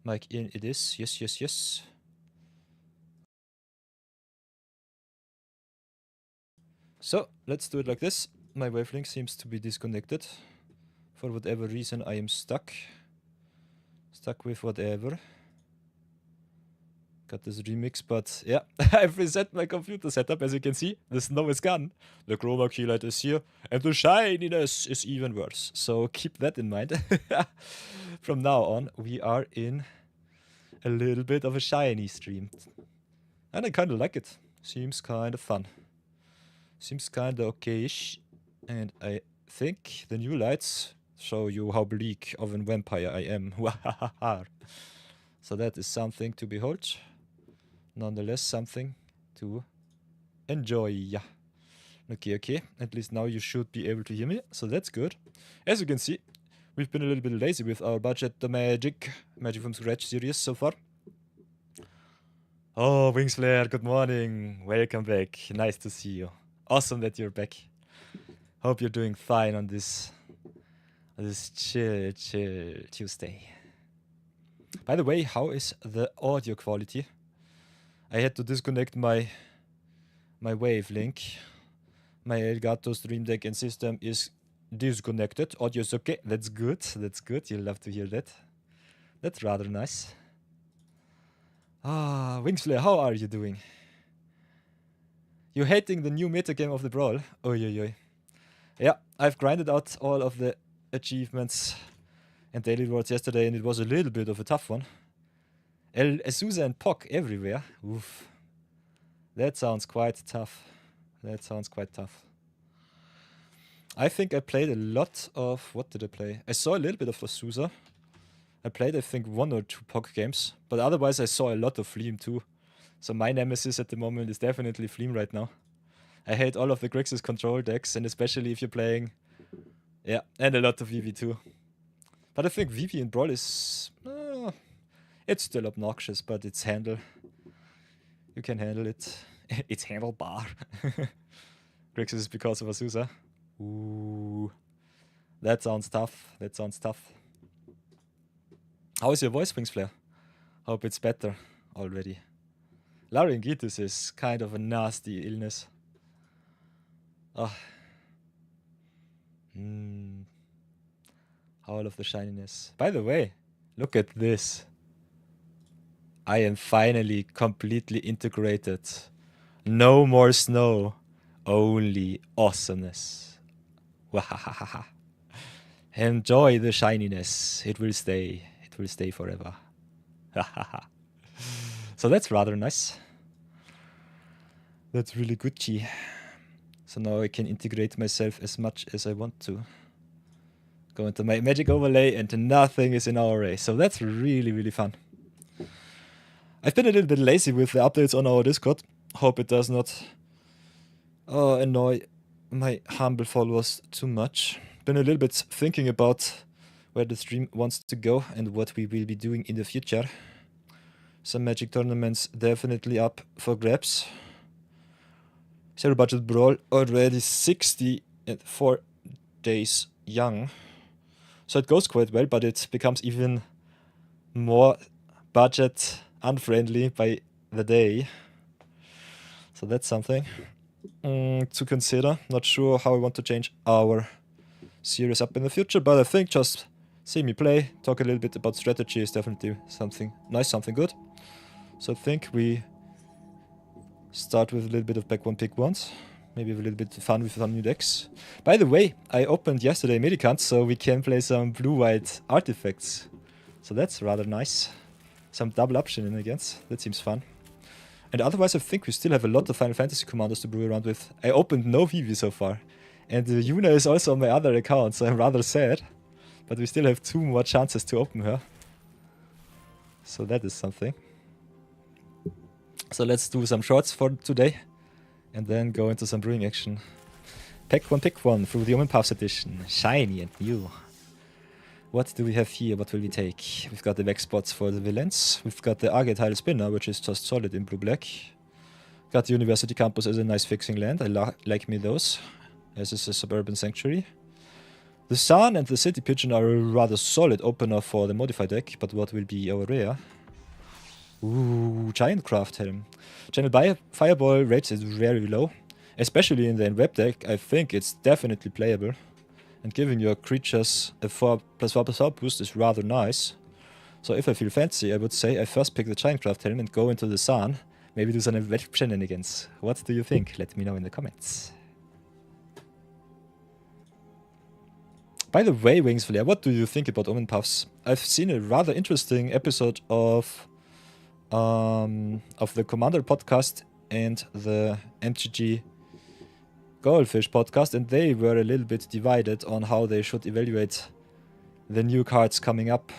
Mic in it is. Yes, yes, yes. So, let's do it like this. My wavelength seems to be disconnected. For whatever reason, I am stuck. Stuck with whatever. Got this remix, but yeah, I've reset my computer setup, as you can see. The snow is gone. The chroma key light is here, and the shininess is even worse. So keep that in mind. From now on, we are in a little bit of a shiny stream. And I kind of like it. Seems kind of fun. Seems kind of okay-ish. And I think the new lights show you how bleak of a vampire I am. So that is something to behold. Nonetheless, something to Enjoy. Okay, okay. At least now you should be able to hear me, so that's good. As you can see, we've been a little bit lazy with our budget the Magic from Scratch series so far. Oh, Wings Flare, good morning. Welcome back. Nice to see you. Awesome that you're back. Hope you're doing fine on this chill Tuesday. By the way, how is the audio quality? I had to disconnect my wave link. My Elgato Stream Deck and system is disconnected. Audio is okay. That's good. That's good. You'll love to hear that. That's rather nice. Wingsflare, how are you doing? You hating the new meta game of the Brawl? Oi. Yeah, I've grinded out all of the achievements and daily rewards yesterday, and it was a little bit of a tough one. Azusa and Pock everywhere. Oof. That sounds quite tough. I think I played a lot of... What did I play? I saw a little bit of Azusa. I played, I think, 1 or 2 Pock games. But otherwise, I saw a lot of Fleam too. So my nemesis at the moment is definitely Fleam right now. I hate all of the Grixis control decks, and especially if you're playing... Yeah, and a lot of VV too. But I think VV in Brawl is... it's still obnoxious, but it's handle. You can handle it. It's handlebar. Grixis is because of Azusa. Ooh. That sounds tough. How is your voice, Wingsflare? Hope it's better already. Laryngitis is kind of a nasty illness. Oh. Howl of the shininess. By the way, look at this. I am finally completely integrated. No more snow. Only awesomeness. Wahahaha. Enjoy the shininess. It will stay. It will stay forever. So that's rather nice. That's really good, G. So now I can integrate myself as much as I want to. Go into my magic overlay and nothing is in our way. So that's really, really fun. I've been a little bit lazy with the updates on our Discord. Hope it does not annoy my humble followers too much. Been a little bit thinking about where the stream wants to go and what we will be doing in the future. Some Magic tournaments definitely up for grabs. Zero-Budget-Brawl already 64 days young. So it goes quite well, but it becomes even more budget unfriendly by the day. So that's something to consider. Not sure how I want to change our series up in the future, but I think just see me play, talk a little bit about strategy is definitely something nice, something good. So I think we start with a little bit of back one, pick ones. Maybe a little bit of fun with some new decks. By the way, I opened yesterday Medicant, so we can play some blue-white artifacts. So that's rather nice. Some double up shenanigans. That seems fun. And otherwise, I think we still have a lot of Final Fantasy commanders to brew around with. I opened no VV so far. And Yuna is also on my other account, so I'm rather sad. But we still have 2 more chances to open her. So that is something. So let's do some shorts for today. And then go into some brewing action. Pick one through the Omen Paths edition. Shiny and new. What do we have here? What will we take? We've got the Vex spots for the villains. We've got the Argyle Spinner, which is just solid in blue-black. Got the University Campus as a nice fixing land. I like me those. As is a Suburban Sanctuary. The Sun and the City Pigeon are a rather solid opener for the modified deck, but what will be our rare? Ooh, Giant Craft Helm. Channel Fireball rates is very low. Especially in the web deck, I think it's definitely playable. And giving your creatures a 4+4/+4 boost is rather nice. So if I feel fancy, I would say I first pick the Giant Craft Helm and go into the Sun. Maybe do some web shenanigans. What do you think? Let me know in the comments. By the way, Wingsflare, what do you think about Omen Puffs? I've seen a rather interesting episode of the Commander podcast and the MTG Goldfish podcast, and they were a little bit divided on how they should evaluate the new cards coming up.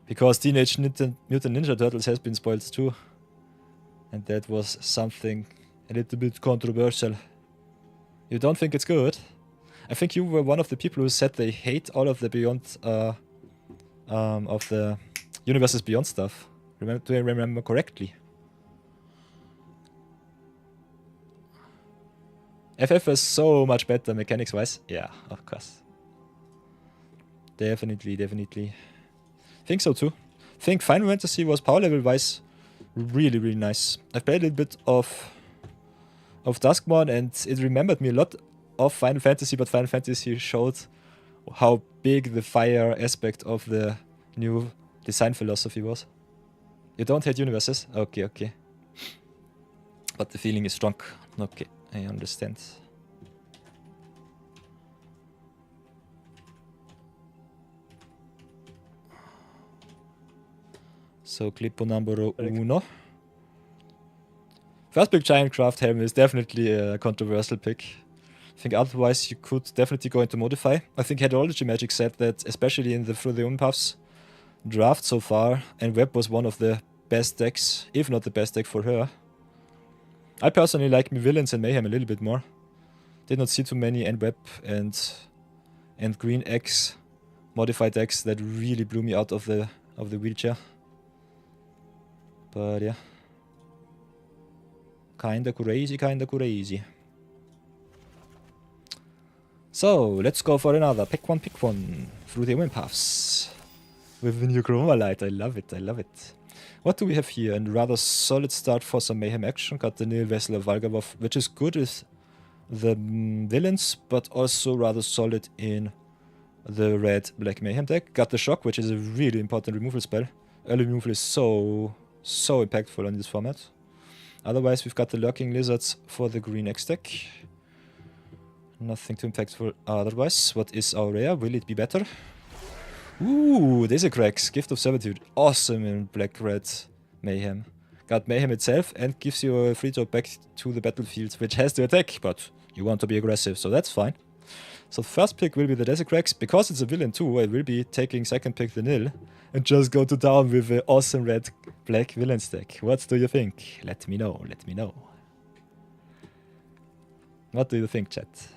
Because Teenage Mutant Ninja Turtles has been spoiled too. And that was something A little bit controversial. You don't think it's good? I think you were one of the people who said they hate all of the Beyond, of the Universes Beyond stuff. Do I remember correctly? FF is so much better mechanics-wise. Yeah, of course. Definitely, definitely. Think so too. Think Final Fantasy was power level-wise really, really nice. I've played a little bit of Duskmourn and it remembered me a lot of Final Fantasy, but Final Fantasy showed how big the fire aspect of the new design philosophy was. You don't hate universes? Okay, okay. But the feeling is strong. Okay, I understand. So, clipo numero uno. First pick Giant Craft Helm is definitely a controversial pick. I think otherwise you could definitely go into Modify. I think Heterology Magic said that, especially in the Through the Paths draft so far, and Web was one of the best decks, if not the best deck for her. I personally like me Villains and Mayhem a little bit more. Did not see too many Web and Green X modified decks that really blew me out of the wheelchair. But yeah. Kinda crazy. So, let's go for another. Pick one. Through the Paths. With the new Chroma Light. I love it. What do we have here? A rather solid start for some Mayhem action. Got the Nil Vessel of Valgavoth, which is good with the villains, but also rather solid in the red Black Mayhem deck. Got the Shock, which is a really important removal spell. Early removal is so impactful in this format. Otherwise, we've got the Lurking Lizards for the Green X deck. Nothing too impactful otherwise. What is our rare? Will it be better? Ooh, Desecrax, Gift of Servitude. Awesome in Black-Red Mayhem. Got Mayhem itself and gives you a free drop back to the battlefield, which has to attack, but you want to be aggressive, so that's fine. So first pick will be the Desecrax. Because it's a villain too, I will be taking second pick the Nil and just go to town with an awesome red-black villain deck. What do you think? Let me know. What do you think, chat?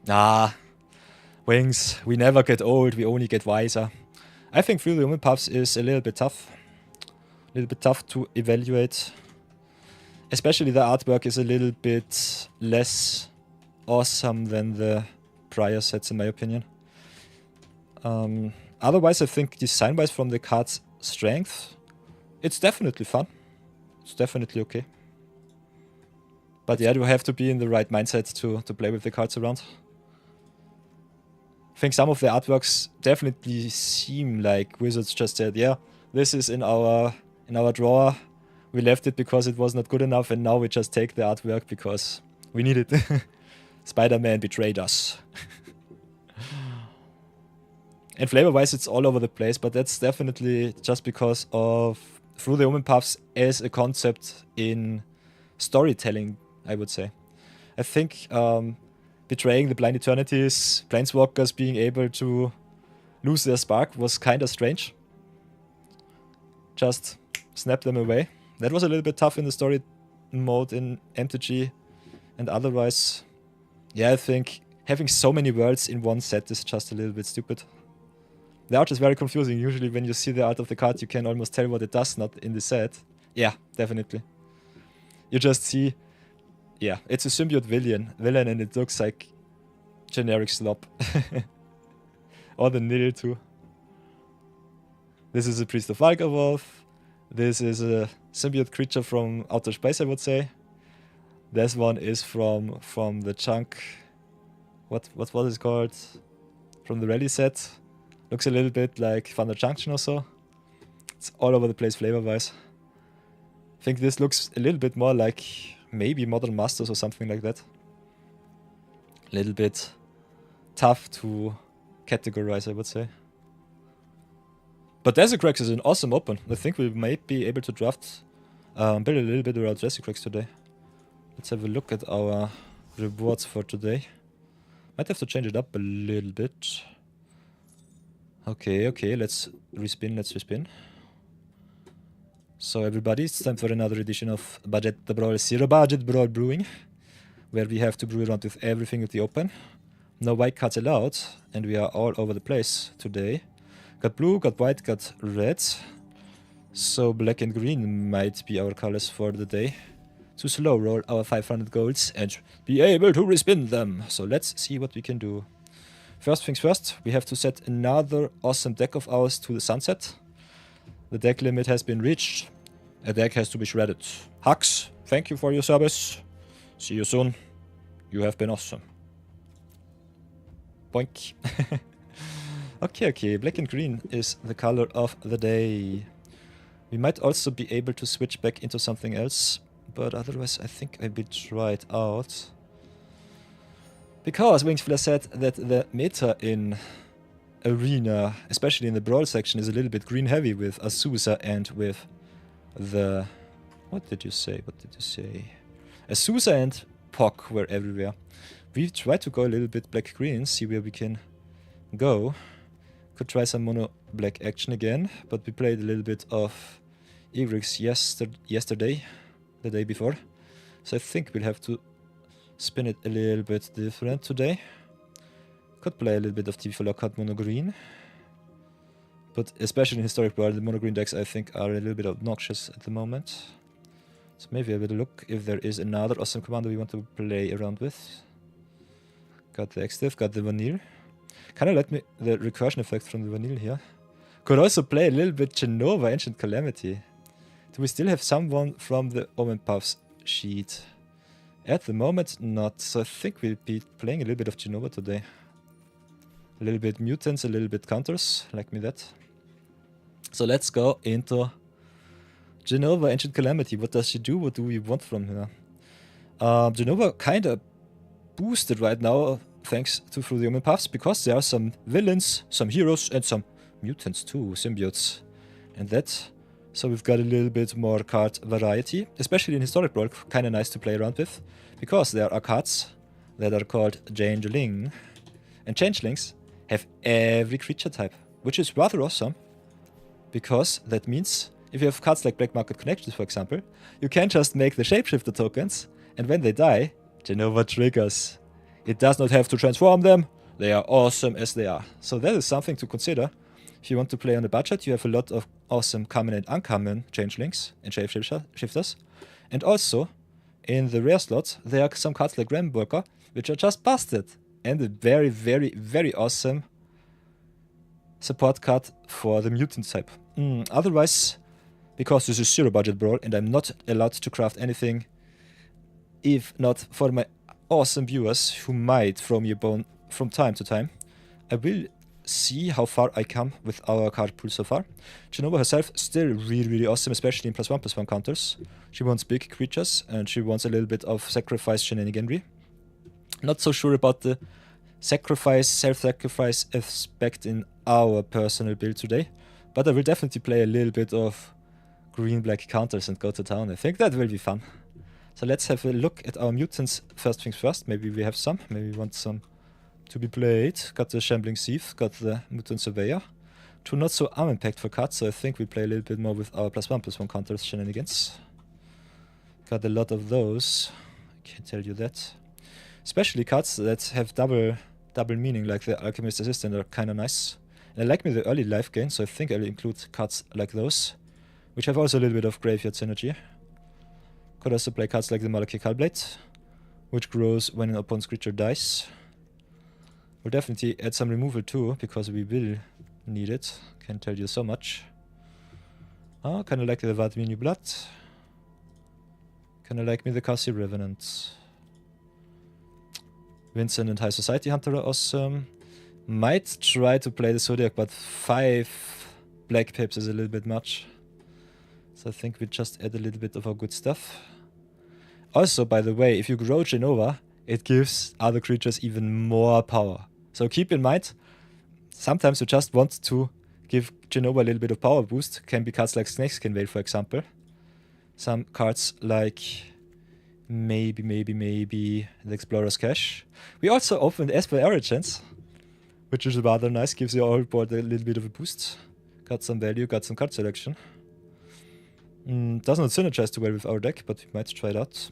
Ah, Wings, we never get old, we only get wiser. I think Through the Paths is a little bit tough. A little bit tough to evaluate. Especially the artwork is a little bit less awesome than the prior sets in my opinion. Otherwise I think design-wise from the card's strength, it's definitely fun. It's definitely okay. But yeah, you have to be in the right mindset to play with the cards around. I think some of the artworks definitely seem like Wizards just said, yeah, this is in our drawer. We left it because it was not good enough and now we just take the artwork because we need it. Spider-Man betrayed us. And flavor-wise it's all over the place, but that's definitely just because of Through the Paths as a concept in storytelling, I would say. I think betraying the Blind Eternities, Planeswalkers being able to lose their spark was kinda strange. Just snap them away. That was a little bit tough in the story mode in MTG, and otherwise, yeah, I think having so many worlds in one set is just a little bit stupid. The art is very confusing. Usually when you see the art of the card, you can almost tell what it does, not in the set. Yeah, definitely. You just see, yeah, it's a symbiote villain and it looks like generic slop. Or the Nil too. This is a Priest of Valgavoth. This is a symbiote creature from outer space, I would say. This one is from the chunk. What was it called? From the rally set. Looks a little bit like Thunder Junction or so. It's all over the place flavor-wise. I think this looks a little bit more like maybe Modern Masters or something like that. A little bit tough to categorize, I would say. But Desecrax is an awesome open. I think we might be able to draft, build a little bit around Desecrax today. Let's have a look at our rewards for today. Might have to change it up a little bit. Okay, okay, let's respin. So everybody, it's time for another edition of Budget-Brawl, Zero-Budget-Brawl Brewing, where we have to brew around with everything at the open. No white cards allowed, and we are all over the place today. Got blue, got white, got red. So black and green might be our colors for the day. To slow roll our 500 golds and be able to respin them. So let's see what we can do. First things first, we have to set another awesome deck of ours to the sunset. The deck limit has been reached. A deck has to be shredded. Hux, thank you for your service. See you soon. You have been awesome. Boink. Okay, black and green is the color of the day. We might also be able to switch back into something else, but otherwise I think I will try it out. Because Wingflare said that the meta in Arena, especially in the Brawl section, is a little bit green heavy with Azusa and with the... What did you say? Azusa and Pock were everywhere. We tried to go a little bit black-green, see where we can go. Could try some mono black action again, but we played a little bit of Egrix yesterday, the day before. So I think we'll have to spin it a little bit different today. Could play a little bit of TV for Lockhart mono green. But especially in Historic Brawl, the mono green decks I think are a little bit obnoxious at the moment. So maybe I will look if there is another awesome commander we want to play around with. Got the X-Diff, got the Vanille. Kinda let me the recursion effect from the Vanille here. Could also play a little bit Jenova, Ancient Calamity. Do we still have someone from the Omen Puffs sheet? At the moment, not. So I think we'll be playing a little bit of Jenova today. A little bit mutants, a little bit counters, like me that. So let's go into Jenova, Ancient Calamity. What does she do? What do we want from her? Jenova kinda boosted right now, thanks to Through the Omen Paths, because there are some villains, some heroes, and some mutants too, symbiotes. And that, so we've got a little bit more card variety, especially in Historic Brawl, kinda nice to play around with, because there are cards that are called Changeling. And Changelings have every creature type, which is rather awesome, because that means if you have cards like Black Market Connections, for example, you can just make the Shapeshifter tokens, and when they die, Jenova triggers. It does not have to transform them, they are awesome as they are. So that is something to consider. If you want to play on a budget, you have a lot of awesome common and uncommon changelings and shapeshifters. And also, in the rare slot, there are some cards like Ramburger, which are just busted. And a very, very, very awesome support card for the mutant type. Otherwise, because this is Zero-Budget Brawl and I'm not allowed to craft anything if not for my awesome viewers who might throw me a bone from time to time, I will see how far I come with our card pool so far. Jenova herself still really, really awesome, especially in +1/+1 counters. She wants big creatures and she wants a little bit of sacrifice shenaniganry. Not so sure about the self-sacrifice aspect in our personal build today, but I will definitely play a little bit of green-black counters and go to town. I think that will be fun. So let's have a look at our mutants first things first. Maybe we have some, maybe we want some to be played. Got the Shambling Thief, got the Mutant Surveyor. Two not so arm-impactful cards, so I think we play a little bit more with our +1/+1 counters shenanigans. Got a lot of those, I can tell you that. Especially cards that have double meaning, like the Alchemist Assistant, are kinda nice. And I like me the early life gain, so I think I'll include cards like those, which have also a little bit of graveyard synergy. Could also play cards like the Malachi Cullblade, which grows when an opponent's creature dies. We'll definitely add some removal too, because we will need it. Can't tell you so much. Oh, kinda like the Vladimir New Blood. Kinda like me the Kasi Revenant. Vincent and High Society Hunter are awesome. Might try to play the Zodiac, but 5 black pips is a little bit much. So I think we just add a little bit of our good stuff. Also, by the way, if you grow Jenova, it gives other creatures even more power. So keep in mind, sometimes you just want to give Jenova a little bit of power boost. Can be cards like Snakeskin Veil, for example. Some cards like maybe the Explorer's Cache. We also opened Esper Origins. which is rather nice. Gives your whole board a little bit of a boost. Got some value, got some card selection. Does not synergize too well with our deck, but we might try it out.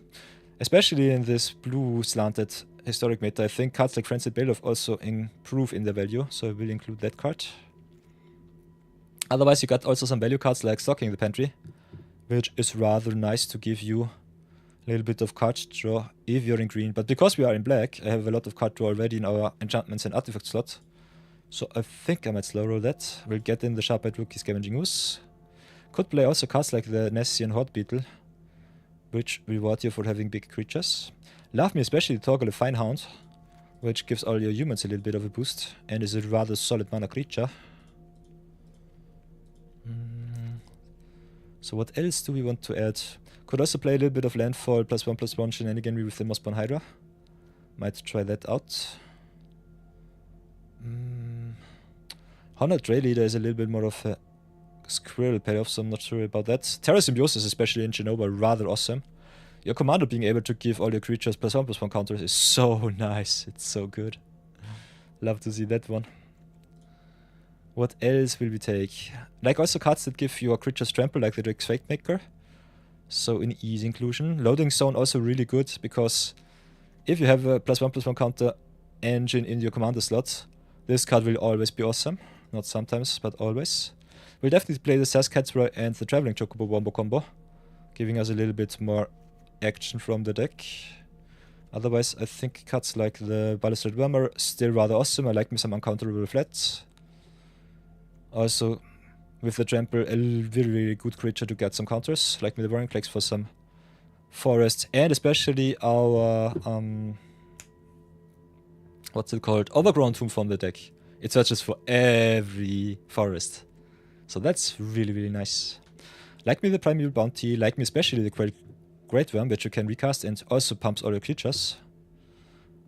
Especially in this blue slanted historic meta, I think cards like Frenzied Bailiff also improve in their value, so I will include that card. Otherwise, you got also some value cards like Stocking the Pantry, which is rather nice to give you a little bit of card draw if you're in green. But because we are in black, I have a lot of card draw already in our enchantments and artifact slot. So I think I might slow roll that. We'll get in the Sharp-Eyed Rookie Scavenging Ooze. Could play also cards like the Nessian Horde Beetle, which reward you for having big creatures. Love me especially Toggle a Fine Hound, which gives all your humans a little bit of a boost and is a rather solid mana creature. So what else do we want to add? Could also play a little bit of landfall +1/+1 shenanigan with the Mossborn Hydra. Might try that out. Honored Dray Leader is a little bit more of a squirrel payoff, so I'm not sure about that. Terra Symbiosis, especially in Jenova, rather awesome. Your commander being able to give all your creatures +1/+1 counters is so nice. It's so good. Love to see that one. What else will we take? Like also cards that give your creatures trample, like the Drix Fate Maker. So in easy inclusion. Loading Zone also really good, because if you have a +1/+1 counter engine in your commander slot, this card will always be awesome. Not sometimes, but always. We'll definitely play the Saskatchewan and the Traveling Chocobo Wombo combo, giving us a little bit more action from the deck. Otherwise, I think cards like the Balustrade Worm are still rather awesome. I like me some Uncounterable Flat. Also, with the Trample, a very, very good creature to get some counters. Like me the Vorinclex for some Forest, and especially our, what's it called? Overgrown Tomb from the deck. It searches for every forest. So that's really, really nice. Like me the Primeval Bounty, like me especially the Great Worm, which you can recast and also pumps all your creatures.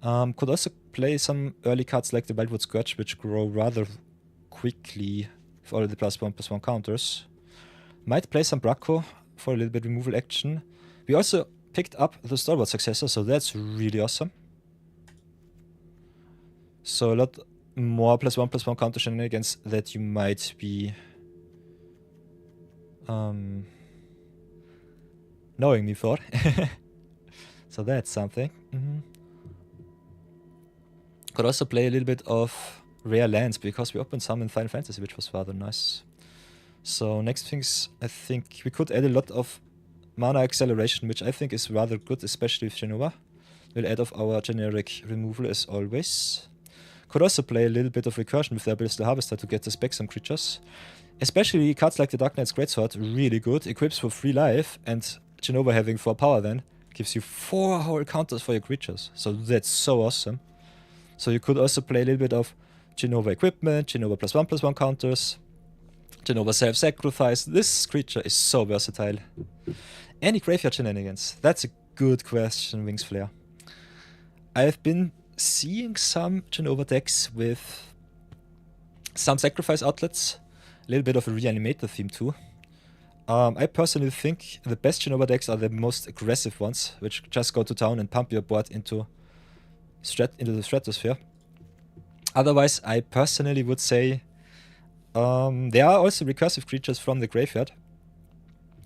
Could also play some early cards like the Wildwood Scourge, which grow rather quickly with all of the +1/+1 counters. Might play some Braco for a little bit removal action. We also picked up the Stalwart Successor, so that's really awesome. So a lot more +1/+1 counter shenanigans that you might be knowing me for. So that's something. Could also play a little bit of rare lands, because we opened some in Final Fantasy, which was rather nice. So next things, I think we could add a lot of mana acceleration, which I think is rather good, especially with Jenova. We'll add off our generic removal as always. Could also play a little bit of recursion with the Abyssal Harvester to get us back some creatures. Especially cards like the Dark Knight's Greatsword, really good. Equips for 3 life, and Jenova having 4 power then gives you 4 whole counters for your creatures. So that's so awesome. So you could also play a little bit of Jenova equipment, Jenova +1/+1 counters, Jenova self-sacrifice. This creature is so versatile. Any graveyard shenanigans? That's a good question, Wings Flare. I've been seeing some Jenova decks with some sacrifice outlets, a little bit of a reanimator theme too. I personally think the best Jenova decks are the most aggressive ones, which just go to town and pump your board into the stratosphere. Otherwise, I personally would say there are also recursive creatures from the graveyard,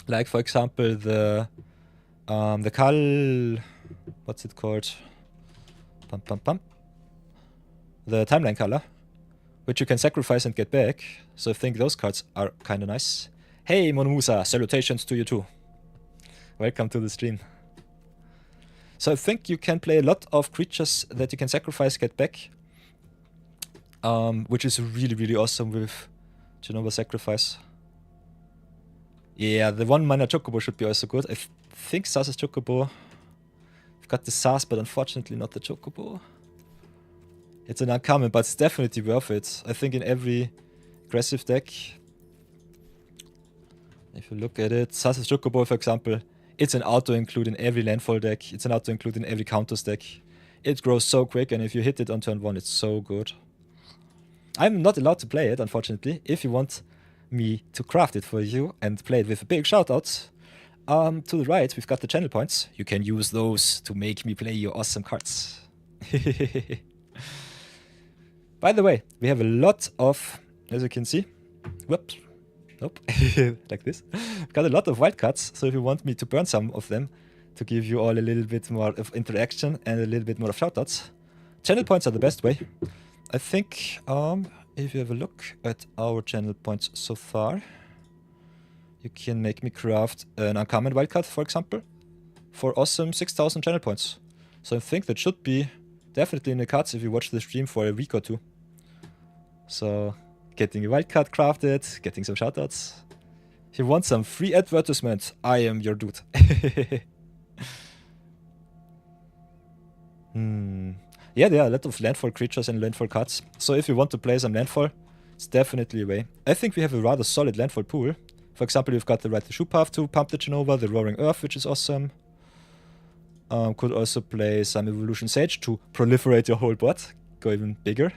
like for example the Kal, what's it called? The Timeline Color, which you can sacrifice and get back. So I think those cards are kind of nice. Hey Monomusa, salutations to you too. Welcome to the stream. So I think you can play a lot of creatures that you can sacrifice, get back, which is really, really awesome with Jenova Sacrifice. Yeah, the 1-mana Chocobo should be also good. I think Sas's Chocobo. I've got the Sas, but unfortunately not the Chocobo. It's an uncommon, but it's definitely worth it. I think in every aggressive deck, if you look at it, Sas's Chocobo, for example, it's an auto-include in every landfall deck. It's an auto-include in every counters deck. It grows so quick, and if you hit it on turn 1, it's so good. I'm not allowed to play it, unfortunately. If you want me to craft it for you and play it with a big shout-out, to the right, we've got the channel points. You can use those to make me play your awesome cards. By the way, we have a lot of, as you can see, whoops, nope, like this. Got a lot of wildcards, so if you want me to burn some of them to give you all a little bit more of interaction and a little bit more of shoutouts, channel points are the best way. I think if you have a look at our channel points so far, you can make me craft an uncommon wildcard, for example, for awesome 6,000 channel points. So I think that should be definitely in the cards if you watch the stream for a week or two. So getting a wildcard crafted, getting some shoutouts. If you want some free advertisement, I am your dude. Yeah, there are a lot of landfall creatures and landfall cards. So if you want to play some landfall, it's definitely a way. I think we have a rather solid landfall pool. For example, we've got the Right to Shoot path to pump the Jenova, the Roaring Earth, which is awesome. Could also play some Evolution Sage to proliferate your whole board, go even bigger.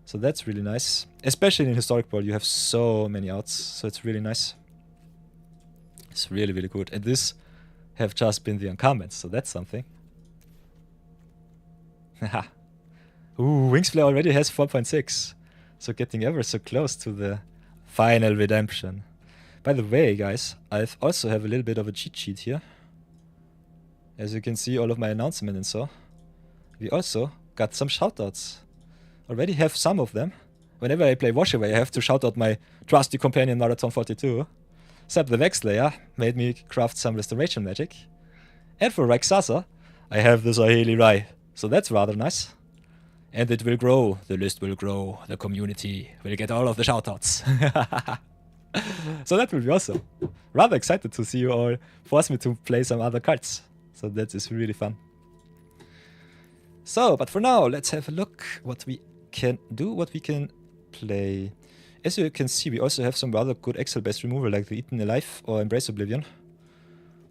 So that's really nice. Especially in Historic Brawl, you have so many outs, so it's really nice. It's really, really good. And this have just been the uncommons, so that's something. Haha. Ooh, Wingsflare already has 4.6. So getting ever so close to the final redemption. By the way, guys, I also have a little bit of a cheat sheet here. As you can see, all of my announcements and so. We also got some shoutouts. Already have some of them. Whenever I play Wash Away, I have to shout out my trusty companion Marathon 42. Except the Vexlayer made me craft some restoration magic. And for Rexasa, I have the Saheli Rai. So that's rather nice. And it will grow, the list will grow, the community will get all of the shoutouts. So that will be awesome. Rather excited to see you all force me to play some other cards. So that is really fun. So, but for now, let's have a look what we can do, what we can play. As you can see, we also have some rather good Excel-based removal like the Eaten Alive or Embrace Oblivion.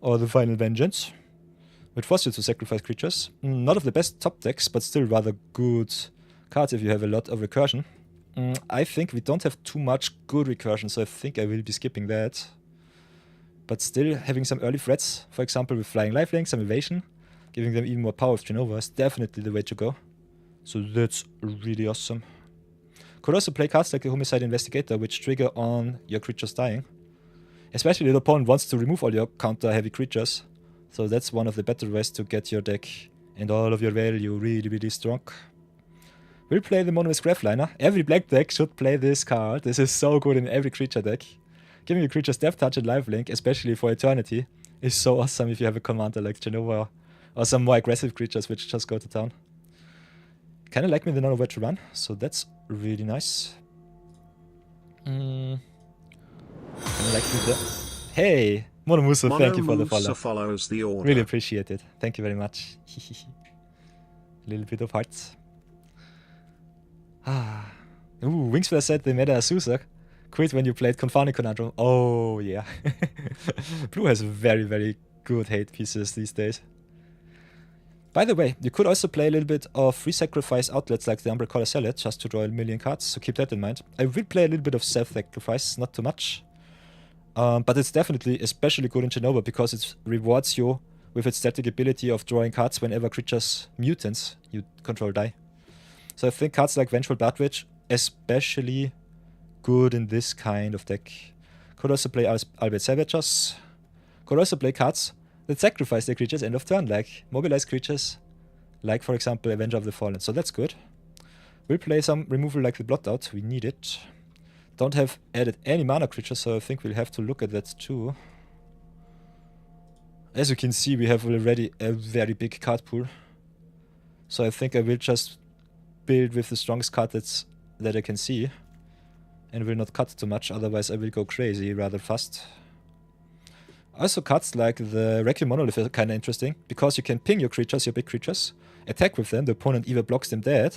Or the Final Vengeance, which force you to sacrifice creatures. Not of the best top decks, but still rather good cards if you have a lot of recursion. I think we don't have too much good recursion, so I think I will be skipping that. But still having some early threats, for example with Flying Lifelink, some evasion, giving them even more power with Jenova is definitely the way to go. So that's really awesome. Could also play cards like the Homicide Investigator, which trigger on your creatures dying. Especially if the opponent wants to remove all your counter heavy creatures. So that's one of the better ways to get your deck and all of your value really, really strong. We'll play the Monomist Grafliner. Every black deck should play this card. This is so good in every creature deck. Giving your creatures Death Touch and Lifelink, especially for Eternity, is so awesome if you have a commander like Jenova or some more aggressive creatures which just go to town. Kinda like me, they don't know where to run, so that's really nice. Kinda like me there. Hey! Monomusa, thank you for the follow. Follows the order. Really appreciate it. Thank you very much. Little bit of hearts. Ooh, Wingsflare said they made a Azusa. Quit when you played Confounding Conundrum. Oh, yeah. Blue has very, very good hate pieces these days. By the way, you could also play a little bit of free sacrifice outlets like the Umbral Collar Salad just to draw a million cards, so keep that in mind. I will play a little bit of self-sacrifice, not too much. But it's definitely especially good in Jenova because it rewards you with its static ability of drawing cards whenever creatures, mutants, you control die. So I think cards like Vengeful Bloodwitch, especially good in this kind of deck. Could also play Albert Savagers. Could also play cards that sacrifice their creatures end of turn, like mobilize creatures, like for example Avenger of the Fallen. So that's good. We'll play some removal like the Bloodoubt, we need it. Don't have added any mana creatures, so I think we'll have to look at that too. As you can see, we have already a very big card pool. So I think I will just build with the strongest card that I can see. And will not cut too much, otherwise I will go crazy rather fast. Also cards like the Requiem Monolith are kinda interesting, because you can ping your creatures, your big creatures, attack with them, the opponent either blocks them dead,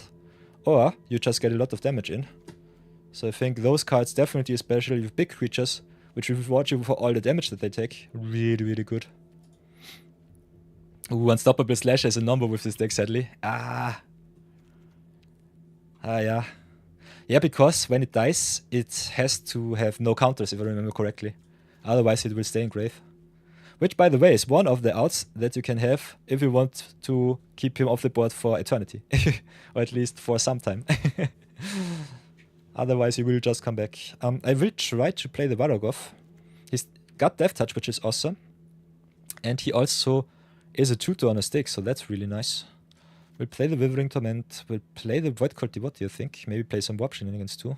or you just get a lot of damage in. So I think those cards definitely, especially with big creatures, which reward you for all the damage that they take, really, really good. Ooh, Unstoppable Slash has a number with this deck, sadly. Yeah. Yeah, because when it dies, it has to have no counters, if I remember correctly. Otherwise, it will stay in grave. Which, by the way, is one of the outs that you can have if you want to keep him off the board for eternity. Or at least for some time. Otherwise, he will just come back. I will try to play the Varrogoth. He's got Death Touch, which is awesome. And he also is a tutor on a stick, so that's really nice. We'll play the Withering Torment. We'll play the Void Devotee, I think. Maybe play some Warp Shenanigans too.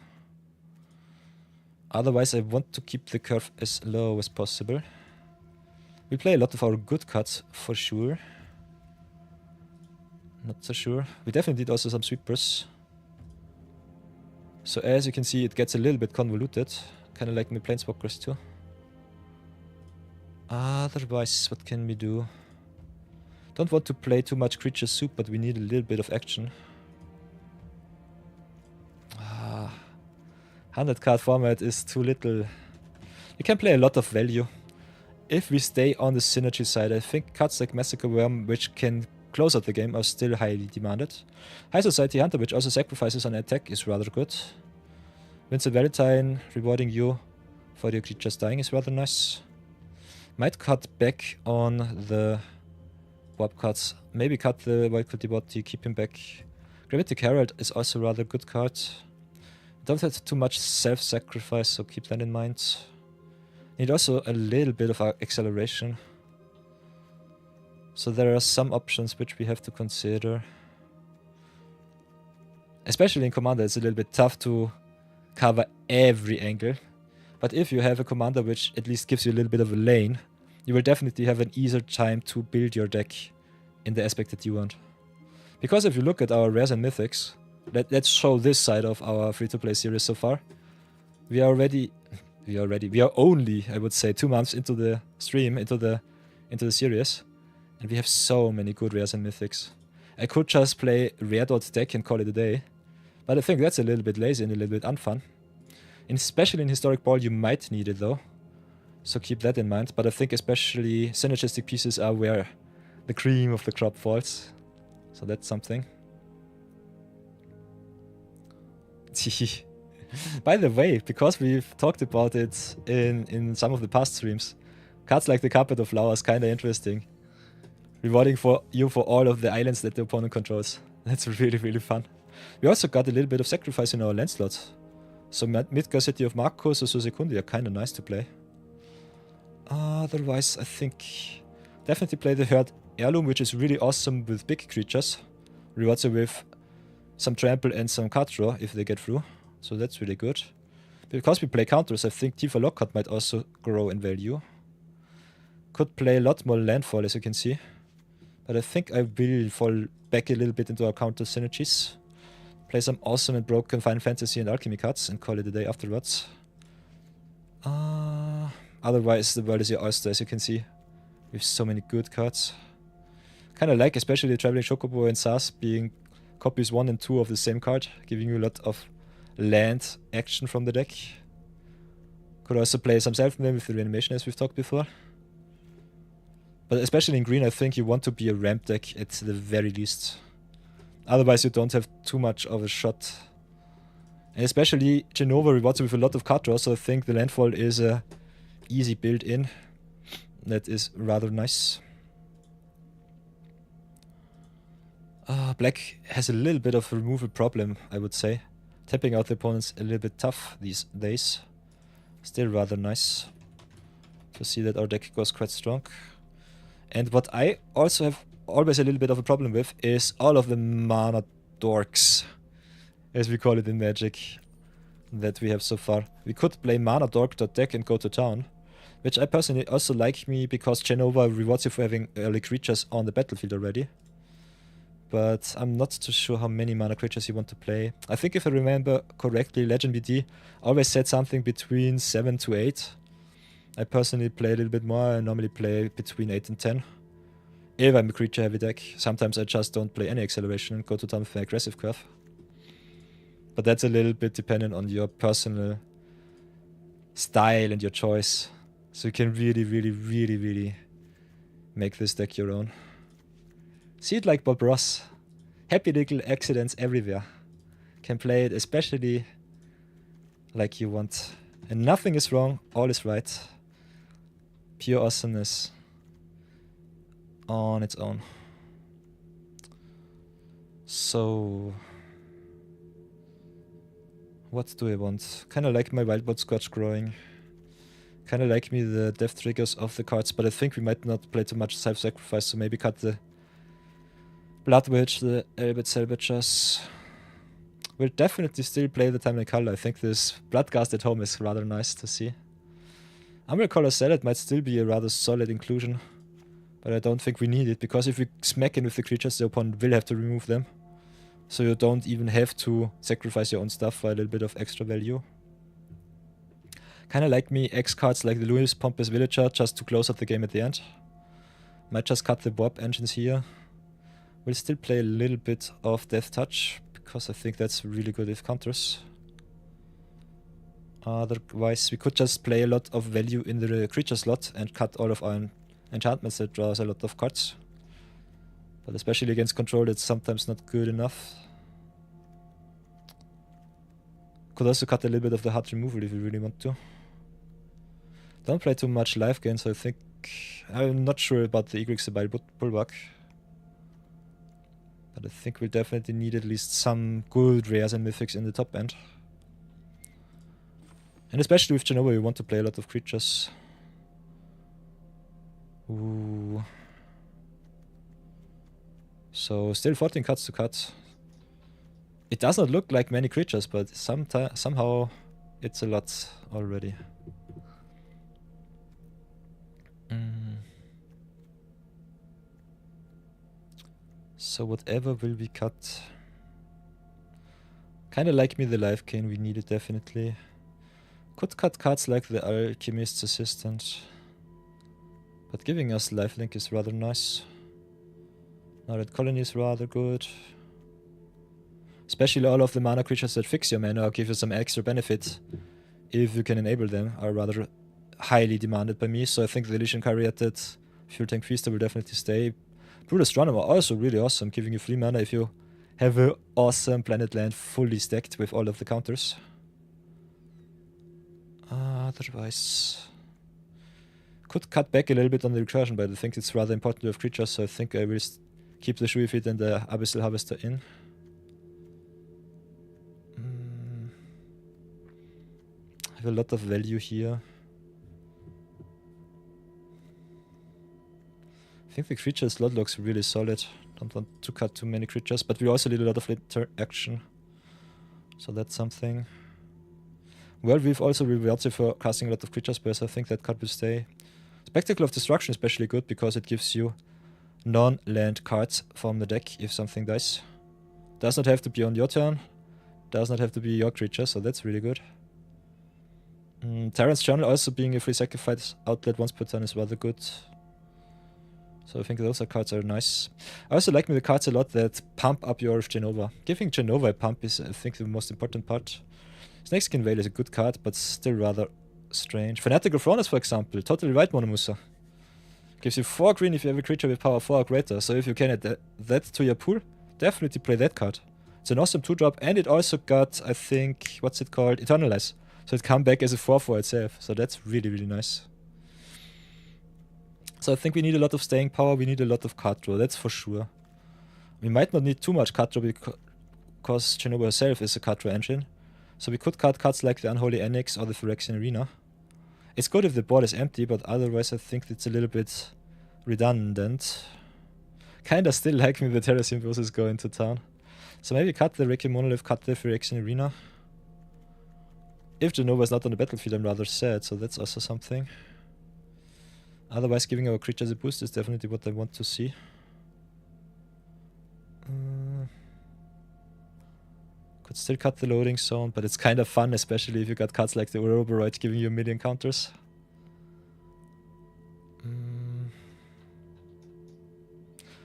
Otherwise, I want to keep the curve as low as possible. We play a lot of our good cards, for sure. Not so sure. We definitely did also some sweepers. So as you can see, it gets a little bit convoluted. Kind of like my Planeswalkers too. Otherwise, what can we do? Don't want to play too much creature soup, but we need a little bit of action. 100 card format is too little. You can play a lot of value. If we stay on the synergy side, I think cards like Massacre Worm, which can close out the game, are still highly demanded. High Society Hunter, which also sacrifices on attack, is rather good. Vincent Valentine, rewarding you for your creatures dying, is rather nice. Might cut back on the warp cards. Maybe cut the Wildcard Devotee, keep him back. Gravitic Herald is also a rather good card. Don't have too much self-sacrifice, so keep that in mind. Need also a little bit of acceleration. So there are some options which we have to consider. Especially in Commander, it's a little bit tough to cover every angle. But if you have a Commander which at least gives you a little bit of a lane, you will definitely have an easier time to build your deck in the aspect that you want. Because if you look at our Rares and Mythics, let's show this side of our free-to-play series so far. We are only, I would say, 2 months into the stream, into the series. And we have so many good Rares and Mythics. I could just play Rare Dot deck and call it a day. But I think that's a little bit lazy and a little bit unfun. And especially in Historic Brawl, you might need it though. So keep that in mind. But I think especially synergistic pieces are where the cream of the crop falls. So that's something. By the way, because we've talked about it in some of the past streams, cards like the Carpet of Flowers kinda interesting. Rewarding for you for all of the islands that the opponent controls. That's really, really fun. We also got a little bit of sacrifice in our land slots. So Midgar, City of Marcos or Susecundi are kinda nice to play. Otherwise, I think definitely play the Herd Heirloom, which is really awesome with big creatures. Rewards you with some trample and some card draw if they get through. So that's really good. Because we play counters, I think Tifa Lockhart might also grow in value. Could play a lot more landfall, as you can see. But I think I will fall back a little bit into our counter synergies. Play some awesome and broken Final Fantasy and Alchemy cards and call it a day afterwards. Otherwise, the world is your oyster, as you can see. We have so many good cards. Kinda like, especially the Traveling Chocobo and Sas being copies 1 and 2 of the same card, giving you a lot of land action from the deck. Could also play some self-name with the reanimation, as we've talked before. But especially in green, I think you want to be a ramp deck at the very least. Otherwise, you don't have too much of a shot. And especially Jenova rewards you with a lot of card draw, so I think the landfall is a easy build in. That is rather nice. Black has a little bit of a removal problem, I would say. Tapping out the opponent's a little bit tough these days. Still rather nice to see that our deck goes quite strong. And what I also have always a little bit of a problem with is all of the mana dorks, as we call it in Magic, that we have so far. We could play mana dork.deck and go to town, which I personally also like me because Jenova rewards you for having early creatures on the battlefield already. But I'm not too sure how many mana creatures you want to play. I think if I remember correctly, Legend BD always said something between 7 to 8. I personally play a little bit more. I normally play between 8 and 10. If I'm a creature heavy deck, sometimes I just don't play any acceleration and go to town with an aggressive curve. But that's a little bit dependent on your personal style and your choice. So you can really make this deck your own. See it like Bob Ross. Happy little accidents everywhere. Can play it especially like you want. And nothing is wrong, all is right. Pure awesomeness. on its own. So what do I want? Kinda like my Wildbot Scotch growing. Kinda like me the death triggers of the cards, but I think we might not play too much self-sacrifice, so maybe cut the Blood Witch, the Elbit Salvagers. We'll definitely still play the Timeline Color. I think this Bloodghast at home is rather nice to see. Umbral Color Salad might still be a rather solid inclusion, but I don't think we need it, because if we smack in with the creatures, the opponent will have to remove them. So you don't even have to sacrifice your own stuff for a little bit of extra value. Kinda like me, X cards like the Louis Pompous Villager just to close out the game at the end. Might just cut the Warp Engines here. We'll still play a little bit of Death Touch, because I think that's really good with counters. Otherwise, we could just play a lot of value in the creature slot and cut all of our enchantments that draws a lot of cards. But especially against control, it's sometimes not good enough. Could also cut a little bit of the hard removal if you really want to. Don't play too much life gain, so I think... I'm not sure about the Eagle Sabile Bulwark. But I think we'll definitely need at least some good rares and mythics in the top end. And especially with Jenova, we want to play a lot of creatures. Ooh. So still 14 cards to cut. It does not look like many creatures, but somehow it's a lot already. So whatever will we cut? Kinda like me the life gain, we need it definitely. Could cut cards like the Alchemist's Assistant. But giving us lifelink is rather nice. Now that Colony is rather good. Especially all of the mana creatures that fix your mana or give you some extra benefit, if you can enable them, are rather highly demanded by me. So I think the Elysian Caryatid Fuel Tank Feaster will definitely stay. Brutal Astronomer also really awesome, giving you free mana if you have an awesome planet land fully stacked with all of the counters. Otherwise, could cut back a little bit on the recursion, but I think it's rather important to have creatures, so I think I will keep the Shuifit and the Abyssal Harvester in. I have a lot of value here. I think the creature slot looks really solid. Don't want to cut too many creatures, but we also need a lot of interaction. So that's something. Well, we've also rewarded for casting a lot of creature spells. I think that card will stay. Spectacle of Destruction is especially good because it gives you non-land cards from the deck if something dies. Does not have to be on your turn. Does not have to be your creature, so that's really good. Tyrant's Journal also being a free sacrifice outlet once per turn is rather good. So I think those cards are nice. I also like the cards a lot that pump up your Jenova. Giving Jenova a pump is, I think, the most important part. Snakeskin Veil is a good card, but still rather strange. Fanatical Throners, for example, totally right, Monomusa. Gives you 4 green if you have a creature with power 4 or greater, so if you can add that to your pool, definitely play that card. It's an awesome 2-drop, and it also got, I think, what's it called? Eternalize. So it come back as a 4/4 itself, so that's really, really nice. So I think we need a lot of staying power, we need a lot of card draw, that's for sure. We might not need too much card draw because Jenova herself is a card draw engine. So we could cut cards like the Unholy Annex or the Phyrexian Arena. It's good if the board is empty, but otherwise I think it's a little bit redundant. Kinda still like me the Terra Symbiosis going to town. So maybe cut the Reiki Monolith, cut the Phyrexian Arena. If Jenova is not on the battlefield, I'm rather sad, so that's also something. Otherwise, giving our creatures a boost is definitely what I want to see. Could still cut the loading zone, but it's kind of fun, especially if you got cards like the Ouroboros giving you a million counters.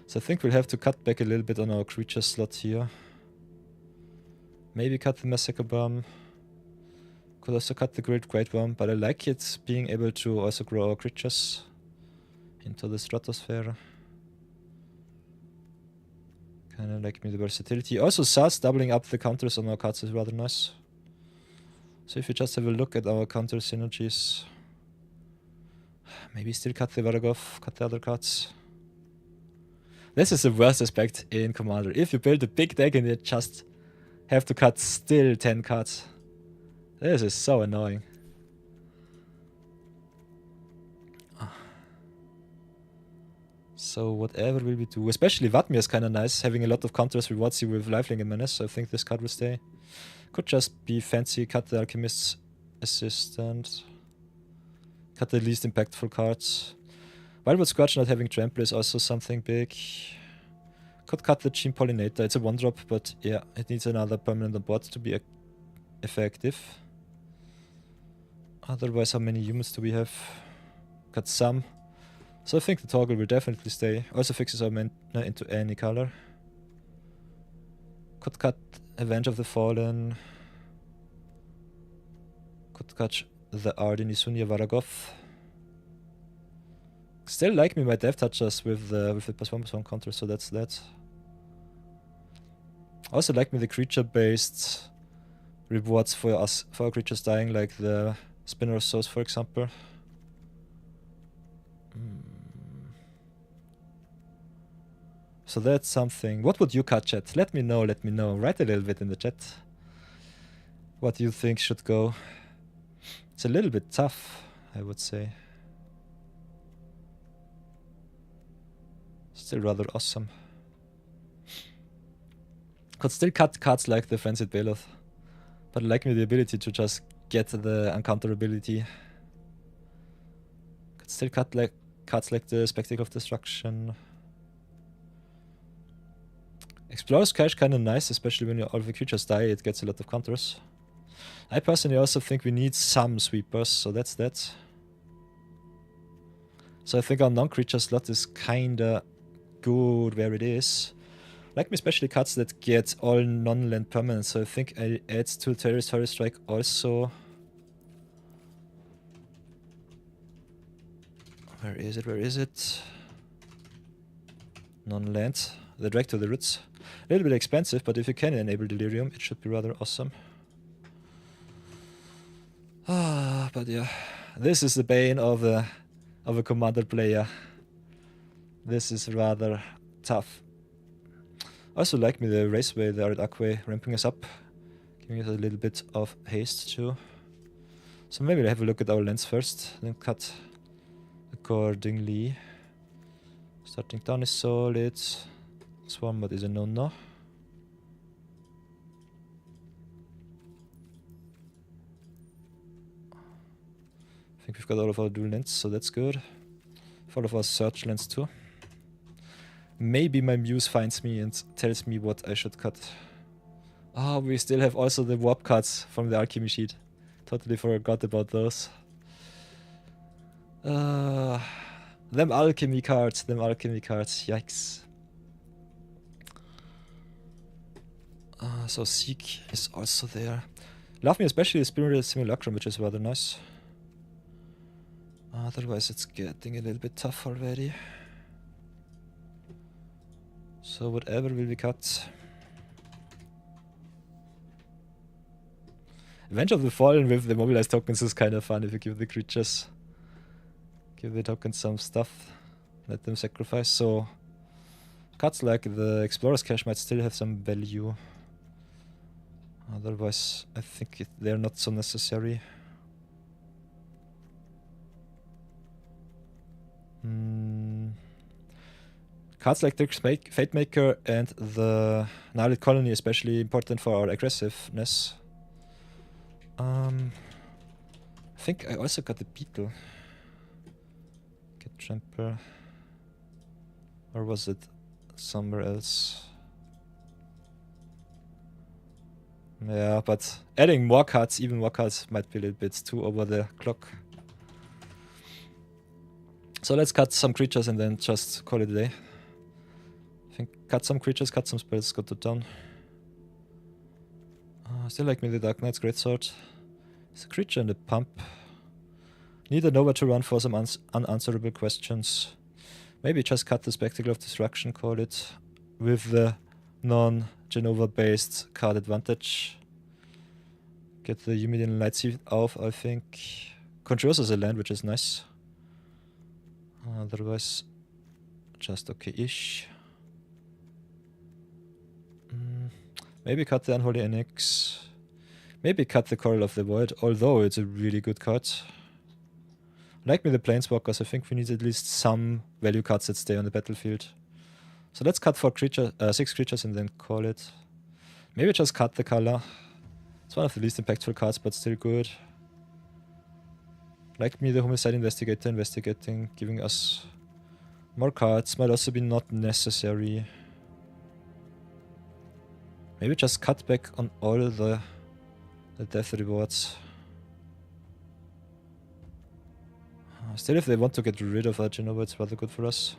So I think we'll have to cut back a little bit on our creature slot here. Maybe cut the Massacre Bomb. Could also cut the Great Worm, but I like it being able to also grow our creatures into the stratosphere. Kinda like me the versatility. Also SAS doubling up the counters on our cards is rather nice. So if you just have a look at our counter synergies, maybe still cut the Varagov, cut the other cards. This is the worst aspect in Commander. If you build a big deck and you just have to cut still 10 cards. This is so annoying. So whatever will we do? Especially Vatmir is kind of nice. Having a lot of counters rewards you with lifelink and menace. So I think this card will stay. Could just be fancy. Cut the Alchemist's Assistant. Cut the least impactful cards. Wildwood Scourge not having trample is also something big. Could cut the Gene Pollinator. It's a 1-drop, but yeah, it needs another permanent on board to be effective. Otherwise, how many humans do we have? Cut some. So I think the toggle will definitely stay. Also fixes our mana into any color. Could cut Avenge of the Fallen. Could cut the Arden Isunia Varagoth. Still like me my Death Touchers with the +1/+1 counter, so that's that. Also like me the creature-based rewards for our creatures dying, like the Spinner of Souls, for example. So that's something. What would you cut, chat? Let me know, let me know. Write a little bit in the chat what you think should go. It's a little bit tough, I would say. Still rather awesome. Could still cut cards like the Frenzied Baloth, but I like me the ability to just get the uncounterability. Could still cut like cards like the Spectacle of Destruction. Explorer's Cache kinda nice, especially when all of the creatures die, it gets a lot of counters. I personally also think we need some sweepers, so that's that. So I think our non-creature slot is kinda good where it is. Like me especially cards that get all non-land permanents, so I think I add to Territory Strike also. Where is it? Where is it? Non-land. The Drag to the Roots. A little bit expensive, but if you can enable Delirium, it should be rather awesome. But yeah, this is the bane of a Commander player. This is rather tough. Also like me the Raceway, the Arid Aquay ramping us up, giving us a little bit of haste too. So maybe we'll have a look at our lands first, then cut accordingly. Starting down is solid. Swarm mod is a no-no. I think we've got all of our dual lands, so that's good. All of our search lands too. Maybe my muse finds me and tells me what I should cut. Oh, we still have also the warp cards from the alchemy sheet. Totally forgot about those. Them alchemy cards, yikes. So Seek is also there. Love me especially the Spirit Simulacrum, which is rather nice. Otherwise it's getting a little bit tough already. So whatever will be cut. Avenge of the Fallen with the mobilized tokens is kind of fun if you give the creatures, give the tokens some stuff, let them sacrifice. So cards like the Explorer's Cache might still have some value. Otherwise I think they're not so necessary. Cards like the Fate Maker and the Gnarled Colony especially important for our aggressiveness. I think I also got the Beetle. Get Trample. Or was it somewhere else? Yeah, but adding more cards, even more cards, might be a little bit too over the clock. So let's cut some creatures and then just call it a day. I think cut some creatures, cut some spells, got it down. Still like me the Dark Knight's Greatsword. It's a creature and a pump. Need a Nova to run for some unanswerable questions. Maybe just cut the Spectacle of Destruction, call it, with the non-Jenova based card advantage. Get the Humidian Lightseed off, I think. Controls as a land, which is nice. Otherwise, just okay-ish. Maybe cut the Unholy Annex. Maybe cut the Coral of the Void, although it's a really good card. Like me the Planeswalkers, I think we need at least some value cards that stay on the battlefield. So let's cut 6 creatures and then call it. Maybe just cut the color. It's one of the least impactful cards, but still good. Like me the Homicide Investigator investigating, giving us more cards. Might also be not necessary. Maybe just cut back on all the death rewards. Still, if they want to get rid of Jenova, it's rather good for us.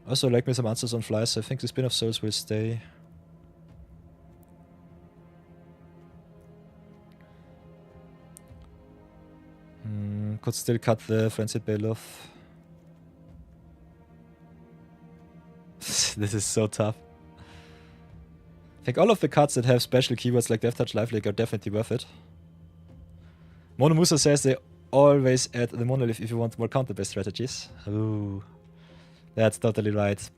Also, like me some answers on flies, so I think the Spin of Souls will stay. Could still cut the Frenzied Bale off. This is so tough. I think all of the cards that have special keywords like Death Touch, Lifelink are definitely worth it. Mono Musa says they always add the monolith if you want more counter-based strategies. Ooh, that's totally right.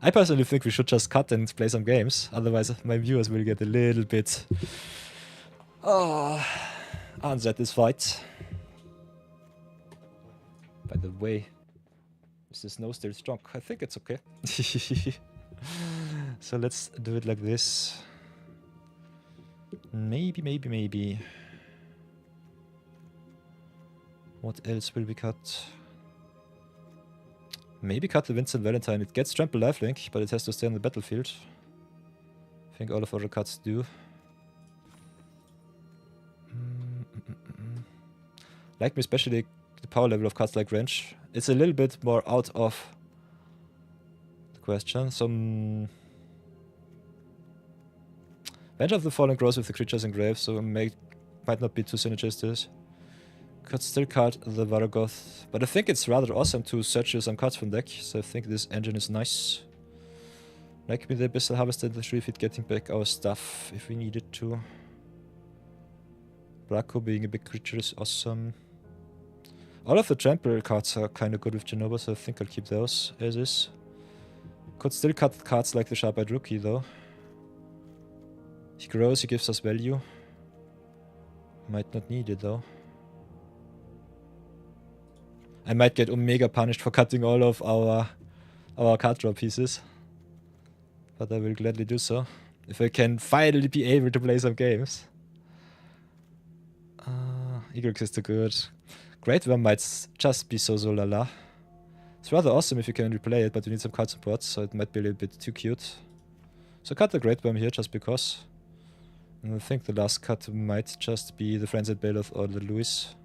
I personally think we should just cut and play some games, otherwise my viewers will get a little bit unsatisfied. By the way, is the snow still strong? I think it's okay. So let's do it like this. Maybe. What else will we cut? Maybe cut the Vincent Valentine. It gets trample lifelink, but it has to stay on the battlefield. I think all of our cards do. Like me especially the power level of cards like Range. It's a little bit more out of the question. Some Venge of the Fallen grows with the creatures in grave, so it might not be too synergistic. Could still cut the Varagoth, but I think it's rather awesome to search you some cards from deck, so I think this engine is nice. Like me the Abyssal Harvester, the 3-feet getting back our stuff if we needed to. Braco being a big creature is awesome. All of the trample cards are kind of good with Jenova, so I think I'll keep those as is. Could still cut cards like the Sharp-Eyed Rookie though. He grows, he gives us value. Might not need it though. I might get Omega punished for cutting all of our card draw pieces. But I will gladly do so. If I can finally be able to play some games. Egrix is too good. Great Worm might just be so la. It's rather awesome if you can replay it, but you need some card support, so it might be a little bit too cute. So cut the Great Worm here just because. And I think the last cut might just be the Frenzied Bailiff or the Lewis.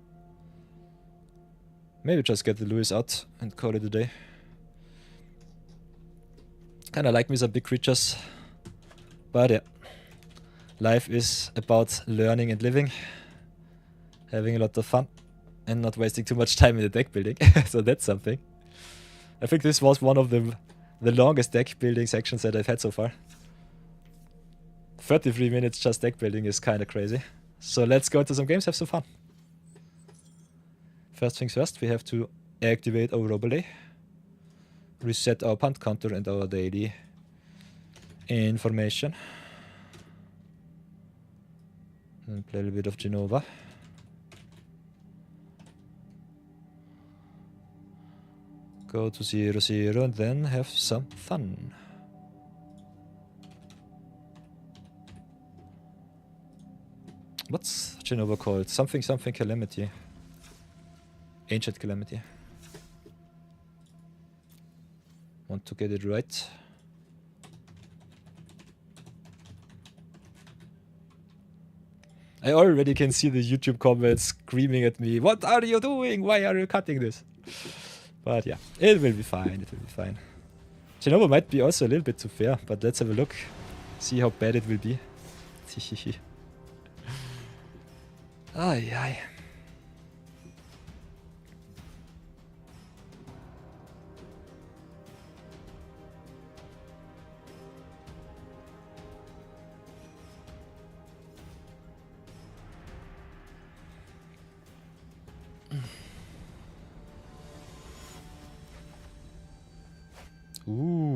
Maybe just get the Lewis out and call it a day. Kinda like me some big creatures. But yeah. Life is about learning and living. Having a lot of fun. And not wasting too much time in the deck building. So that's something. I think this was one of the longest deck building sections that I've had so far. 33 minutes just deck building is kinda crazy. So let's go into some games, have some fun. First things first, we have to activate our overlay, reset our punt counter and our daily information, and play a little bit of Jenova. Go to 0-0 and then have some fun. What's Jenova called? Something Calamity. Ancient Calamity. Want to get it right. I already can see the YouTube comments screaming at me, "What are you doing? Why are you cutting this?" But yeah, it will be fine, it will be fine. Jenova might be also a little bit too fair, but let's have a look. See how bad it will be. Ay.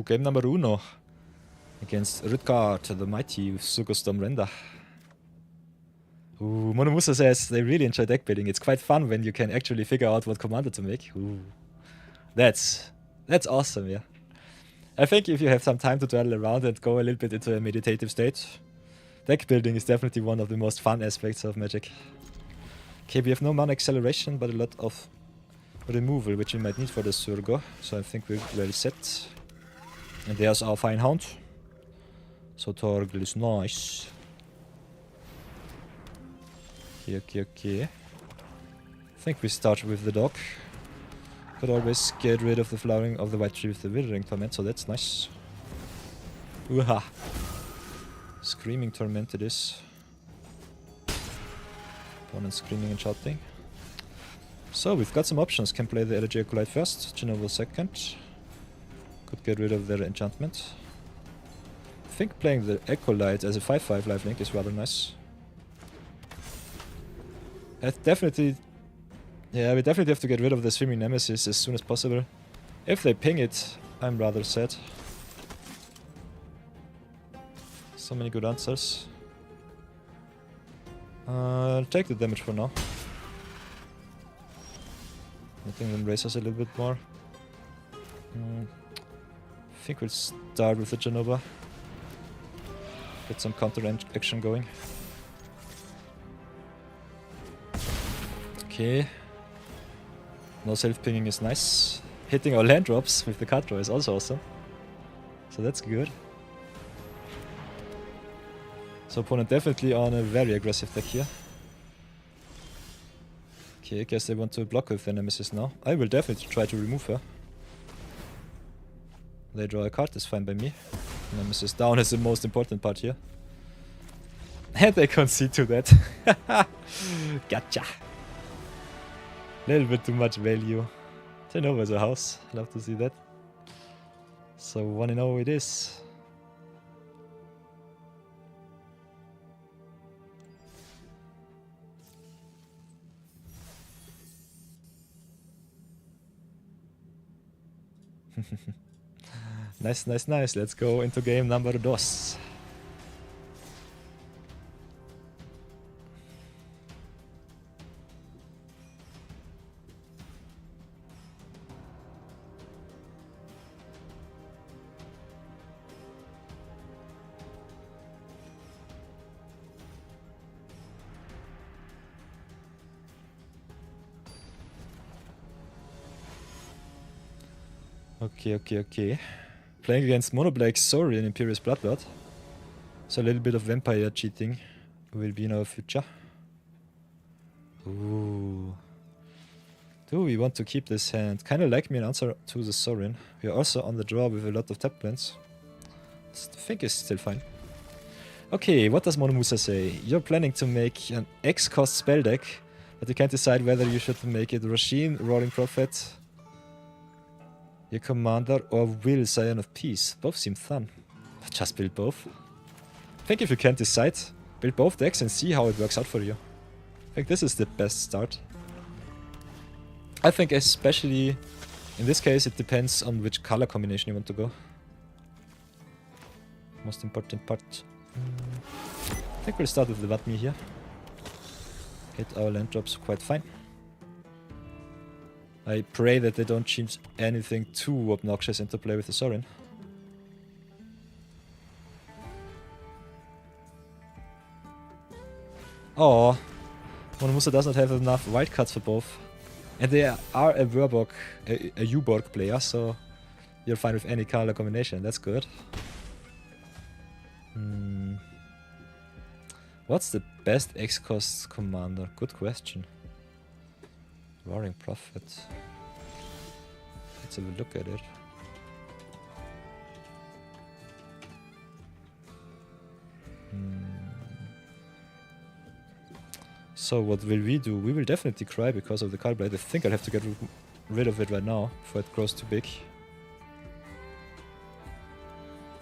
Game number 1. Against Wildcard, the mighty with Sugostorm Render. Ooh, Monomusa says they really enjoy deck building. It's quite fun when you can actually figure out what commander to make. Ooh. That's awesome, yeah. I think if you have some time to dwell around and go a little bit into a meditative state, deck building is definitely one of the most fun aspects of Magic. Okay, we have no mana acceleration, but a lot of removal, which we might need for the Surgo. So I think we're well set. And there's our fine hound. So Torgl is nice. Okay. I think we start with the dog. Could always get rid of the flowering of the white tree with the withering torment, so that's nice. Ooha! Screaming torment it is. Opponent screaming and shouting. So we've got some options. Can play the Elegy Acolyte first, Jenova second. Could get rid of their enchantment. I think playing the Acolyte as a 5/5 lifelink is rather nice. We definitely have to get rid of the Swimming Nemesis as soon as possible. If they ping it, I'm rather sad. So many good answers. I'll take the damage for now. Letting them raise us a little bit more. I think we'll start with the Jenova. Get some counter action going. Okay. No self-pinging is nice. Hitting our land drops with the card draw is also awesome. So that's good. So opponent definitely on a very aggressive deck here. Okay, I guess they want to block with their Nemesis now. I will definitely try to remove her. They draw a card, that's fine by me. Nemesis down is the most important part here. And they concede to that. Gotcha! Little bit too much value. Jenova is a house. Love to see that. So 1-0 it is. Nice. Let's go into game number 2. Okay. Playing against Mono Black Saurian Imperious Bloodlord. So a little bit of vampire cheating will be in our future. Ooh. Do we want to keep this hand? Kinda like me an answer to the Saurian. We are also on the draw with a lot of tap plans. I think it's still fine. Okay, what does Monomusa say? You're planning to make an X-cost spell deck, but you can't decide whether you should make it Roshin, Roaring Prophet, your commander, or Will, Scion of Peace. Both seem fun. Just build both. I think if you can't decide, build both decks and see how it works out for you. I think this is the best start. I think especially in this case it depends on which color combination you want to go. Most important part. I think we'll start with the Vatmi here. Hit our land drops quite fine. I pray that they don't change anything too obnoxious into play with the Saurian. Oh, Monomusa does not have enough wildcards for both. And they are a Verborg, a U-Borg player, so you're fine with any color combination, that's good. What's the best X-cost commander? Good question. Roaring Prophet. Let's have a look at it. So what will we do? We will definitely cry because of the card blade. I think I'll have to get rid of it right now before it grows too big.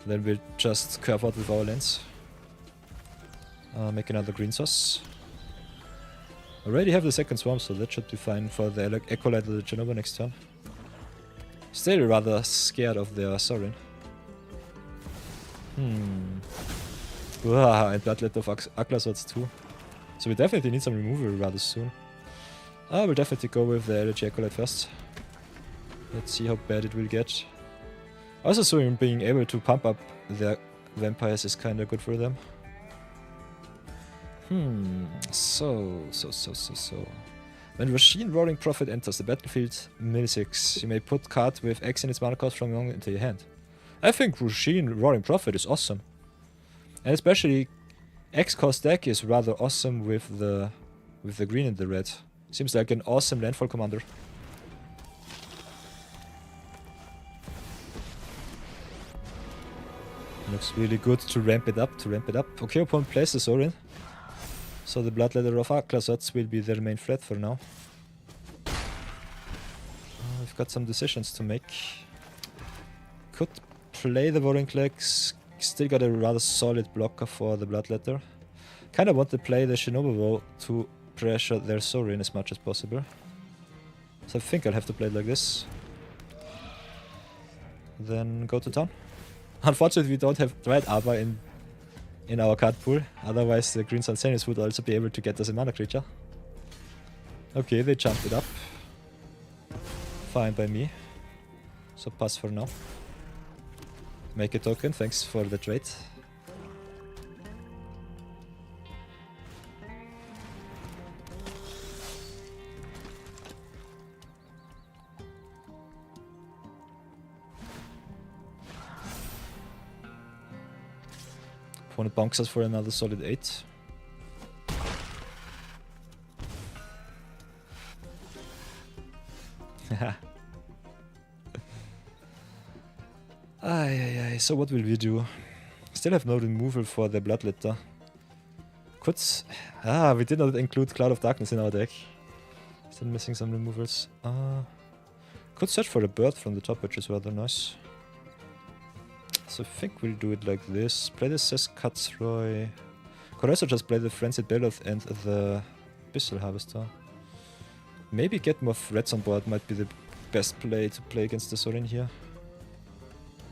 Then we'll just curve out with our lands. Make another green sauce. Already have the second Swarm, so that should be fine for the Acolyte of the Jenova next turn. Still rather scared of their Saurian. Wow, and Bloodlet of Aklasots too. So we definitely need some removal rather soon. I will definitely go with the Elegy Acolyte first. Let's see how bad it will get. Also, so being able to pump up their vampires is kinda good for them. So. When Machine Roaring Prophet enters the battlefield, mill 6, you may put card with X in its mana cost from your hand into your hand. I think Machine Roaring Prophet is awesome. And especially X cost deck is rather awesome with the green and the red. Seems like an awesome landfall commander. Looks really good to ramp it up, Okay, opponent places Orin. So the Bloodletter of Aklasots will be their main threat for now. We've got some decisions to make. Could play the Vorinclex. Still got a rather solid blocker for the Bloodletter. Kinda want to play the Jenova though to pressure their Sorin as much as possible. So I think I'll have to play it like this. Then go to town. Unfortunately, we don't have Dread Arbor in our card pool. Otherwise, the Green Sun Zenith would also be able to get us a mana creature. Okay, they jumped it up. Fine by me. So pass for now. Make a token, thanks for the trade. Opponent bonks us for another solid 8. Ay. So what will we do? Still have no removal for the Bloodletter. We did not include Cloud of Darkness in our deck. Still missing some removals. Could search for a bird from the top, which is rather nice. So I think we'll do it like this. Play the Seskat'Roy. Could also just play the Frenzied Baloth and the Abyssal Harvester. Maybe get more threats on board might be the best play to play against the Sorin here.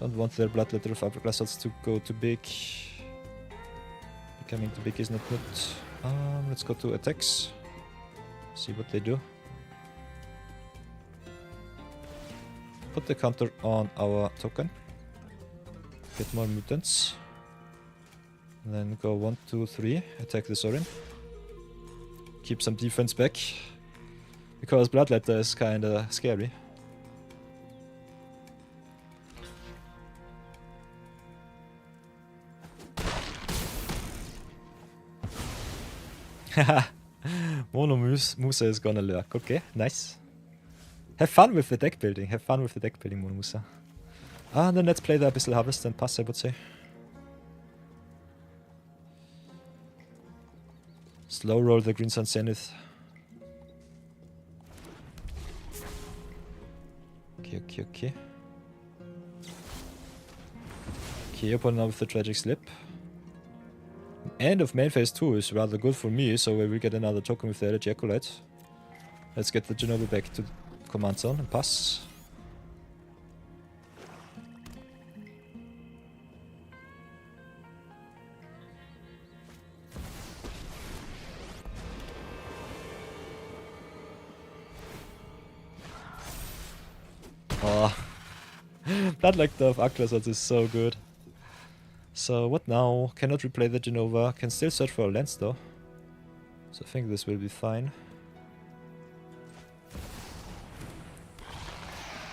Don't want their Bloodletter of Aklasots to go too big. Becoming too big is not good. Let's go to attacks. See what they do. Put the counter on our token. Get more mutants. And then go 1, 2, 3. Attack the Sorin. Keep some defense back. Because Bloodletter is kinda scary. Haha. Mono Musa is gonna lurk. Okay, nice. Have fun with the deck building. Mono Musa. Then let's play the Abyssal Harvest and pass, I would say. Slow roll the Green Sun Zenith. Okay. Okay, open now with the Tragic Slip. End of main phase 2 is rather good for me, so we will get another token with the Elegy Acolyte. Let's get the Jenova back to command zone and pass. Oh, Bloodletter of Aklasots is so good. So what now? Cannot replay the Jenova. Can still search for a lands though. So I think this will be fine.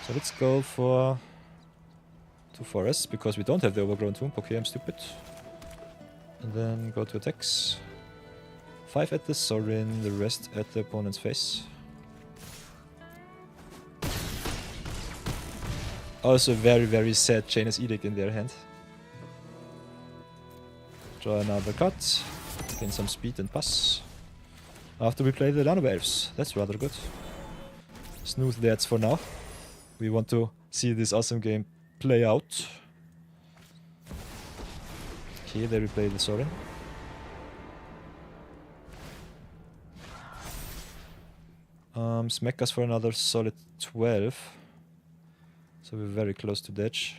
So let's go for 2 forests because we don't have the Overgrown Tomb. Okay, I'm stupid. And then go to attacks. 5 at the Sorin, the rest at the opponent's face. Also very, very sad Chainless Edict in their hand. Draw another card, gain some speed and pass. After we play the Llanowar Elves, that's rather good. Snooze that for now. We want to see this awesome game play out. Okay, there we play the Sorin. Smack us for another solid 12. So we're very close to Detch.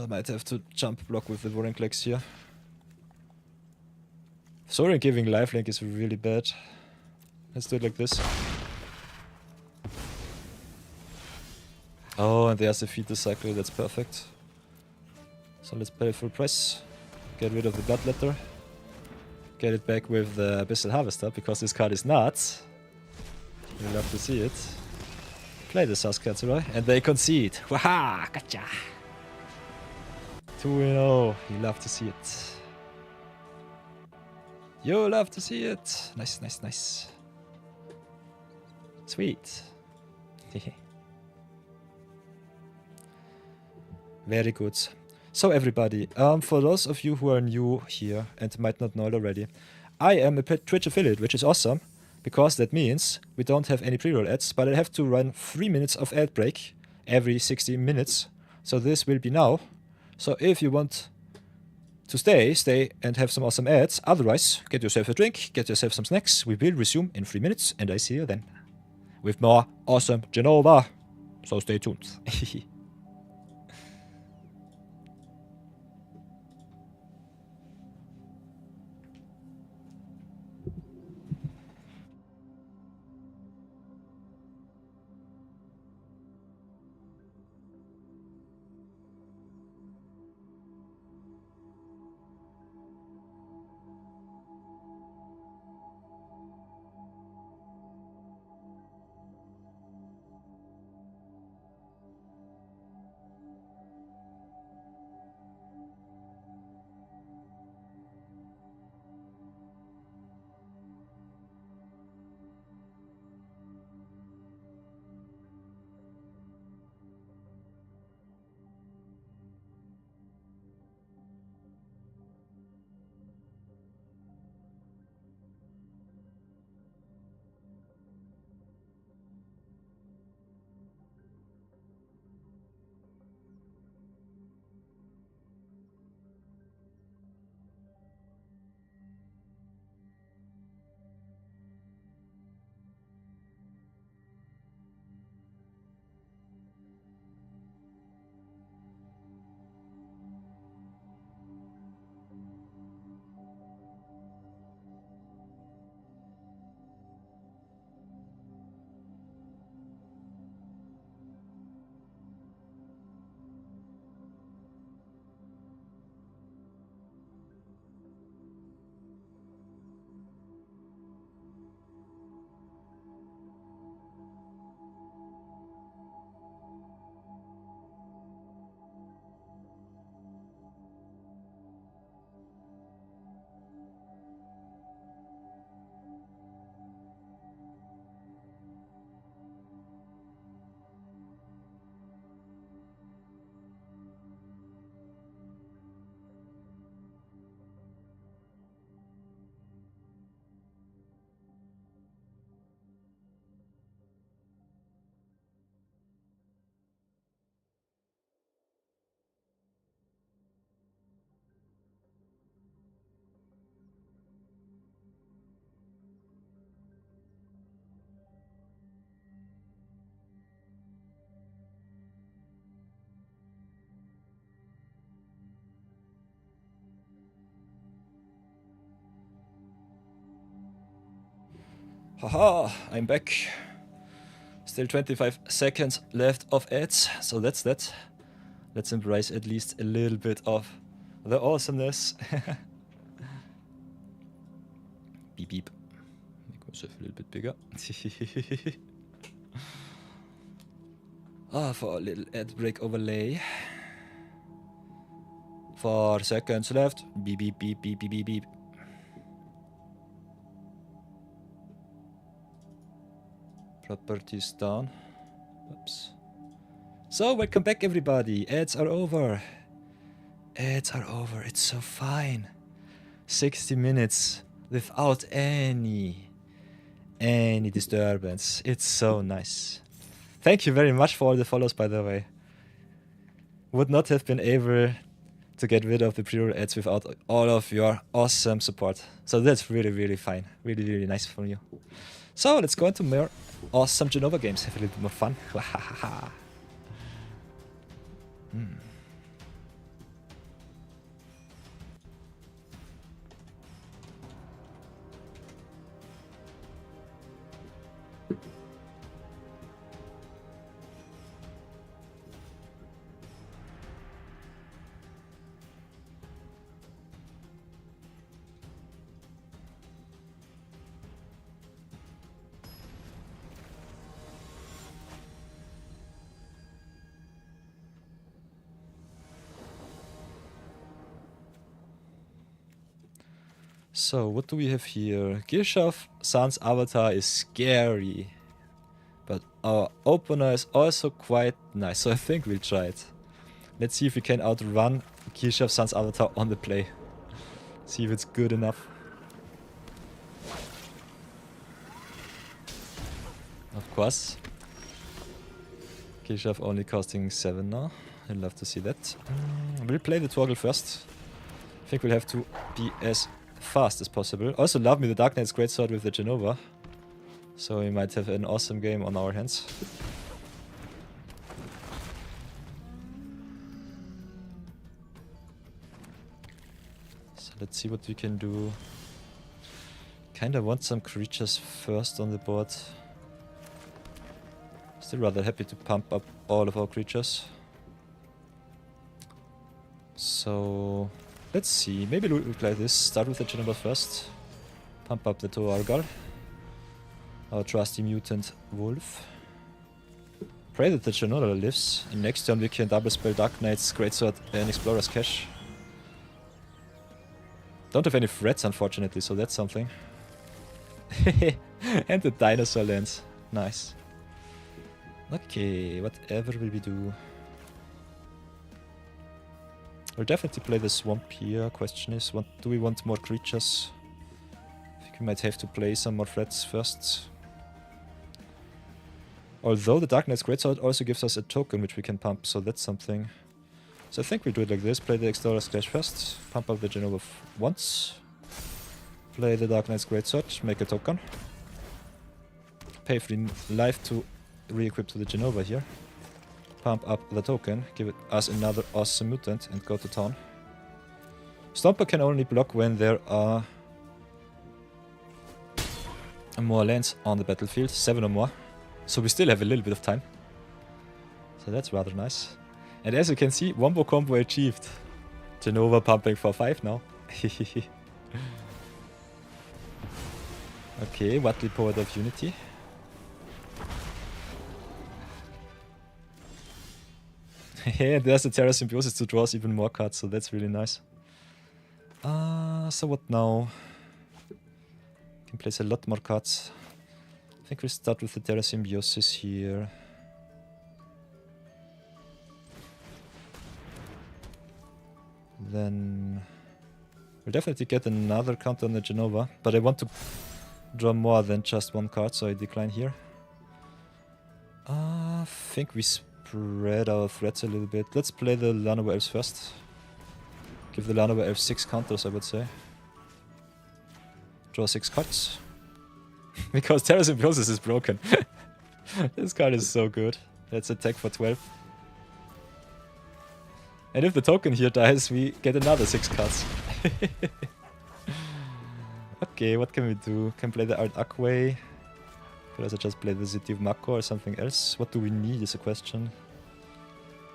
Might have to jump block with the Warring Clicks here. Sorin giving lifelink is really bad. Let's do it like this. Oh, and there's the feeder cycle, that's perfect. So let's play full press. Get rid of the Bloodletter. Get it back with the Abyssal Harvester, because this card is nuts. You'll love to see it. Play the Saskatchewan, and they concede. Waha! Gotcha! 2-0. You love to see it. You love to see it. Nice, nice, nice. Sweet. Very good. So everybody, for those of you who are new here and might not know it already, I am a Twitch affiliate, which is awesome, because that means we don't have any pre-roll ads, but I have to run 3 minutes of ad break every 60 minutes. So this will be now. So if you want to stay and have some awesome ads. Otherwise, get yourself a drink, get yourself some snacks. We will resume in 3 minutes, and I see you then with more awesome Jenova. So stay tuned. Haha, I'm back. Still 25 seconds left of ads, so that's that. Let's embrace at least a little bit of the awesomeness. Beep beep. Make myself a little bit bigger. For a little ad break overlay. 4 seconds left. Beep beep beep beep beep beep beep. Properties down. Oops. So, welcome back everybody. Ads are over. Ads are over. It's so fine. 60 minutes without any disturbance. It's so nice. Thank you very much for all the follows, by the way. Would not have been able to get rid of the pre-roll ads without all of your awesome support. So that's really, really fine. Really, really nice from you. So let's go into more awesome Jenova games. Have a little bit more fun. So, what do we have here? Girshav San's avatar is scary. But our opener is also quite nice, so I think we'll try it. Let's see if we can outrun Girshav San's avatar on the play. See if it's good enough. Of course. Girshav only costing 7 now. I'd love to see that. We'll play the Torgal first. I think we'll have to be as fast as possible. Also love me the Dark Knight's Greatsword with the Jenova. So we might have an awesome game on our hands. So let's see what we can do. Kinda want some creatures first on the board. Still rather happy to pump up all of our creatures. So let's see, maybe we'll look like this. Start with the Jenova first. Pump up the Torgal. Our trusty mutant wolf. Pray that the Jenova lives. And next turn we can double spell Dark Knight's Greatsword and Explorer's Cache. Don't have any threats unfortunately, so that's something. And the dinosaur lands. Nice. Okay, whatever will we do? We'll definitely play the swamp here. Question is, do we want more creatures? I think we might have to play some more threats first. Although the Dark Knight's Greatsword also gives us a token which we can pump, so that's something. So I think we'll do it like this. Play the Explorer's Clash first. Pump up the Jenova once. Play the Dark Knight's Greatsword. Make a token. Pay 3 life to re-equip to the Jenova here. Pump up the token. Give us another awesome mutant and go to town. Stomper can only block when there are more lands on the battlefield. 7 or more. So we still have a little bit of time. So that's rather nice. And as you can see, wombo combo achieved. Jenova pumping for 5 now. Okay, Watley Poet of Unity. Yeah, there's the Terra Symbiosis to draw us even more cards, so that's really nice. So what now? Can place a lot more cards. I think we'll start with the Terra Symbiosis here. Then we'll definitely get another counter on the Jenova, but I want to draw more than just 1 card, so I decline here. I think we spread our threats a little bit. Let's play the Llanowar Elves first. Give the Llanowar Elves 6 counters, I would say. Draw 6 cards. Because Terra Symbiosis is broken. This card is so good. Let's attack for 12. And if the token here dies, we get another 6 cards. Okay, what can we do? Can play the Art Aquay. Could also just play the City of Mako or something else. What do we need is a question.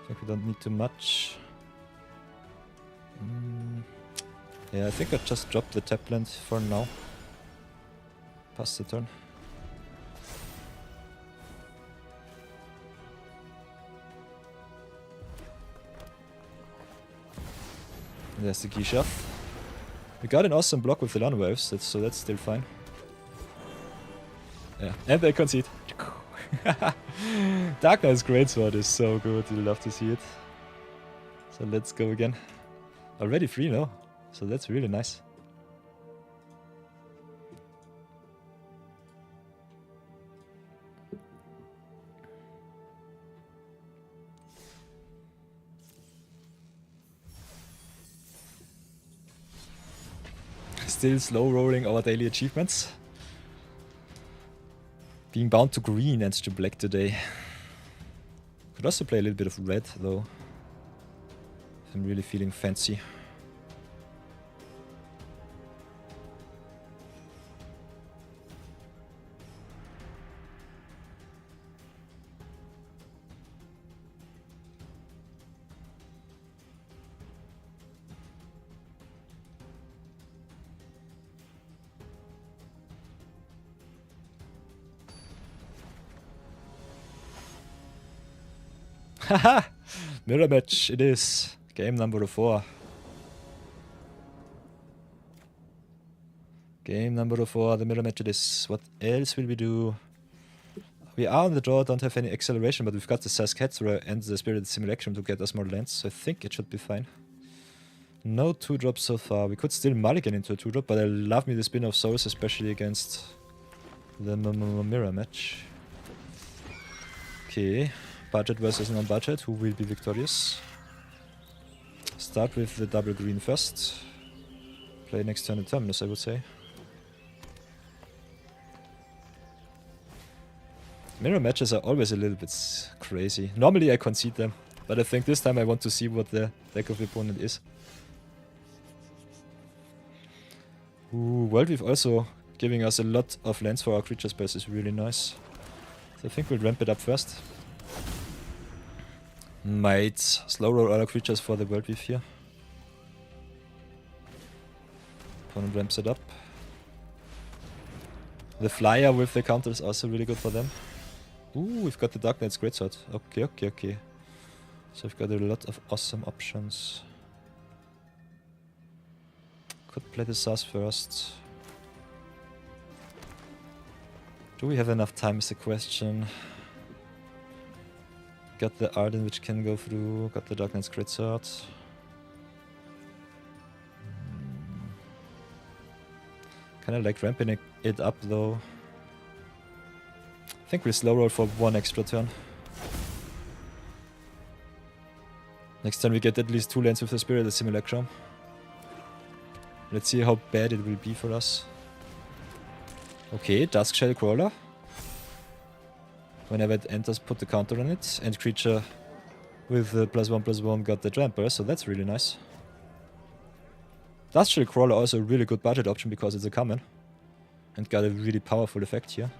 I think we don't need too much. Yeah, I think I just dropped the tap land for now. Pass the turn. There's the Girshav. We got an awesome block with the Llanowar Elves, so that's still fine. Yeah, and they concede. Dark Knight's Greatsword is so good, you'll love to see it. So let's go again. Already 3 now, so that's really nice. Still slow rolling our daily achievements. Being bound to green and to black today. Could also play a little bit of red though. If I'm really feeling fancy. Haha! Mirror match it is. Game number 4. Game number 4, the mirror match it is. What else will we do? We are on the draw, don't have any acceleration, but we've got the Saskatchewan and the Spirited Simulacrum to get us more lands, so I think it should be fine. No 2-drops so far. We could still mulligan into a 2-drop, but I love me the Spin of Souls, especially against the mirror match. Okay, budget versus non-budget, who will be victorious? Start with the double green first. Play next turn in Terminus, I would say. Mirror matches are always a little bit crazy. Normally I concede them, but I think this time I want to see what the deck of the opponent is. Ooh, World Weave also giving us a lot of lands for our creature space is really nice. So I think we'll ramp it up first. Might slow roll all our creatures for the World Weave here. Opponent ramps it up. The flyer with the counter is also really good for them. Ooh, we've got the Dark Knight's Greatsword. Okay. So we've got a lot of awesome options. Could play the Sas first. Do we have enough time is the question. Got the Arden which can go through, got the Dark Knight's Greatsword. Kinda like ramping it up though. I think we'll slow roll for one extra turn. Next turn we get at least 2 lands with the Spirited Simulacrum. Let's see how bad it will be for us. Okay, Duskshell Crawler. Whenever it enters, put the counter on it. And creature with the +1/+1 got the tramper, so that's really nice. Duskshell Crawler also a really good budget option because it's a common. And got a really powerful effect here.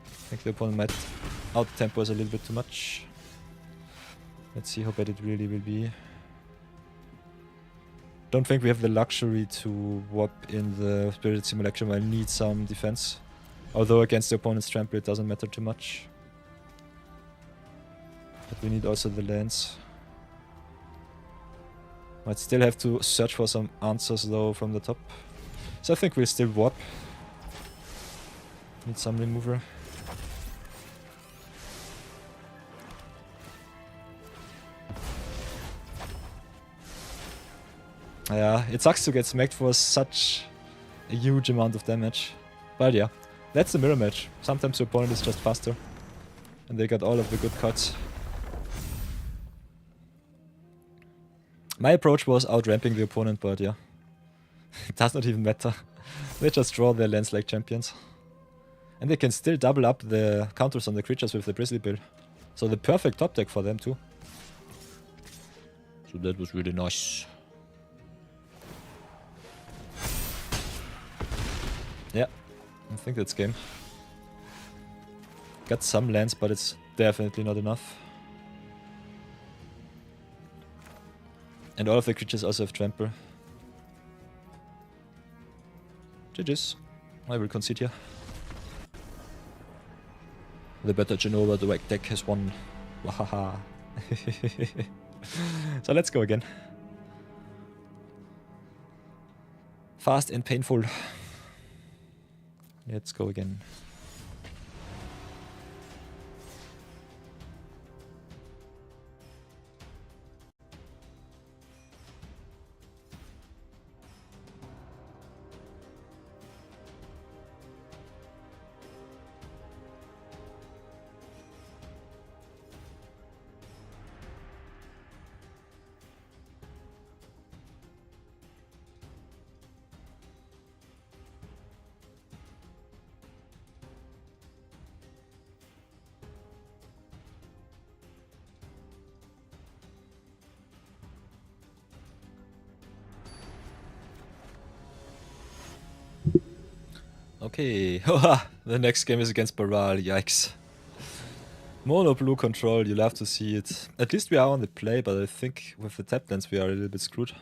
I think the opponent might out-tempo us a little bit too much. Let's see how bad it really will be. Don't think we have the luxury to warp in the Spirited Simulacrum. I need some defense. Although against the opponent's trample it doesn't matter too much. But we need also the lands. Might still have to search for some answers though from the top. So I think we'll still warp. Need some remover. Yeah, it sucks to get smacked for such a huge amount of damage. But yeah, that's the mirror match. Sometimes the opponent is just faster. And they got all of the good cuts. My approach was out-ramping the opponent, but yeah. It does not even matter. They just draw their lands like champions. And they can still double up the counters on the creatures with the Grizzly Bill. So the perfect top deck for them too. So that was really nice. Yeah, I think that's game. Got some lands, but it's definitely not enough. And all of the creatures also have trample. GG's. I will concede here. The better Jenova, the white deck has won. Wahaha. So let's go again. Fast and painful. Let's go again. Okay, the next game is against Brawl, yikes. Mono blue control, you'll have to see it. At least we are on the play, but I think with the tap dance we are a little bit screwed.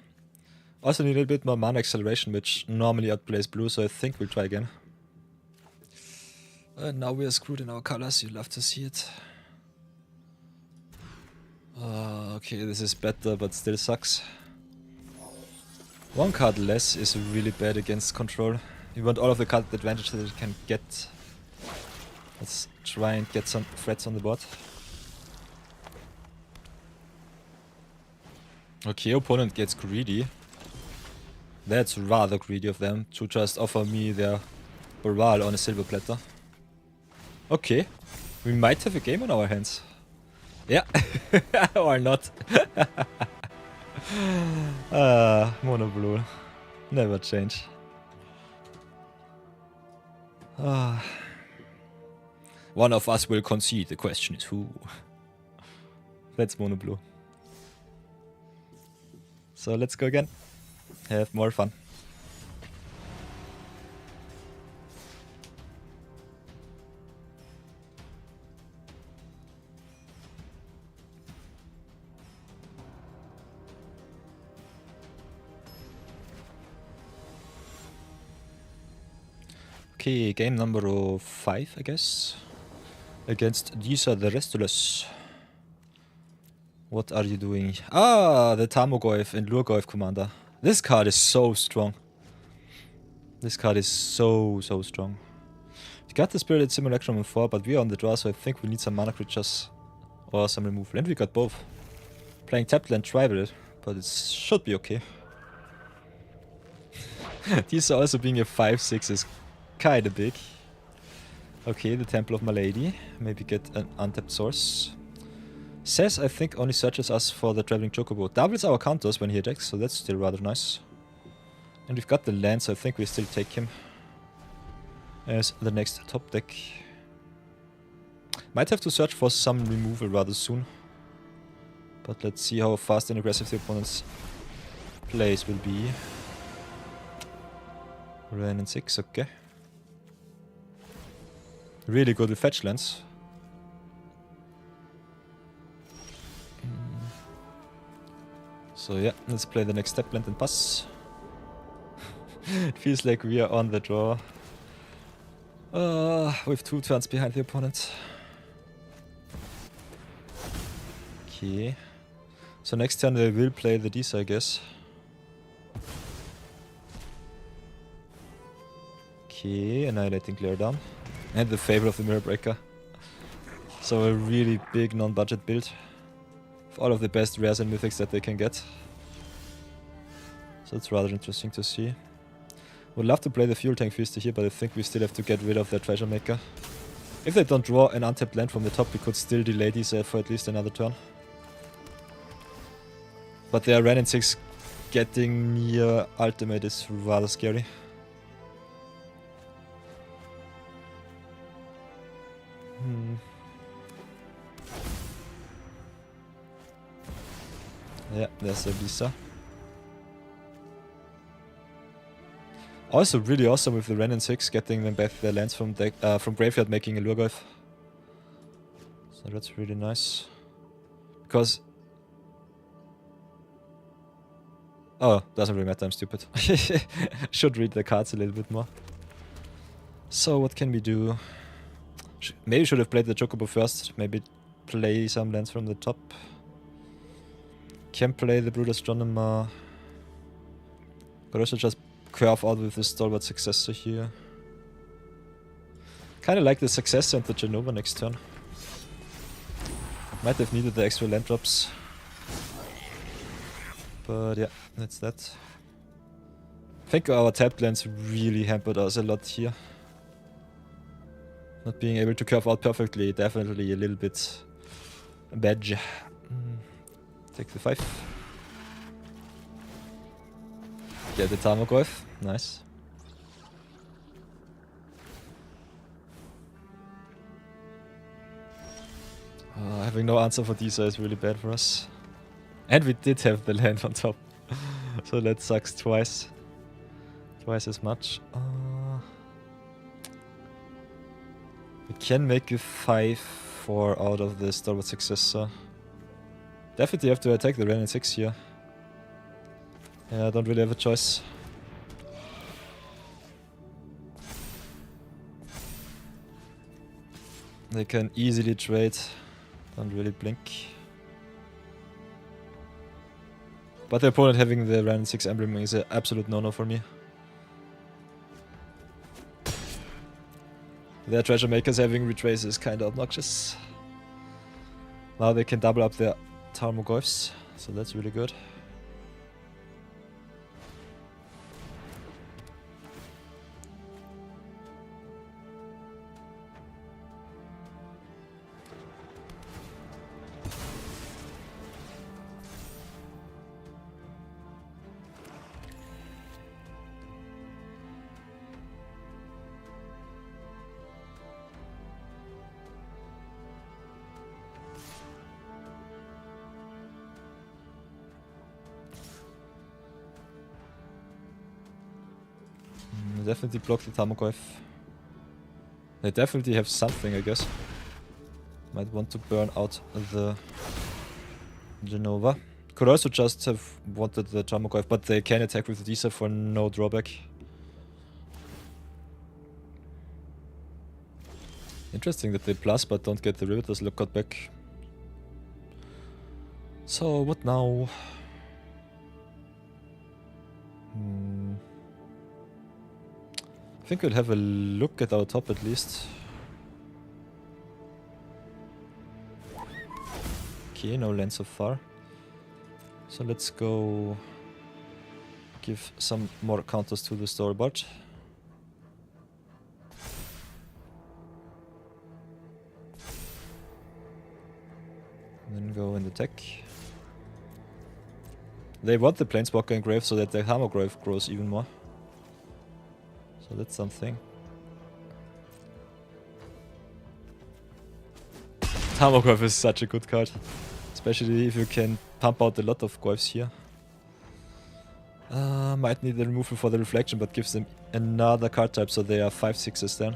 Also need a little bit more mana acceleration, which normally outplays blue, so I think we'll try again. Now we are screwed in our colors, you'll have to see it. Okay, this is better, but still sucks. One card less is really bad against control. You want all of the card advantage that it can get. Let's try and get some threats on the board. Okay, opponent gets greedy. That's rather greedy of them to just offer me their Brawl on a silver platter. Okay, we might have a game on our hands. Yeah, or not. Mono blue. Never change. One of us will concede. The question is who. That's mono blue. So let's go again. Have more fun. Okay, game number 5, I guess. Against these are the Restless. What are you doing? Ah, the Tarmogoyf and Lurgoyf commander. This card is so strong. This card is so strong. We got the Spirited Simulacrum in 4, but we are on the draw, so I think we need some mana creatures. Or some removal. And we got both. Playing tapped land tribal, but it should be okay. These are also being a 5/6 is kinda big. Okay, the Temple of Malady. Maybe get an untapped source. Says, I think, only searches us for the Traveling Chocobo. Doubles our counters when he attacks, so that's still rather nice. And we've got the land, so I think we still take him as the next top deck. Might have to search for some removal rather soon. But let's see how fast and aggressive the opponent's plays will be. Ren and 6, okay. Really good with fetch lands. So yeah, let's play the next step land and pass. It feels like we are on the draw. With 2 turns behind the opponent. Okay. So next turn they will play the Disa, I guess. Okay, annihilating Clair down. And the favor of the Mirror Breaker. So a really big non-budget build. With all of the best rares and mythics that they can get. So it's rather interesting to see. Would love to play the Fuel Tank Feaster here, but I think we still have to get rid of their Treasure Maker. If they don't draw an untapped land from the top, we could still delay these for at least another turn. But their Ren and 6 getting near ultimate is rather scary. Yeah, there's a Lisa. Also really awesome with the Ren and 6 getting them back their lands from graveyard, making a Lurgoyf. So that's really nice. Because... Oh, doesn't really matter, I'm stupid. Should read the cards a little bit more. So what can we do? Maybe should have played the Chocobo first. Maybe play some lands from the top. Can play the Brood Astronomer. But also just curve out with the Stalwart Successor here. Kinda like the Successor and the Jenova next turn. Might have needed the extra land drops. But yeah, that's that. I think our tapped lands really hampered us a lot here. Not being able to curve out perfectly, definitely a little bit bad. Take the 5. Get the Tarmogoyf, nice. Having no answer for Disa is really bad for us. And we did have the land on top. So that sucks twice. Twice as much. We can make a 5/4 out of the Stalwart Successor. Definitely have to attack the Ren and 6 here. Yeah, I don't really have a choice. They can easily trade. Don't really blink. But the opponent having the random 6 emblem is an absolute no-no for me. Their treasure makers having retrace is kinda obnoxious. Now they can double up their Tarmogoyfs, so that's really good. Definitely block the Tarmogoyf. They definitely have something, I guess. Might want to burn out the Jenova. Could also just have wanted the Tarmogoyf, but they can attack with the Disa for no drawback. Interesting that they plus but don't get the Riveters look got back. So what now? I think we'll have a look at our top at least. Okay, no land so far. So let's go give some more counters to the storyboard. Then go in the tech. They want the Planeswalker engrave so that the Tarmogoyf grows even more. So that's something. Tarmogoyf is such a good card. Especially if you can pump out a lot of Goyfs here. Might need the removal for the reflection, but gives them another card type, so they are 5/6s then.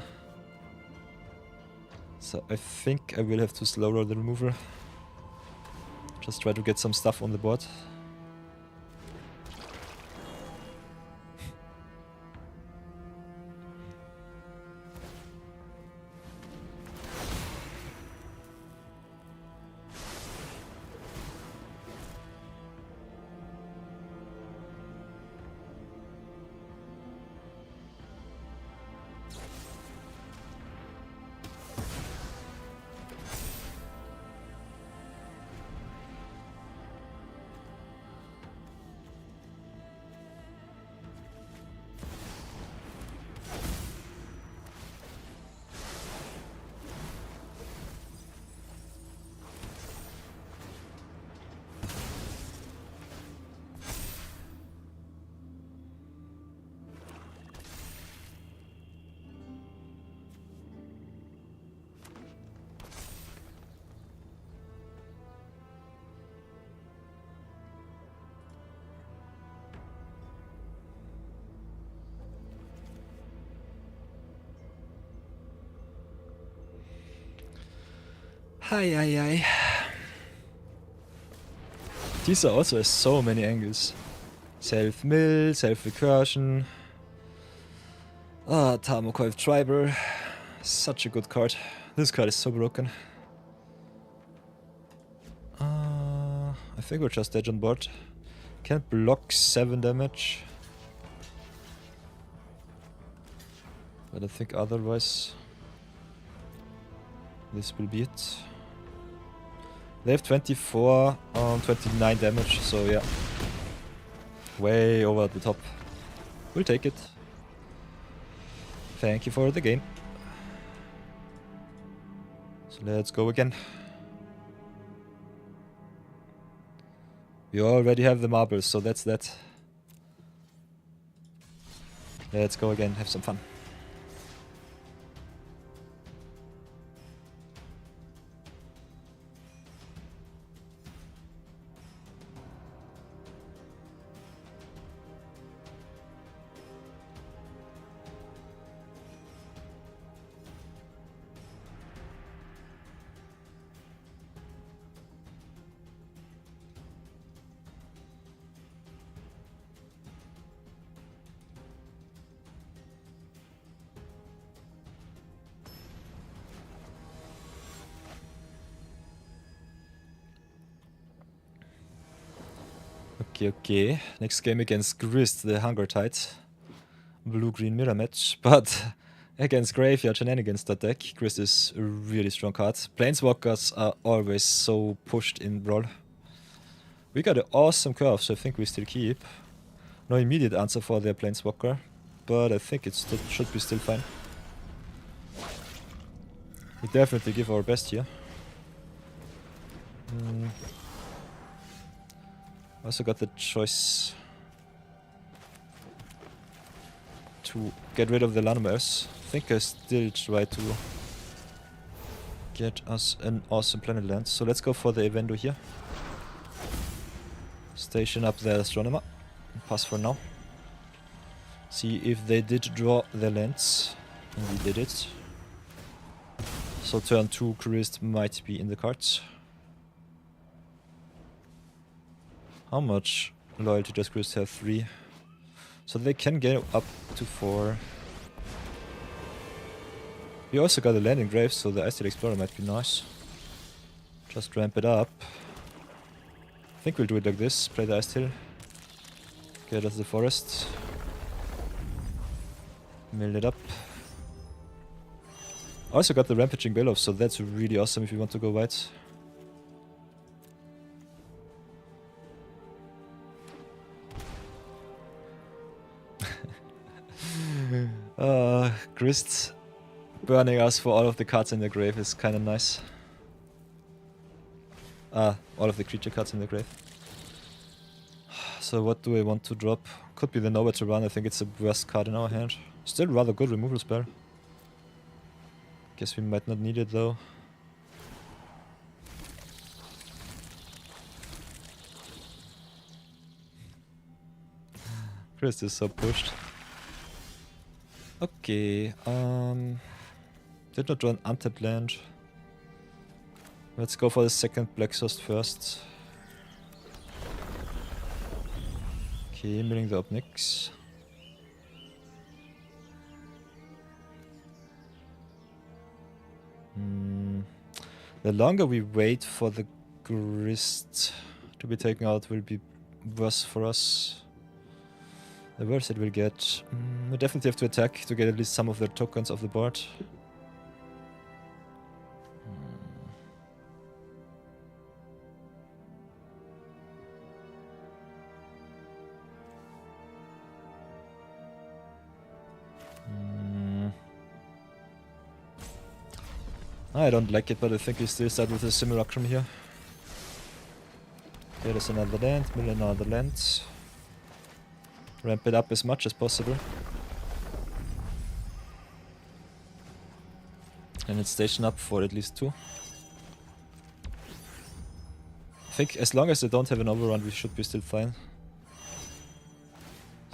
So I think I will have to slow roll the removal. Just try to get some stuff on the board. Hi. Dieser also has so many angles. Self-mill, self-recursion. Tarmogoyf Tribal. Such a good card. This card is so broken. I think we're just edge on board. Can't block 7 damage. But I think otherwise this will be it. They have 24 on 29 damage, so yeah. Way over the top. We'll take it. Thank you for the game. So let's go again. We already have the marbles, so that's that. Let's go again, have some fun. Okay. Next game against Grist, the Hunger Tide. Blue-green mirror match, but against Graveyard Shenanigans that deck. Grist is a really strong card. Planeswalkers are always so pushed in Brawl. We got an awesome curve, so I think we still keep. No immediate answer for their Planeswalker, but I think it should be still fine. We definitely give our best here. Also got the choice to get rid of the Landomares. I think I still try to get us an awesome planet land. So let's go for the Evendo here. Station up the Astronomer. Pass for now. See if they did draw their lands. And we did it. So turn 2 Grist might be in the cards. How much loyalty does Grist have? 3. So they can get up to 4. We also got a land in Graves, so the Ice Explorer might be nice. Just ramp it up. I think we'll do it like this. Play the Ice Hill. Get us the forest. Mill it up. Also got the Rampaging Bailoff, so that's really awesome if you want to go white. Grist burning us for all of the cards in the grave is kind of nice. All of the creature cards in the grave. So what do I want to drop? Could be the Nowhere to Run. I think it's the worst card in our hand. Still rather good removal spell. Guess we might not need it though. Grist is so pushed. Okay, did not draw an untapped land. Let's go for the second Black Exhaust first. Okay, milling the Obnix. The longer we wait for the Grist to be taken out will be worse for us. The worse it will get. We definitely have to attack to get at least some of the tokens off the board. I don't like it, but I think we still start with a Simulacrum here. Get us another land, mill another land. Ramp it up as much as possible. And it's station up for at least 2. I think as long as they don't have an overrun, we should be still fine.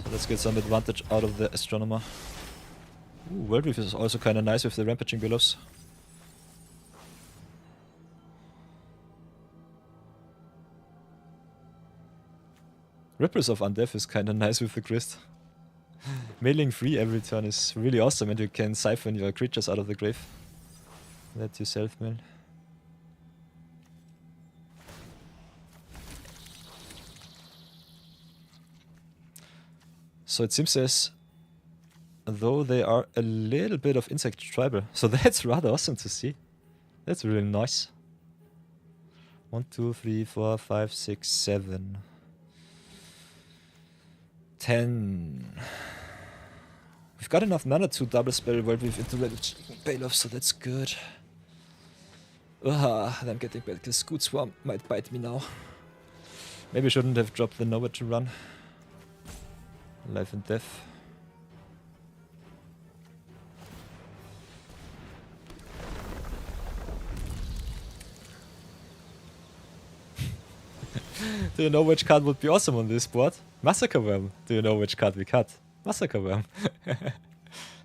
So let's get some advantage out of the Astronomer. Ooh, World Weave is also kind of nice with the Rampaging Billows. Ripples of Undeath is kinda nice with the Grist. Mailing free every turn is really awesome, and you can siphon your creatures out of the grave. Let yourself mill. So it seems as though they are a little bit of insect tribal. So that's rather awesome to see. That's really nice. 1, 2, 3, 4, 5, 6, 7. 10. We've got enough mana to double spell World Weave into Bailoff, so that's good. I'm getting back. The Scoot Swarm might bite me now. Maybe I shouldn't have dropped the Nowhere to Run. Life and Death. Do you know which card would be awesome on this board? Massacre Worm. Do you know which card we cut? Massacre Worm.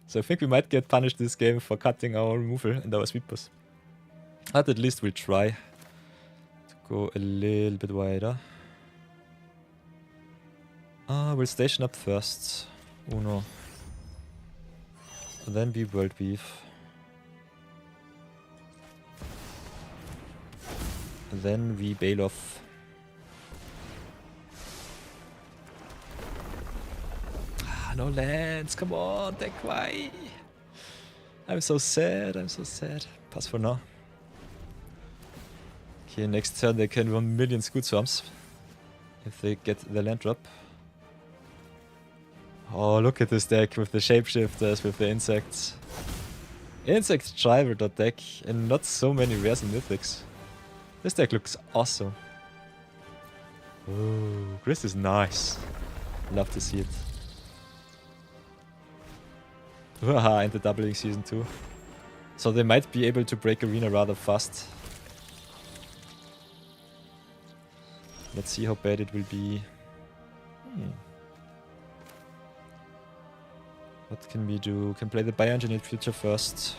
So I think we might get punished this game for cutting our removal and our sweepers. But at least we'll try to go a little bit wider. We'll station up first. Uno. And then we World Weave. And then we Bailoff. no lands. Come on, deck, why? I'm so sad, I'm so sad. Pass for now. Okay, next turn they can 1 million Scoot Swarms. If they get the land drop. Oh, look at this deck with the shapeshifters, with the insects. Insect driver deck, and not so many rares and mythics. This deck looks awesome. Oh, Chris is nice. Love to see it. Haha, and the doubling season 2. So they might be able to break arena rather fast. Let's see how bad it will be. What can we do? Can play the Bioengineered Future first.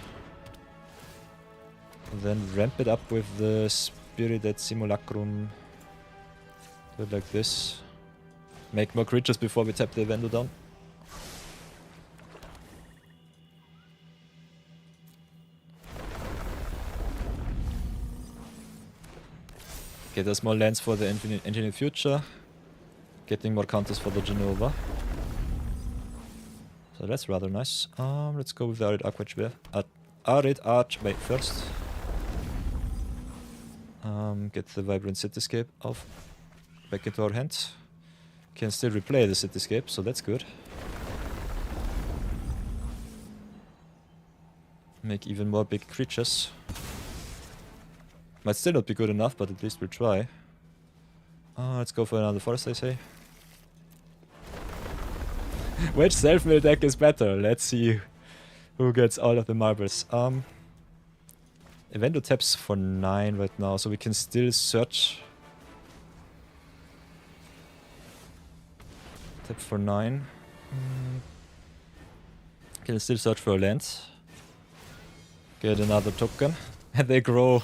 And then ramp it up with the Spirited Simulacrum. Do it like this. Make more creatures before we tap the Vendor down. Okay, there's more lands for the Engineered Future. Getting more counters for the Jenova. So that's rather nice. Let's go with the Arid Archway first. Get the Vibrant Cityscape off. Back into our hand. Can still replay the Cityscape, so that's good. Make even more big creatures. Might still not be good enough, but at least we'll try. Let's go for another forest, I say. Which self-mill deck is better? Let's see who gets all of the marbles. Evento taps for 9 right now, so we can still search. Tap for 9. Can still search for a land. Get another token. And they grow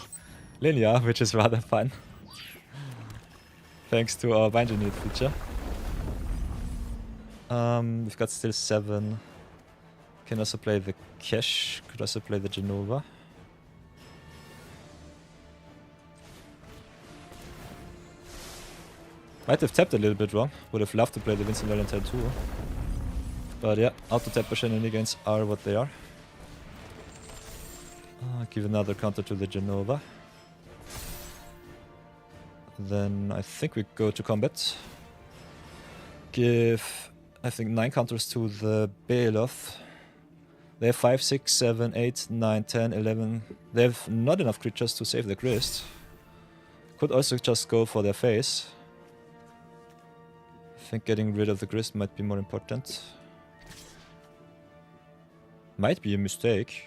linear, which is rather fun. Thanks to our Bioengineered feature. We've got still 7. Can also play the Cash. Could also play the Jenova. Might have tapped a little bit wrong. Would have loved to play the Vincent Valentine too. But yeah, auto-tap shenanigans are what they are. Give another counter to the Jenova. Then I think we go to combat. Give, I think, 9 counters to the Beheloth. They have 5, 6, 7, 8, 9, 10, 11. They have not enough creatures to save the Grist. Could also just go for their face. I think getting rid of the Grist might be more important. Might be a mistake.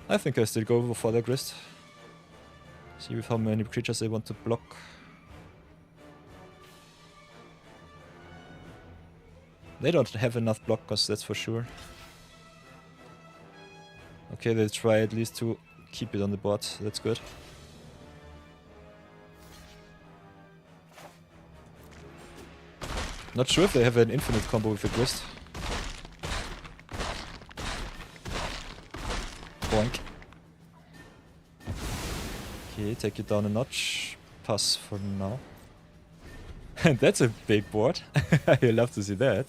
I think I still go for the Grist. See with how many creatures they want to block. They don't have enough blockers, that's for sure. Okay, they try at least to keep it on the board, that's good. Not sure if they have an infinite combo with the Grist. Boink. Okay, take it down a notch. Pass for now. And that's a big board. You love to see that.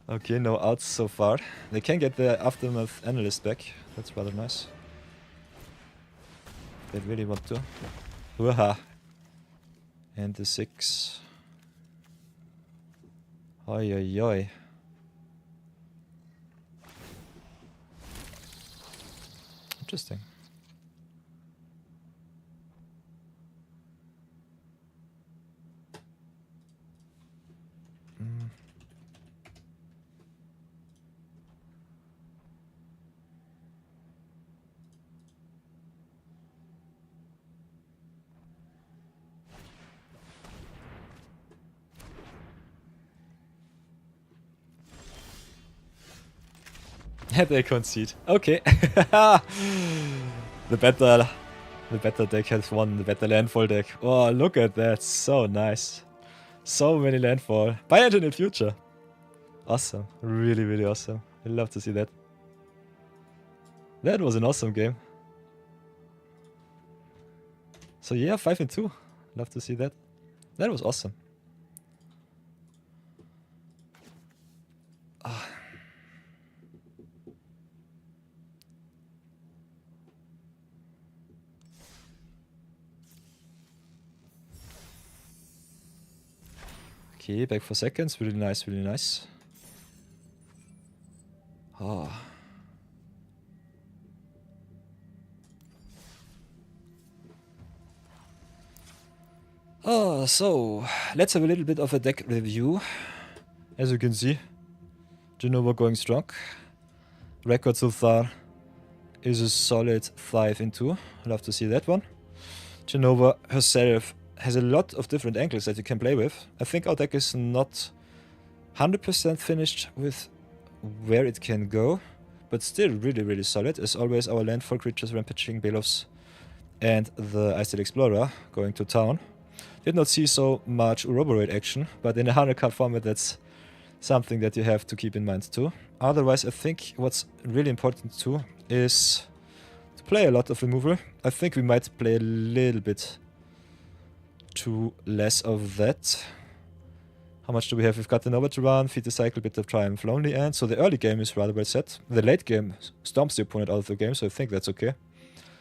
Okay, no outs so far. They can get the Aftermath Analyst back. That's rather nice. They really want to. Waha. And the 6. Oi oi oi. Interesting. They concede. Okay. The better deck has won. The better landfall deck. Oh, look at that. So nice. So many landfall. Bioengineered Future. Awesome. Really, really awesome. I love to see that. That was an awesome game. So yeah, 5-2. Love to see that. That was awesome. Okay, back for seconds. Really nice, really nice. Oh. Oh, so let's have a little bit of a deck review. As you can see, Jenova going strong. Record so far is a solid 5-2. Love to see that one. Jenova herself has a lot of different angles that you can play with. I think our deck is not 100% finished with where it can go, but still really, really solid. As always, our landfall creatures, rampaging Belovs, and the Ice Explorer going to town. Did not see so much Ouroboros action, but in a 100 card format, that's something that you have to keep in mind too. Otherwise, I think what's really important too is to play a lot of removal. I think we might play a little bit too less of that. How much do we have? We've got the Nova to run, Feed the Cycle, Bit of Triumph, Lonely End. So the early game is rather well set. The late game stomps the opponent out of the game, so I think that's okay.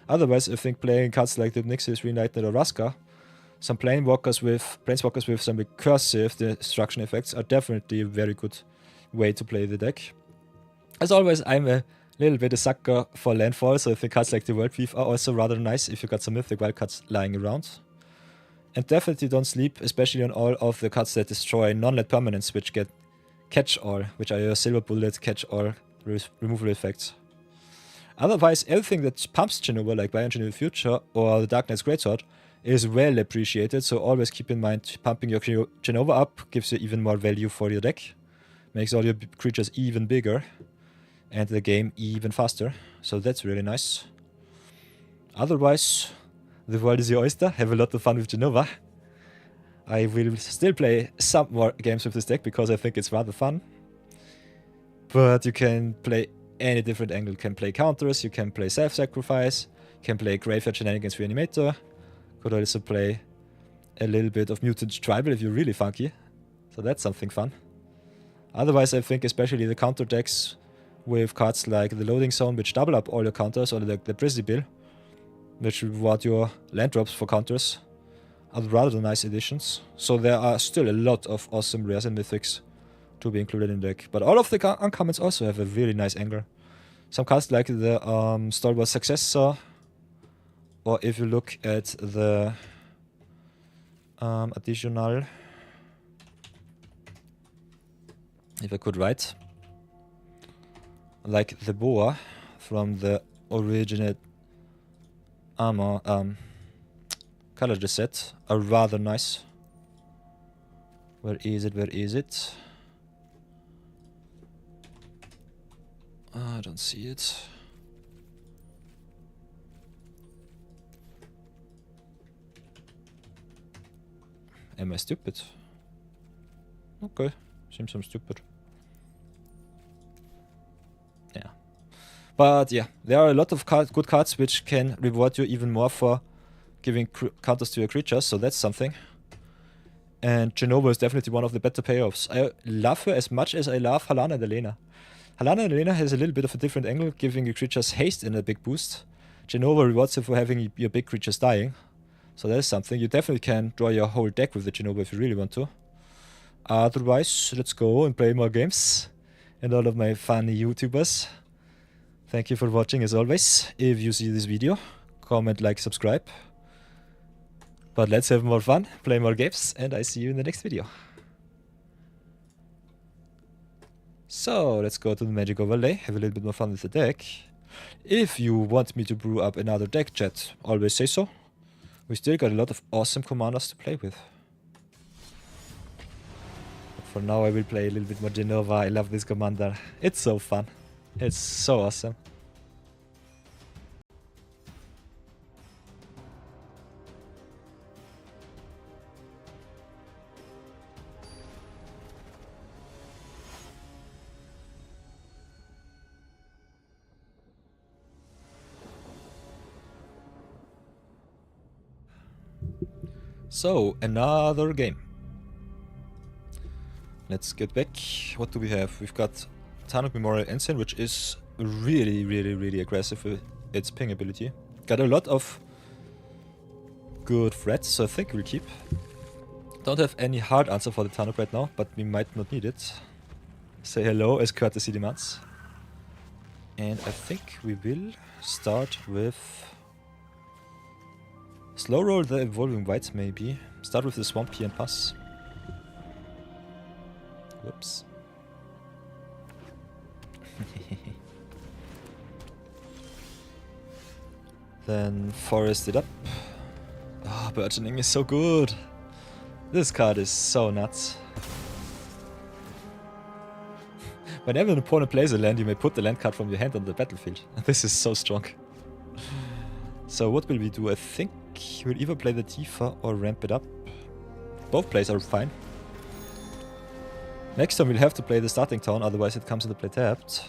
Otherwise, I think playing cards like the Nixis, Reignited, or Raska, some Planeswalkers with some recursive destruction effects are definitely a very good way to play the deck. As always, I'm a little bit a sucker for landfall, so I think cards like the World Thief are also rather nice if you got some Mythic wildcards lying around. And definitely don't sleep, especially on all of the cards that destroy non-land permanents, which get catch-all, which are your Silver Bullet, catch-all removal effects. Otherwise, everything that pumps Jenova, like Bioengineer Future or the Dark Knight's Greatsword, is well appreciated, so always keep in mind pumping your Jenova up gives you even more value for your deck, makes all your creatures even bigger, and the game even faster, so that's really nice. Otherwise, the world is your oyster, have a lot of fun with Jenova. I will still play some more games with this deck because I think it's rather fun, but you can play any different angle. You can play counters, you can play self-sacrifice, you can play Graveyard Shenanigans Reanimator. Could also play a little bit of Mutant Tribal if you're really funky. So that's something fun. Otherwise, I think especially the counter decks with cards like the Loading Zone, which double up all your counters, or the Brizzy Bill, which reward your land drops for counters, are rather nice additions. So there are still a lot of awesome rares and mythics to be included in the deck. But all of the uncommons also have a really nice angle. Some cards like the Stalwart Successor, or if you look at the additional, if I could write, like the Boa from the original armor color set, are rather nice. Where is it? Where is it? I don't see it. Am I stupid? Okay, seems I'm stupid. Yeah. But yeah, there are a lot of good cards which can reward you even more for giving counters to your creatures, so that's something. And Jenova is definitely one of the better payoffs. I love her as much as I love Halana and Elena. Halana and Elena has a little bit of a different angle, giving your creatures haste and a big boost. Jenova rewards you for having your big creatures dying. So that is something. You definitely can draw your whole deck with the Jenova if you really want to. Otherwise, let's go and play more games. And all of my funny YouTubers, thank you for watching as always. If you see this video, comment, like, subscribe. But let's have more fun, play more games, and I see you in the next video. So, let's go to the Magic Overlay, have a little bit more fun with the deck. If you want me to brew up another deck, chat, always say so. We still got a lot of awesome commanders to play with. But for now I will play a little bit more Jenova. I love this commander. It's so fun. It's so awesome. So, another game. Let's get back. What do we have? We've got Tarnok Memorial Ensign, which is really aggressive with its ping ability. Got a lot of good threats, so I think we'll keep. Don't have any hard answer for the Tarnok right now, but we might not need it. Say hello as courtesy demands. And I think we will start with... Slow roll the Evolving White, maybe. Start with the Swampy and pass. Whoops. Then forest it up. Ah, Burgeoning is so good. This card is so nuts. Whenever an opponent plays a land, you may put the land card from your hand on the battlefield. This is so strong. So what will we do? I think we'll either play the Tifa or ramp it up. Both plays are fine. Next time we'll have to play the starting town, otherwise it comes into play tapped.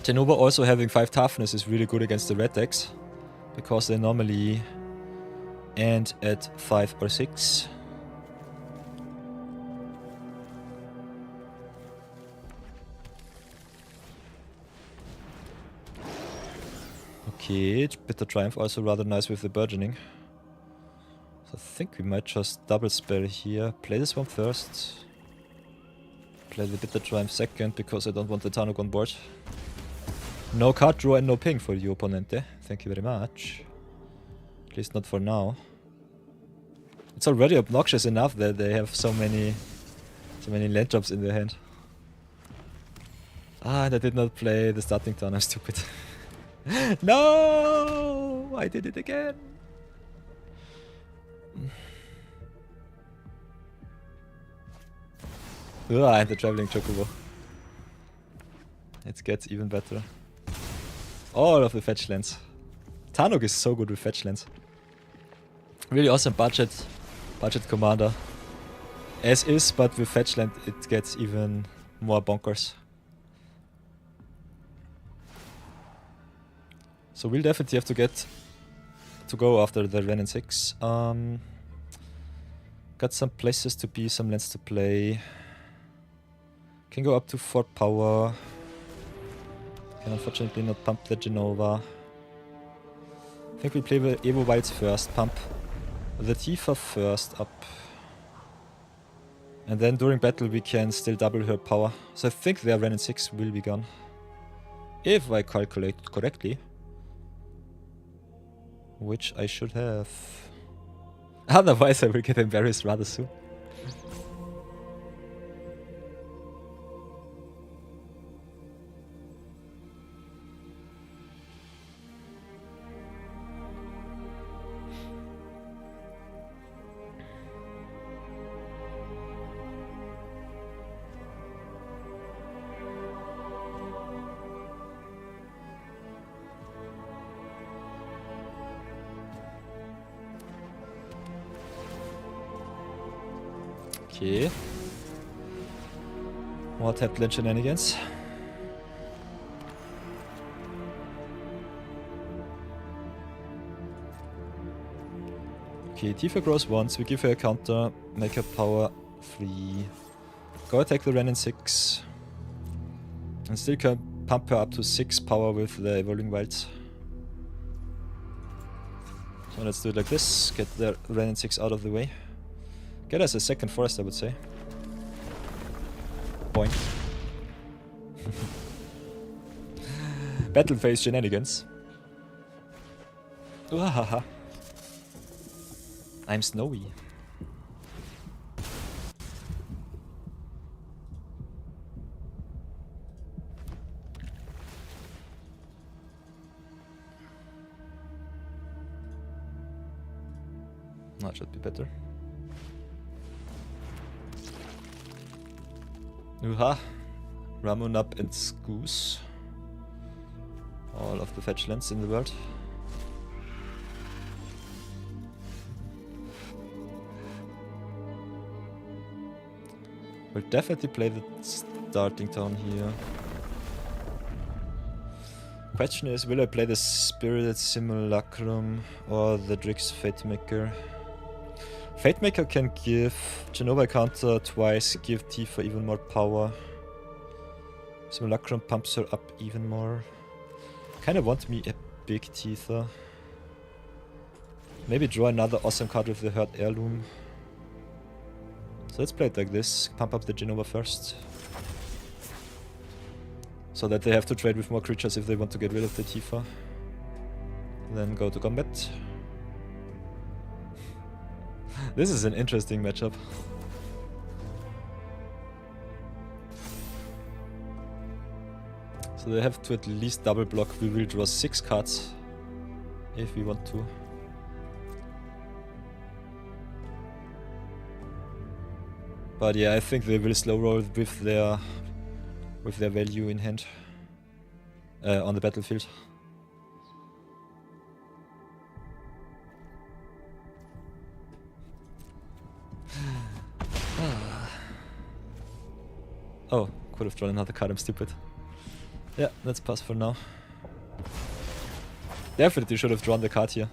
Jenova also having 5 toughness is really good against the red decks, because they normally end at 5 or 6. Okay, Bitter Triumph also rather nice with the Burgeoning. So I think we might just double spell here. Play this one first. Play the Bitter Triumph second, because I don't want the Tarnok on board. No card draw and no ping for the opponente. Thank you very much. At least not for now. It's already obnoxious enough that they have so many land drops in their hand. Ah, and I did not play the starting turn, I'm stupid. No! I did it again! Ah, and the Traveling Chocobo. It gets even better. All of the fetch lands. Tarnok is so good with fetch lands. Really awesome budget commander. As is, but with fetch land it gets even more bonkers. So we'll definitely have to go after the Ren and 6. Got some places to be, some lands to play. Can go up to 4 power. Can unfortunately not pump the Jenova. I think we'll play the Evo Wilds first, pump the Tifa first up. And then during battle we can still double her power. So I think their Ren and 6 will be gone. If I calculate correctly. Which I should have. Otherwise I will get embarrassed rather soon. Okay. More Tapland shenanigans. Okay, Tifa grows once, we give her a counter, make her power 3. Go attack the Ren and 6. And still can pump her up to 6 power with the Evolving Wilds. So let's do it like this, get the Ren and 6 out of the way. Get us a second forest, I would say. Boink. Battle phase shenanigans. Uhaha. I'm snowy. That should be better. Uha. Ramon up and Scoos. All of the fetch lands in the world. We'll definitely play the starting town here. Question is, will I play the Spirited Simulacrum or the Drix Fatemaker? Fatemaker can give Jenova counter twice, give Tifa even more power. Simulacrum pumps her up even more. Kinda want me a big Tifa. Maybe draw another awesome card with the Herd Heirloom. So let's play it like this. Pump up the Jenova first. So that they have to trade with more creatures if they want to get rid of the Tifa. Then go to combat. This is an interesting matchup. So they have to at least double block. We will draw 6 cards if we want to. But yeah, I think they will slow roll with their value in hand on the battlefield. Oh, could have drawn another card, I'm stupid. Yeah, let's pass for now. Definitely should have drawn the card here.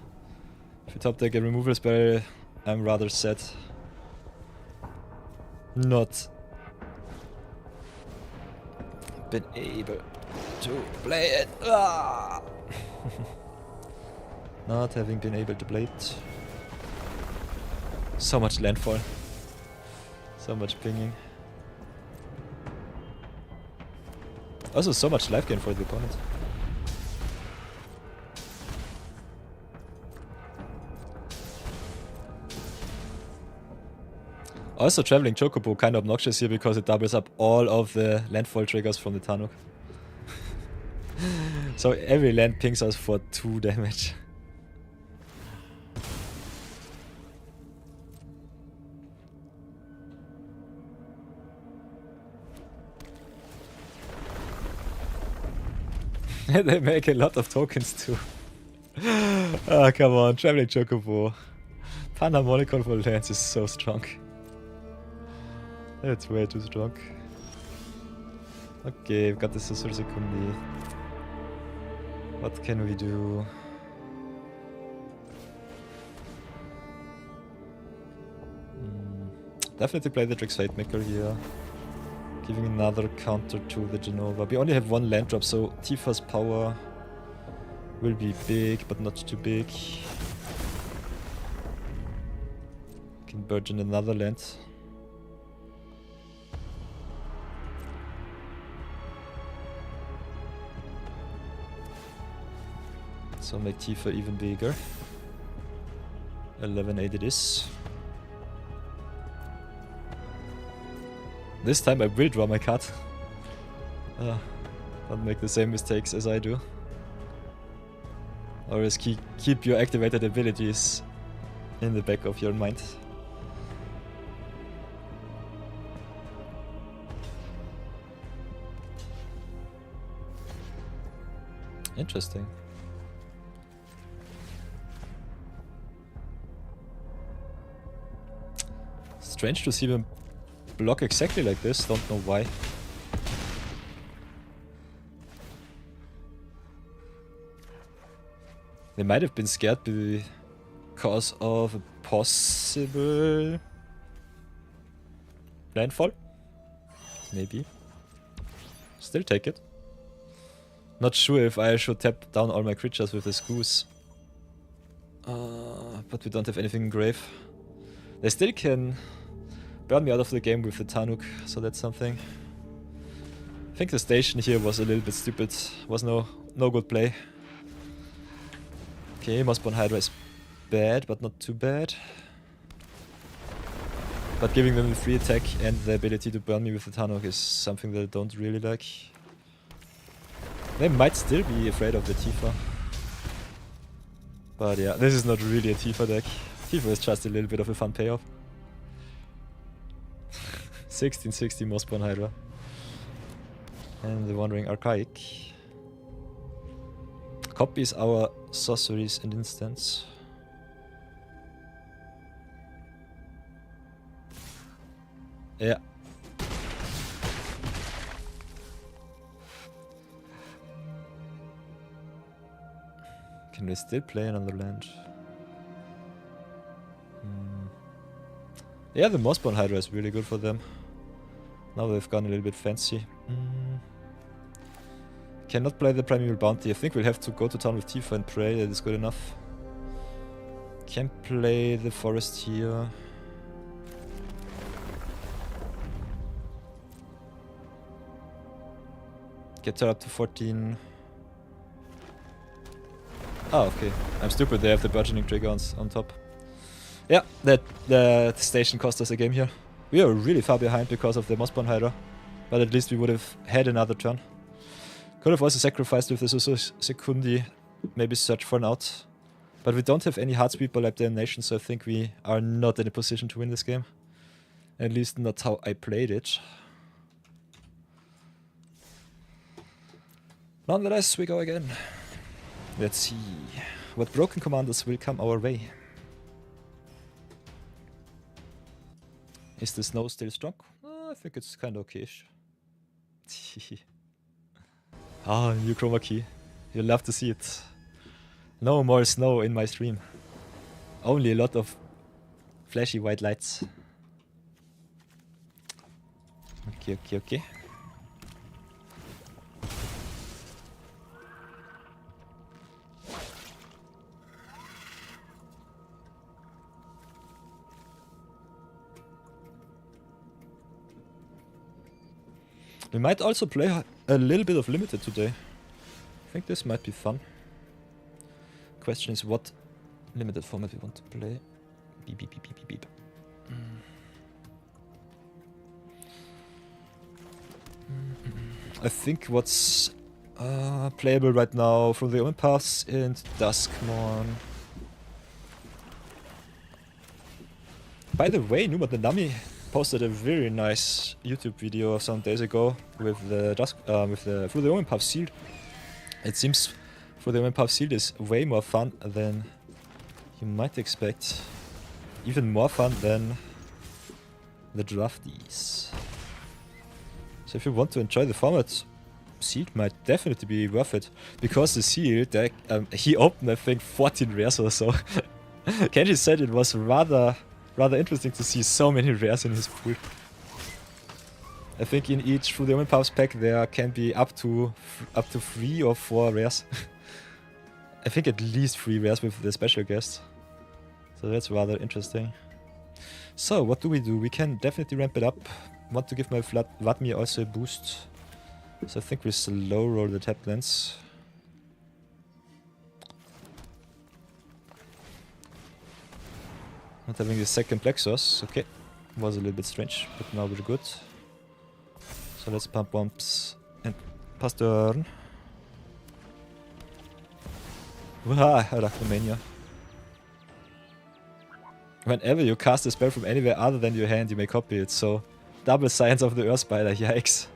If you top deck a removal spell, I'm rather sad. Not been able to play it. Ah! Not having been able to play it. So much landfall. So much pinging. Also so much life gain for the opponent. Also Traveling Chocobo kinda obnoxious here because it doubles up all of the landfall triggers from the Tanuk. So every land pings us for 2 damage. They make a lot of tokens too. Ah, come on, Traveling Chocobo. Panharmonicon for lands is so strong. It's way too strong. Okay, we've got the Susur Secundi. What can we do? Definitely play the Drix Fatemaker here. Giving another counter to the Jenova. We only have 1 land drop, so Tifa's power will be big, but not too big. Can burgeon another land. So make Tifa even bigger. 11-8 it is. This time I will draw my card. Don't make the same mistakes as I do. Always keep your activated abilities in the back of your mind. Interesting. Strange to see them block exactly like this, don't know why. They might have been scared because of a possible landfall. Maybe. Still take it. Not sure if I should tap down all my creatures with this goose. But we don't have anything in grave. They still can burn me out of the game with the Tanuk, so that's something. I think the station here was a little bit stupid. Was no good play. Okay, Mossborn Hydra is bad, but not too bad. But giving them the free attack and the ability to burn me with the Tanuk is something that I don't really like. They might still be afraid of the Tifa. But yeah, this is not really a Tifa deck. Tifa is just a little bit of a fun payoff. 1660 Mossborn Hydra. And the Wandering Archaic. Copies our sorceries and instants. Yeah. Can we still play another land? Yeah, the Mossborn Hydra is really good for them. Now they've gone a little bit fancy. Cannot play the Primeval Bounty. I think we'll have to go to town with Tifa and pray that it's good enough. Can play the forest here. Get her up to 14. Oh, okay. I'm stupid, they have the burgeoning trigger on top. Yeah, the station cost us a game here. We are really far behind because of the Mossborn Hydra. But at least we would have had another turn. Could have also sacrificed with the Sekundi, maybe search for an out. But we don't have any Heartsweeper Lab Damnation, so I think we are not in a position to win this game. At least not how I played it. Nonetheless, we go again. Let's see what broken commanders will come our way. Is the snow still strong? I think it's kind of okay-ish. Ah, new chroma key. You'll love to see it. No more snow in my stream. Only a lot of flashy white lights. Okay. We might also play a little bit of limited today. I think this might be fun. Question is what limited format we want to play. Beep, beep, beep, beep, beep. I think what's playable right now from the Omen Paths and Duskmorn. By the way, Numa the Nami posted a very nice YouTube video some days ago with the Through the Omen Path sealed. It seems Through the Omen Path sealed is way more fun than you might expect. Even more fun than the draftees. So if you want to enjoy the format, sealed might definitely be worth it. Because the sealed deck, he opened I think 14 rares or so. Kenji said it was rather interesting to see so many rares in his pool. I think in each Through the Omen Paths pack there can be up to 3 or 4 rares. I think at least 3 rares with the special guest. So that's rather interesting. So what do? We can definitely ramp it up. Want to give my Vladimir also a boost. So I think we slow roll the tap lands. Not having the second Black Source, okay. Was a little bit strange, but now we're good. So let's pump bombs and pass turn. Wah, Arachnomania. Whenever you cast a spell from anywhere other than your hand, you may copy it, so double Science of the Earth Spider, yikes.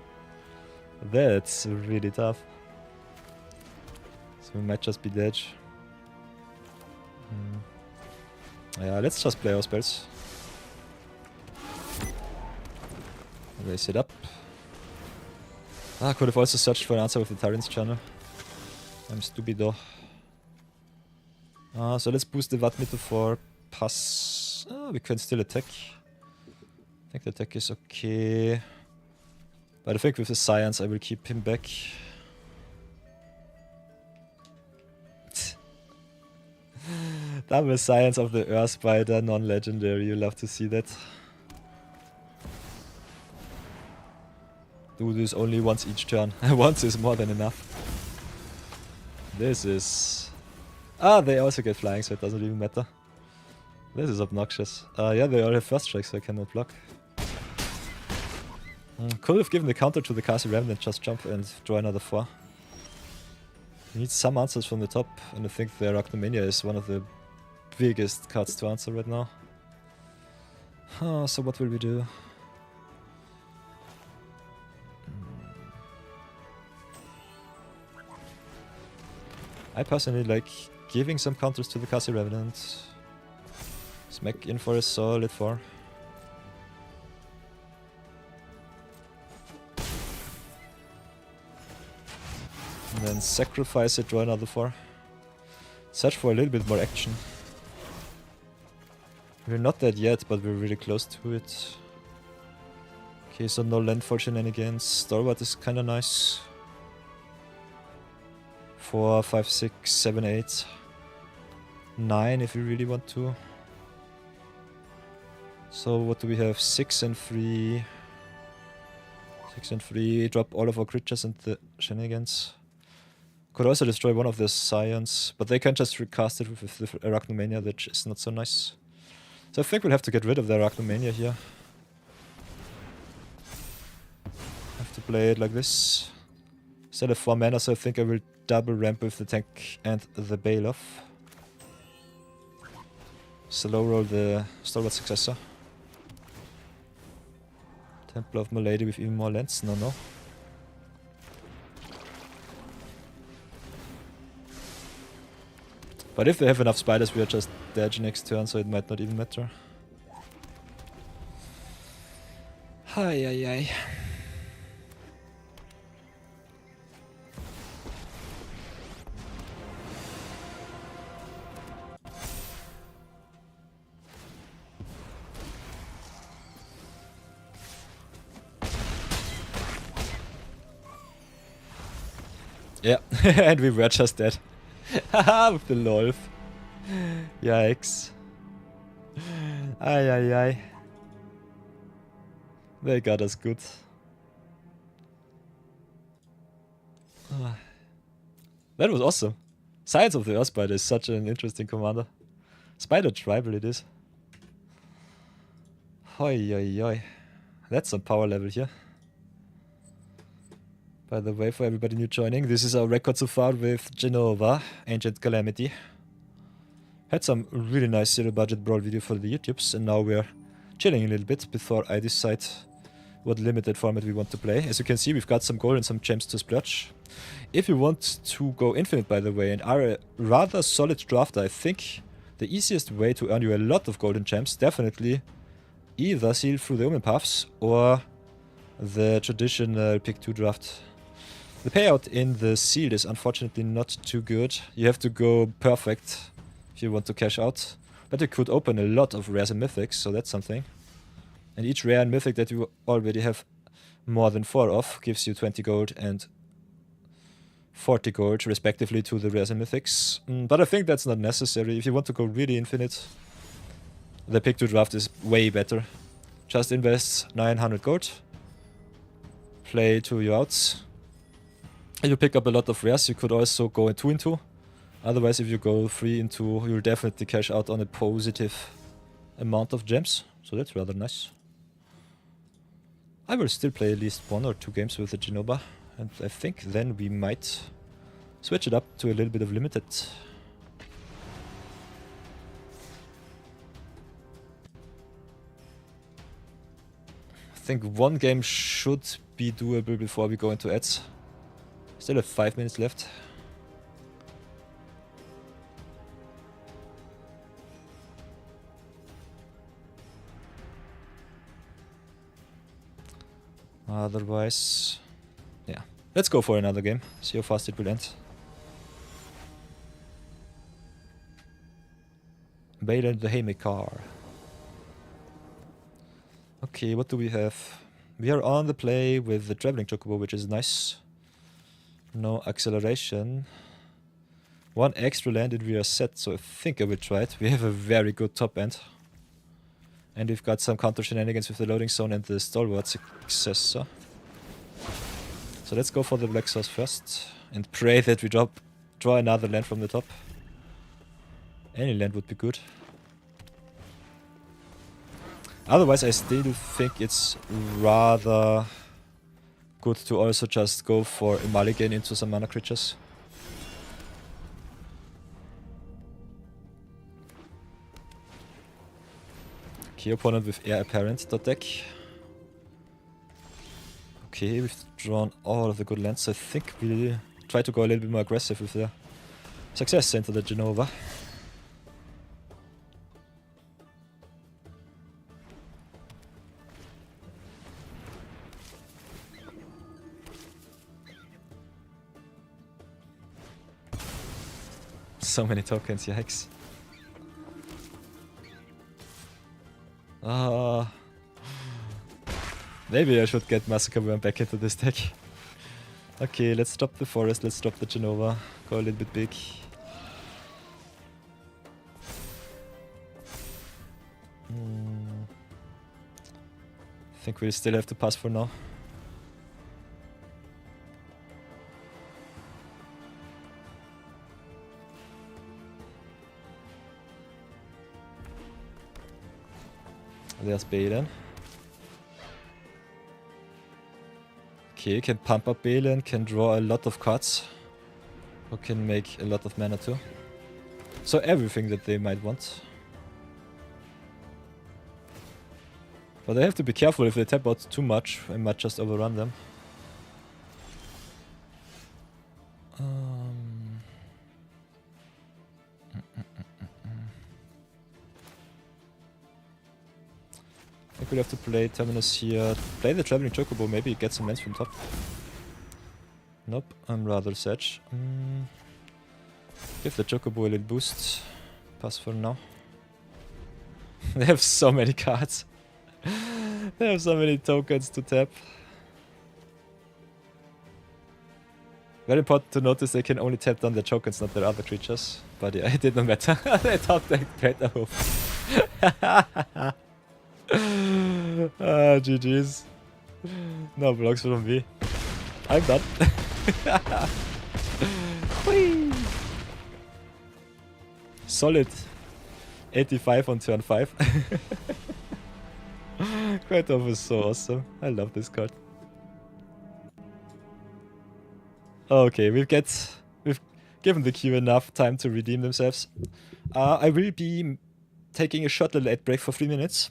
That's really tough. So we might just be dead. Yeah, let's just play our spells. Raise it up. Could have also searched for an answer with the Tyrant's channel. I'm stupid though. So let's boost the Vatmito for pass. We can still attack. I think the attack is okay. But I think with the Science I will keep him back. Double Science of the Earth Spider, non-legendary, you love to see that. Do this only once each turn. Once is more than enough. This is... they also get flying, so it doesn't even matter. This is obnoxious. Yeah, they all have first strike, so I cannot block. Could have given the counter to the Castle Remnant, just jump and draw another 4. We need some answers from the top, and I think the Arachnomania is one of the biggest cards to answer right now. So what will we do? I personally like giving some counters to the Castle Revenant. Smack in for a solid 4. And then sacrifice it, draw another 4. Search for a little bit more action. We're not dead yet, but we're really close to it. Okay, so no landfall shenanigans. Stalwart is kinda nice. 4, 5, 6, 7, 8. 9 if you really want to. So what do we have? 6 and 3. 6 and 3. Drop all of our creatures and the shenanigans. Could also destroy one of the Scions, but they can just recast it with the Arachnomania, which is not so nice. So I think we'll have to get rid of the Arachnomania here. Have to play it like this. Still have 4 mana, so I think I will double ramp with the tank and the Bail-Off. Slow roll the Stalwart Successor. Temple of Malady with even more lands? No. But if they have enough spiders, we are just dead next turn, so it might not even matter. Hi. Yeah, and we were just dead. Haha, with the Lolf. Yikes. Ay. They got us good. That was awesome. Science of the Earth Spider is such an interesting commander. Spider Tribal it is. Hoi. That's some power level here. By the way, for everybody new joining, this is our record so far with Jenova, Ancient Calamity. Had some really nice zero-budget brawl video for the YouTubes, and now we're chilling a little bit before I decide what limited format we want to play. As you can see, we've got some gold and some gems to splurge. If you want to go infinite, by the way, and are a rather solid drafter, I think the easiest way to earn you a lot of gold and gems, definitely either Seal Through the Omen Paths or the traditional pick 2 draft. The payout in the sealed is unfortunately not too good. You have to go perfect if you want to cash out. But you could open a lot of rares and mythics, so that's something. And each rare and mythic that you already have more than 4 of gives you 20 gold and 40 gold respectively to the rares and mythics. But I think that's not necessary. If you want to go really infinite, the pick 2 draft is way better. Just invest 900 gold. Play 2 your outs. If you pick up a lot of rares, you could also go in 2 in 2. Otherwise, if you go 3 in 2, you'll definitely cash out on a positive amount of gems. So that's rather nice. I will still play at least 1 or 2 games with the Jenova. And I think then we might switch it up to a little bit of limited. I think 1 game should be doable before we go into ads. Still have 5 minutes left. Otherwise, yeah. Let's go for another game. See how fast it will end. Bale and the Haymaker. Okay, what do we have? We are on the play with the Traveling Chocobo, which is nice. No acceleration. 1 extra land and we are set, so I think I will try it. We have a very good top end. And we've got some counter shenanigans with the loading zone and the Stalwart Successor. So let's go for the Black Source first. And pray that we draw another land from the top. Any land would be good. Otherwise I still think it's rather good to also just go for a mulligan into some mana creatures. Okay, opponent with Heir Apparent deck. Okay, we've drawn all of the good lands, so I think we'll try to go a little bit more aggressive with the success into the Jenova. So many tokens, yikes. Ah. Maybe I should get Massacre Worm back into this deck. Okay, let's drop the Forest, let's drop the Jenova. Go a little bit big. I think we'll still have to pass for now. There's Balen. Okay, can pump up Balen, can draw a lot of cards. Or can make a lot of mana too. So everything that they might want. But I have to be careful if they tap out too much, I might just overrun them. I think we'll have to play Terminus here. Play the Traveling Chocobo, maybe get some lands from top. Nope, I'm rather sad. Give the Chocobo a little boost. Pass for now. They have so many cards. They have so many tokens to tap. Very important to notice they can only tap down their tokens, not their other creatures. But yeah, it didn't matter. They thought they played a hoop. GG's. No blocks from me. I'm done. Solid 85 on turn 5. Quite off is so awesome. I love this card. Okay, we've given the queue enough time to redeem themselves. I will be taking a short little ad break for 3 minutes.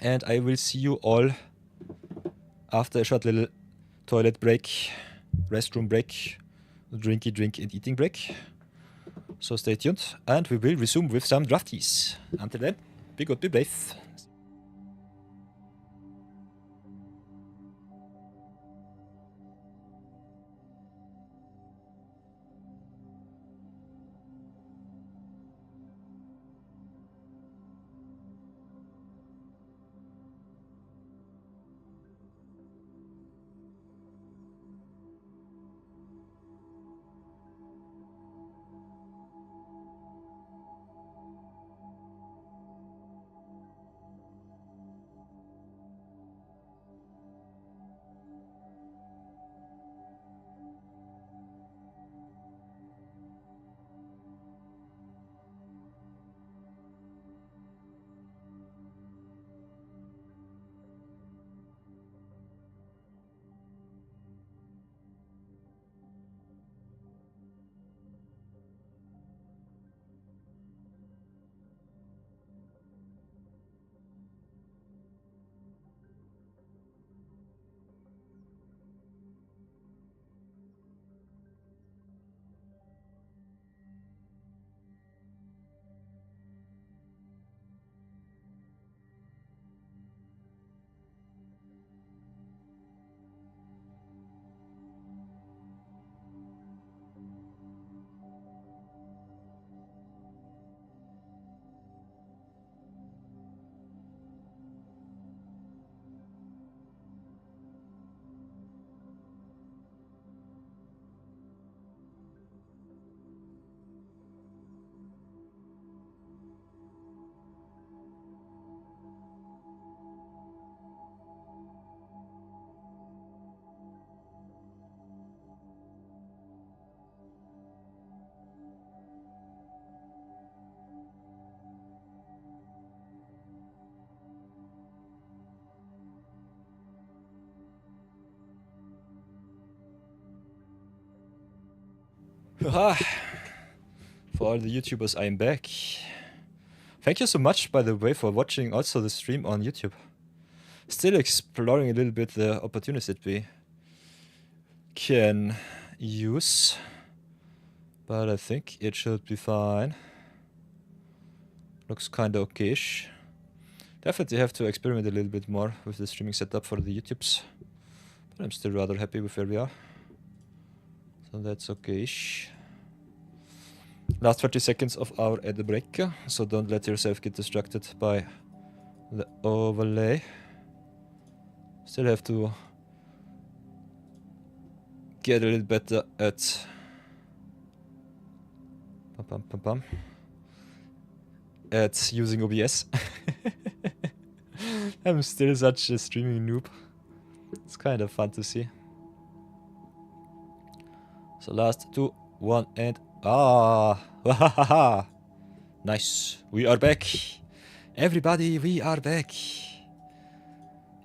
And I will see you all after a short little toilet break, restroom break, drinky drink and eating break. So stay tuned and we will resume with some drafties. Until then, be good, be brave. For all the YouTubers, I am back. Thank you so much, by the way, for watching also the stream on YouTube. Still exploring a little bit the opportunities that we can use. But I think it should be fine. Looks kinda okay-ish. Definitely have to experiment a little bit more with the streaming setup for the YouTubes. But I'm still rather happy with where we are. So that's okay-ish. Last 30 seconds of our ad break, so don't let yourself get distracted by the overlay. Still have to get a little better at at using OBS. I'm still such a streaming noob. It's kind of fun to see. So last 2, 1, and nice. We are back. Everybody, we are back.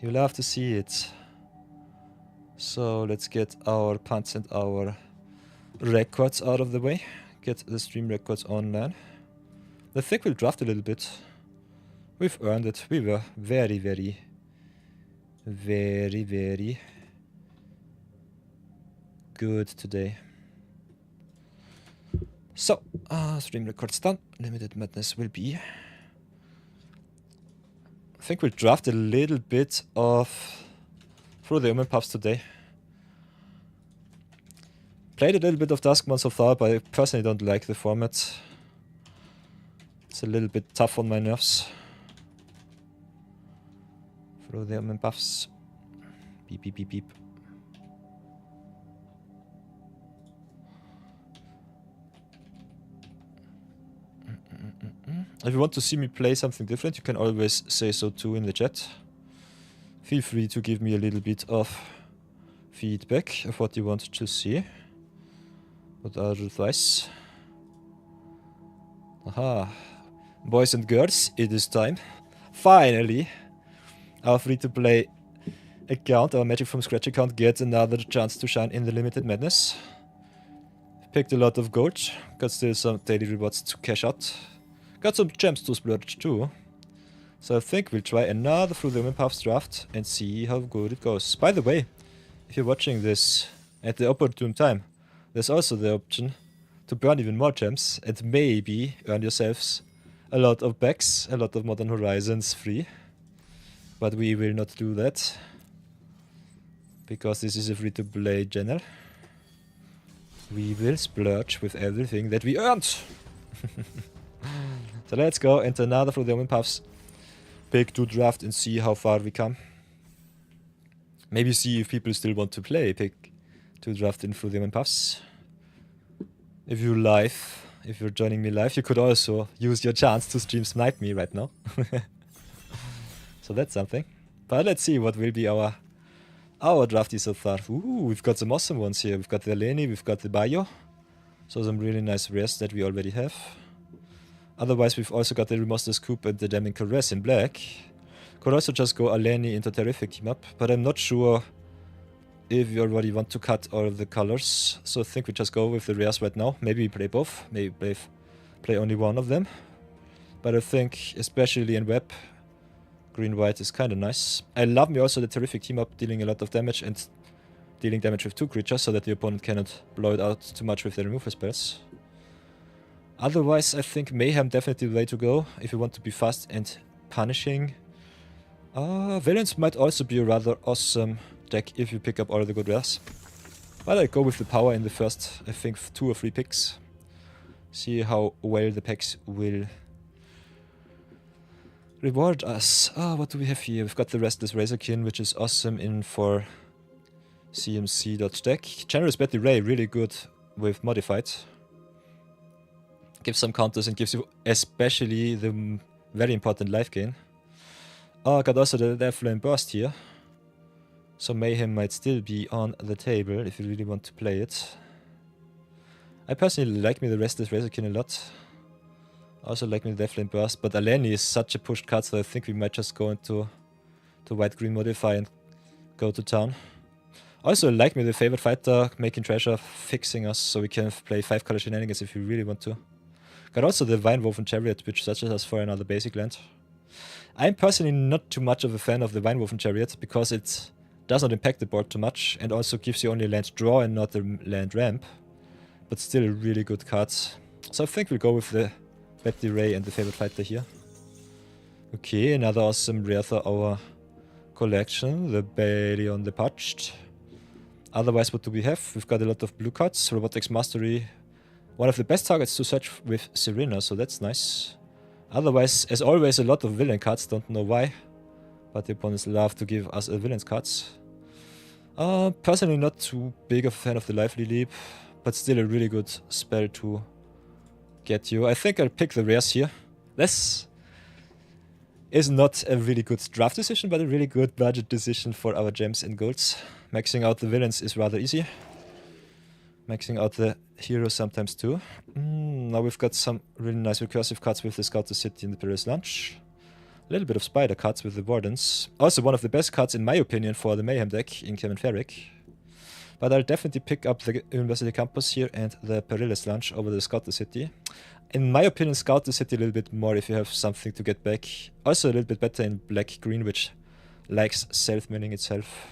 You love to see it. So let's get our punts and our records out of the way. Get the stream records online. I think we'll draft a little bit. We've earned it. We were very, very, very, very good today. So, stream records done. Limited Madness will be. I think we'll draft a little bit of Through the Omen Puffs today. Played a little bit of Duskman so far, but I personally don't like the format. It's a little bit tough on my nerves. Through the Omen Puffs. Beep, beep, beep, beep. If you want to see me play something different, you can always say so too in the chat. Feel free to give me a little bit of feedback of what you want to see. What are advice? Aha. Boys and girls, it is time. Finally! Our free-to-play account, our Magic from Scratch account, gets another chance to shine in the Limited Madness. Picked a lot of gold, got still some daily rewards to cash out. Got some gems to splurge too. So I think we'll try another Through the Omen Puffs draft and see how good it goes. By the way, if you're watching this at the opportune time, there's also the option to burn even more gems and maybe earn yourselves a lot of packs, a lot of Modern Horizons free. But we will not do that, because this is a free-to-play channel. We will splurge with everything that we earned. So let's go into another Through the Omen Puffs pick to draft and see how far we come. Maybe see if people still want to play pick to draft in Through the Omen Puffs. If you're live, if you're joining me live, you could also use your chance to stream snipe me right now. So that's something. But let's see what will be our drafty so far. Ooh, we've got some awesome ones here. We've got the Eleni, we've got the Bayo. So some really nice rares that we already have. Otherwise, we've also got the Remaster Scoop and the Damning Caress in black. Could also just go Eleni into Terrific team up, but I'm not sure if you already want to cut all of the colors. So I think we just go with the rares right now. Maybe we play both, maybe play only one of them. But I think, especially in web, green-white is kind of nice. I love me also the Terrific team up, dealing a lot of damage and dealing damage with 2 creatures so that the opponent cannot blow it out too much with their removal spells. Otherwise, I think Mayhem definitely the way to go if you want to be fast and punishing. Villains might also be a rather awesome deck if you pick up all the good rares. But I go with the power in the first, I think, 2 or 3 picks. See how well the packs will reward us. What do we have here? We've got the Restless Razorkin, which is awesome in for CMC.deck. Generous Betty Ray, really good with modified. Gives some counters and gives you especially the very important life gain. I got also the Death Flame Burst here. So Mayhem might still be on the table if you really want to play it. I personally like me the Restless Razorkin a lot. Also like me the Death Flame Burst, but Eleni is such a pushed card, so I think we might just go into white-green modify and go to town. Also like me the Favored Fighter, making treasure, fixing us so we can play 5-color shenanigans if you really want to. Got also the Vinewoven Chariot, which searches us for another basic land. I'm personally not too much of a fan of the Vinewoven Chariot, because it does not impact the board too much, and also gives you only land draw and not the land ramp. But still a really good card. So I think we'll go with the Betty Ray and the Favored Fighter here. Okay, another awesome rare for our collection, the Balion the Parched. Otherwise, what do we have? We've got a lot of blue cards, Robotics Mastery, One of the best targets to search with Serena, so that's nice. Otherwise, as always, a lot of villain cards, don't know why. But the opponents love to give us a villain's cards. Personally not too big of a fan of the Lively Leap, but still a really good spell to get you. I think I'll pick the rares here. This is not a really good draft decision, but a really good budget decision for our gems and golds. Maxing out the villains is rather easy. Maxing out the heroes sometimes too. Now we've got some really nice recursive cards with the Scout the City and the Perilous Lunch. A little bit of spider cards with the Wardens. Also one of the best cards in my opinion for the Mayhem deck in Chem and Ferric. But I'll definitely pick up the University Campus here and the Perilous Lunch over the Scout the City. In my opinion, Scout the City a little bit more if you have something to get back. Also a little bit better in black-green, which likes self-milling itself.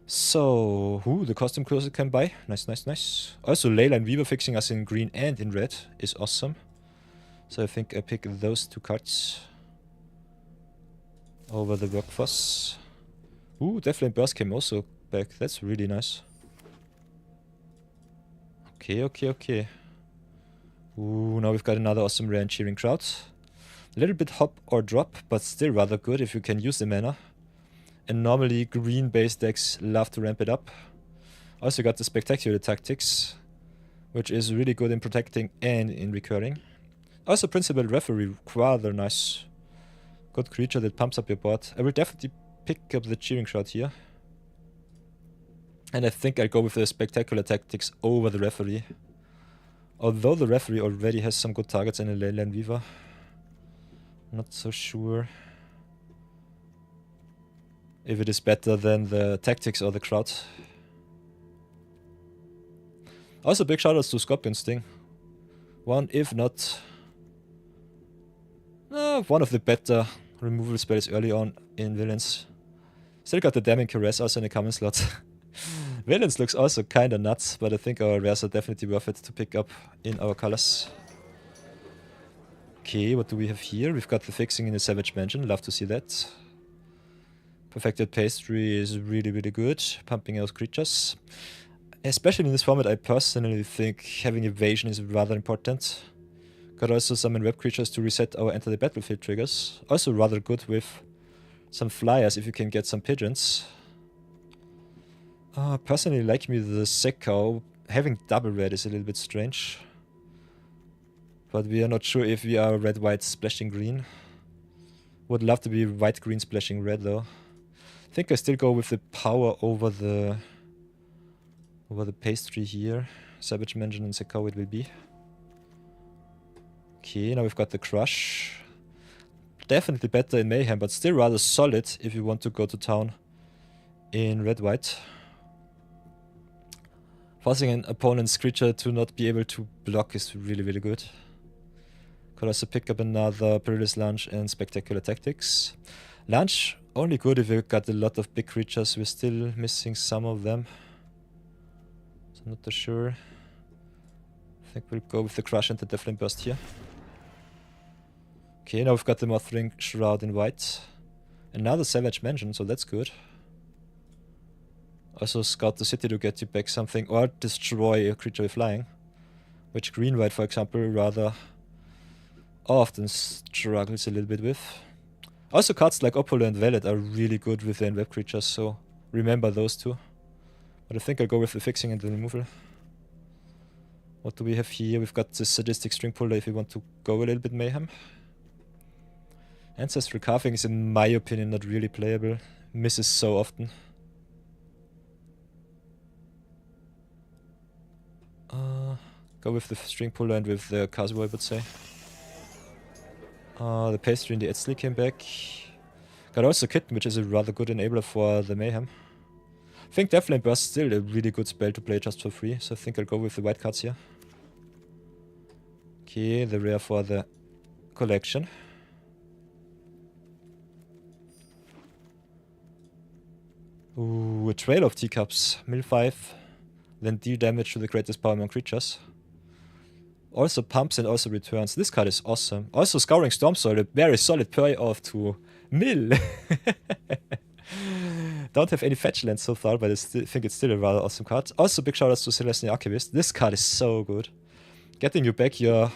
So, the costume closet can buy. Nice, nice, nice. Also, Layla and Weaver fixing us in green and in red is awesome. So I think I pick those two cards over the Workforce. Definitely Burst came also back. That's really nice. Okay, okay, okay. Now we've got another awesome rare and cheering crowd. A little bit hop or drop, but still rather good if you can use the mana. And normally green base decks love to ramp it up. Also got the Spectacular Tactics, which is really good in protecting and in recurring. Also Principled Referee, rather nice. Good creature that pumps up your board. I will definitely pick up the cheering crowd here. And I think I'll go with the Spectacular Tactics over the Referee. Although the Referee already has some good targets in a Leyland Weaver. Not so sure if it is better than the Tactics or the crowd. Also big shoutouts to Scorpion Sting. One, if not one of the better removal spells early on in Villains. Still got the Damning Caress also in the common slot. Villains looks also kinda nuts, but I think our rares are definitely worth it to pick up in our colors. Okay, what do we have here? We've got the fixing in the Savage Mansion, love to see that. Perfected Pastry is really, really good, pumping out creatures. Especially in this format, I personally think having evasion is rather important. Got also summon web creatures to reset our enter the battlefield triggers. Also rather good with some flyers if you can get some pigeons. Personally like me the Sekao. Having double red is a little bit strange. But we are not sure if we are red-white splashing green. Would love to be white-green splashing red though. I think I still go with the power over the pastry here. Savage Mansion and Sekao it will be. Okay, now we've got the Crush. Definitely better in Mayhem, but still rather solid if you want to go to town in red-white. Forcing an opponent's creature to not be able to block is really, really good. Could also pick up another Perilous Lunch and Spectacular Tactics. Lunch, only good if you got a lot of big creatures. We're still missing some of them. So I'm not too sure. I think we'll go with the Crush and the Deathflame Burst here. Okay, now we've got the Mothring Shroud in white. Another Savage Mansion, so that's good. Also Scout the City to get you back something, or destroy a creature with flying. Which green-white, for example, rather often struggles a little bit with. Also cards like Opolo and Valet are really good with their web creatures, so remember those two. But I think I'll go with the fixing and the removal. What do we have here? We've got this Sadistic String Puller if we want to go a little bit Mayhem. Ancestral Carving is in my opinion not really playable. Misses so often. Go with the String Puller and with the Kazuo I would say. The Pastry and the Etzli came back. Got also Kitten, which is a rather good enabler for the Mayhem. I think Deathflame Burst is still a really good spell to play just for free, so I think I'll go with the white cards here. Okay, the rare for the collection. Ooh, a Trail of Teacups. Mill 5. Then deal damage to the greatest power among creatures. Also pumps and also returns. This card is awesome. Also Scouring Storm Soil, a very solid payoff to mill. Don't have any fetch lands so far, but I think it's still a rather awesome card. Also, big shoutouts to Celestial Archivist. This card is so good. Getting you back your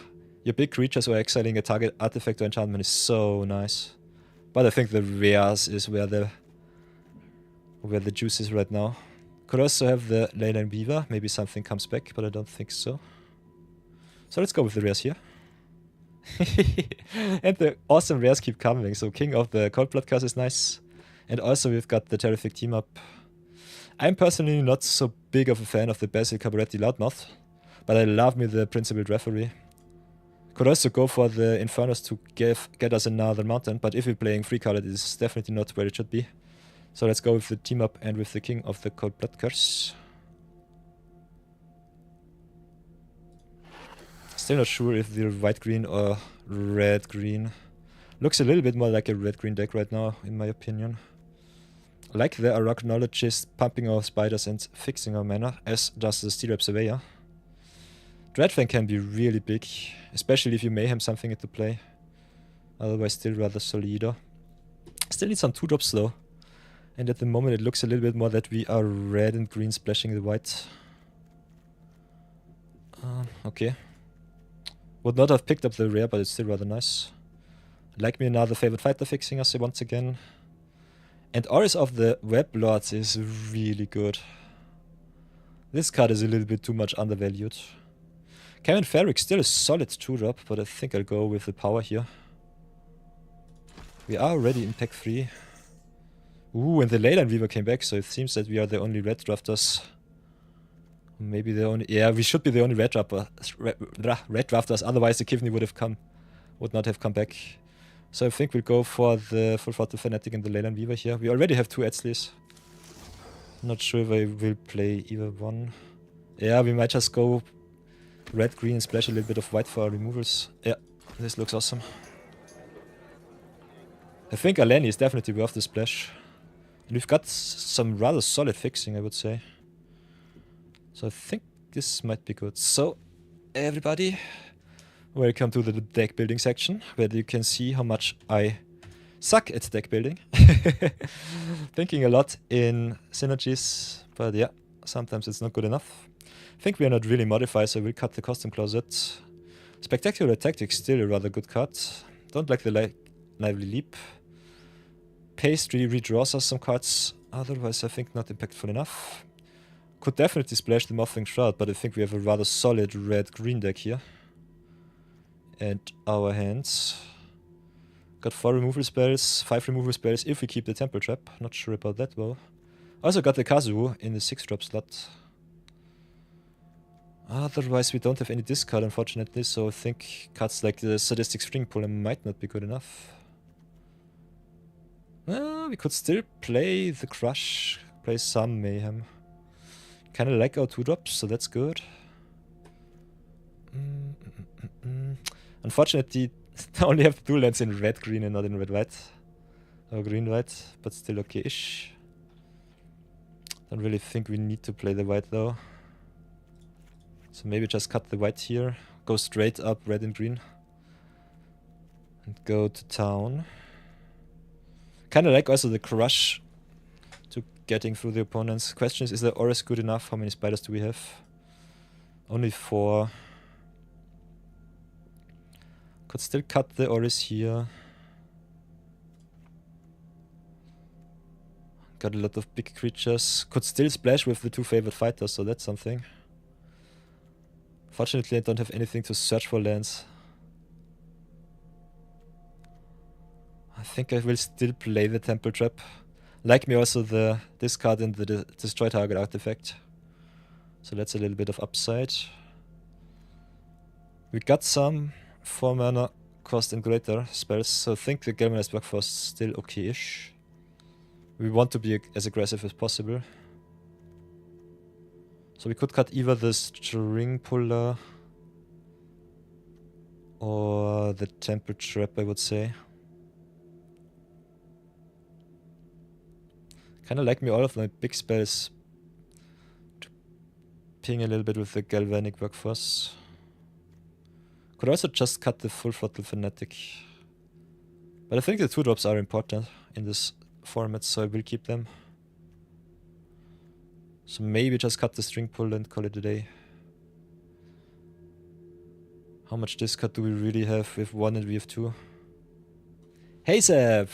big creatures or exiling a target artifact or enchantment is so nice. But I think the rares is where the juice is right now. Could also have the Leyline Weaver. Maybe something comes back, but I don't think so. So let's go with the rares here. And the awesome rares keep coming. So King of the Cold Blood Curse is nice. And also we've got the Terrific Team Up. I'm personally not so big of a fan of the Basil Cabaretti Loudmouth, but I love me the Principled Referee. Could also go for the Infernos to get us another mountain, but if we're playing free card, it is definitely not where it should be. So let's go with the Team Up and with the King of the Cold Blood Curse. Still not sure if they're white-green or red-green. Looks a little bit more like a red-green deck right now, in my opinion. Like the Arachnologist pumping our spiders and fixing our mana, as does the Steel Rep Surveyor. Dreadfang can be really big, especially if you mayhem something into play. Otherwise still rather solido. Still need some 2-drops though. And at the moment it looks a little bit more that we are red and green splashing the white. Okay. Would not have picked up the rare, but it's still rather nice. Like me another favorite fighter fixing us once again. And Auris of the Web Lords is really good. This card is a little bit too much undervalued. Kevin Ferrick still a solid 2-drop, but I think I'll go with the power here. We are already in pack 3. Ooh, and the Leyline Weaver came back, so it seems that we are the only red drafters. Maybe the only... Yeah, we should be the only red drafters, otherwise the Kivni would not have come back. So I think we'll go for the Full Throttle Fanatic and the Leyline Weaver here. We already have 2 Edsleys. Not sure if I will play either one. Yeah, we might just go red-green and splash a little bit of white for our removals. Yeah, this looks awesome. I think Aleni is definitely worth the splash. And we've got some rather solid fixing, I would say. So I think this might be good. So, everybody, welcome to the deck building section, where you can see how much I suck at deck building. Thinking a lot in synergies, but yeah, sometimes it's not good enough. I think we are not really modified, so we'll cut the Custom Closet. Spectacular Tactics, still a rather good card. Don't like the Lively Leap. Pastry redraws us some cards, otherwise I think not impactful enough. Could definitely splash the Mothling Shroud, but I think we have a rather solid red-green deck here. And our hands. Got 4 removal spells, 5 removal spells if we keep the Temple Trap. Not sure about that though. Also got the Kazuo in the 6-drop slot. Otherwise we don't have any discard unfortunately, so I think cards like the Sadistic String Puller might not be good enough. We could still play the Crush, play some Mayhem. Kinda like our 2-drops, so that's good. Unfortunately, I only have 2 lands in red-green and not in red-white. Or green-white, but still okay-ish. Don't really think we need to play the white though. So maybe just cut the white here, go straight up red and green. And go to town. Kinda like also the Crush to getting through the opponents. Question is the Auris good enough? How many spiders do we have? Only 4. Could still cut the Auris here. Got a lot of big creatures. Could still splash with the 2 favorite fighters, so that's something. Fortunately I don't have anything to search for lands. I think I will still play the Temple Trap. Like me also the discard and the Destroy Target artifact. So that's a little bit of upside. We got some 4 mana cost and greater spells, so I think the Galvanized Workforce is still okay-ish. We want to be as aggressive as possible. So we could cut either the String Puller or the Temple Trap, I would say. Kinda like me all of my big spells to ping a little bit with the Galvanic Workforce. Could also just cut the Full Throttle Fanatic. But I think the 2-drops are important in this format, so I will keep them. So maybe just cut the string pull and call it a day. How much discard do we really have with 1 and we have 2? Hey Seb!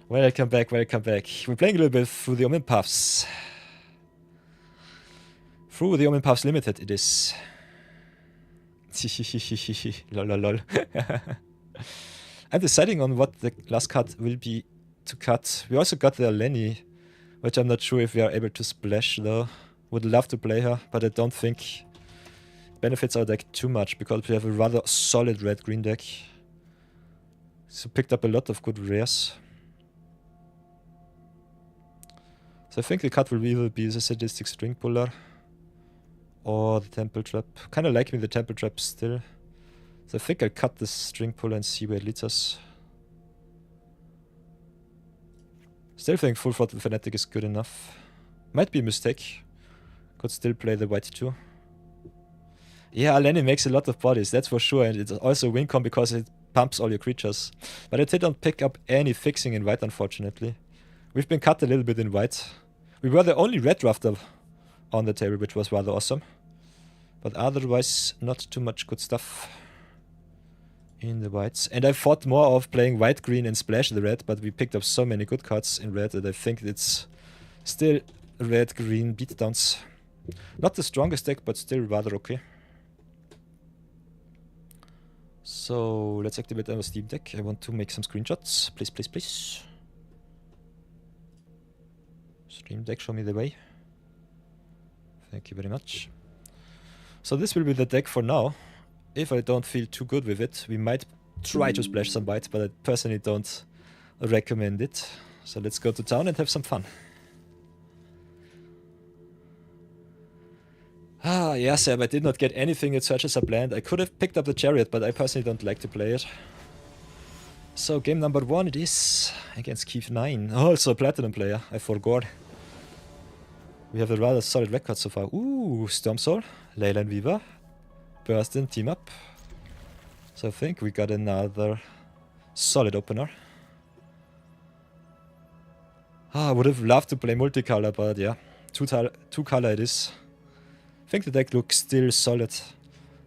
Welcome back, welcome back. We're playing a little bit through the Omen Paths. Through the Omen Paths Limited it is. Lol lol lol. I'm deciding on what the last card will be to cut. We also got the Lenny, which I'm not sure if we are able to splash though. Would love to play her, but I don't think benefits our deck too much because we have a rather solid red-green deck. So picked up a lot of good rares. So I think the cut will either be the Sadistic String Puller or the Temple Trap. Kinda liking the Temple Trap still. So I think I'll cut the String Puller and see where it leads us. Still think Full Throttle Fanatic is good enough. Might be a mistake. Could still play the white too. Yeah, Lenny makes a lot of bodies, that's for sure, and it's also a win con because it pumps all your creatures. But I didn't pick up any fixing in white, unfortunately. We've been cut a little bit in white. We were the only red drafter on the table, which was rather awesome. But otherwise, not too much good stuff in the whites. And I thought more of playing white, green and splash the red, but we picked up so many good cards in red that I think it's still red, green beatdowns. Not the strongest deck, but still rather okay. So let's activate our Steam Deck. I want to make some screenshots. Please, please, please. Steam Deck, show me the way. Thank you very much. So this will be the deck for now. If I don't feel too good with it, we might try to splash some white, but I personally don't recommend it. So let's go to town and have some fun. Ah, yeah, Seb, I did not get anything that searches a land. I could have picked up the Chariot, but I personally don't like to play it. So game number 1 it is against Keith 9. Also a Platinum player, I forgot. We have a rather solid record so far. Ooh, Storm Soul, Layla and Weaver, Burstin, team up. So I think we got another solid opener. Ah, I would have loved to play multicolor, but yeah, two color it is. I think the deck looks still solid.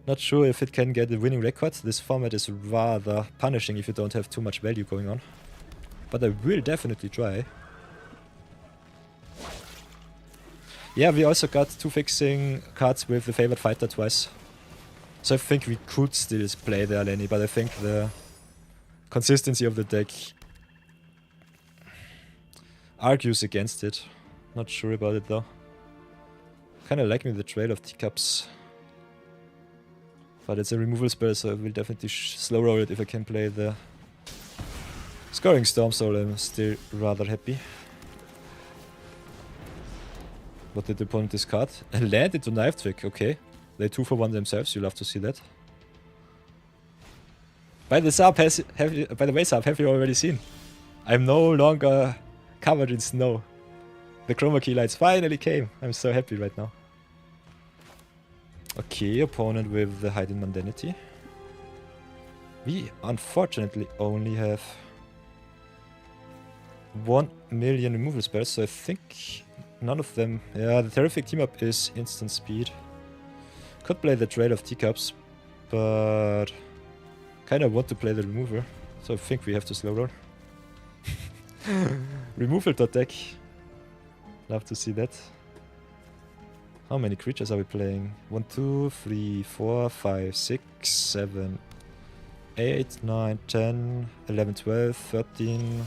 Not sure if it can get a winning record. This format is rather punishing if you don't have too much value going on. But I will definitely try. Yeah, we also got 2 fixing cards with the Favored Fighter twice. So I think we could still play the Aleni, but I think the consistency of the deck argues against it. Not sure about it though. Kinda like me the Trail of Teacups. But it's a removal spell, so I will definitely slow roll it if I can play the Scoring Storm Soul. I'm still rather happy. What did the opponent discard? A land into Knife Trick, okay. They 2 for 1 themselves, you love to see that. By the way, Sab, have you already seen? I'm no longer covered in snow. The chroma key lights finally came. I'm so happy right now. Okay, opponent with the Hidden Mundanity. We unfortunately only have 1 million removal spells, so I think none of them... Yeah, the Terrific Team Up is instant speed. Could play the Trail of Teacups, but kinda want to play the removal, so I think we have to slow roll. Removal.deck. Love to see that. How many creatures are we playing? 1, 2, 3, 4, 5, 6, 7, 8, 9, 10, 11, 12, 13,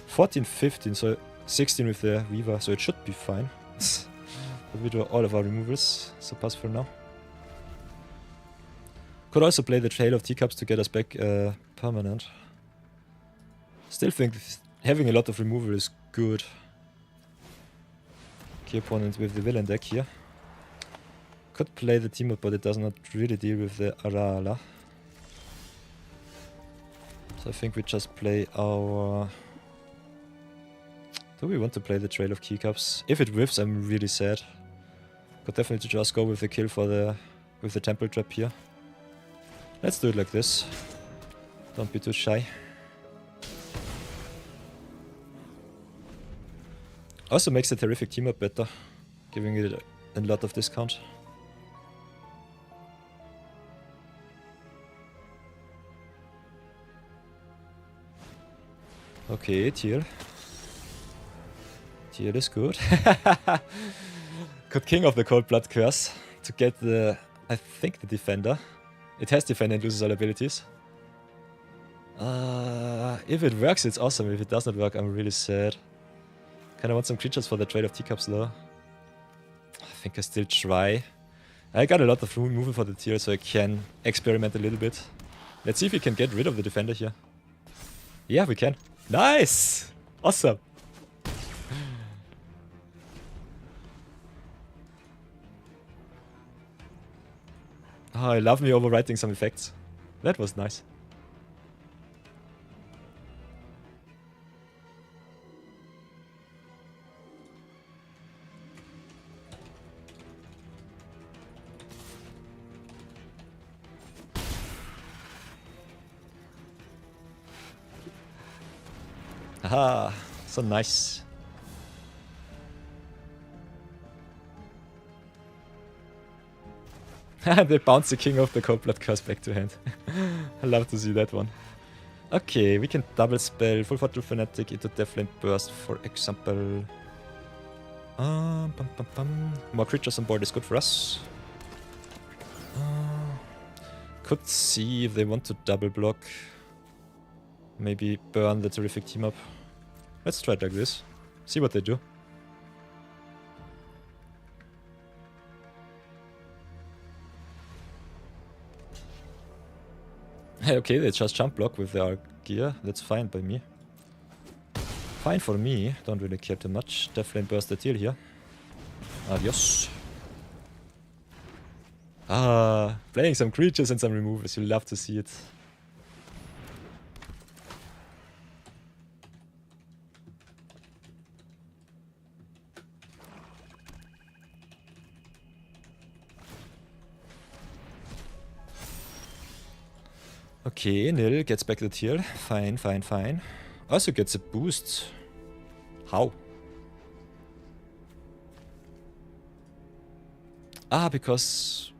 14, 15, so 16 with the Weaver, so it should be fine. But we draw all of our removals, so pass for now. Could also play the Trail of Teacups to get us back permanent. Still think having a lot of removal is good. Okay, opponent with the villain deck here. Could play the team up, but it does not really deal with the Arala. So I think we just play our... Do we want to play the Trail of Keycaps? If it whiffs, I'm really sad. Could definitely just go with the kill for the... with the Temple Trap here. Let's do it like this. Don't be too shy. Also makes the terrific team up better, giving it a lot of discount. Okay, Teal. Teal is good. Good King of the Cold Blood Curse to get the, I think, the Defender. It has Defender and loses all abilities. If it works, it's awesome. If it does not work, I'm really sad. Kinda want some creatures for the Trade of Teacups though. I think I still try. I got a lot of removal for the tier, so I can experiment a little bit. Let's see if we can get rid of the Defender here. Yeah, we can. Nice! Awesome! Oh, I love me overwriting some effects. That was nice. Haha, so nice. They bounce the King of the Cold Blood Curse back to hand. I love to see that one. Okay, we can double spell Full Throttle Fanatic into Deathland Burst, for example. More creatures on board is good for us. Could see if they want to double block. Maybe burn the terrific team up. Let's try it like this. See what they do. Okay, they just jump block with their gear. That's fine by me. Fine for me. Don't really care too much. Definitely burst the deal here. Adios. Playing some creatures and some removals. You'll love to see it. Okay, Nil gets back the tier. Fine, fine, fine. Also gets a boost. How? Because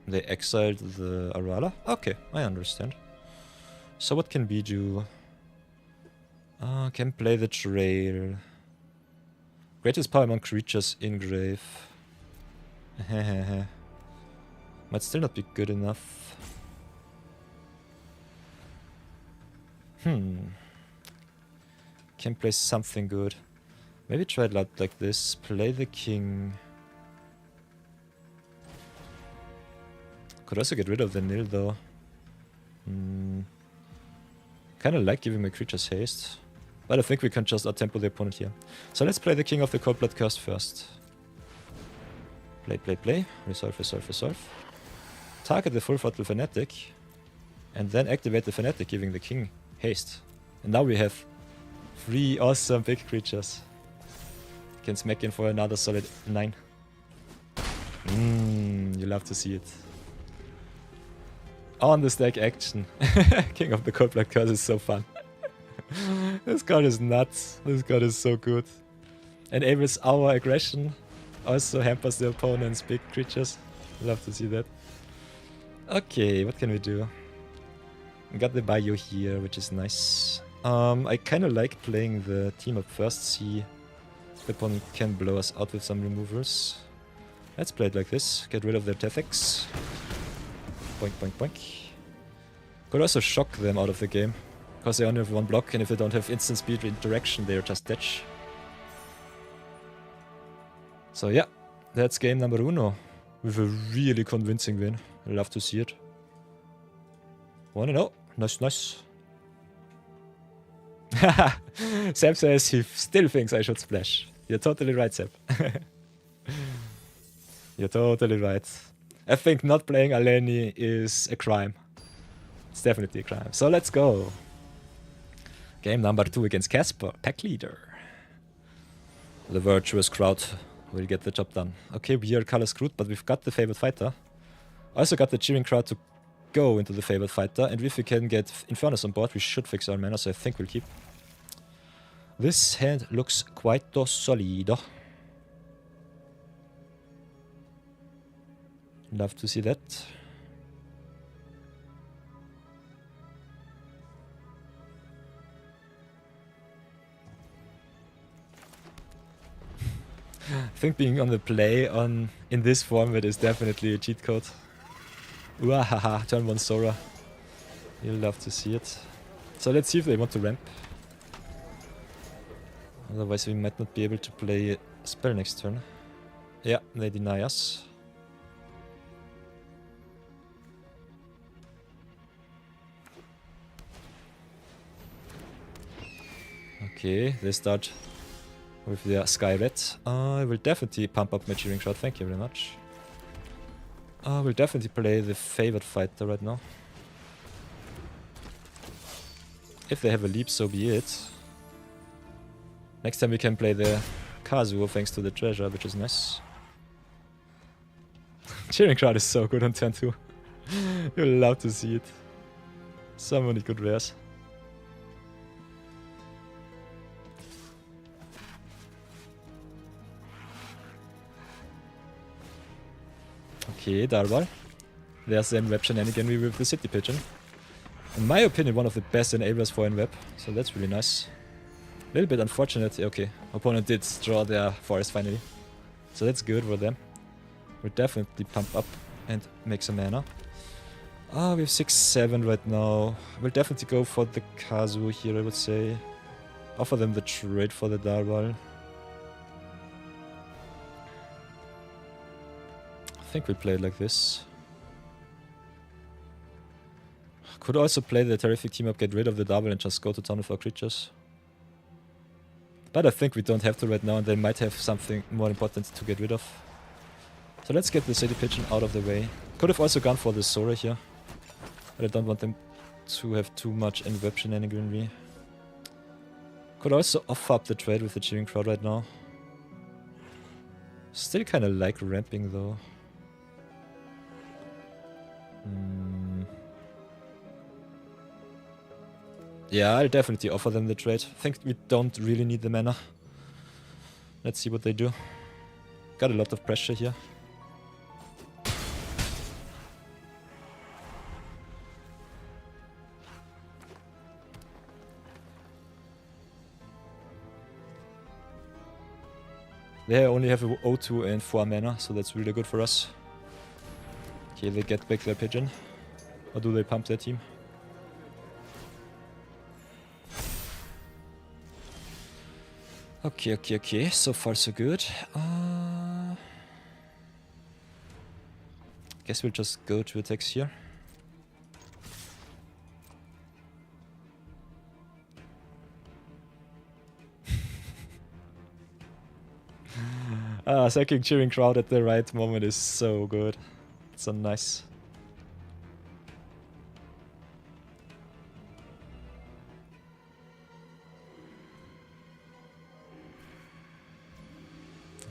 they exiled the Arala? Okay, I understand. So what can we do? Can play the Trail. Greatest power among creatures in grave. Might still not be good enough. Can play something good. Maybe try it like this. Play the king. Could also get rid of the Nil though. Kinda like giving my creatures haste. But I think we can just outtempo the opponent here. So let's play the King of the Cold Blood Curse first. Play, play, play. Resolve, resolve, resolve. Target the Full Throttle Fanatic. And then activate the Fanatic, giving the king haste. And now we have 3 awesome big creatures. Can smack in for another solid 9. You love to see it. On the stack action. King of the Cold Blood Curse is so fun. This card is nuts. This card is so good. Enables our aggression. Also hampers the opponent's big creatures. Love to see that. Okay, what can we do? We got the bio here, which is nice. I kind of like playing the team up first, see if the opponent can blow us out with some removals. Let's play it like this, get rid of their Tefex. Boink, boink, boink. Could also shock them out of the game, because they only have 1 block, and if they don't have instant speed interaction, they are just dead. So yeah, that's game number 1, with a really convincing win. I love to see it. 1-0. Nice, nice. Seb says he still thinks I should splash. You're totally right, Seb. You're totally right. I think not playing Aleni is a crime. It's definitely a crime. So let's go. Game number 2 against Casper, pack leader. The virtuous crowd will get the job done. Okay, we are color screwed, but we've got the favorite fighter. Also got the cheering crowd to go into the favorite fighter, and if we can get Infernus on board, we should fix our mana, so I think we'll keep. This hand looks quite solid. Love to see that. I think being on the play in this format is definitely a cheat code. Wahaha, turn 1 Sora. You'll love to see it. So let's see if they want to ramp. Otherwise we might not be able to play a spell next turn. Yeah, they deny us. Okay, they start with their Sky Red. I will definitely pump up my Cheering Crowd, thank you very much. I will definitely play the favored fighter right now. If they have a leap, so be it. Next time we can play the Kazuo thanks to the treasure, which is nice. Cheering Crowd is so good on turn 2. You'll love to see it. So many good rares. Okay, Darwal. There's the Enweb shenanigan with the City Pigeon. In my opinion, one of the best enablers for Enweb, so that's really nice. A little bit unfortunate, okay. Opponent did draw their forest finally. So that's good for them. We'll definitely pump up and make some mana. Ah, we have 6-7 right now. We'll definitely go for the Kazuo here, I would say. Offer them the trade for the Darwal. I think we'll play it like this. Could also play the Terrific Team Up, get rid of the Darwal and just go to town with our creatures. But I think we don't have to right now, and they might have something more important to get rid of. So let's get the City Pigeon out of the way. Could have also gone for the Sora here. But I don't want them to have too much Enweb shenaniganry. Could also offer up the trade with the Cheering Crowd right now. Still kinda like ramping though. Yeah, I'll definitely offer them the trade. I think we don't really need the mana. Let's see what they do. Got a lot of pressure here. They only have a O2 and 4 mana, so that's really good for us. Okay, they get back their pigeon. Or do they pump their team? Okay, so far so good. Guess we'll just go to attacks here. Sacking Cheering Crowd at the right moment is so good. It's so nice.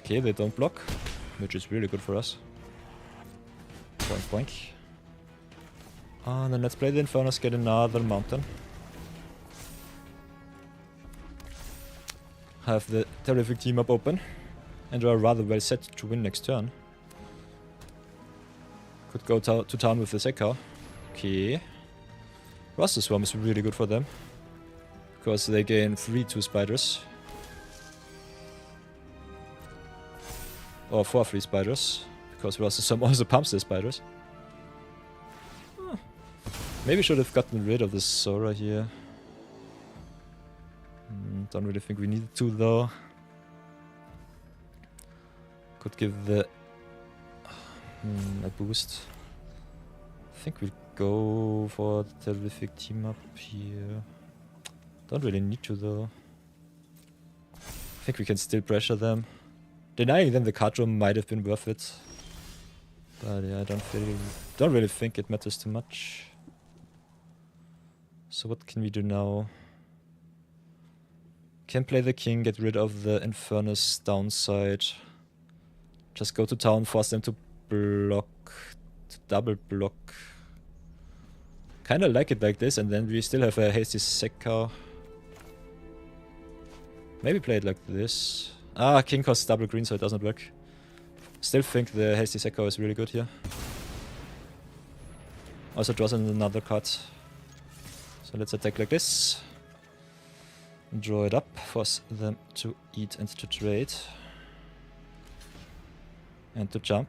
Okay, they don't block, which is really good for us. Boink boink. And then let's play the Infernos, get another mountain. Have the Terrific Team Up open. And we are rather well set to win next turn. Could go to town with the Sekka. Okay. Rust Swarm is really good for them. Because they gain 3/2 spiders. Or 4/3 spiders. Because Rust Swarm also pumps the spiders. Maybe should have gotten rid of the Sora here. Don't really think we needed to though. Could give the a boost. I think we'll go for the Terrific Team Up here. Don't really need to though. I think we can still pressure them. Denying them the card draw might have been worth it. But yeah, I don't really think it matters too much. So what can we do now? Can play the king, get rid of the Infernus downside. Just go to town, force them to block, to double block. Kinda like it like this, and then we still have a hasty Sekka. Maybe play it like this. Ah, king costs double green, so it doesn't work. Still think the hasty Sekko is really good here. Also draws in another card. So let's attack like this. Draw it up, force them to eat and to trade. And to jump.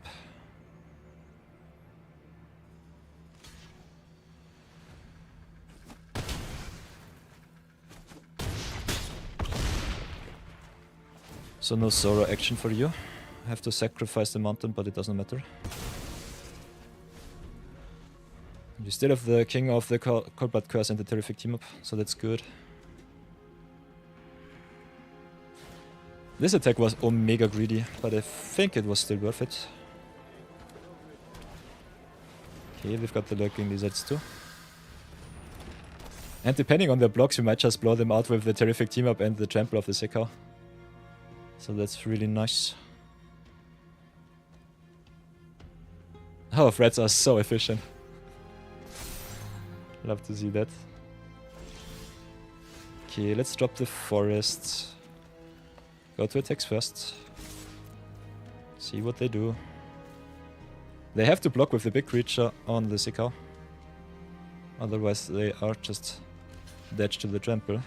So no Zoro action for you. I have to sacrifice the mountain, but it doesn't matter. You still have the king of the Cold Blood Curse and the Terrific team up, so that's good. This attack was omega greedy, but I think it was still worth it. Okay, we've got the lurking lizards too. And depending on their blocks, you might just blow them out with the Terrific team up and the trample of the Sekka. So that's really nice. Oh, threats are so efficient. Love to see that. Okay, let's drop the forest. Go to attacks first. See what they do. They have to block with the big creature on the Sekka. Otherwise they are just dead to the trample.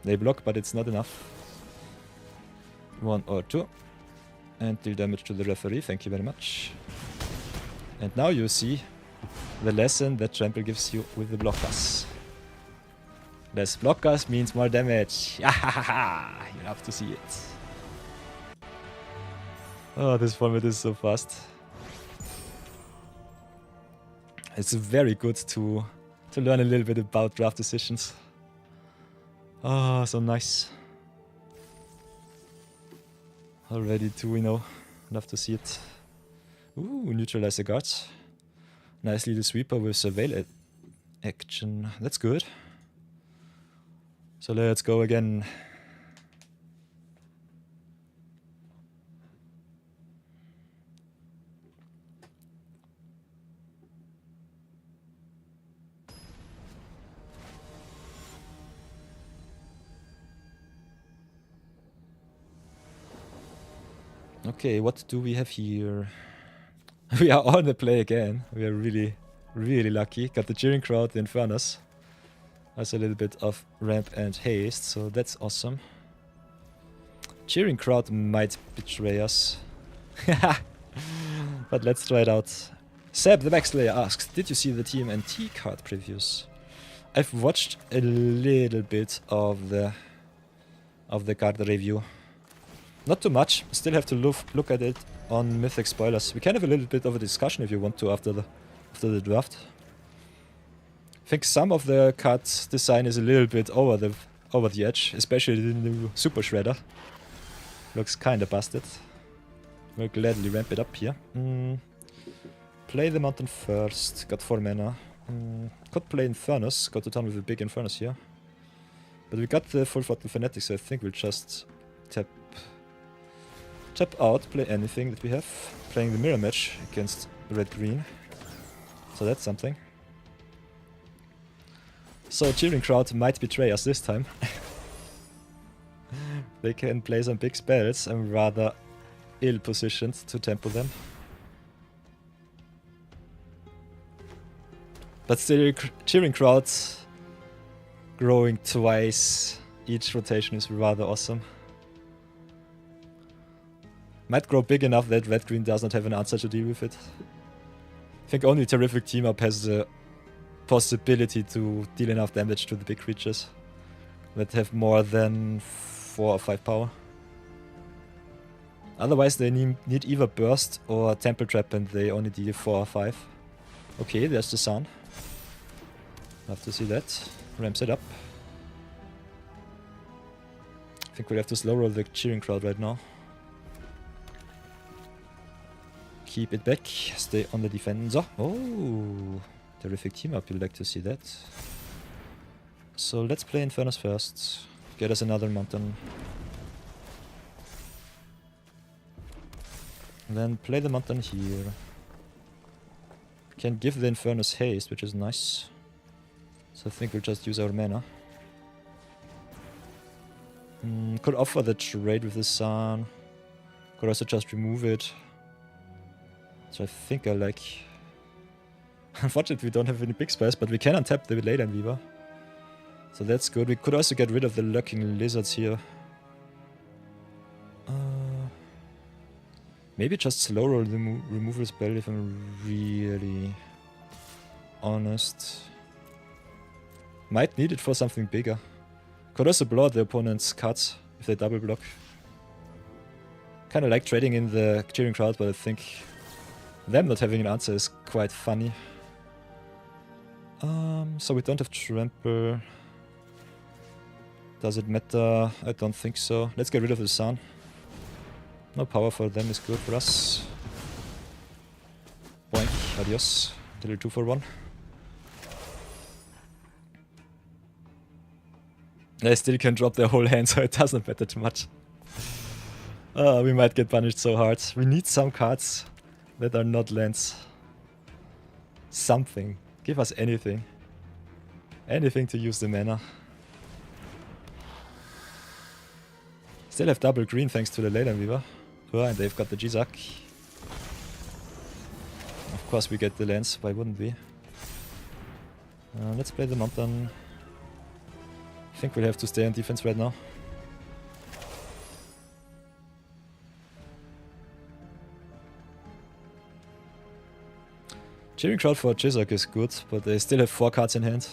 They block, but it's not enough. 1 or 2. And deal damage to the referee, thank you very much. And now you see the lesson that trample gives you with the blockers. Less blockers means more damage. You have to see it. Oh, this format is so fast. It's very good to learn a little bit about draft decisions. Oh, so nice. Already 2-0. Love to see it. Ooh, neutralize the guards. Nice little sweeper with surveil action. That's good. So let's go again. Okay, what do we have here? We are on the play again. We are really, really lucky. Got the cheering crowd, the Infernus. Has a little bit of ramp and haste, so that's awesome. Cheering crowd might betray us. But let's try it out. Seb the Backslayer asks, did you see the TMNT card previews? I've watched a little bit of the card review. Not too much, still have to look at it on Mythic Spoilers. We can have a little bit of a discussion if you want to after the draft. I think some of the card design is a little bit over the edge, especially the new Super Shredder. Looks kinda busted. We'll gladly ramp it up here. Play the mountain first, got 4 mana. Could play Infernus, got to town with a big Infernus here. But we got the full throttle Fanatics, so I think we'll just tap out, play anything that we have. Playing the mirror match against red-green. So that's something. So cheering crowd might betray us this time. They can play some big spells. I'm rather ill-positioned to tempo them. But still, cheering crowds growing twice each rotation is rather awesome. Might grow big enough that red-green does not have an answer to deal with it. I think only Terrific Team Up has the possibility to deal enough damage to the big creatures that have more than 4 or 5 power. Otherwise they need either Burst or Temple Trap and they only deal 4 or 5. Okay, there's the sun. Love to see that. Ramps it up. I think we'll have to slow roll the cheering crowd right now. Keep it back, stay on the defense. Oh, Terrific Team Up, you'd like to see that. So let's play Infernus first. Get us another mountain. Then play the mountain here. Can give the Infernus haste, which is nice. So I think we'll just use our mana. Could offer the trade with the sun. Could also just remove it. So I think I like... Unfortunately, we don't have any big spells, but we can untap the Leyline Weaver. So that's good. We could also get rid of the lurking lizards here. Maybe just slow roll the removal spell if I'm really honest. Might need it for something bigger. Could also blow out the opponent's cards if they double block. Kinda like trading in the cheering crowd, but I think them not having an answer is quite funny. So we don't have trample. Does it matter? I don't think so. Let's get rid of the sun. No power for them is good for us. Boink, adios. Little 2 for 1. They still can drop their whole hand, so it doesn't matter too much. We might get punished so hard. We need some cards that are not lands. Something. Give us anything. Anything to use the mana. Still have double green thanks to the Leyline Weaver. And they've got the Jizak. Of course we get the lands, why wouldn't we? Let's play the mountain. I think we'll have to stay on defense right now. Cheering crowd for Jizak is good, but they still have 4 cards in hand.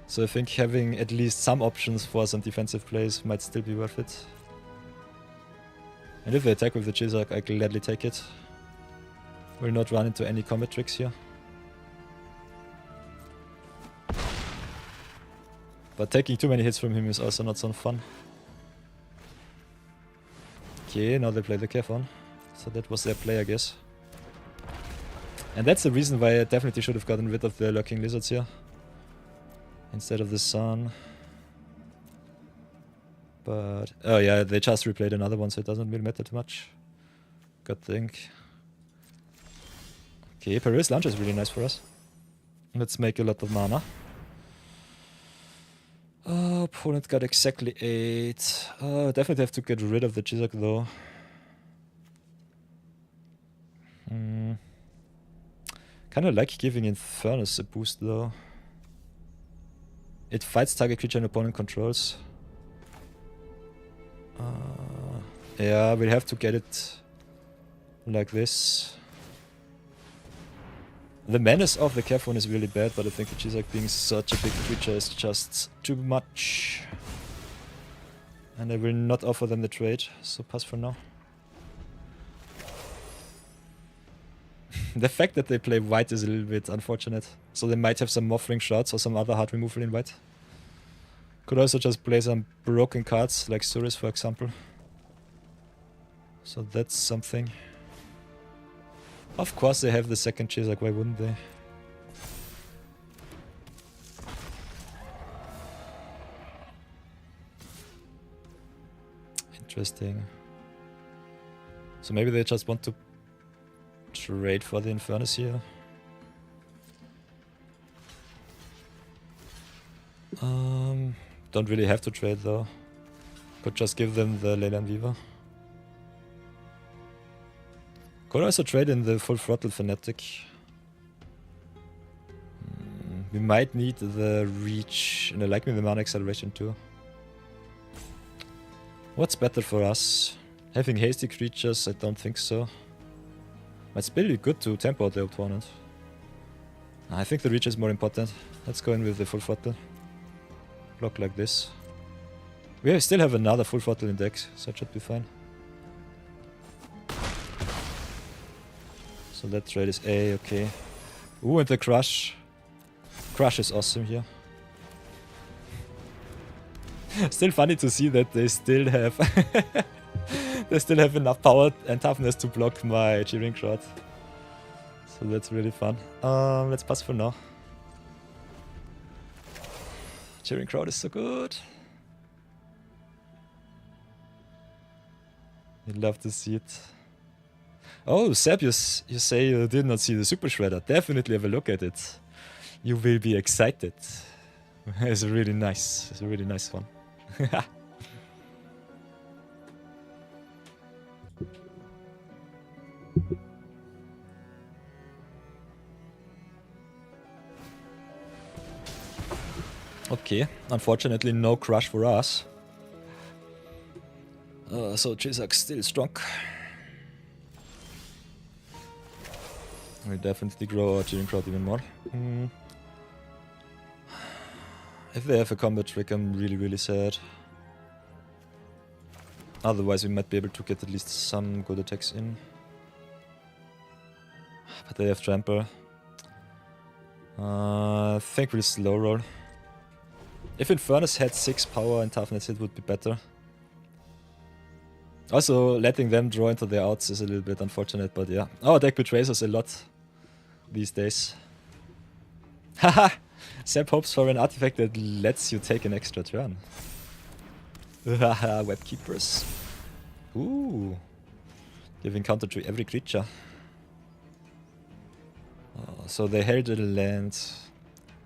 So I think having at least some options for some defensive plays might still be worth it. And if they attack with the Jizak, I gladly take it. Will not run into any combat tricks here. But taking too many hits from him is also not so fun. Okay, now they play the Kefon. So that was their play, I guess. And that's the reason why I definitely should have gotten rid of the lurking lizards here. Instead of the sun. But... oh yeah, they just replayed another one, so it doesn't really matter too much. Good thing. Okay, Paris Launch is really nice for us. Let's make a lot of mana. Opponent got exactly 8. Definitely have to get rid of the Jizak though. Kinda like giving Infernus a boost though. It fights target creature and opponent controls. Yeah, we'll have to get it like this. The menace of the Kefon is really bad, but I think the Jizak being such a big creature is just too much. And I will not offer them the trade, so pass for now. The fact that they play white is a little bit unfortunate. So they might have some Morphling Shards or some other hard removal in white. Could also just play some broken cards, like Suris for example. So that's something. Of course they have the second Jizak, why wouldn't they? Interesting. So maybe they just want to trade for the Infernus here. Don't really have to trade though. Could just give them the Leyline Weaver. Could also trade in the Full Throttle Fanatic. We might need the Reach, and I like me the Mana Acceleration too. What's better for us? Having hasty creatures? I don't think so. Might still be good to tempo out the opponent. I think the Reach is more important. Let's go in with the Full Throttle. Block like this. We still have another Full Throttle in decks, so it should be fine. So that trade is A, okay. Ooh, and the Crush. Crush is awesome here. Still funny to see that they still have they still have enough power and toughness to block my Cheering Crowd. So that's really fun. Let's pass for now. Cheering Crowd is so good. You'd love to see it. Oh, Seb, you say you did not see the Super Shredder. Definitely have a look at it. You will be excited. It's really nice. It's a really nice one. Okay, unfortunately no crush for us. So Chisak's still strong. We'll definitely grow our cheering crowd even more. If they have a combat trick, I'm really sad. Otherwise we might be able to get at least some good attacks in. But they have trample. I think we'll slow roll. If Infernus had 6 power and toughness, it would be better. Also, letting them draw into their outs is a little bit unfortunate, but yeah. Our deck betrays us a lot these days. Haha! Seb hopes for an artifact that lets you take an extra turn. Haha, web keepers. Ooh. Giving counter to every creature. So they held the land.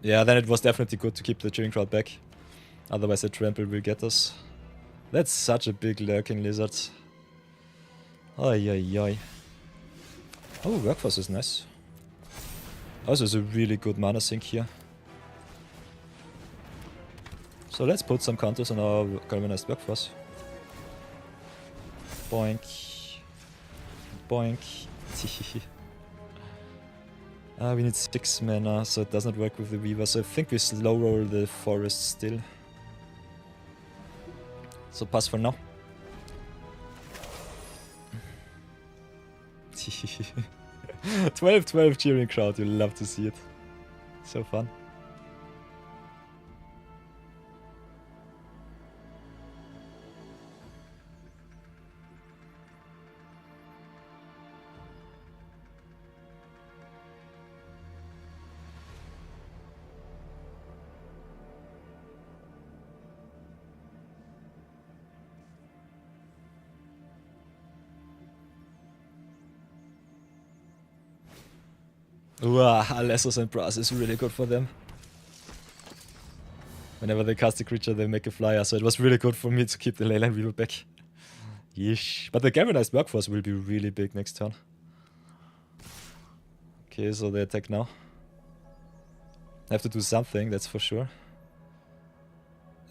Yeah, then it was definitely good to keep the cheering crowd back. Otherwise the trample will get us. That's such a big lurking lizard. Oi oi oi. Oh, Workforce is nice. Also is a really good mana sink here. So let's put some counters on our galvanized Workforce. Boink. Boink. We need 6 mana, so it does not work with the Weaver, so I think we slow roll the forest still. So pass for now. 12-12 cheering crowd, you'll love to see it. So fun. Wow, Alessos and Brass is really good for them. Whenever they cast a creature, they make a flyer, so it was really good for me to keep the Leyline Weaver back. Yeesh. But the galvanized Workforce will be really big next turn. Okay, so they attack now. Have to do something, that's for sure.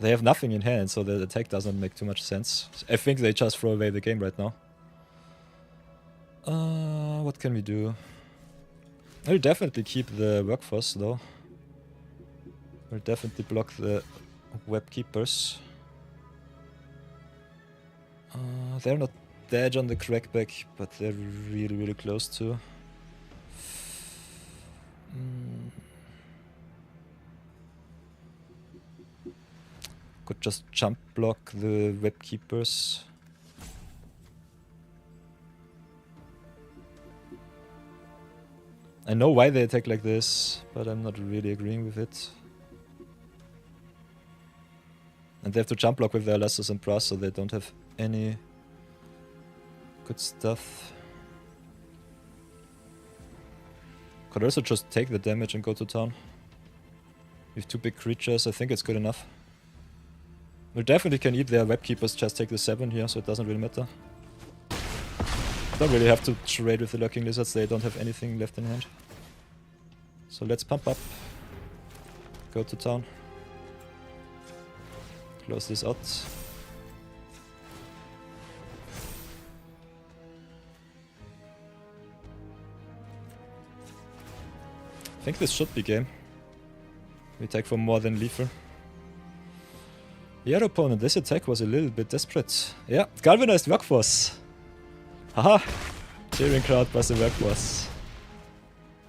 They have nothing in hand, so the attack doesn't make too much sense. I think they just throw away the game right now. What can we do? I'll definitely keep the Workforce though. We'll definitely block the Web Keepers. They're not dead on the Crackback, but they're really close to. Could just jump block the Web Keepers. I know why they attack like this, but I'm not really agreeing with it. And they have to jump block with their Lassos and Brass, so they don't have any good stuff. Could also just take the damage and go to town. With 2 big creatures, I think it's good enough. We definitely can eat their Web Keepers, just take the 7 here, so it doesn't really matter. Don't really have to trade with the Lurking Lizards, they don't have anything left in hand. So let's pump up. Go to town. Close this out. I think this should be game. We take for more than lethal. Your opponent, this attack was a little bit desperate. Yeah, Galvanized Workforce. Haha! Cheering crowd plus the Workforce.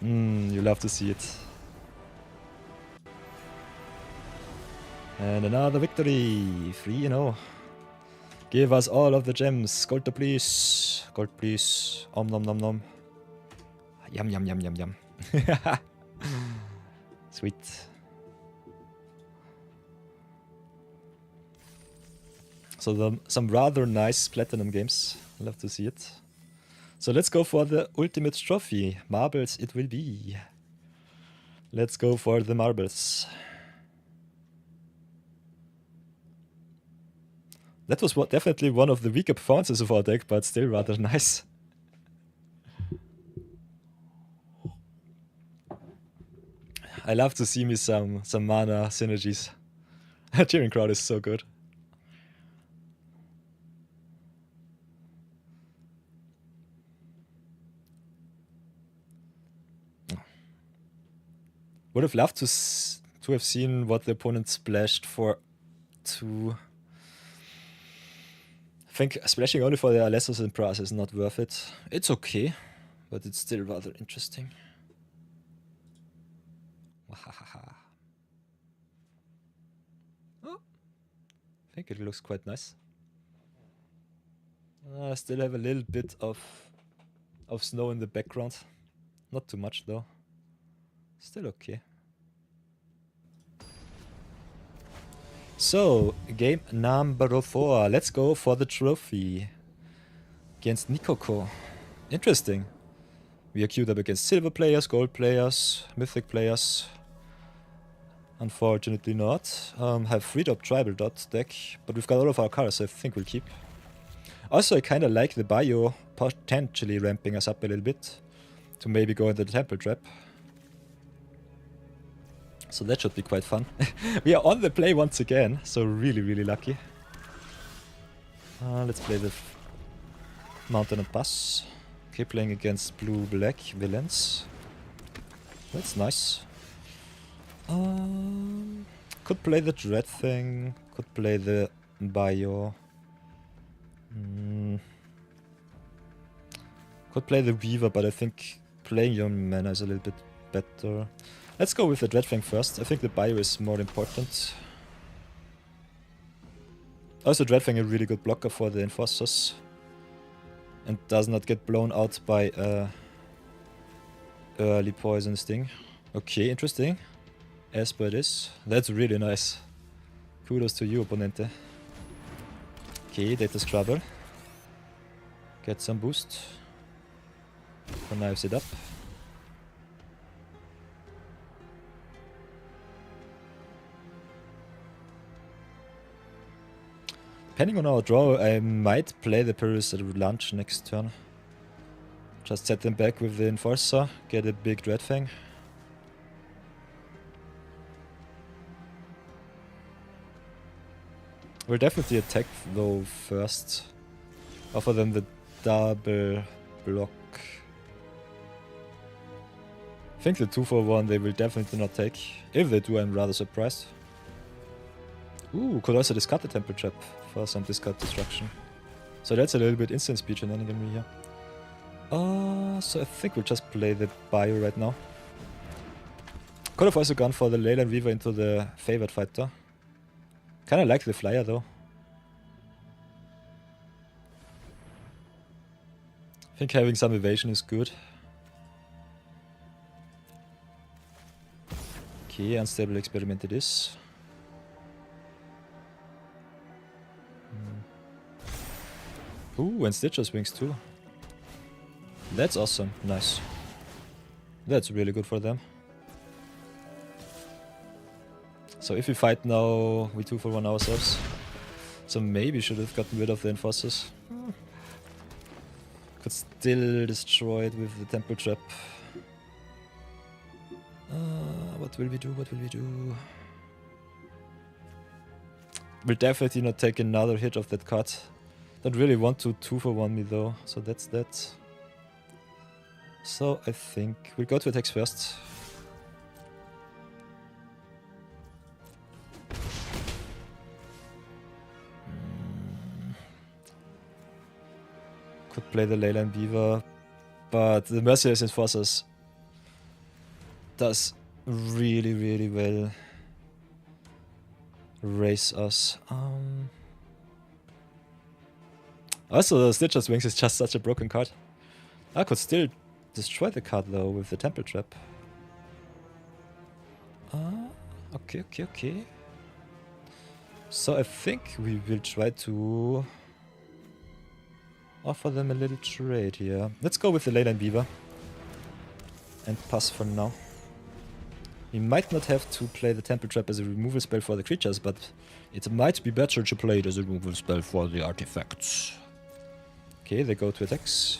You love to see it. And another victory! 3-0. Give us all of the gems. Gold please. Gold please. Om nom nom nom. Yum yum yum yum yum. Sweet. So some rather nice platinum games. Love to see it. So let's go for the ultimate trophy. Marbles it will be. Let's go for the marbles. That was definitely one of the weaker performances of our deck, but still rather nice. I love to see me some mana synergies. Cheering crowd is so good. Would have loved to have seen what the opponent splashed for. I think splashing only for the Alessos and Pras is not worth it. It's okay, but it's still rather interesting. Oh, I think it looks quite nice. I still have a little bit of snow in the background. Not too much though. Still okay. So, game number 4. Let's go for the trophy. Against Nikoko. Interesting. We are queued up against silver players, gold players, mythic players. Unfortunately not. Have freed up tribal dot deck, but we've got all of our cards, so I think we'll keep. Also, I kind of like the bio potentially ramping us up a little bit to maybe go into the temple trap. So that should be quite fun. We are on the play once again, so really lucky. Let's play the Mountain and Pass. Okay, playing against blue-black villains. That's nice. Could play the Dread thing. Could play the Bio. Could play the Weaver, but I think playing your mana is a little bit better. Let's go with the Dread thing first. I think the Bio is more important. Also, Dread thing is a really good blocker for the Enforcers. And does not get blown out by early poison sting. Okay, interesting. As per this. That's really nice. Kudos to you, Opponente. Okay, Data Scrabble. Get some boost. Connives it up. Depending on our draw, I might play the Pyrrhus at lunch next turn. Just set them back with the Enforcer, get a big Dread Fang. We'll definitely attack though first. Offer them the double block. I think the 2-for-1 they will definitely not take. If they do, I'm rather surprised. Ooh, could also discard the Temple Trap for some discard destruction. So that's a little bit instant speed shenanigan here. So I think we'll just play the Bio right now. Could have also gone for the Leyland Weaver into the favored fighter. Kinda like the Flyer though. I think having some evasion is good. Okay, Unstable Experiment it is. Ooh, and Stitcher's Wings too. That's awesome. Nice. That's really good for them. So if we fight now, we 2-for-1 ourselves. So maybe should have gotten rid of the Enforcers. Could still destroy it with the Temple Trap. What will we do? What will we do? We'll definitely not take another hit of that card. Don't really want to 2-for-1 me though, so that's that. So I think we'll go to attacks first. Could play the Leyland Beaver, but the Merciless Enforcers does really well raise us. Also, the Stitcher's Wings is just such a broken card. I could still destroy the card though with the Temple Trap. Okay. So I think we will try to offer them a little trade here. Let's go with the Leyland Beaver and pass for now. We might not have to play the Temple Trap as a removal spell for the creatures, but it might be better to play it as a removal spell for the artifacts. Okay, they go to attacks.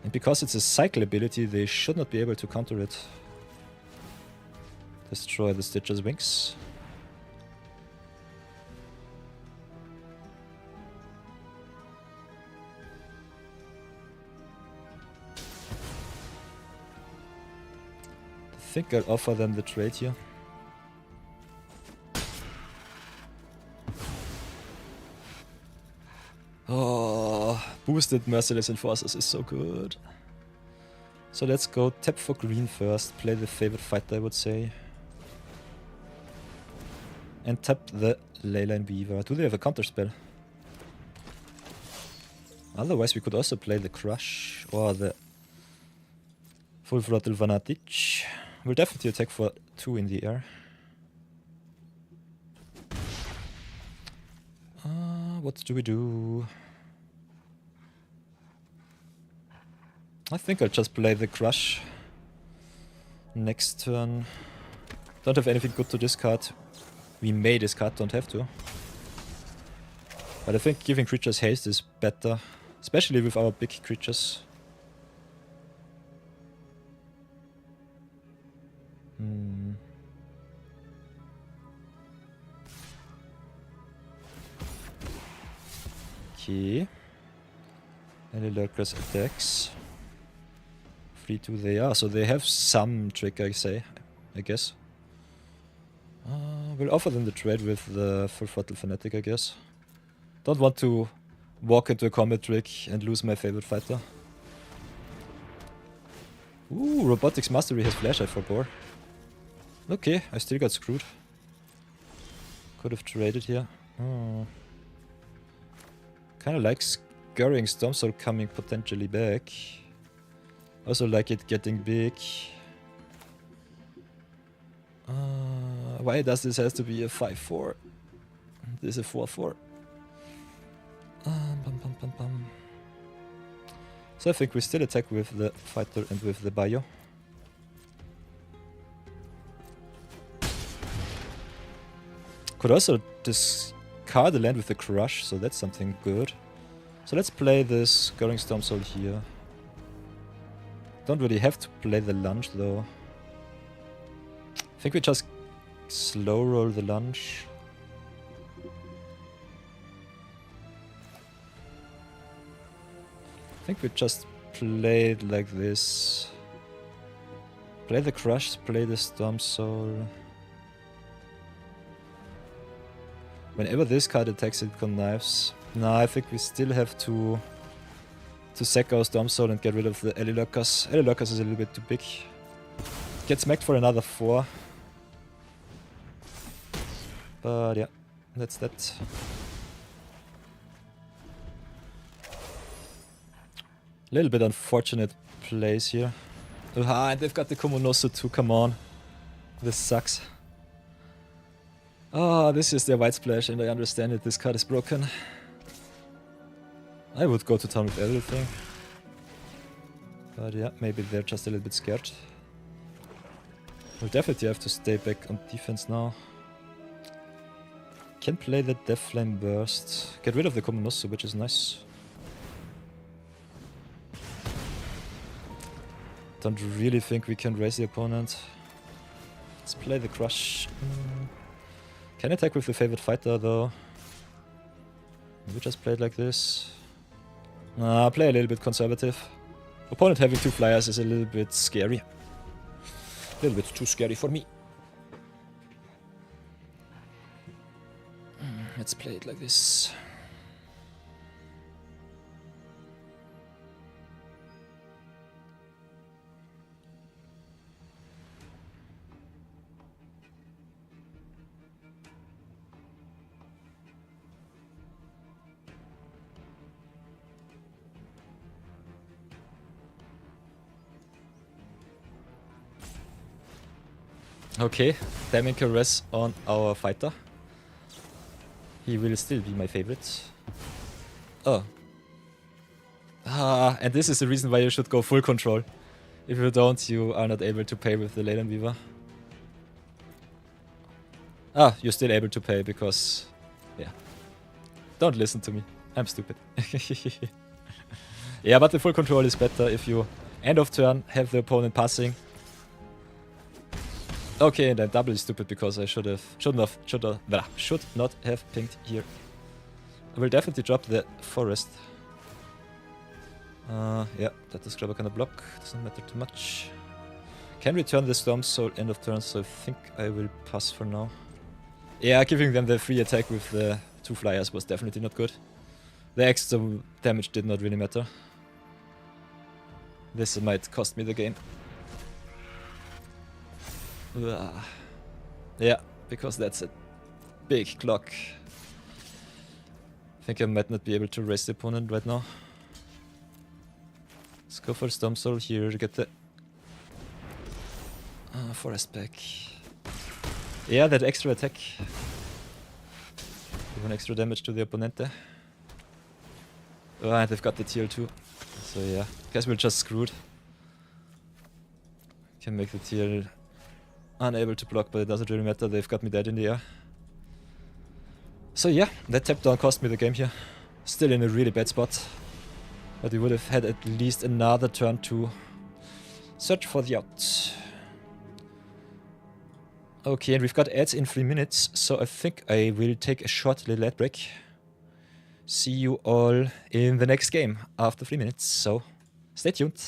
And because it's a cycle ability, they should not be able to counter it. Destroy the Stitcher's wings. I think I'll offer them the trade here. Oh, boosted Merciless Enforcers is so good. So let's go tap for green first, play the favorite fighter I would say. And tap the Leyline Weaver. Do they have a counter spell? Otherwise we could also play the Crush or the Full Throttle Vanatic. We'll definitely attack for 2 in the air. What do we do? I think I'll just play the Crush. Next turn. Don't have anything good to discard. We may discard, don't have to. But I think giving creatures haste is better. Especially with our big creatures. Okay. Any lurkers attacks. 3-2 they are, so they have some trick I guess. We'll offer them the trade with the Full Throttle Fanatic, I guess. Don't want to walk into a combat trick and lose my favorite fighter. Ooh, Robotics Mastery has Flashlight for Boar. Okay, I still got screwed. Could have traded here. Kinda like Scurrying Stormsoul coming potentially back. Also like it getting big. Why does this have to be a 5-4? This is a 4-4. So I think we still attack with the fighter and with the bio. Could also discard the land with the Crush, so that's something good. So let's play this Scurrying Stormsoul here. Don't really have to play the lunge though. I think we just slow roll the lunge. I think we just play it like this. Play the Crush, play the Stormsoul. Whenever this card attacks, it connives. Nah, I think we still have to sack our Stormsoul and get rid of the Alley Lurkers. Alley Lurkers is a little bit too big. Get smacked for another 4. But yeah, that's that. Little bit unfortunate plays here. And they've got the Komonosu too, come on. This sucks. This is their White Splash and I understand it, this card is broken. I would go to town with everything. But yeah, maybe they're just a little bit scared. We'll definitely have to stay back on defense now. Can play the Death Flame Burst. Get rid of the Komonosu, which is nice. Don't really think we can raise the opponent. Let's play the Crush. Can attack with the favorite fighter though. Maybe just play it like this. Play a little bit conservative. Opponent having 2 flyers is a little bit scary. A little bit too scary for me. Let's play it like this. Okay, Damning Caress on our fighter. He will still be my favorite. Oh. And this is the reason why you should go full control. If you don't, you are not able to pay with the Leyline Weaver. Ah, you're still able to pay because... Yeah. Don't listen to me. I'm stupid. Yeah, but the full control is better if you end of turn have the opponent passing. Okay, and then double is stupid because I should not have pinged here. I will definitely drop the forest. Yeah, that is grabber gonna block. Doesn't matter too much. Can return the Storm Soul end of turn, so I think I will pass for now. Yeah, giving them the free attack with the 2 flyers was definitely not good. The extra damage did not really matter. This might cost me the game. Ugh. Yeah, because that's a big clock. I think I might not be able to raise the opponent right now. Let's go for Storm Soul here to get the forest back. Yeah, that extra attack. Give an extra damage to the opponent there. Oh, and they've got the TL too. So yeah, guess we're just screwed. Can make the TL unable to block, but it doesn't really matter. They've got me dead in the air. So yeah, that tap down cost me the game here. Still in a really bad spot. But we would have had at least another turn to search for the out. Okay, and we've got ads in 3 minutes, so I think I will take a short little ad break. See you all in the next game after 3 minutes, so stay tuned.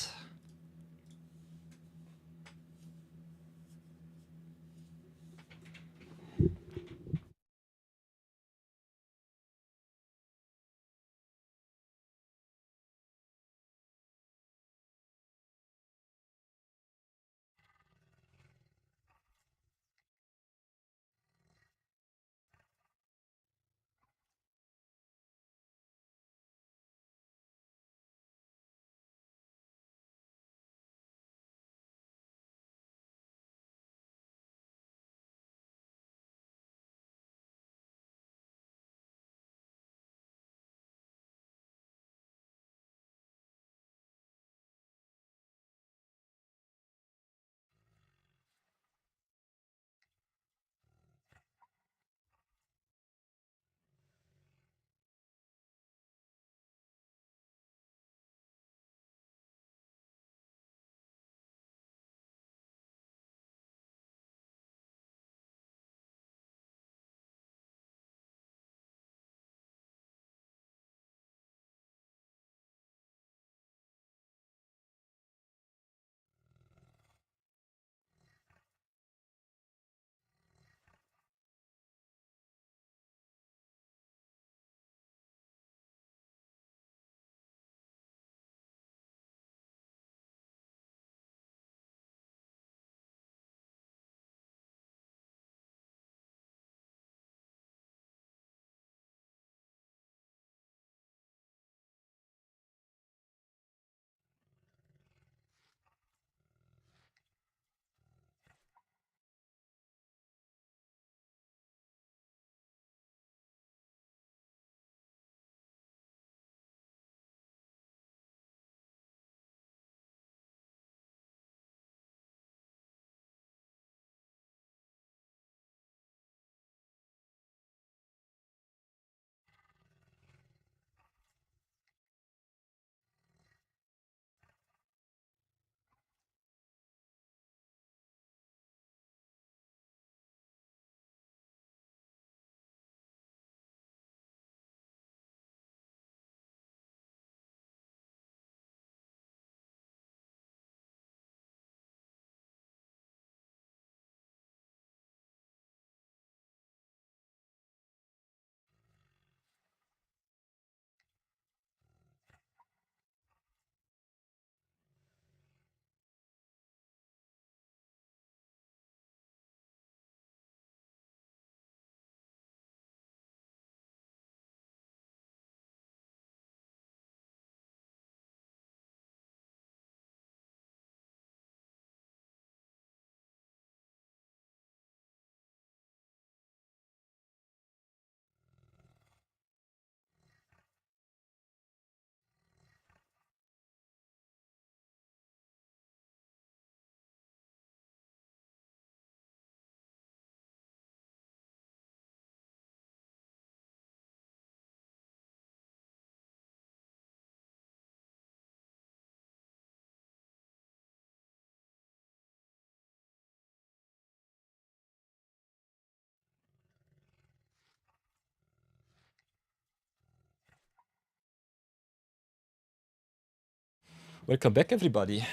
Welcome back, everybody.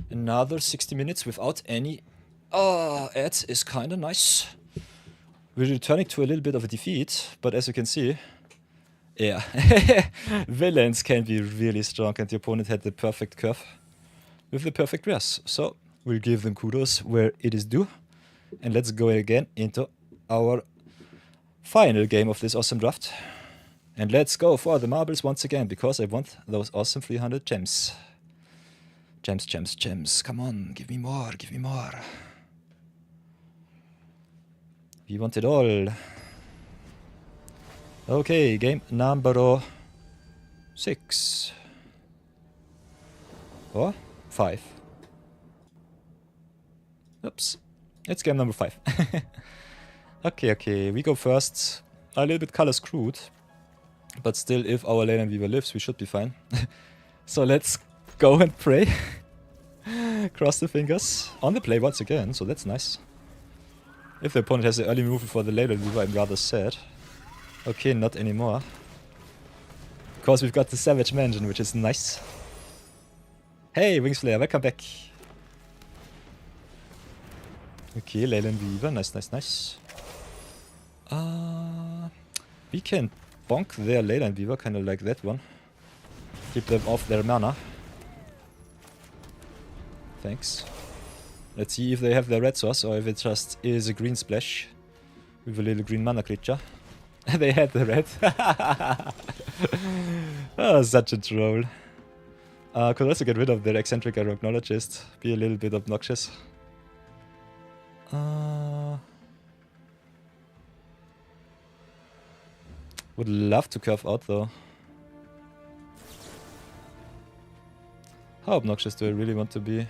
Another 60 minutes without any ads is kinda nice. We're returning to a little bit of a defeat, but as you can see, yeah, villains can be really strong, and the opponent had the perfect curve with the perfect dress. So we'll give them kudos where it is due, and let's go again into our final game of this awesome draft. And let's go for the marbles once again, because I want those awesome 300 gems. Gems, gems, gems. Come on, give me more, give me more. We want it all. Okay, game number 6. Or 5. Oops. It's game number 5. Okay, we go first. A little bit color screwed. But still, if our lane and weaver lives, we should be fine. So let's go and pray. Cross the fingers. On the play once again, so that's nice. If the opponent has the early move for the lane and weaver, I'm rather sad. Okay, not anymore. Because we've got the Savage Mansion, which is nice. Hey, Wingslayer, welcome back. Okay, Leyland Weaver, nice, nice, nice. We can bonk their Leyland Weaver, kind of like that one. Keep them off their mana. Thanks. Let's see if they have their red source or if it just is a green splash with a little green mana creature. They had the red. Oh, such a troll. Could also get rid of their eccentric arachnologist. Be a little bit obnoxious. Would love to curve out though. How obnoxious do I really want to be?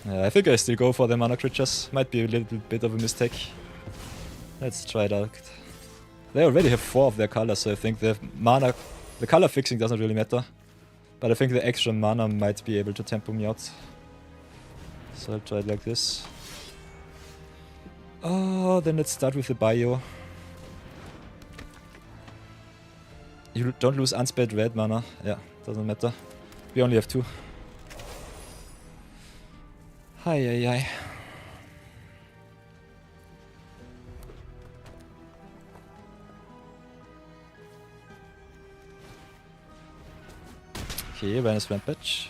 I think I still go for the mana creatures. Might be a little bit of a mistake. Let's try it out. They already have 4 of their colors, so I think the color fixing doesn't really matter. But I think the extra mana might be able to tempo me out. So I'll try it like this. Oh, then let's start with the bio. You don't lose unspelled red mana. Yeah, doesn't matter. We only have 2. Hi. Okay, Venus Rampage.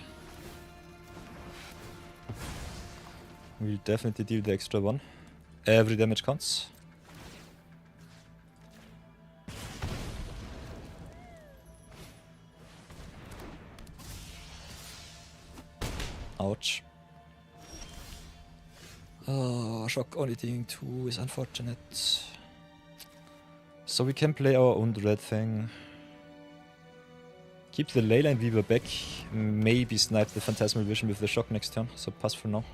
We'll definitely deal the extra 1. Every damage counts. Ouch. Oh, shock only thing 2 is unfortunate. So we can play our own red thing. Keep the Leyline Weaver back. Maybe snipe the Phantasmal Vision with the shock next turn. So pass for now.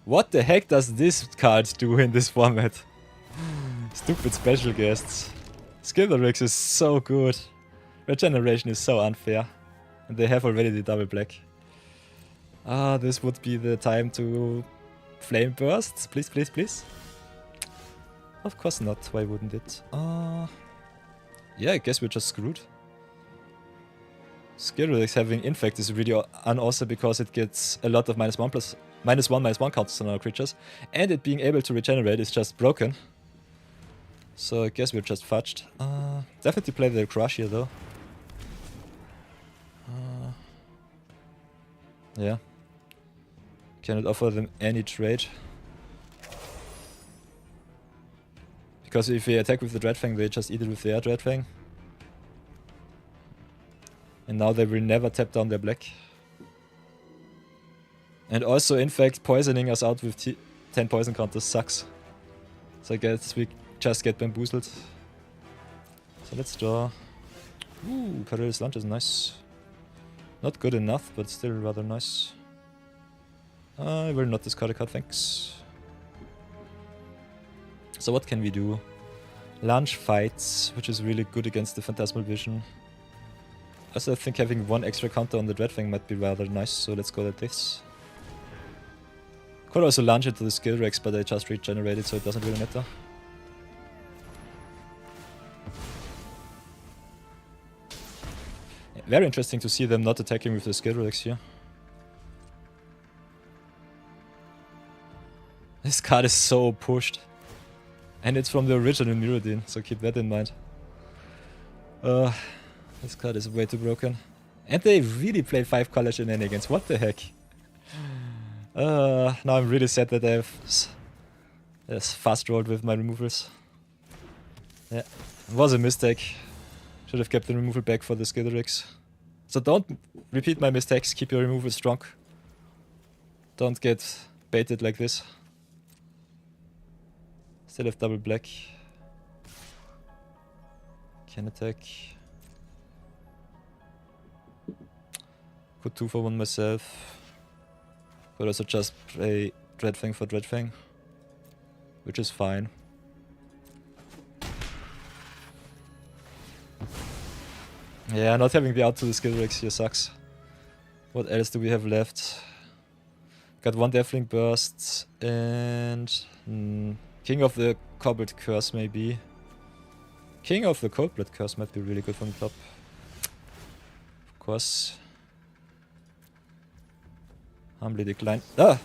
What the heck does this card do in this format? Stupid special guests. Skitherix is so good. Regeneration is so unfair. And they have already the double black. This would be the time to flame burst. Please, please, please. Of course not. Why wouldn't it? Yeah, I guess we're just screwed. Skitherix having Infect is really unawesome because it gets a lot of -1/-1 counters on our creatures. And it being able to regenerate is just broken. So I guess we're just fudged. Definitely play the Crush here though. Yeah. Cannot offer them any trade. Because if we attack with the Dreadfang, they just eat it with their Dreadfang. And now they will never tap down their black. And also, in fact, poisoning us out with 10 poison counters sucks. So I guess we just get bamboozled. So let's draw. Ooh, Perilous Lunge is nice. Not good enough, but still rather nice. I will not discard a card, thanks. So what can we do? Lunge fights, which is really good against the Phantasmal Vision. Also, I think having 1 extra counter on the Dreadfang might be rather nice, so let's go like this. Could also launch into the skill Rex, but I just regenerated, so it doesn't really matter. Yeah, very interesting to see them not attacking with the skill Rex here. This card is so pushed. And it's from the original Mirrodin, so keep that in mind. This card is way too broken. And they really play 5-color shenanigans, what the heck? Now I'm really sad that I have fast rolled with my removals. Yeah, it was a mistake. Should have kept the removal back for the Skitterix. So don't repeat my mistakes, keep your removal strong. Don't get baited like this. Still have double black. Can attack. Could 2 for 1 myself. Could also just play Dreadfang for Dreadfang. Which is fine. Yeah, not having the out to the skill Rex here sucks. What else do we have left? Got 1 Deathling Burst and... King of the Cobbled Curse maybe. King of the Coldblood Curse might be really good from the top. Of course. Humbly decline. Ah!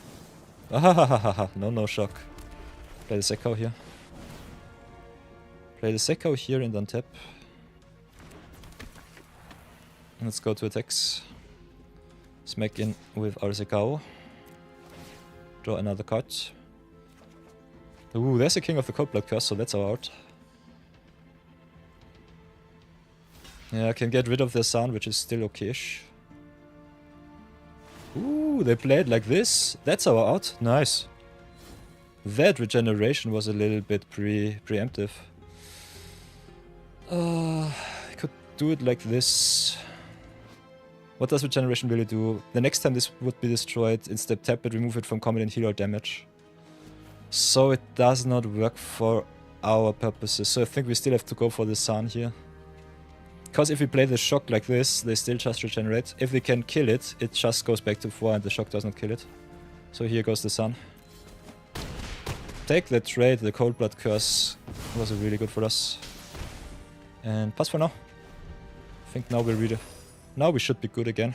Ah, no shock. Play the Sekko here. Play the Sekko here and untap. Let's go to attacks. Smack in with our Sekko. Draw another card. Ooh, there's a King of the Coldblood Curse, so that's our out. Yeah, I can get rid of their sound, which is still okay-ish. Ooh, they played like this. That's our out. Nice. That regeneration was a little bit preemptive. I could do it like this. What does regeneration really do? The next time this would be destroyed, instead tap it, remove it from combat and heal all damage. So it does not work for our purposes. So I think we still have to go for the Sun here. Because if we play the shock like this, they still just regenerate. If we can kill it, it just goes back to 4 and the shock does not kill it. So here goes the Sun. Take the trade, the Coldblood Curse was really good for us. And pass for now. I think now we're really... Now we should be good again.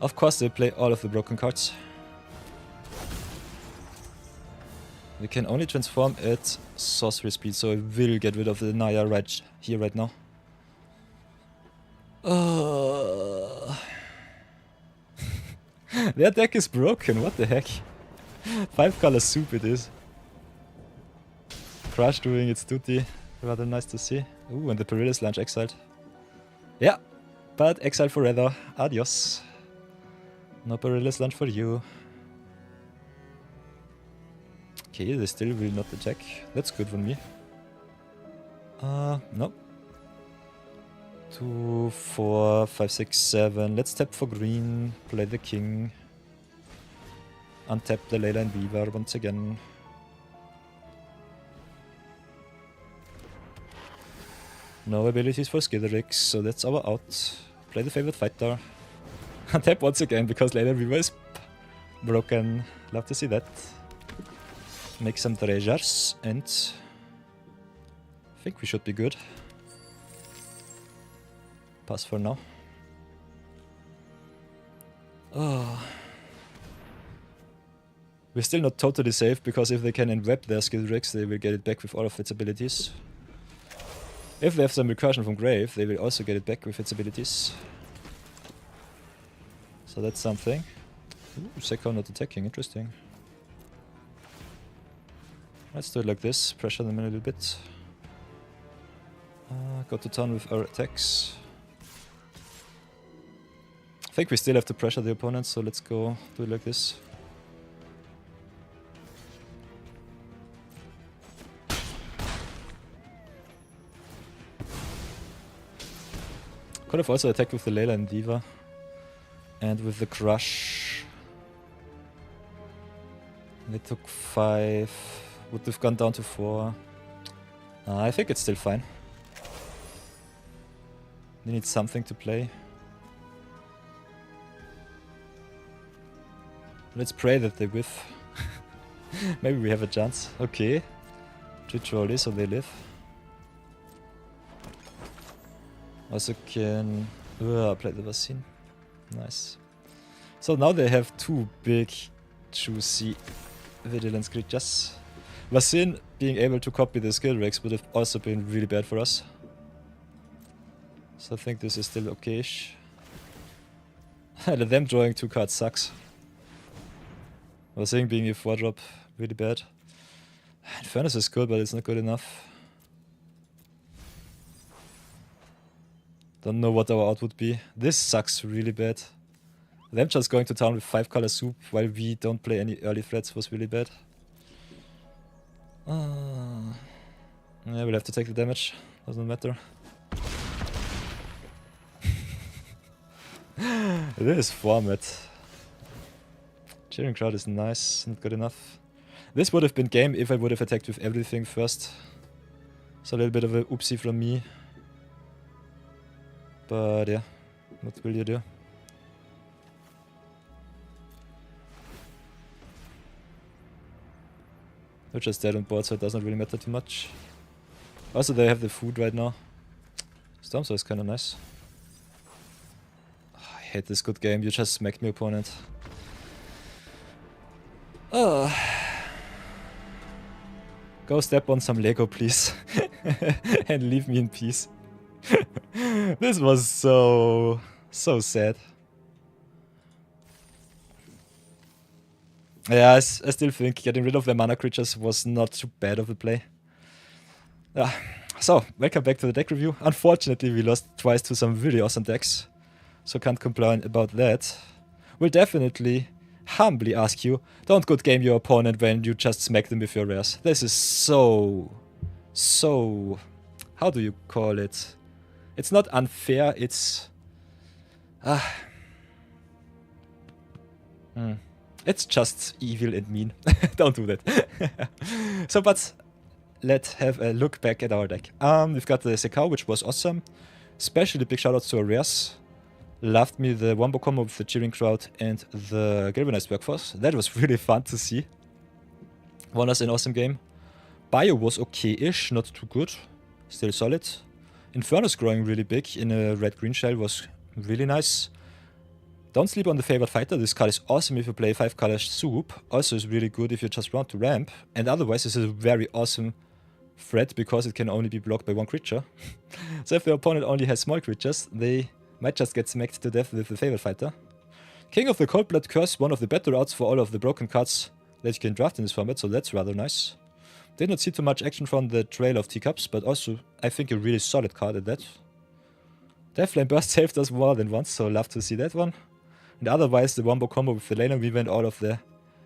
Of course they play all of the broken cards. We can only transform at sorcery speed, so I will get rid of the Naya right here, right now. Their deck is broken, what the heck? 5-color soup it is. Crush doing its duty, rather nice to see. Ooh, and the Perilous Lunge exiled. Yeah, but exile forever, adios. No Perilous Lunge for you. Okay, they still will not attack. That's good for me. No. 2, 4, 5, 6, 7. Let's tap for green. Play the king. Untap the Leyline Weaver once again. No abilities for Skitterix, so that's our out. Play the favorite fighter. Untap once again because Leyline Weaver is broken. Love to see that. Make some treasures and I think we should be good. Pass for now. Oh. We're still not totally safe because if they can enweb their skill Rex, they will get it back with all of its abilities. If they have some recursion from Grave, they will also get it back with its abilities. So that's something. Ooh, Sekko not attacking, interesting. Let's do it like this, pressure them a little bit. Go to town with our attacks. I think we still have to pressure the opponent, so let's go do it like this. Could have also attacked with the Leyline Diva. And with the Crush. They took 5. Would have gone down to 4. I think it's still fine. They need something to play. Let's pray that they whiff. Maybe we have a chance. Okay. 3 trolleys, so they live. Also can play the vaccine. Nice. So now they have 2 big, juicy vigilance creatures. Vaccine being able to copy the skill regs would have also been really bad for us. So I think this is still okay-ish. Them drawing 2 cards sucks. Vaccine being a 4-drop, really bad. Infernus is good, but it's not good enough. Don't know what our out would be. This sucks really bad. Them just going to town with 5-color soup while we don't play any early threats was really bad. Yeah, we'll have to take the damage. Doesn't matter. This format. Cheering crowd is nice, not good enough. This would have been game if I would have attacked with everything first. So a little bit of a oopsie from me. But yeah, what will you do? They're just dead on board, so it doesn't really matter too much. Also, they have the food right now. Stormstorm is kinda nice. Oh, I hate this good game, you just smacked my opponent. Oh. Go step on some Lego, please. And leave me in peace. This was so sad. Yeah, I still think getting rid of the mana creatures was not too bad of a play. Yeah. So, welcome back to the deck review. Unfortunately, we lost twice to some really awesome decks. So can't complain about that. We'll definitely humbly ask you, don't good game your opponent when you just smack them with your rares. This is so... how do you call it? It's not unfair, it's... It's just evil and mean. Don't do that. So, but let's have a look back at our deck. We've got the Sekau, which was awesome. Especially big shoutouts to our rares. Loved me the Wombo combo with the Cheering Crowd and the Galvanized Workforce. That was really fun to see. Won us an awesome game. Bio was okay-ish, not too good. Still solid. Infernus growing really big in a red-green shell was really nice. Don't sleep on the Favored Fighter. This card is awesome if you play 5-color soup. Also is really good if you just want to ramp. And otherwise this is a very awesome threat because it can only be blocked by 1 creature. So if the opponent only has small creatures, they might just get smacked to death with the Favored Fighter. King of the Cold Blood Curse, one of the better outs for all of the broken cards that you can draft in this format, so that's rather nice. Did not see too much action from the Trail of Teacups, but also I think a really solid card at that. Deathflame Burst saved us more than once, so love to see that one. And otherwise the Wombo combo with the Laner, we went all of the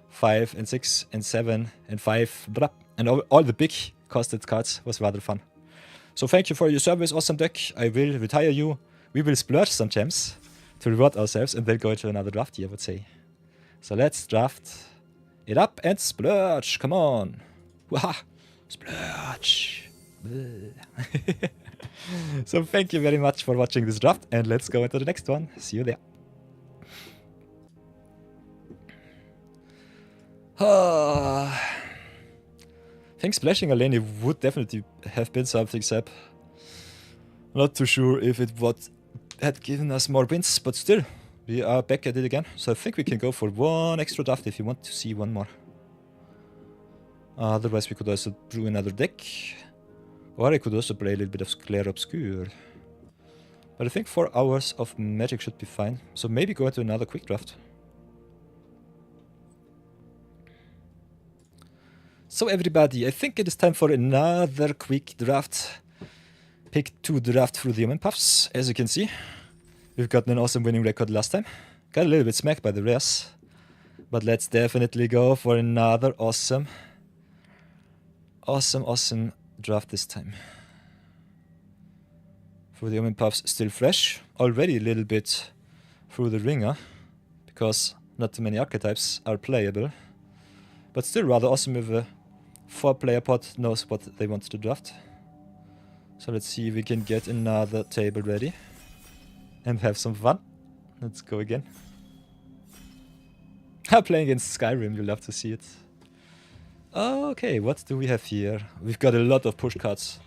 5 and 6 and 7 and 5, and all the big costed cards was rather fun. So thank you for your service, awesome deck. I will retire you. We will splurge some gems to reward ourselves and then go into another draft, I would say. So let's draft it up and splurge, come on. Wah! Splurge! So thank you very much for watching this draft and let's go into the next one. See you there. I think splashing a lane would definitely have been something, Seb. Not too sure if it would had given us more wins, but still, we are back at it again. So I think we can go for 1 extra draft if you want to see 1 more. Otherwise we could also brew another deck. Or I could also play a little bit of Clair Obscur. But I think 4 hours of magic should be fine. So maybe go into another quick draft. So everybody, I think it is time for another quick draft. Pick 2 draft through the Human Puffs. As you can see, we've gotten an awesome winning record last time. Got a little bit smacked by the rares. But let's definitely go for another awesome draft this time. For the Human Puffs, still fresh. Already a little bit through the ringer. Because not too many archetypes are playable. But still rather awesome if a 4-player pot knows what they want to draft. So let's see if we can get another table ready. And have some fun. Let's go again. Playing against Skyrim, you love to see it. Okay, what do we have here? We've got a lot of push cards.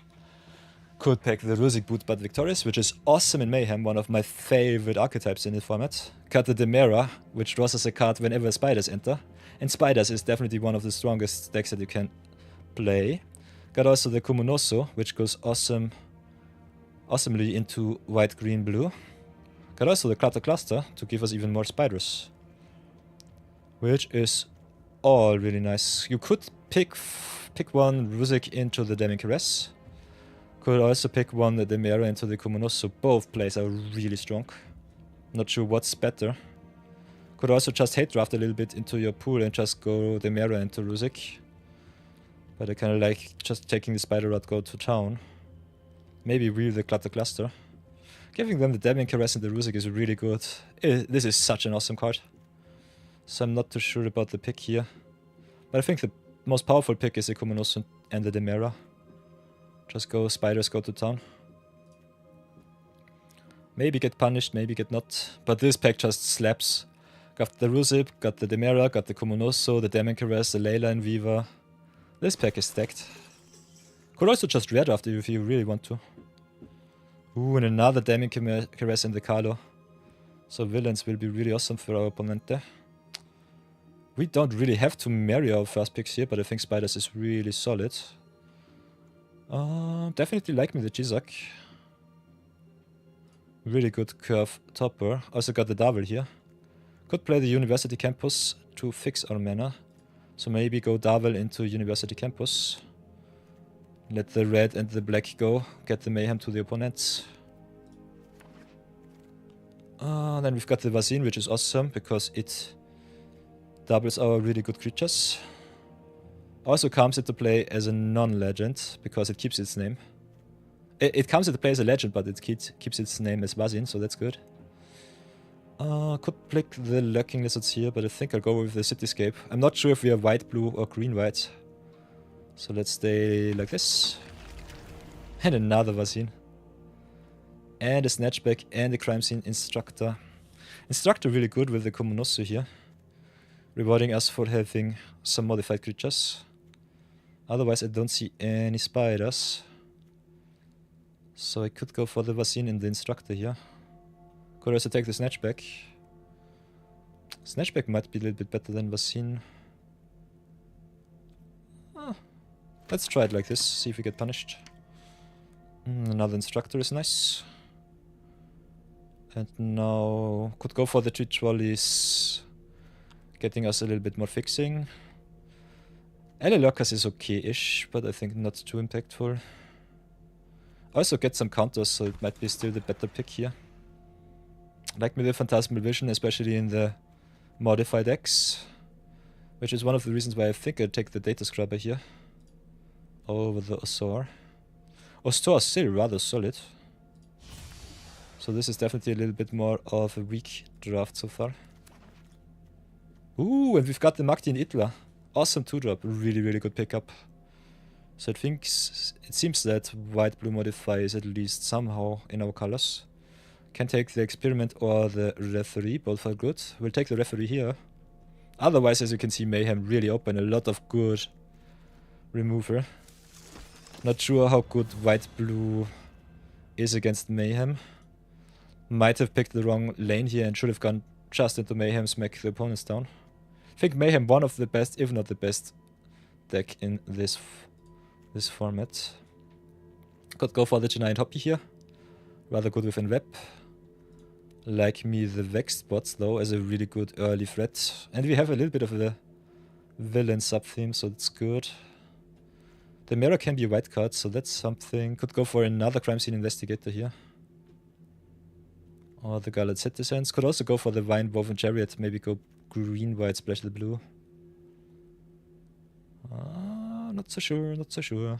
Could pack the Ruzik Boot but Victorious, which is awesome in Mayhem, one of my favorite archetypes in the format. Got the Demera, which draws us a card whenever spiders enter. And spiders is definitely one of the strongest decks that you can play. Got also the Kumunoso, which goes awesomely into white, green, blue. Got also the Cluster to give us even more spiders. Which is all really nice. You could pick one Ruzik into the Demon Caress. Could also pick one the Demera into the Kumunoso. Both plays are really strong. Not sure what's better. Could also just hate draft a little bit into your pool and just go Demera into Ruzik. But I kind of like just taking the Spider Rod, go to town. Maybe wheel the Cluster. Giving them the Demon Caress and the Ruzik is really good. This is such an awesome card. So I'm not too sure about the pick here. But I think the most powerful pick is the Kumunoso and the Demera. Just go spiders, go to town. Maybe get punished, maybe get not. But this pack just slaps. Got the Ruzik, got the Demera, got the Kumunoso, the Demon Caress, the Leyline Weaver. This pack is stacked. Could also just red draft if you really want to. Ooh, and another Demon Caress in the Carlo. So villains will be really awesome for our opponent there. We don't really have to marry our first picks here, but I think spiders is really solid. Definitely like me the Jizak. Really good curve topper. Also got the Davil here. Could play the University Campus to fix our mana. So maybe go Davil into University Campus. Let the red and the black go. Get the mayhem to the opponents. Then we've got the Vazine, which is awesome because it doubles our really good creatures. Also comes into play as a non-legend, because it keeps its name. It comes into play as a legend, but it keeps its name as Vazine, so that's good. Could pick the Lurking Lizards here, but I think I'll go with the Cityscape. I'm not sure if we are white, blue, or green-white. So let's stay like this. And another Vazine. And a Snatchback and a Crime Scene Instructor. Instructor really good with the Kumunoso here. Rewarding us for having some modified creatures. Otherwise I don't see any spiders. So I could go for the Vazine in the Instructor here. Could also take the Snatchback. Snatchback might be a little bit better than Vazine. Let's try it like this, see if we get punished. Another Instructor is nice. And now could go for the 2 trolleys. Getting us a little bit more fixing. LA Lurkers is okay-ish, but I think not too impactful. Also get some counters, so it might be still the better pick here. Like me the Phantasmal Vision, especially in the modified decks. Which is one of the reasons why I think I'd take the Data Scrubber here. Over the Osor. Osor is still rather solid. So this is definitely a little bit more of a weak draft so far. Ooh, and we've got the Magdi and Itla. Awesome 2-drop. Really, really good pickup. So it seems that white-blue modify is at least somehow in our colors. Can take the Experiment or the Referee, both are good. We'll take the Referee here. Otherwise, as you can see, Mayhem really open. A lot of good remover. Not sure how good white-blue is against Mayhem. Might have picked the wrong lane here and should have gone just into Mayhem, smack the opponents down. I think Mayhem one of the best, if not the best, deck in this format. Could go for the Giant Hoppy here. Rather good with Enweb. Like me the Vex spots though as a really good early threat. And we have a little bit of a villain sub-theme, so that's good. The Mirror can be a white card, so that's something. Could go for another Crime Scene Investigator here. Or the Galled Citizens. Could also go for the Vine Woven Chariot. Maybe go green, white, splash the blue. Not so sure, not so sure.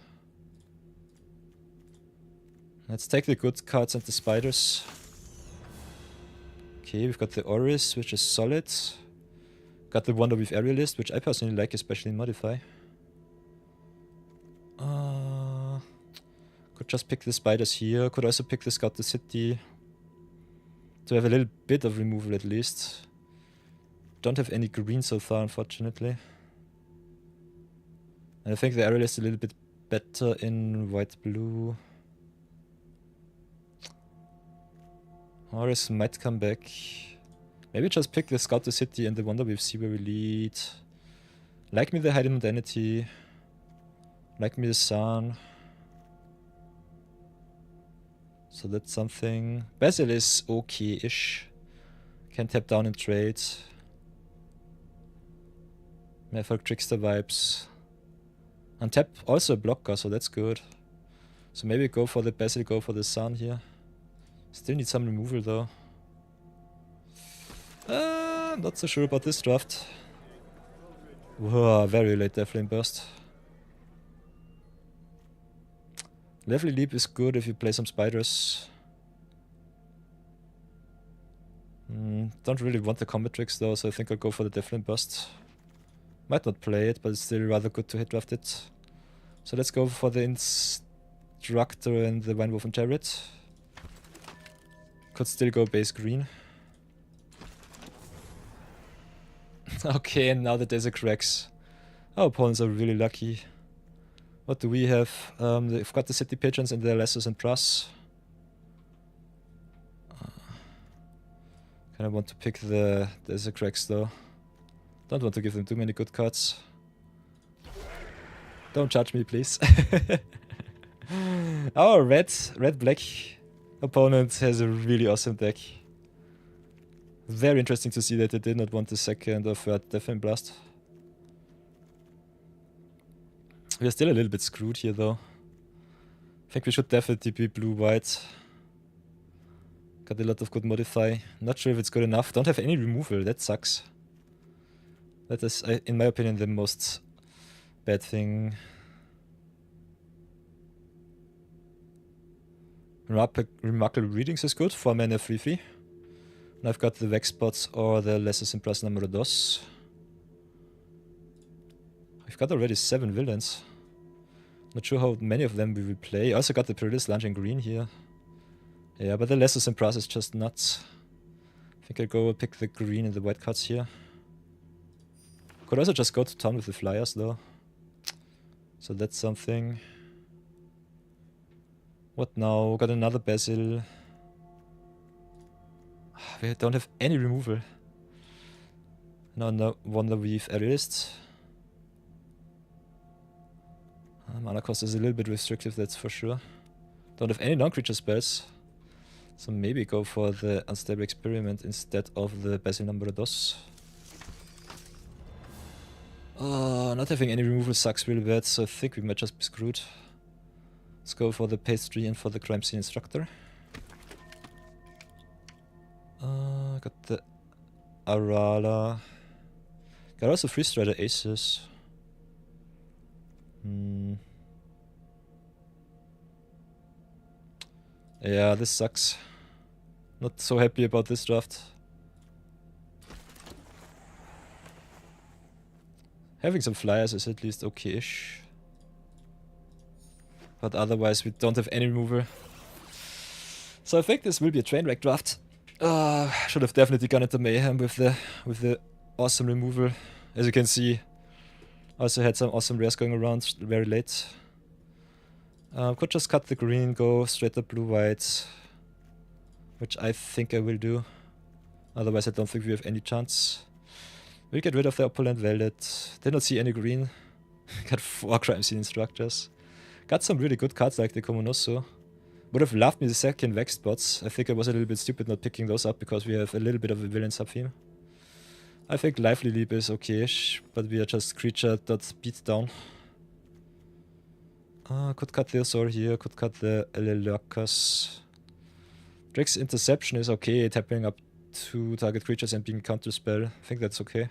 Let's take the good cards and the spiders. Okay, we've got the Oris, which is solid. Got the Wonder Weave Aerialist, which I personally like, especially in Modify. Could just pick the spiders here. Could also pick the Scout the City. To have a little bit of removal at least. don't have any green so far, unfortunately. And I think the area is a little bit better in white-blue. Horus might come back. Maybe just pick the Scout the City and the Wonder Wave, see where we lead. Like me the Hidden Mundanity. Like me the Sun. So that's something. Basil is okay-ish. Can tap down and trade. Maverick Trickster vibes. Untap also a blocker, so that's good. So maybe go for the Basil, go for the Sun here. Still need some removal though. Not so sure about this draft. Whoa, very late Deathflame Burst. Lovely Leap is good if you play some spiders. Don't really want the combat tricks though, so I think I'll go for the Deathflame Burst. Might not play it, but it's still rather good to hit draft it. So let's go for the Instructor and the Winewoven Chariot. Could still go base green. Okay, and now the Desert cracks. Our opponents are really lucky. What do we have? They've got the City Pigeons and the Lassos and Brass. Kinda want to pick the Desert cracks though. Don't want to give them too many good cards. Don't judge me, please. Our red-black opponent has a really awesome deck. Very interesting to see that they did not want the second or third Deathflame Blast. We are still a little bit screwed here though. I think we should definitely be blue-white. Got a lot of good modify. Not sure if it's good enough. Don't have any removal, that sucks. That is, in my opinion, the most bad thing. Remarkable Readings is good, 4 mana 3/3. And I've got the Vex Spots or the Lesser Impress Numero Dos. I've got already 7 villains. Not sure how many of them we will play. I also got the Perilous Lunge in green here. Yeah, but the Lesser Impress is just nuts. I think I'll go pick the green and the white cards here. Could also just go to town with the Flyers though. So that's something. What now? Got another Basil. We don't have any removal. No Wonder Weave Aerialist. Mana cost is a little bit restrictive, that's for sure. Don't have any non-creature spells. So maybe go for the Unstable Experiment instead of the Basil Numero Dos. Not having any removal sucks really bad, so I think we might just be screwed. Let's go for the Pastry and for the Crime Scene Instructor. Got the Arala. Got also Free Strider Aces. Yeah, this sucks. Not so happy about this draft. Having some Flyers is at least okay-ish. But otherwise we don't have any removal. So I think this will be a train wreck draft. Should have definitely gone into Mayhem with the awesome removal. As you can see, also had some awesome rares going around very late. Could just cut the green, go straight up blue-white, which I think I will do. Otherwise I don't think we have any chance. We'll get rid of the Opulent Velvet. Did not see any green. Got 4 Crime Scene Instructors. Got some really good cards like the Komonosu. Would have loved me the second Vex Spots. I think I was a little bit stupid not picking those up because we have a little bit of a villain sub-theme. I think Lively Leap is okay-ish, but we are just creature that beat down. Could cut the Azor here, could cut the Lurkers. Drake's Interception is okay, tapping up 2 target creatures and being counterspell. I think that's okay.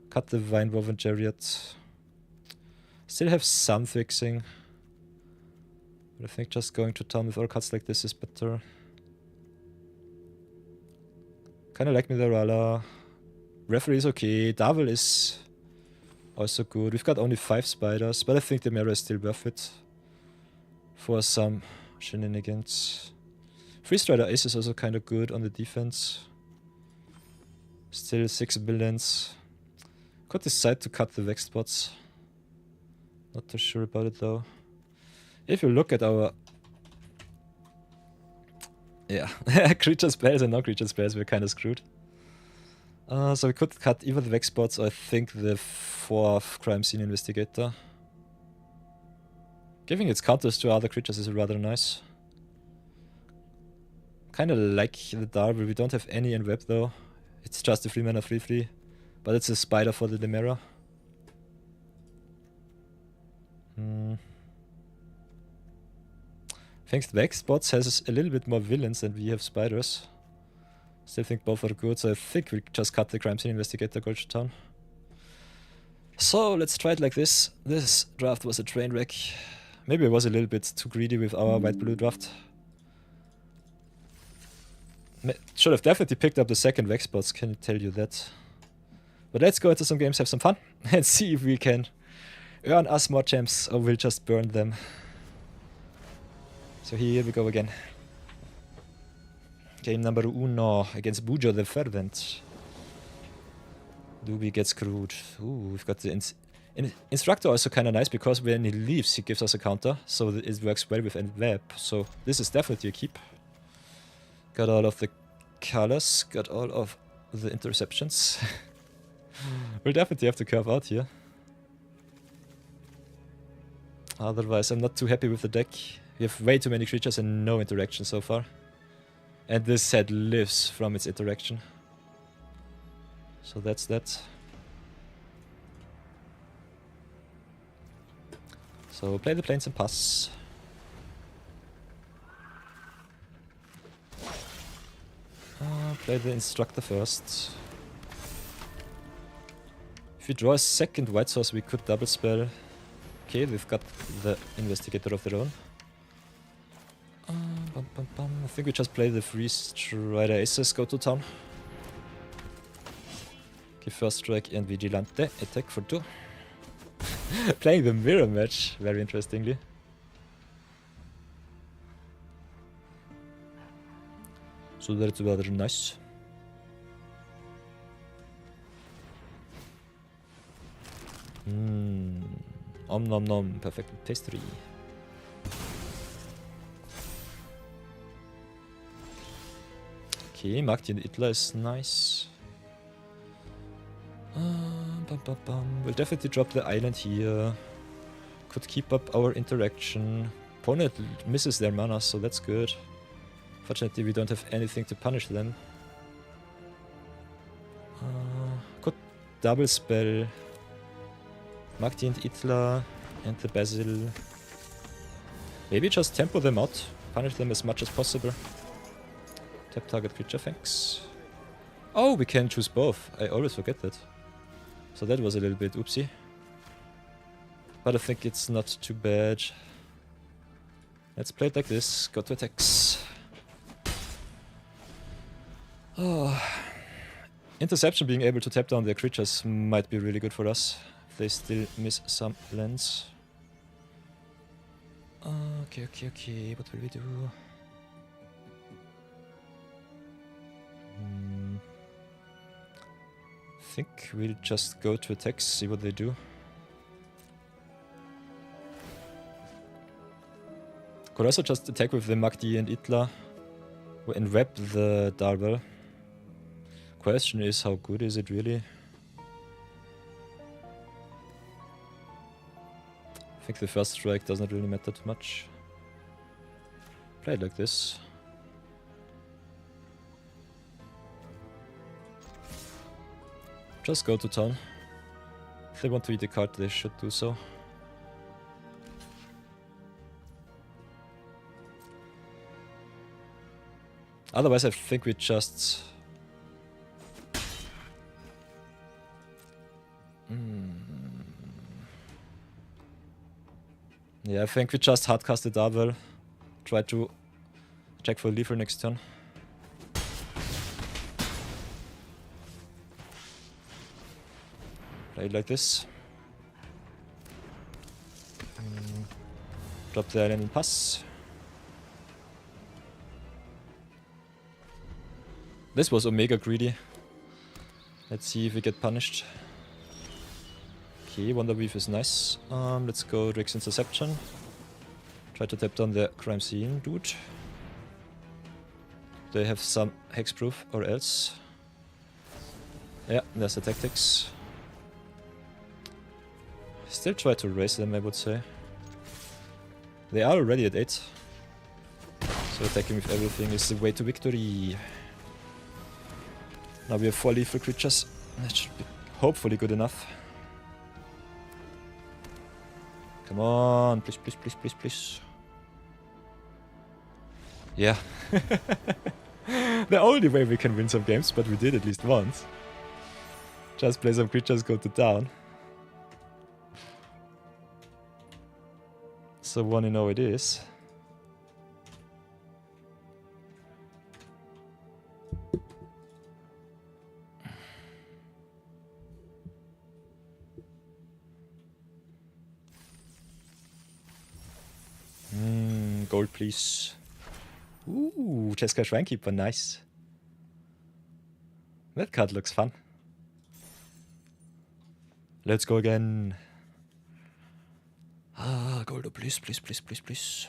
Cut the Winewoven Chariot. Still have some fixing. But I think just going to town with all cards like this is better. Kinda like Minerala. Referee is okay. Davil is also good. We've got only 5 spiders, but I think the Mera is still worth it for some shenanigans. Free Strider Ace is also kinda good on the defense. Still 6 billions. Could decide to cut the Vex spots. Not too sure about it though. If you look at our... Yeah, creature spells and non-creature spells, we're kind of screwed. So we could cut either the Vex spots or I think the 4th Crime Scene Investigator. Giving its counters to other creatures is rather nice. Kinda like the Darvel, we don't have any in web though. It's just a 3-mana 3/3, but it's a spider for the Demera. I think the Vex spots has a little bit more villains than we have spiders. Still think both are good, so I think we just cut the Crime Scene Investigator, go to town. So let's try it like this. This draft was a train wreck. Maybe I was a little bit too greedy with our white-blue draft. Should have definitely picked up the second Vex spots, can tell you that. But let's go into some games, have some fun, and see if we can earn us more gems or we'll just burn them. So here we go again. Game number uno against Bujo the Fervent. Do we get screwed? Ooh, we've got the Instructor also kind of nice because when he leaves he gives us a counter, so it works well with web. So this is definitely a keep. Got all of the colors, got all of the interceptions. We'll definitely have to curve out here. Otherwise I'm not too happy with the deck. We have way too many creatures and no interaction so far. And this set lives from its interaction. So that's that. So play the planes and pass. Play the Instructor first. If we draw a second white source we could double spell. Okay, we've got the Investigator of their own. I think we just play the Free Strider Aces, go to town. Okay, first strike and Vigilante, attack for 2. Playing the mirror match, very interestingly. So that's rather nice. Om nom nom, perfect pastry. Okay, Magdi and Itla is nice. We'll definitely drop the island here. Could keep up our interaction. Opponent misses their mana, so that's good. Fortunately, we don't have anything to punish them. Could double spell Magdi and Itla and the Basil. Maybe just tempo them out, punish them as much as possible. Tap target creature, thanks. Oh, we can choose both. I always forget that. So that was a little bit oopsie. But I think it's not too bad. Let's play it like this. Go to attacks. Oh. Interception, being able to tap down their creatures, might be really good for us. If they still miss some lands. Okay. What will we do? I think we'll just go to attacks, see what they do. Could also just attack with the Magdi and Itla and web the Darvel. Question is, how good is it really? I think the first strike doesn't really matter too much. Play it like this. Just go to town. If they want to eat a card, they should do so. Otherwise, I think we just... Yeah, I think we just hardcast the Darvel. Try to check for Leafer next turn. Play it like this. Drop the island and pass. This was Omega greedy. Let's see if we get punished. Okay, Wonder Weave is nice. Let's go Rick's Interception. Try to tap down the crime scene dude. They have some hexproof or else. Yeah, there's the tactics. Still try to raise them, I would say. They are already at 8. So attacking with everything is the way to victory. Now we have 4 lethal creatures. That should be hopefully good enough. Come on, please, please, please, please, please. Yeah. The only way we can win some games, but we did at least once. Just play some creatures, go to town. So 1-0 it is. Gold please. Ooh, Cheska Shrinekeeper, nice. That card looks fun. Let's go again. Ah, gold, please, please, please, please, please.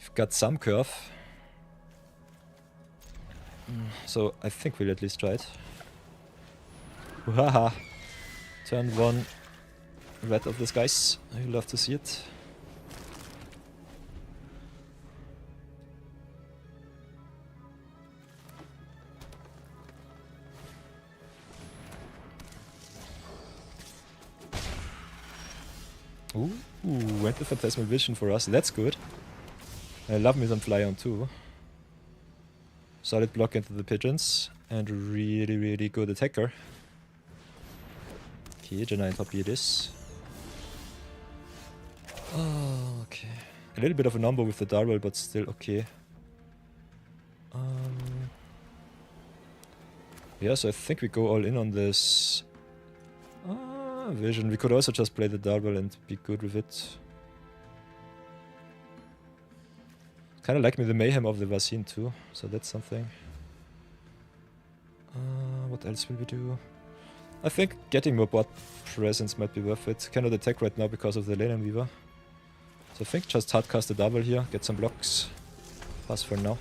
You've got some curve. So I think we'll at least try it. Haha. Turn 1. Red of the skies. I love to see it. Ooh, went the Phantasmal Vision for us. That's good. I love me some Fly on too. Solid block into the pigeons. And really, really good attacker. Okay, Giant Hoppy it is. Oh, okay. A little bit of a number with the Darwell, but still okay. Yeah, so I think we go all in on this vision. We could also just play the Darwell and be good with it. Kind of like me the Mayhem of the Vaccine too, so that's something. What else will we do? I think getting more board presence might be worth it. Cannot attack right now because of the Leyland Weaver. So I think just hardcast the double here, get some blocks. Pass for now.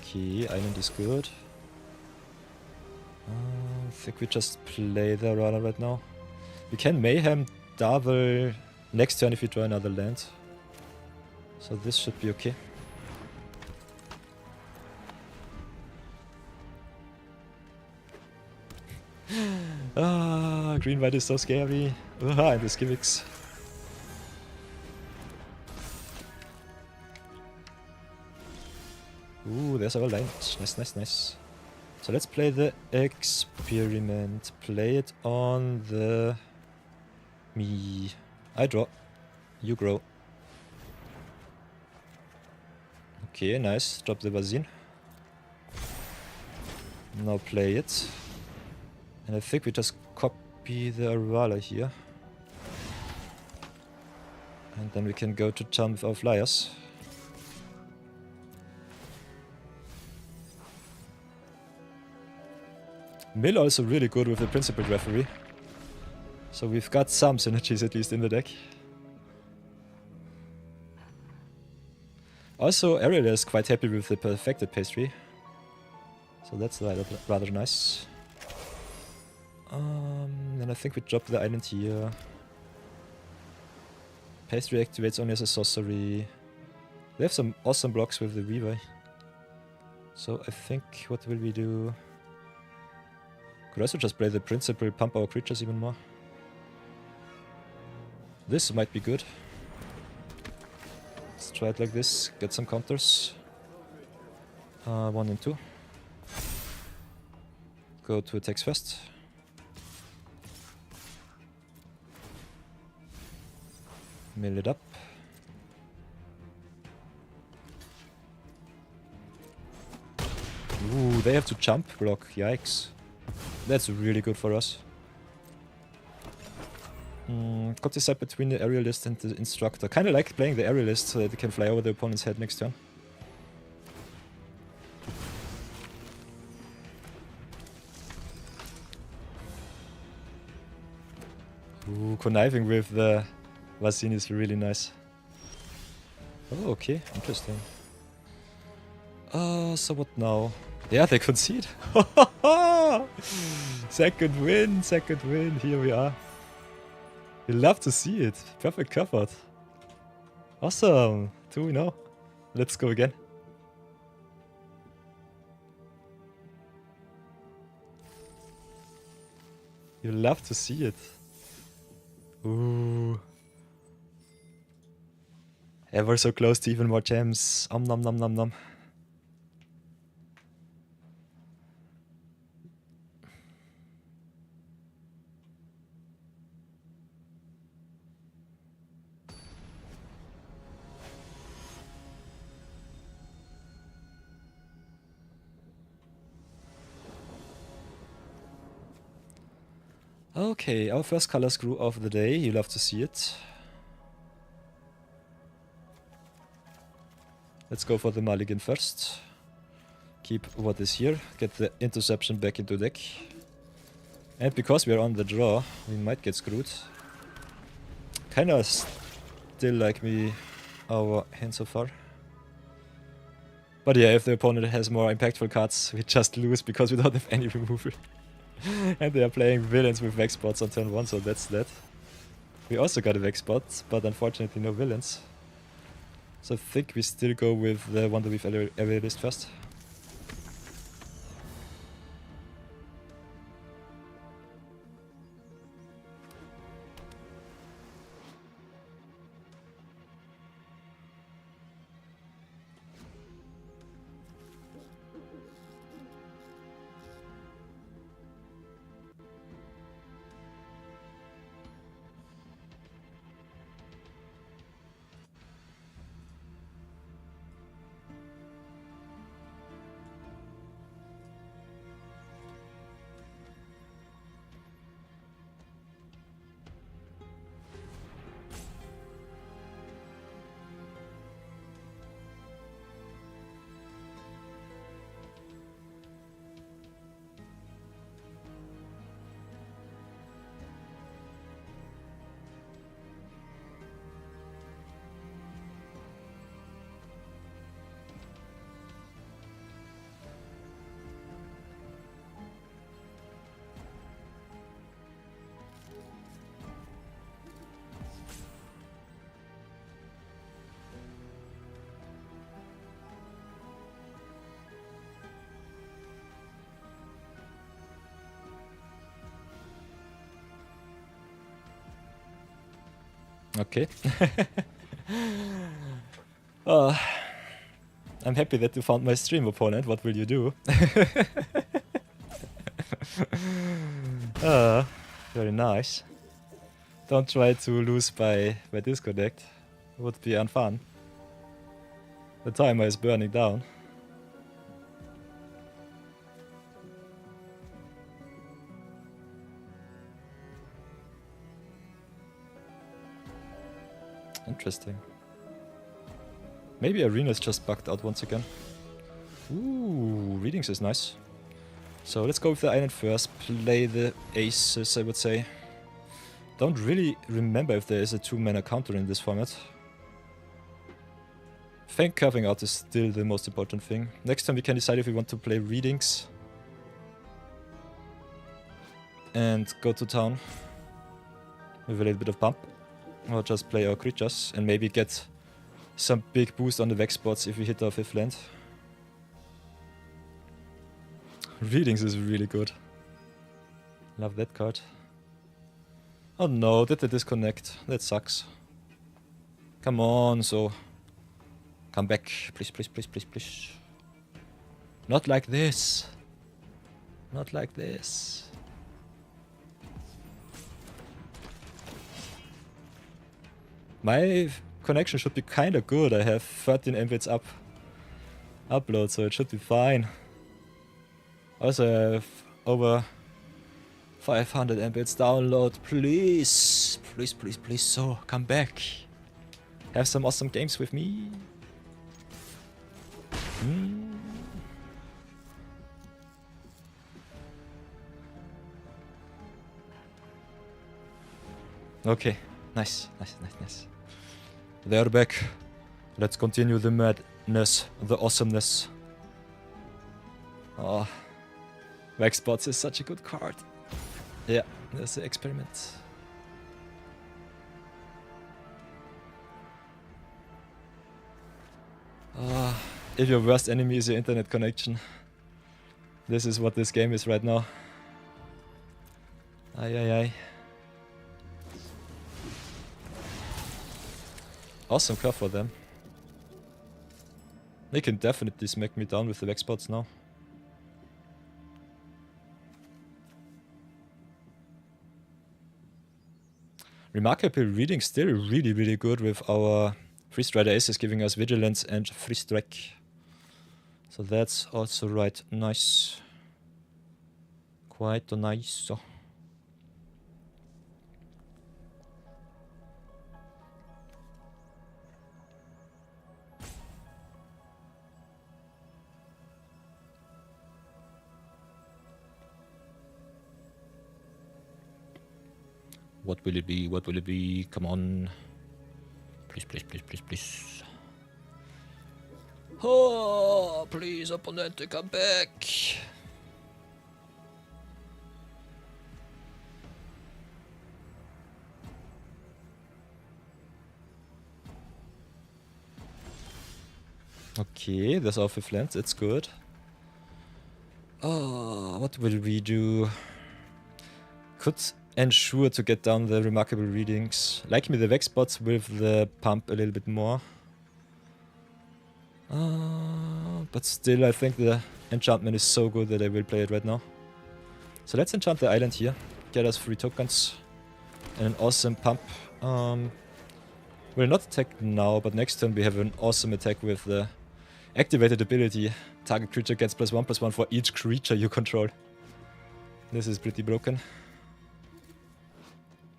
Okay, Island is good. I think we just play the runner right now. We can Mayhem double next turn if we draw another land. So this should be okay. Green white is so scary. And the gimmicks. Ooh, there's our line. Nice, nice, nice. So let's play the experiment. Play it on the me. I draw. You grow. Okay, nice. Drop the Vazine. Now play it. And I think we just copy the Arvala here. And then we can go to town with our flyers. Mill also really good with the Principled Referee. So we've got some synergies at least in the deck. Also, Ariel is quite happy with the Perfected Pastry. So that's rather nice. And I think we drop the island here. Pastry activates only as a sorcery. They have some awesome blocks with the Weaver. So I think, what will we do? Could also just play the Principle, pump our creatures even more. This might be good. Let's try it like this, get some counters. 1 and 2. Go to attacks first. Mill it up. Ooh, they have to jump block. Yikes. That's really good for us. Got to decide between the aerialist and the instructor. Kinda like playing the aerialist so that they can fly over the opponent's head next turn. Ooh, conniving with the Vasin is really nice. Oh, okay, interesting. So what now? Yeah, they concede. Second win, here we are. You love to see it. Perfect covered. Awesome. 2-0. Let's go again. You love to see it. Ooh. Ever so close to even more gems. Nom nom nom nom. Okay, our first color screw of the day. You love to see it. Let's go for the mulligan first. Keep what is here. Get the interception back into deck. And because we are on the draw, we might get screwed. Kinda still like our hand so far. But yeah, if the opponent has more impactful cards, we just lose because we don't have any removal. And they are playing villains with Vex spots on turn 1, so that's that. We also got a Vex spot, but unfortunately no villains. So I think we still go with the Wonder Weave Aerialist first. Okay. I'm happy that you found my stream opponent. What will you do? Very nice. Don't try to lose by disconnect. Would be unfun. The timer is burning down. Interesting. Maybe Arena's just bugged out once again. Ooh, readings is nice. So let's go with the island first. Play the aces, I would say. Don't really remember if there is a 2-mana counter in this format. I think curving out is still the most important thing. Next time we can decide if we want to play readings. And go to town. With a little bit of bump. Or just play our creatures and maybe get some big boost on the Vex spots if we hit our 5th land. Readings is really good. Love that card. Oh no, did they disconnect? That sucks. Come on, so... Come back. Please, please, please, please, please. Not like this. Not like this. My connection should be kinda good. I have 13 Mbits upload, so it should be fine. Also I have over 500 Mbits download. Please, please, please, please, so come back. Have some awesome games with me. Okay, nice, nice, nice, nice. They're back. Let's continue the madness, the awesomeness. Oh, Vexbots is such a good card. Yeah, there's the experiment. If your worst enemy is your internet connection, this is what this game is right now. Ay ay ay. Awesome curve for them. They can definitely smack me down with the Vexbots now. Remarkable reading, still really good with our Free Strider Aces giving us Vigilance and Free Strike. So that's also right nice. Quite nice. What will it be? What will it be? Come on. Please, please, please, please, please. Oh, please, opponent, come back. Okay, there's our 5th land, it's good. Oh, what will we do? Could ensure to get down the remarkable readings. Like me the Vexbots with the pump a little bit more. But still I think the enchantment is so good that I will play it right now. So let's enchant the island here. Get us 3 tokens. And an awesome pump. We'll not attack now, but next turn we have an awesome attack with the activated ability. Target creature gets +1/+1 for each creature you control. This is pretty broken.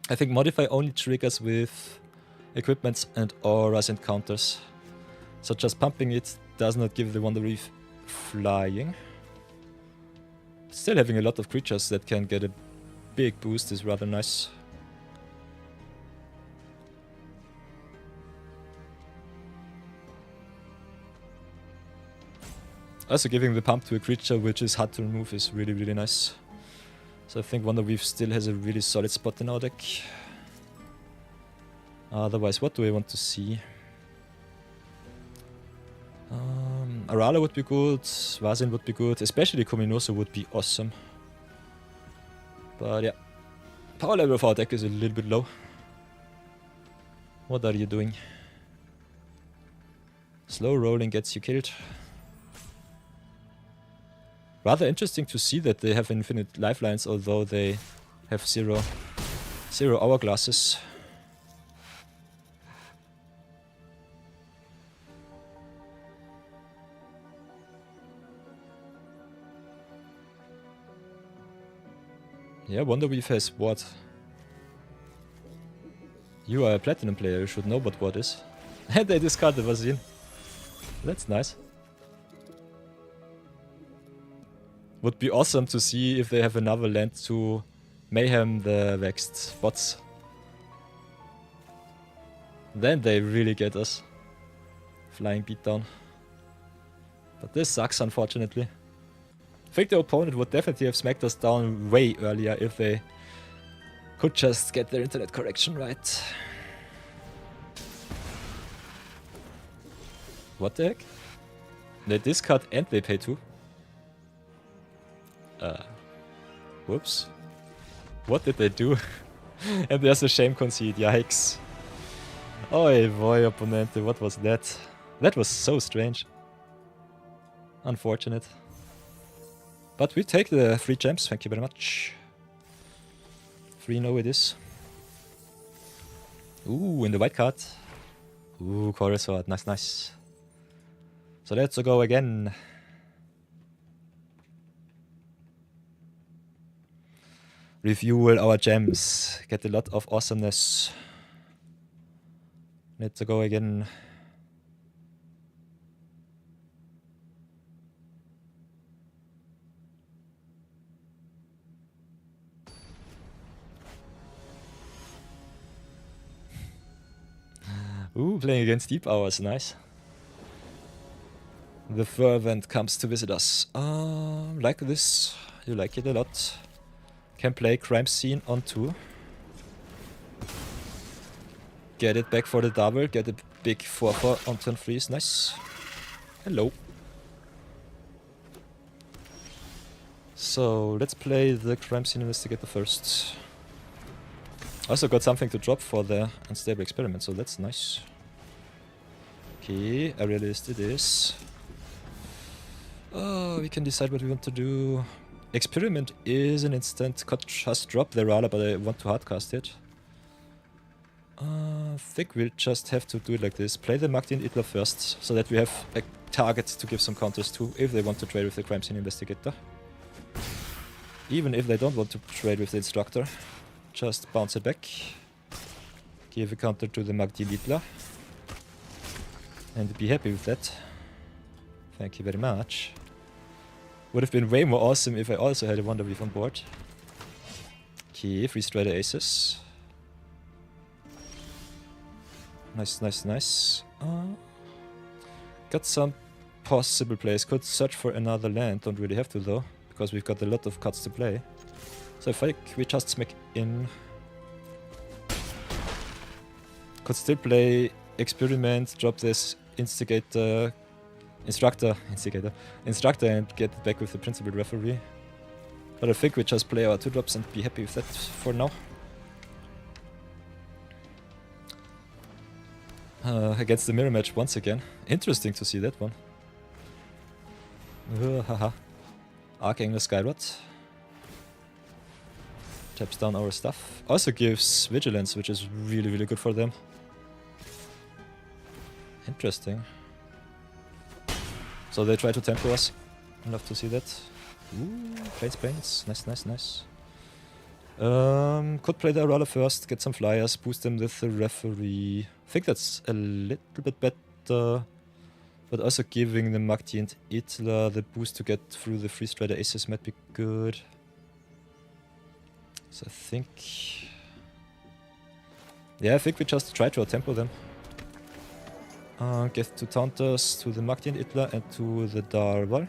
I think Modify only triggers with equipments and auras and counters. So just pumping it does not give the Wonder Reef flying. Still having a lot of creatures that can get a big boost is rather nice. Also giving the pump to a creature which is hard to remove is really nice. So I think Wonder Reef still has a really solid spot in our deck. Otherwise, what do I want to see? Arala would be good, Vazin would be good, especially Kominoso would be awesome. But yeah, power level of our deck is a little bit low. What are you doing? Slow rolling gets you killed. Rather interesting to see that they have infinite lifelines, although they have zero hourglasses. Yeah, Wonder Reef has what? You are a platinum player, you should know what is. And they discard the Vazin. That's nice. Would be awesome to see if they have another land to mayhem the vexed bots. Then they really get us. Flying beatdown. But this sucks, unfortunately. I think the opponent would definitely have smacked us down way earlier if they could just get their internet correction right. What the heck? They discard and they pay too. Whoops. What did they do? And there's a shame concede, yikes. Oi boy, opponente, what was that? That was so strange. Unfortunate. But we take the 3 gems, thank you very much. 3-0 it is. Ooh, in the white card. Ooh, Chorus Sword. Nice, nice. So let's go again. Refuel our gems. Get a lot of awesomeness. Let's go again. Ooh, playing against Deep Hours, nice. The Fervent comes to visit us. Like this. You like it a lot. Can play Crime Scene on 2. Get it back for the double. Get a big 4-4 on turn 3 is nice. Hello. So let's play the Crime Scene Investigator first. Also got something to drop for the Unstable Experiment, so that's nice. Okay, Aerialist it is. Oh, we can decide what we want to do. Experiment is an instant. Could just drop the Rala, but I want to hardcast it. I think we'll just have to do it like this. Play the Magdien Idler first, so that we have a target to give some counters to if they want to trade with the Crime Scene Investigator. Even if they don't want to trade with the Instructor. Just bounce it back. Give a counter to the Magdien Idler. And be happy with that. Thank you very much. Would have been way more awesome if I also had a Wonder Weave on board. Okay, Free Strider Aces. Nice, nice, nice. Got some possible plays. Could search for another land. Don't really have to though, because we've got a lot of cards to play. So I think we just smack in. Could still play Experiment, drop this Instigator, Instructor, and get it back with the Principal Referee. But I think we just play our 2-drops and be happy with that for now. Against the mirror match once again. Interesting to see that one. Haha. Archangel Skyrod. Taps down our stuff. Also gives Vigilance, which is really, really good for them. Interesting. So they try to tempo us. I'd love to see that. Ooh, planes. Nice, nice, nice. Could play the Aurora first, get some flyers, boost them with the referee. I think that's a little bit better. But also giving the Magdien Idler the boost to get through the Free Strider Aces might be good. So I think... yeah, I think we just try to outtempo them. Get 2 counters to the Magdien Idler and to the Darwal.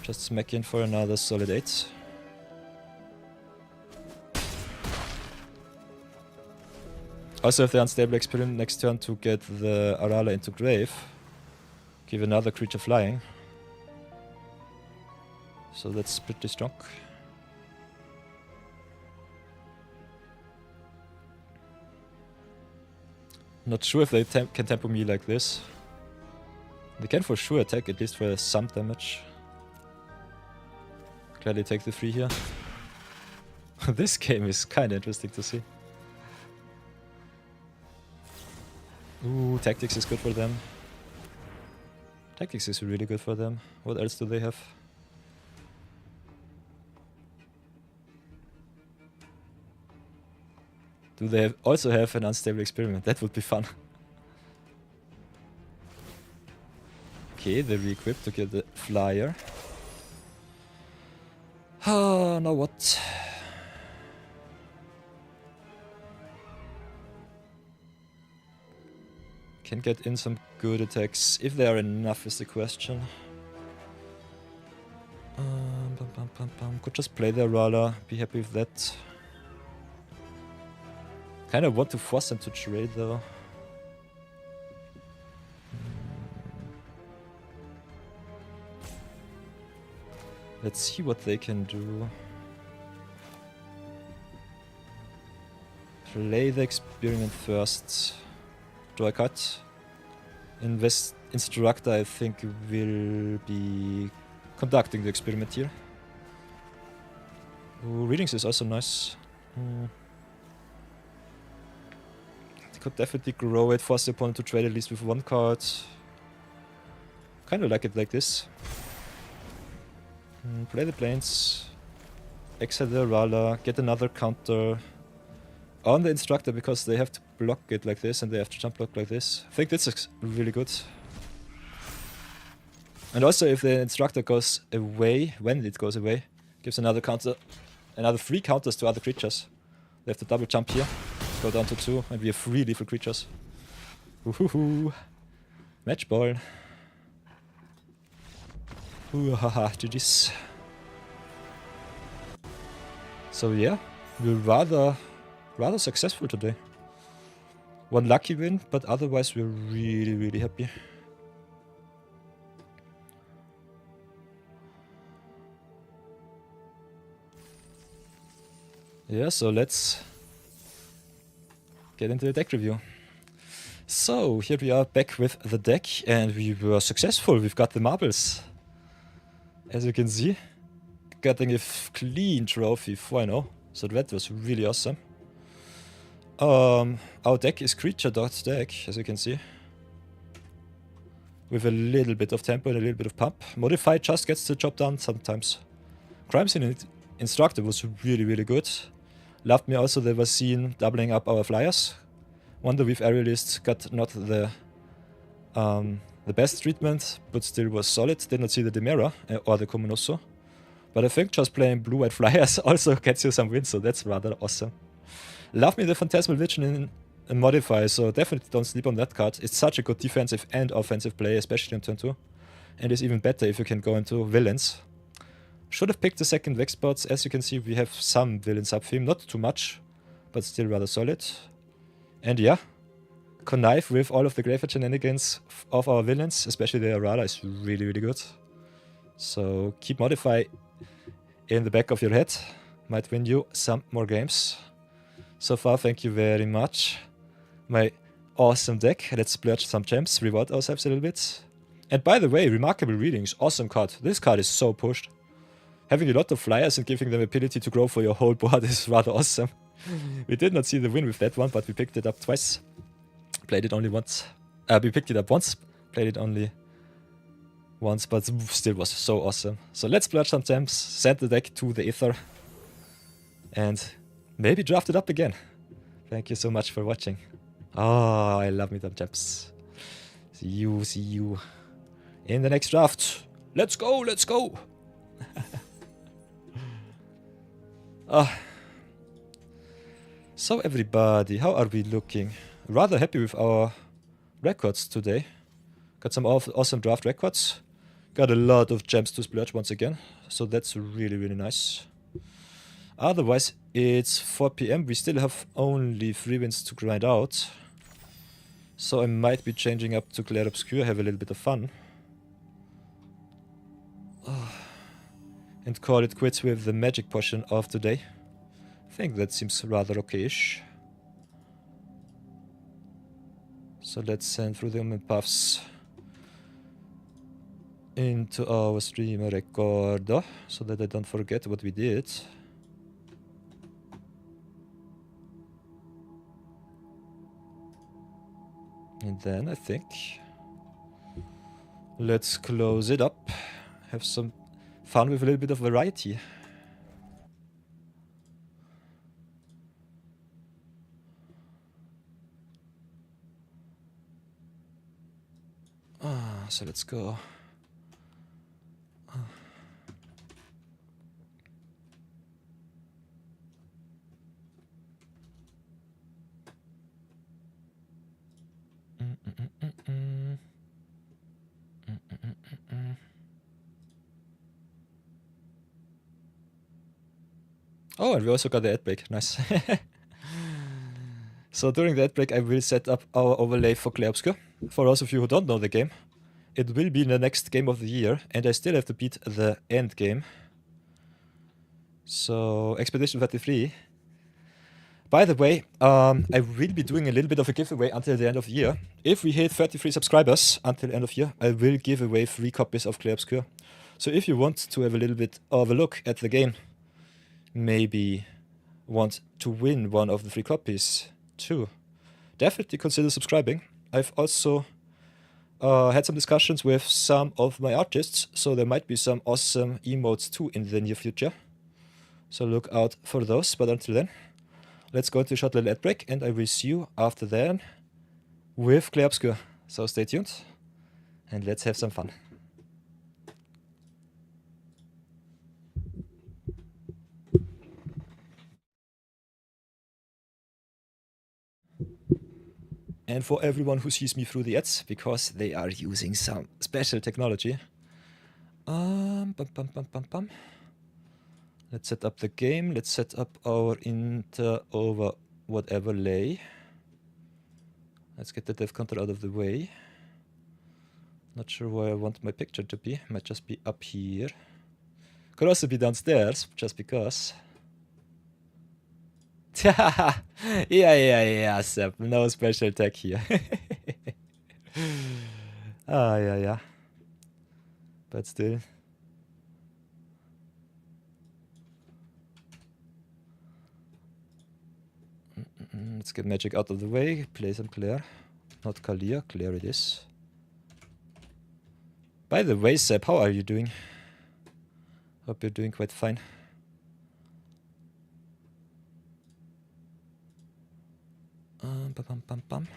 Just smack in for another solid 8. Also have the Unstable Experiment next turn to get the Arala into grave. Give another creature flying. So that's pretty strong. Not sure if they can tempo me like this. They can for sure attack, at least for some damage. Gladly take the 3 here. This game is kinda interesting to see. Ooh, Tactics is good for them. Tactics is really good for them. What else do they have? Do they also have an Unstable Experiment? That would be fun. Okay, they re-equip to get the Flyer. Ah, now what? Can get in some good attacks. If there are enough is the question. Could just play the Rala, be happy with that. Kind of want to force them to trade though. Let's see what they can do. Play the Experiment first. Draw a card. Instructor, I think, will be conducting the experiment here. Ooh, readings is also nice. Could definitely grow it, force the opponent to trade at least with one card. Kinda like it like this. Play the planes. Exile the Rala, get another counter on the Instructor because they have to block it like this and they have to jump block like this. I think this is really good. And also if the Instructor goes away, when it goes away, gives another counter, another 3 counters to other creatures. They have to double jump here, go down to 2, and we have 3 lethal creatures. Woohoo! Match ball. Ooh, haha, GG's. So yeah, we're rather successful today. One lucky win, but otherwise we're really happy. Yeah, so let's get into the deck review. So here we are back with the deck and we were successful. We've got the marbles. As you can see, getting a clean trophy 4-0. So that was really awesome. Our deck is creature dot deck, as you can see. With a little bit of tempo and a little bit of pump. Modify just gets the job done sometimes. Crimes in Instructor was really good. Loved me also that was seen doubling up our flyers. Wonder Weave Aerialist got not the best treatment, but still was solid. Did not see the Demera or the Komonoso. But I think just playing blue-white flyers also gets you some wins, so that's rather awesome. Love me the Phantasmal Vision in Modify, so definitely don't sleep on that card. It's such a good defensive and offensive play, especially on turn 2. And it's even better if you can go into villains. Should have picked the second Vex spots. As you can see, we have some villain sub-theme, not too much, but still rather solid. And yeah, connive with all of the graveyard shenanigans of our villains, especially the Arala is really good. So keep Modify in the back of your head, might win you some more games. So far, thank you very much. My awesome deck. Let's splurge some gems, reward ourselves a little bit. And by the way, Remarkable Readings, awesome card. This card is so pushed. Having a lot of flyers and giving them ability to grow for your whole board is rather awesome. We did not see the win with that one, but we picked it up twice. Played it only once. We picked it up once, played it only once, but still was so awesome. So let's splurge some gems, send the deck to the ether, and maybe draft it up again. Thank you so much for watching. Oh, I love me them gems. See you in the next draft. Let's go! So everybody, how are we looking? Rather happy with our records today. Got some awesome draft records. Got a lot of gems to splurge once again. So that's really nice. Otherwise, it's 4 PM. We still have only 3 wins to grind out. So I might be changing up to Clair Obscur, have a little bit of fun. And call it quits with the magic portion of today. I think that seems rather okayish. So let's send through the paths into our stream recorder so that I don't forget what we did. And then I think let's close it up. Have some fun with a little bit of variety. So let's go. Oh, and we also got the ad break. Nice. So during the ad break, I will set up our overlay for Clair Obscur. For those of you who don't know the game, it will be the next game of the year, and I still have to beat the end game. So, Expedition 33. By the way, I will be doing a little bit of a giveaway until the end of the year. If we hit 33 subscribers until the end of the year, I will give away 3 copies of Clair Obscur. So if you want to have a little bit of a look at the game, maybe want to win one of the 3 copies too, definitely consider subscribing. I've also had some discussions with some of my artists, so there might be some awesome emotes too in the near future. So look out for those, but until then, let's go into a short little ad break, and I will see you after then with Clair Obscur. So stay tuned, and let's have some fun. And for everyone who sees me through the ads, because they are using some special technology. Let's set up the game. Let's set up our inter over whatever lay. Let's get the dev counter out of the way. Not sure where I want my picture to be. Might just be up here. Could also be downstairs, just because. yeah, Sepp. No special tech here. Yeah. But still. Let's get magic out of the way. Play some Clair. Not Clair. Clair it is. By the way, Sepp, how are you doing? Hope you're doing quite fine. Bum.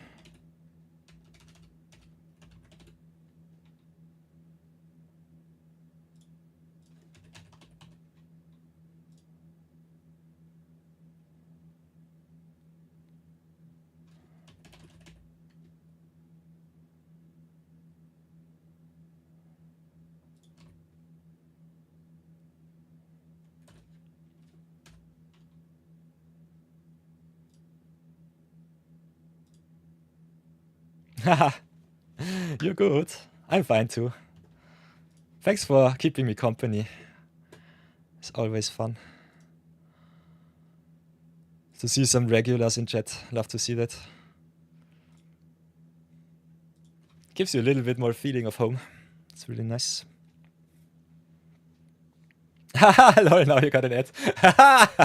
Haha, you're good. I'm fine too. Thanks for keeping me company. It's always fun to see some regulars in chat. Love to see that. Gives you a little bit more feeling of home. It's really nice. Haha, lol, now you got an ad.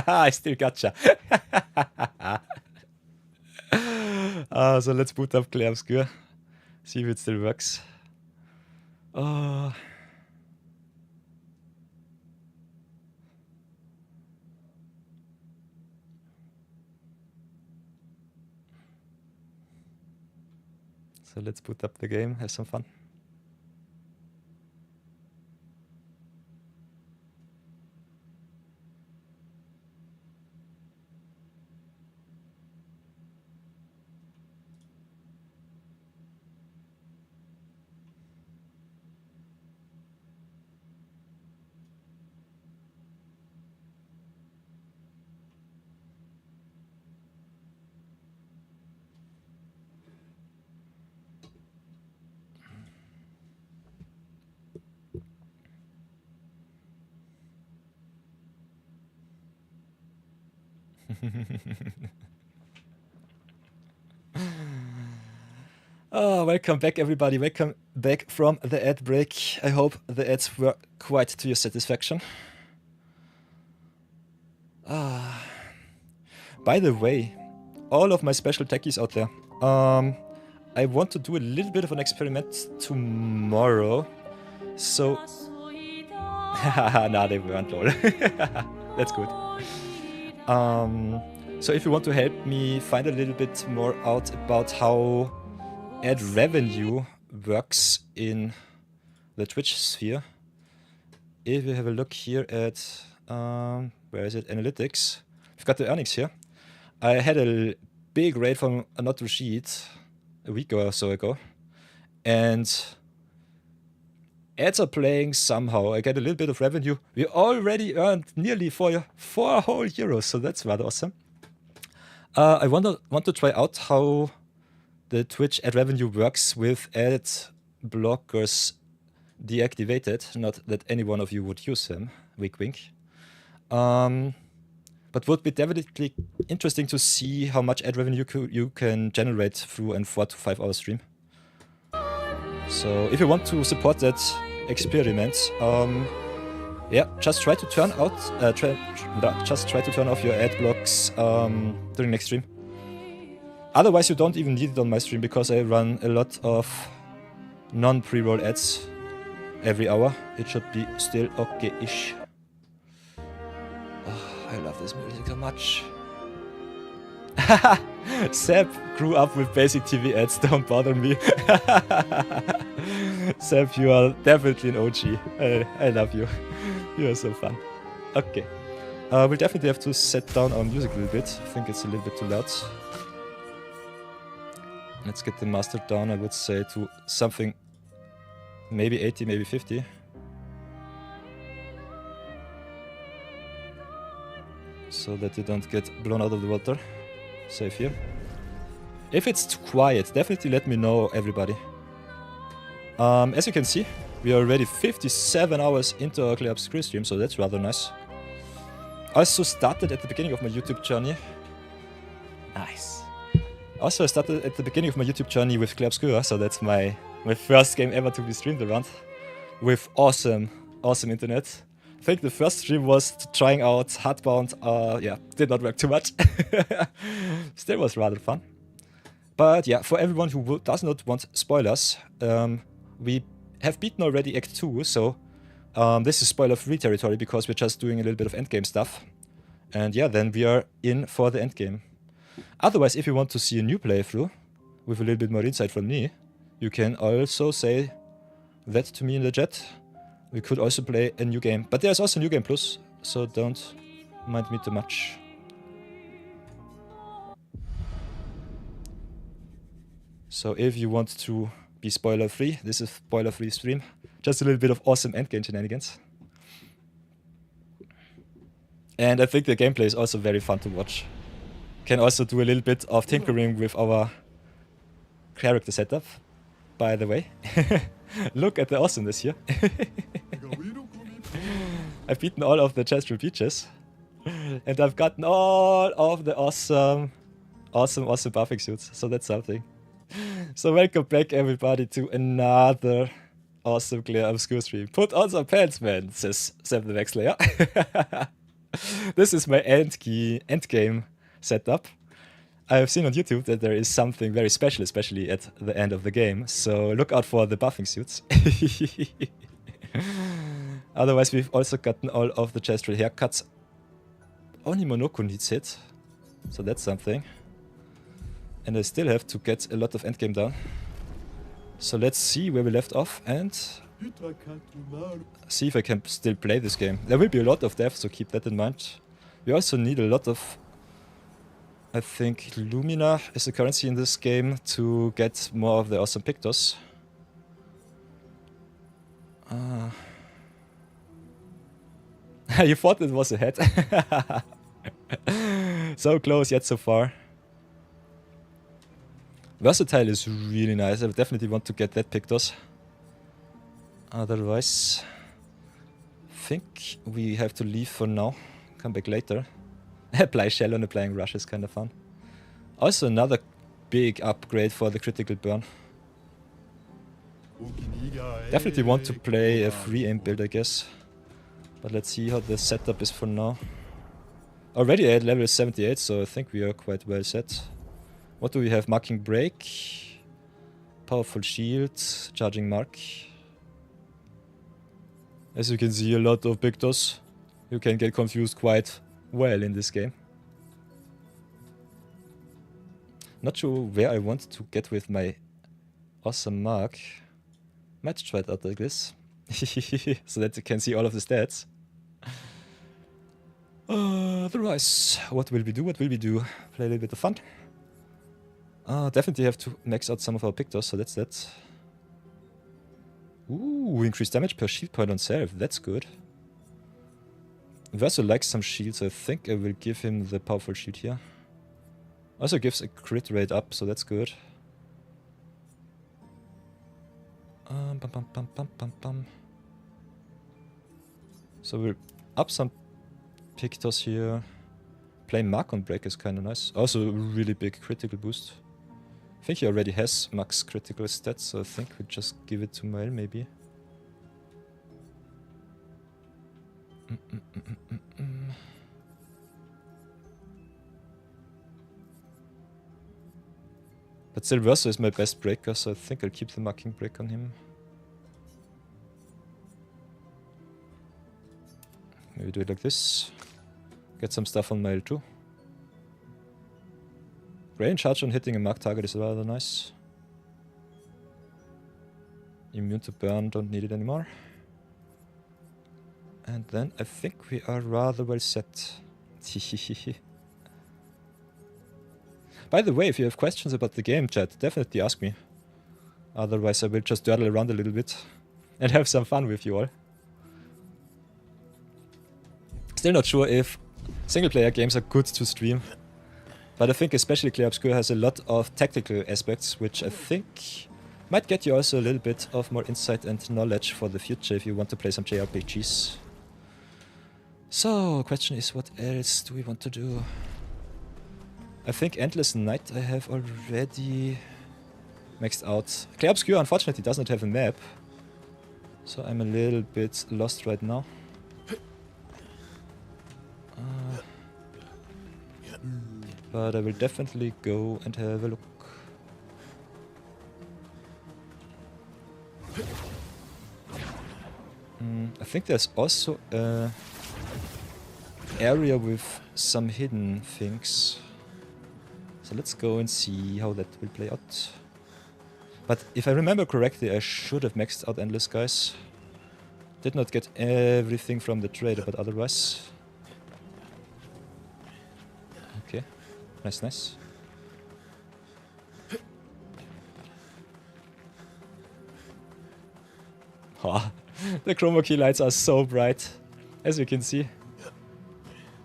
I still gotcha. So let's boot up Clair Obscur. See if it still works. So let's boot up the game, have some fun. Welcome back everybody, welcome back from the ad break. I hope the ads were quite to your satisfaction. By the way, all of my special techies out there, I want to do a little bit of an experiment tomorrow. So, nah, they weren't, lol. That's good. So if you want to help me find a little bit more out about how ad revenue works in the Twitch sphere, if you have a look here at, where is it, analytics, we've got the earnings here. I had a big raid from Anot Rashid a week or so ago, and ads are playing somehow. I get a little bit of revenue. We already earned nearly 4 whole euros, so that's rather awesome. I want to try out how the Twitch ad revenue works with ad blockers deactivated. Not that any one of you would use them, wink wink. But would be definitely interesting to see how much ad revenue you can generate through a 4 to 5 hour stream. So if you want to support that experiment, yeah, just try to turn out, just try to turn off your ad blocks during next stream. Otherwise, you don't even need it on my stream because I run a lot of non-pre-roll ads every hour. It should be still okay-ish. Oh, I love this music so much. Seb grew up with basic TV ads, don't bother me. Seb, you are definitely an OG. I love you. You are so fun. Okay. We'll definitely have to set down our music a little bit. I think it's a little bit too loud. Let's get the master down, I would say, to something maybe 80, maybe 50. So that you don't get blown out of the water. Safe here. If it's too quiet, definitely let me know, everybody. As you can see, we are already 57 hours into our Clair Obscur stream, so that's rather nice. Also started at the beginning of my YouTube journey. Nice. Also I started at the beginning of my YouTube journey with Clair Obscur, so that's my first game ever to be streamed around. With awesome internet. I think the first stream was trying out Hardbound. Yeah, did not work too much. Still was rather fun. But yeah, for everyone who does not want spoilers, we have beaten already Act 2, so this is spoiler-free territory because we're just doing a little bit of endgame stuff. And yeah, then we are in for the endgame. Otherwise, if you want to see a new playthrough with a little bit more insight from me, you can also say that to me in the chat. We could also play a new game, but there's also New Game Plus, so don't mind me too much. So if you want to be spoiler-free, this is spoiler-free stream. Just a little bit of awesome endgame shenanigans. And I think the gameplay is also very fun to watch. Can also do a little bit of tinkering with our character setup, by the way. Look at the awesomeness here. I've beaten all of the Chestnut Peaches. And I've gotten all of the awesome buffing suits. So that's something. So welcome back everybody to another awesome Clair Obscur stream. Put on some pants, man, says Sam the Vexlayer. This is my endgame setup. I have seen on YouTube that there is something very special, especially at the end of the game. So look out for the buffing suits. Otherwise, we've also gotten all of the Chestrel haircuts. Only Monoko needs it. So that's something. And I still have to get a lot of endgame done. So let's see where we left off and see if I can still play this game. There will be a lot of deaths, so keep that in mind. We also need a lot of, I think, Lumina is the currency in this game to get more of the awesome Pictos. You thought it was ahead. So close yet so far. Versatile is really nice. I definitely want to get that Pictos. Otherwise, I think we have to leave for now. Come back later. Apply Shell on applying Rush is kind of fun. Also another big upgrade for the critical burn. Definitely want to play a free aim build, I guess. But let's see how the setup is for now. Already at level 78, so I think we are quite well set. What do we have? Marking Break, Powerful Shield, Charging Mark. As you can see, a lot of Pictos. You can get confused quite well in this game. Not sure where I want to get with my awesome mark. Might try it out like this. So that you can see all of the stats. Otherwise, what will we do? What will we do? Play a little bit of fun. Definitely have to max out some of our Pictos, so that's that. Ooh, increased damage per shield point on self. That's good. Verso likes some shields, so I think I will give him the powerful shield here. Also gives a crit rate up, so that's good. So we'll up some Pictos here. Playing Mark on Break is kind of nice. Also a really big critical boost. I think he already has max critical stats, so I think we just give it to Mael maybe. But still, Verso is my best breaker, so I think I'll keep the marking break on him. Maybe do it like this. Get some stuff on my L2. Range charge on hitting a marked target is rather nice. Immune to burn, don't need it anymore. And then I think we are rather well set. By the way, if you have questions about the game, chat, definitely ask me. Otherwise I will just dawdle around a little bit and have some fun with you all. Still not sure if single player games are good to stream. But I think especially Clair Obscur has a lot of tactical aspects, which I think might get you also a little bit of more insight and knowledge for the future if you want to play some JRPGs. So, question is, what else do we want to do? I think Endless Night I have already maxed out. Clair Obscur unfortunately does not have a map, so I'm a little bit lost right now. But I will definitely go and have a look. I think there's also a area with some hidden things. So let's go and see how that will play out. But if I remember correctly, I should have maxed out Endless, guys. Did not get everything from the trader, but otherwise... Okay. Nice, nice. Oh, the chroma key lights are so bright, as you can see.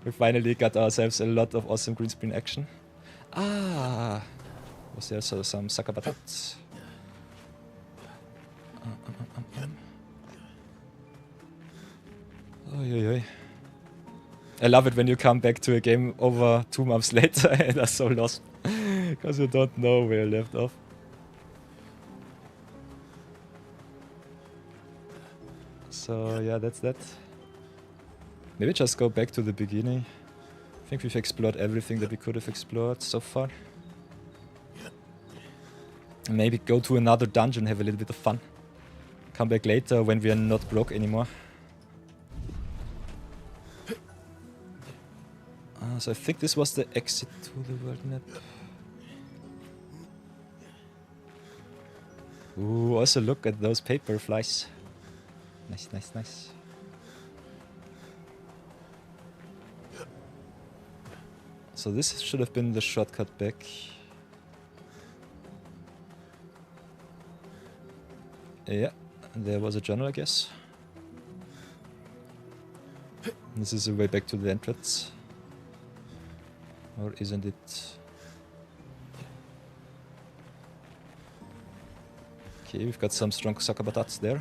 We finally got ourselves a lot of awesome green screen action. Ah, was there also some sucker buttons? Oi, oi, oi. I love it when you come back to a game over 2 months later and are so lost because you don't know where you left off. So yeah, that's that. Maybe just go back to the beginning. I think we've explored everything that we could have explored so far. And maybe go to another dungeon, have a little bit of fun. Come back later when we are not broke anymore. So I think this was the exit to the world map. Ooh, also look at those paper flies. Nice, nice, nice. So this should have been the shortcut back. Yeah, there was a journal, I guess. This is the way back to the entrance. Or isn't it? Okay, we've got some strong soccer butts there.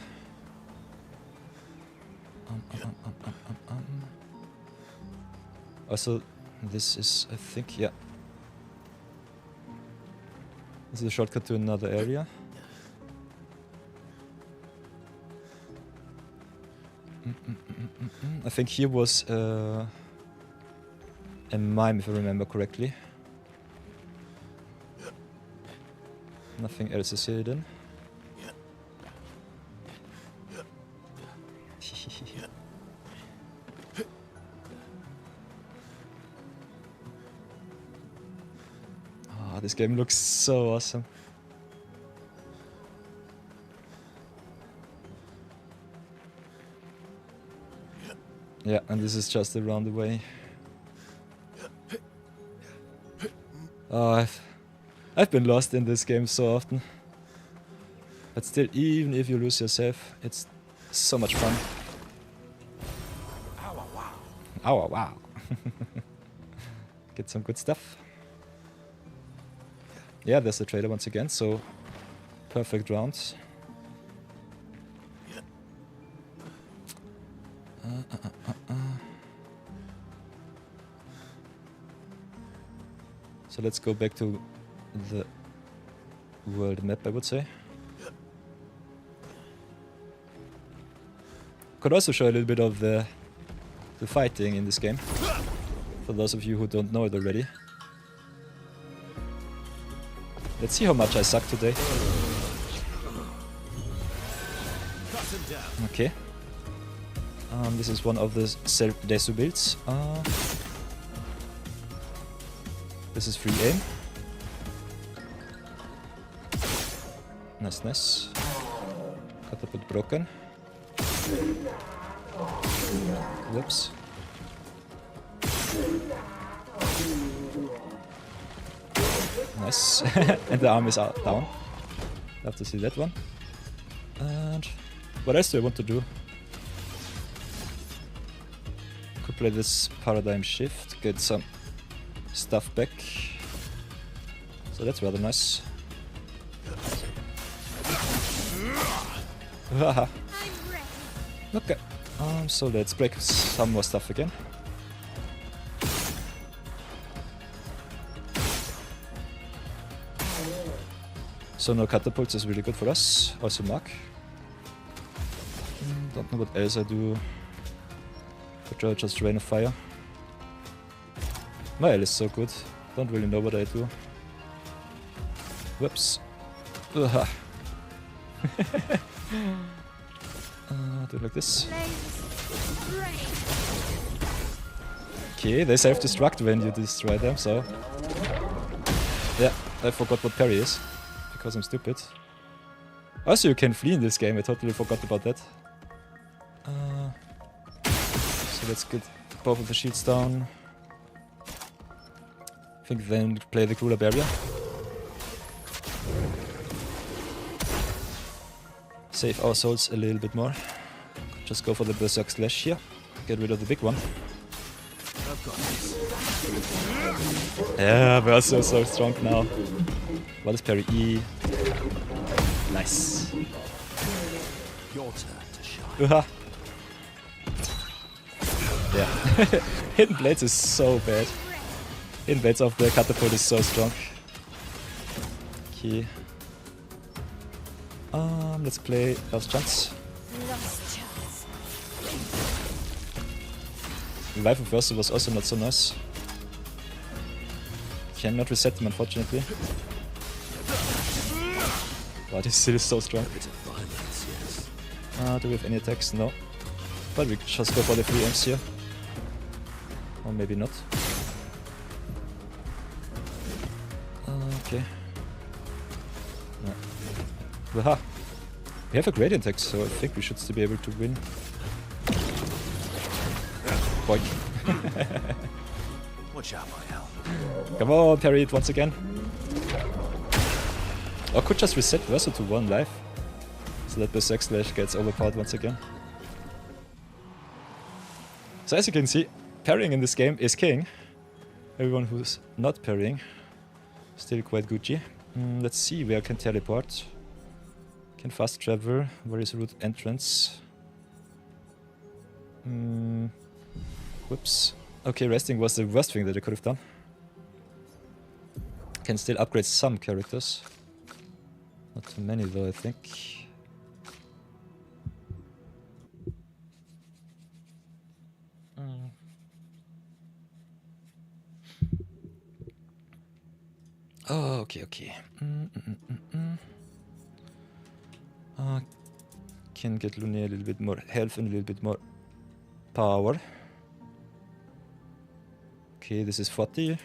Also, this is, I think, yeah. This is a shortcut to another area. I think here was a mime, if I remember correctly. Nothing else is here then. Oh, this game looks so awesome. Yeah, and this is just around the way. Oh, I've been lost in this game so often. But still, even if you lose yourself, it's so much fun. Ow, wow. Ow, wow. Get some good stuff. Yeah, there's the trader once again, so perfect rounds. So let's go back to the world map, I would say. Could also show a little bit of the fighting in this game, for those of you who don't know it already. Let's see how much I suck today. Okay. This is one of the self-desu builds. This is free aim. Nice, nice. Catapult broken. Whoops. Nice. And the arm is down. Love to see that one. And what else do I want to do? Could play this paradigm shift, get some stuff back. So that's rather nice. Haha. Okay. So let's break some more stuff again. So no catapults is really good for us. Also Mark. Don't know what else I do. But just Rain of Fire. My L is so good. Don't really know what I do. Whoops. Do it like this. Okay, they self-destruct when you destroy them, so... Yeah, I forgot what parry is. Because I'm stupid. Also, you can flee in this game, I totally forgot about that. So let's get both of the shields down. I think then play the cooler barrier. Save our souls a little bit more. Just go for the Berserk Slash here. Get rid of the big one. Yeah, we're also so strong now. What is parry E? Nice. Your turn to shine. Yeah. Hidden Blades is so bad. Hidden Blades of the catapult is so strong. Okay. Let's play Last Chance. Life of Versa was also not so nice. Cannot reset them, unfortunately. Wow, this is so strong. Do we have any attacks? No. But we just go for the free aims here. Or maybe not. Okay. No. Waha! We have a gradient attack, so I think we should still be able to win. Boink. Watch out, my hell. Come on, parry it once again. Or could just reset Versa to 1 life. So that Berserk Slash gets overpowered once again. So as you can see, parrying in this game is king. Everyone who's not parrying, still quite Gucci. Let's see where I can teleport. Can fast travel. Where is route entrance? Whoops. Okay, resting was the worst thing that I could have done. Can still upgrade some characters. Not too many though, I think. Oh, okay, okay. Can get Lunia a little bit more health and a little bit more power. Okay, this is 40.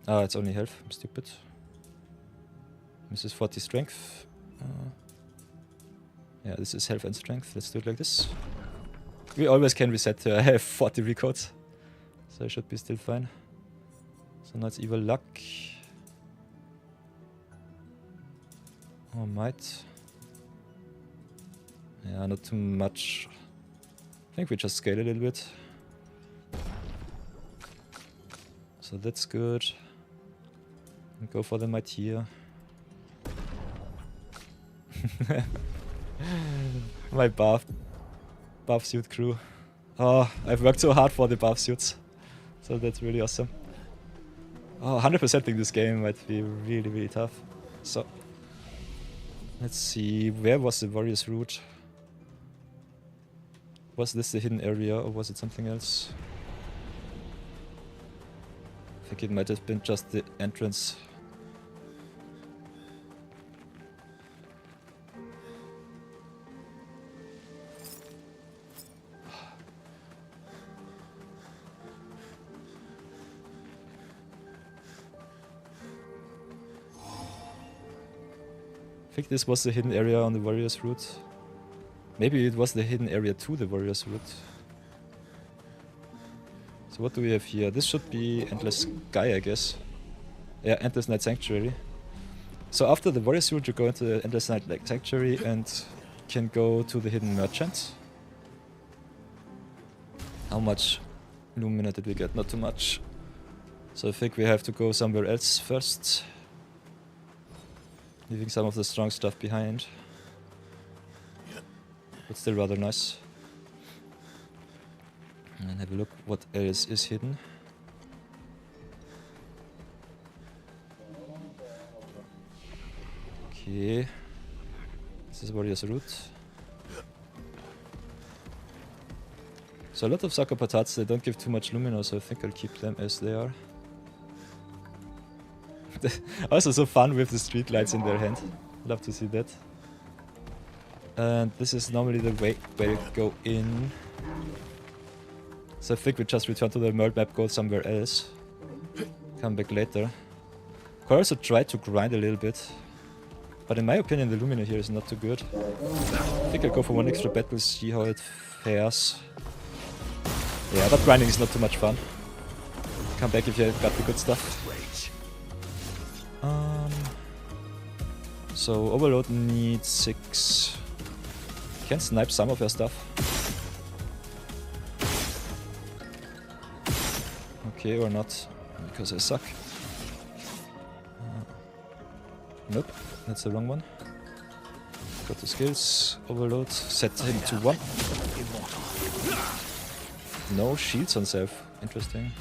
Ah, it's only health. I'm stupid. This is 40 strength. Yeah, this is health and strength. Let's do it like this. We always can reset. I have 40 recodes, so I should be still fine. So now it's evil luck. Or might. Yeah, not too much. I think we just scale a little bit. So that's good. And go for the might here. My buff suit crew. Oh, I've worked so hard for the buff suits. So that's really awesome. Oh, 100%ing this game might be really, really tough. So, let's see, where was the warrior's route? Was this the hidden area or was it something else? I think it might have been just the entrance. I think this was the hidden area on the warrior's route. Maybe it was the hidden area to the warrior's route. So what do we have here? This should be Endless Sky, I guess. Yeah, Endless Night Sanctuary. So after the warrior's route, you go into the Endless Night Sanctuary and can go to the hidden merchant. How much Lumina did we get? Not too much. So I think we have to go somewhere else first. Leaving some of the strong stuff behind. But still rather nice. And have a look what else is hidden. Okay. This is Warrior's Route. So a lot of Sarcopatats, they don't give too much lumina, so I think I'll keep them as they are. Also so fun with the street lights in their hand. Love to see that. And this is normally the way where you go in. So I think we just return to the world map, go somewhere else. Come back later. Could also try to grind a little bit. But in my opinion the Lumina here is not too good. I think I'll go for one extra battle, see how it fares. Yeah, but grinding is not too much fun. Come back if you got the good stuff. So Overload needs 6. Can snipe some of her stuff. Okay, or not, because I suck. Nope, that's the wrong one. Go to skills, Overload, set him to 1. No shields on self, interesting.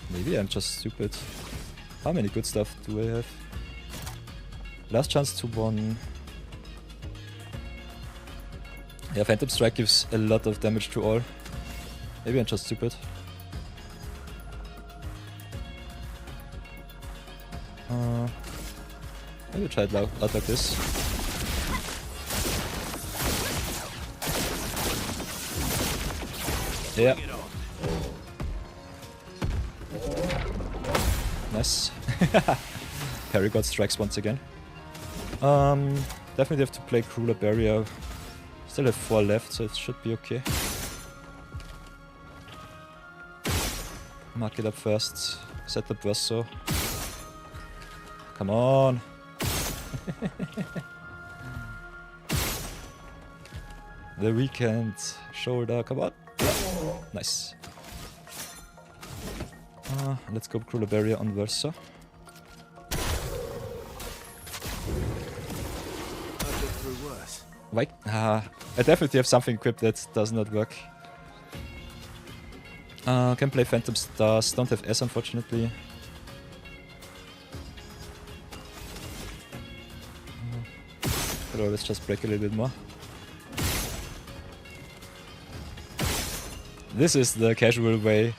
Maybe I'm just stupid. How many good stuff do I have? Last chance to 1. Yeah, Phantom Strike gives a lot of damage to all. Maybe I'm just stupid. Maybe try it out like this. Yeah. Nice. Parry got strikes once again. Definitely have to play Crueler Barrier. Still have 4 left, so it should be okay. Mark it up first. Set the burst so. Come on. The weekend shoulder, come on. Yeah. Nice. Let's go Crueler Barrier on Versa. Why? I definitely have something equipped that does not work. Can play Phantom Stars, don't have S unfortunately. Could always just break a little bit more. This is the casual way.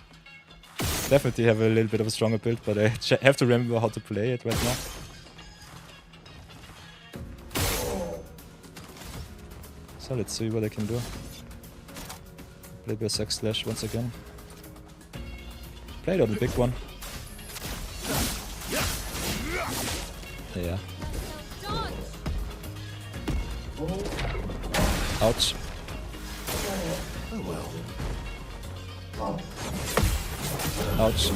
Definitely have a little bit of a stronger build, but I have to remember how to play it right now. So let's see what I can do. Play Berserk Slash once again. Play it on the big one. Yeah. Ouch. Oh well. Ouch.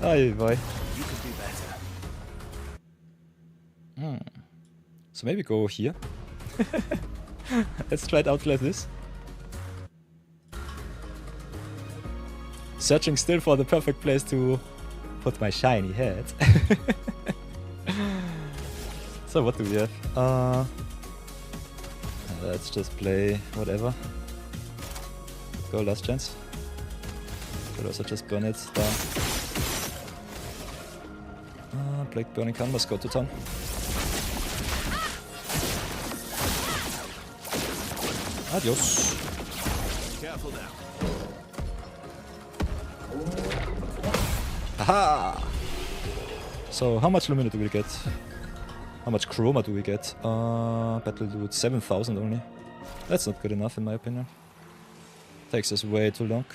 Ay, boy. You could do better. So maybe go here. Let's try it out like this. Searching still for the perfect place to put my shiny head. So what do we have? Let's just play whatever. Go last chance. Could also just burn it down. Plague Burning Canvas, go to town. Adios. Careful now. Haha! So, how much Lumina do we get? How much Chroma do we get? Battle Loot 7,000 only. That's not good enough in my opinion. Takes us way too long.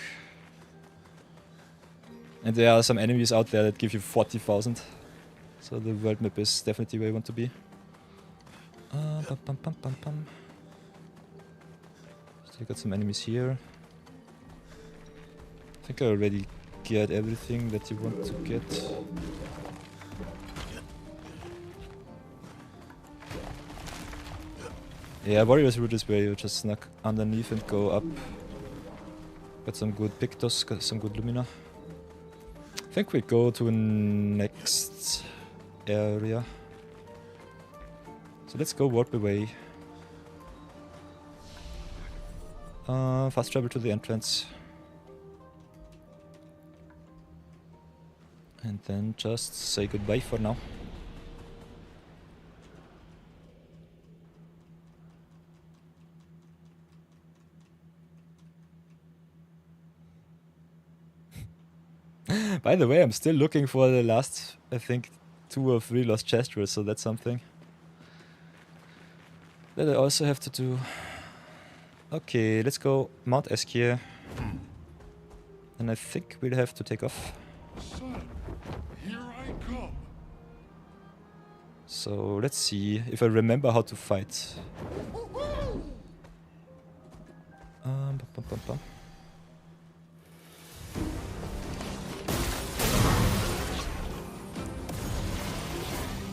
And there are some enemies out there that give you 40,000. So the world map is definitely where you want to be. Still got some enemies here. I think I already get everything that you want to get. Yeah, Warrior's Route is where you just snuck underneath and go up. Got some good Pictos, got some good Lumina. I think we go to next area. So let's go warp away. Fast travel to the entrance. And then just say goodbye for now. By the way, I'm still looking for the last, I think, 2 or 3 lost gestures, so that's something that I also have to do. Okay, let's go Mount Eskier. And I think we'll have to take off. Son, here I come. So let's see if I remember how to fight. Bum, bum, bum, bum.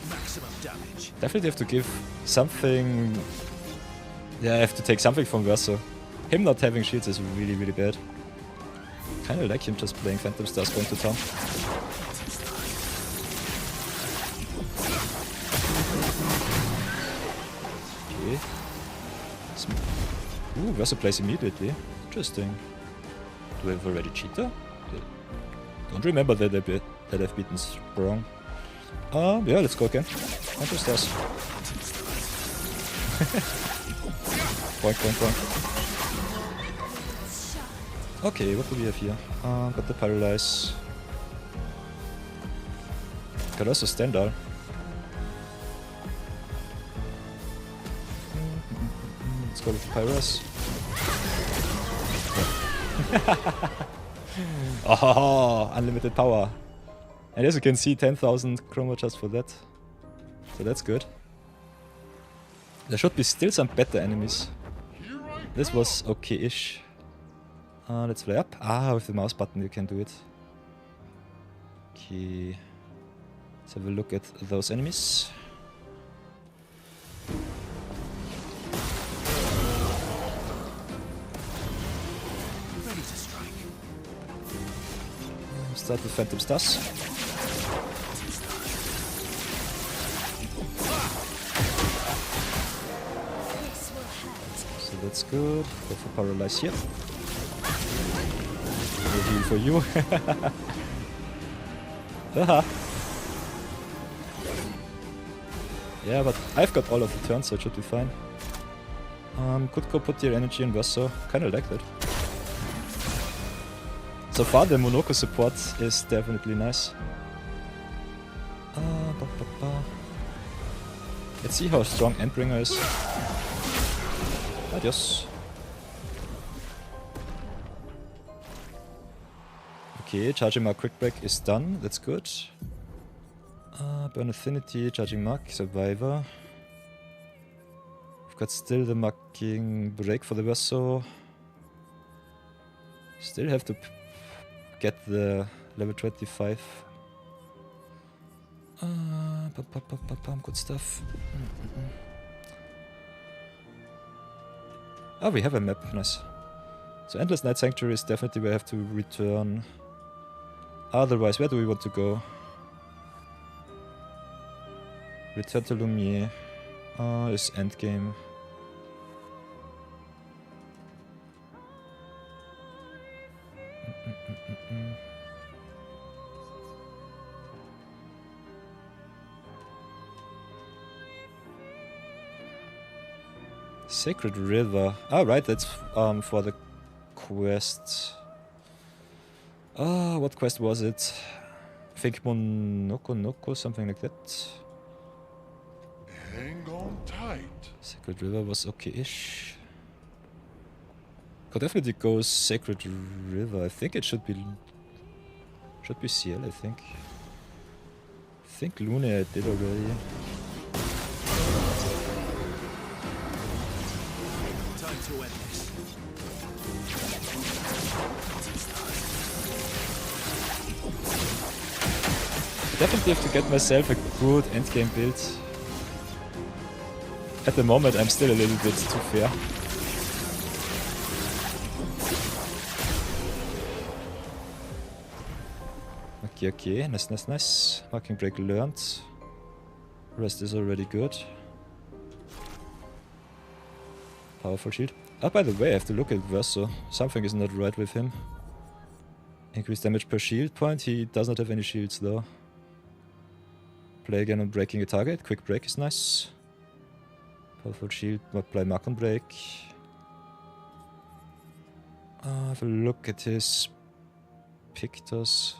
Maximum damage. Definitely have to give something. Yeah, I have to take something from Verso. Him not having shields is really, really bad. Kinda like him just playing Phantom Stars going to town. Okay. Ooh, Verso plays immediately. Interesting. Do I have already Cheetah? Don't remember that I've beaten Sprung. Yeah, let's go again. Phantom Stars. Boink, boink, boink. Okay, what do we have here? Got the Paralyze. Got also Standard. Let's go with the Pyrus. Oh, unlimited power. And as you can see, 10,000 chroma just for that. So that's good. There should be still some better enemies. This was okay-ish. Let's fly up. With the mouse button you can do it. Okay. Let's have a look at those enemies. Ready to strike. Start with Phantom Stars. So that's good. Go for Paralyze here. No heal for you. Haha. Yeah, but I've got all of the turns, so it should be fine. Could go put your energy in Verso. Kinda like that. So far the Monoko support is definitely nice. Let's see how strong Endbringer is. Adios. Okay, Charging Mark Quick Break is done, that's good. Burn Affinity, Charging Mark, Survivor. We've got still the Marking Break for the Verso. Still have to get the level 25. Good stuff. Oh, we have a map, nice. So Endless Night Sanctuary is definitely where I have to return. Otherwise, where do we want to go? Return to Lumiere. Is endgame. Sacred River. Ah, right, that's for the quest. What quest was it? I think Monoko, something like that. Hang on tight. Sacred River was okay-ish. Could definitely go Sacred River. I think it should be CL, I think. I think Lune I did already. Time to end this. Definitely have to get myself a good endgame build. At the moment I'm still a little bit too fair. Okay, nice. Marking break learned. Rest is already good. Powerful shield. Oh, by the way, I have to look at Verso. Something is not right with him. Increased damage per shield point. He does not have any shields though. Play again on breaking a target. Quick break is nice. Powerful shield. Apply mark on break. Have a look at his Pictus.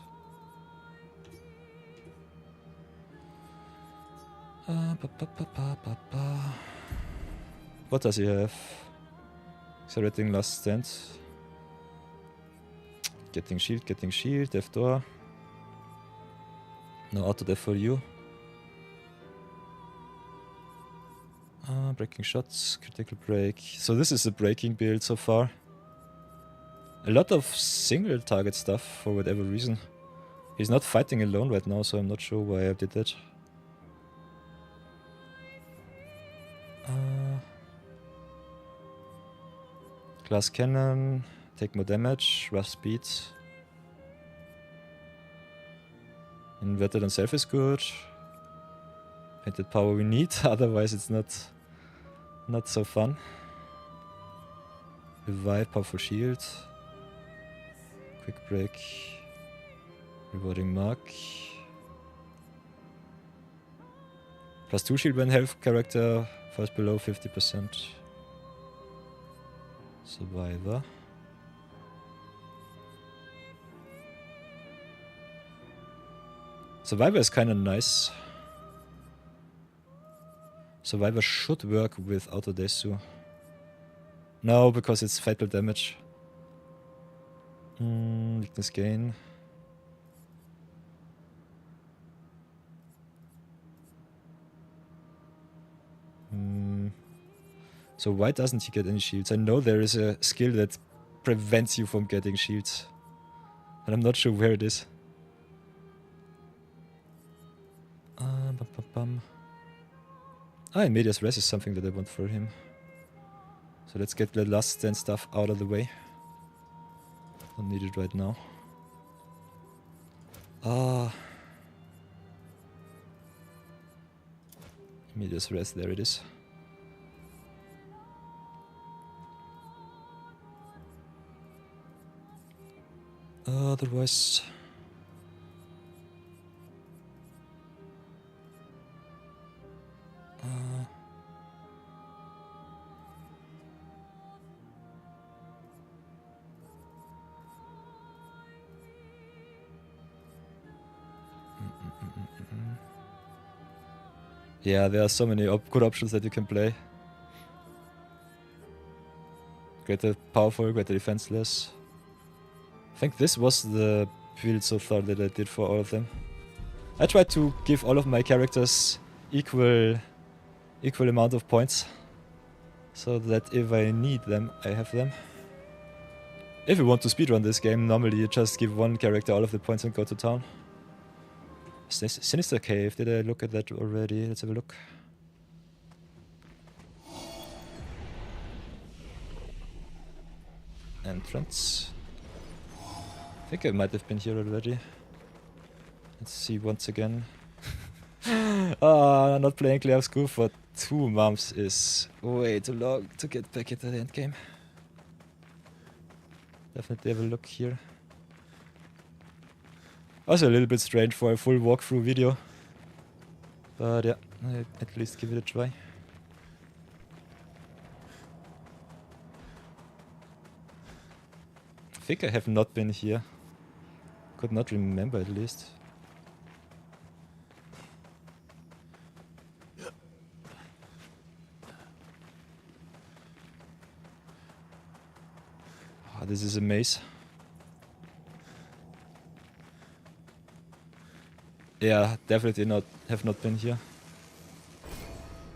What does he have? Accelerating last stand. Getting shield, death door. No auto death for you. Breaking shots, critical break. So this is a breaking build so far. A lot of single target stuff for whatever reason. He's not fighting alone right now, so I'm not sure why I did that. Glass cannon, take more damage, rough speed. Inverted on self is good. Painted power we need, otherwise it's not so fun. Revive, powerful shield. Quick break. Rewarding mark. +2 shield when health character falls below 50%. Survivor. Survivor is kinda nice. Survivor should work with Autodesu. No, because it's fatal damage. Weakness gain. So why doesn't he get any shields? I know there is a skill that prevents you from getting shields. And I'm not sure where it is. Medias Res is something that I want for him. So let's get the last stand stuff out of the way. Don't need it right now. Medias Res, there it is. Otherwise... Yeah, there are so many good options that you can play. Greater powerful, greater defenseless. I think this was the build so far that I did for all of them. I tried to give all of my characters equal amount of points, so that if I need them, I have them. If you want to speedrun this game, normally you just give one character all of the points and go to town. Sinister Cave, did I look at that already? Let's have a look. Entrance. I think I might have been here already. Let's see once again. Not playing Clair Obscur for 2 months is way too long to get back into the end game. Definitely have a look here. Also a little bit strange for a full walkthrough video. But yeah, I'll at least give it a try. think I have not been here. Could not remember at least. Oh, this is a maze. Yeah, definitely not. Have not been here.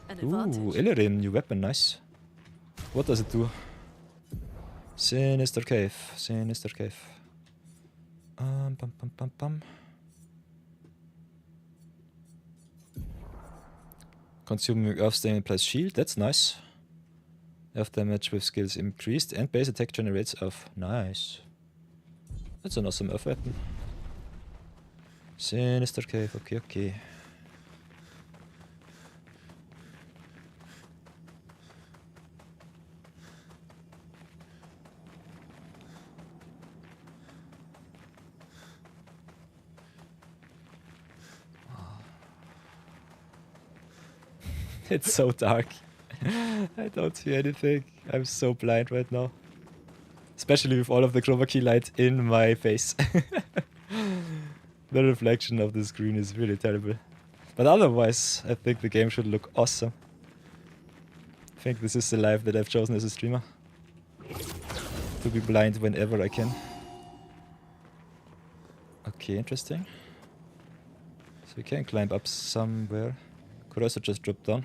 An Ooh, advantage. Illyrian, new weapon, nice. What does it do? Sinister Cave, Sinister Cave. Bum, bum, bum, bum. Consuming Earth Stain plus Shield, that's nice. Earth damage with skills increased and base attack generates Earth. Nice. That's an awesome Earth weapon. Sinister Cave, okay, okay. It's so dark. I don't see anything. I'm so blind right now. Especially with all of the chroma key light in my face. The reflection of the screen is really terrible. But otherwise, I think the game should look awesome. I think this is the life that I've chosen as a streamer. To be blind whenever I can. Okay, interesting. So we can climb up somewhere. Could also just drop down.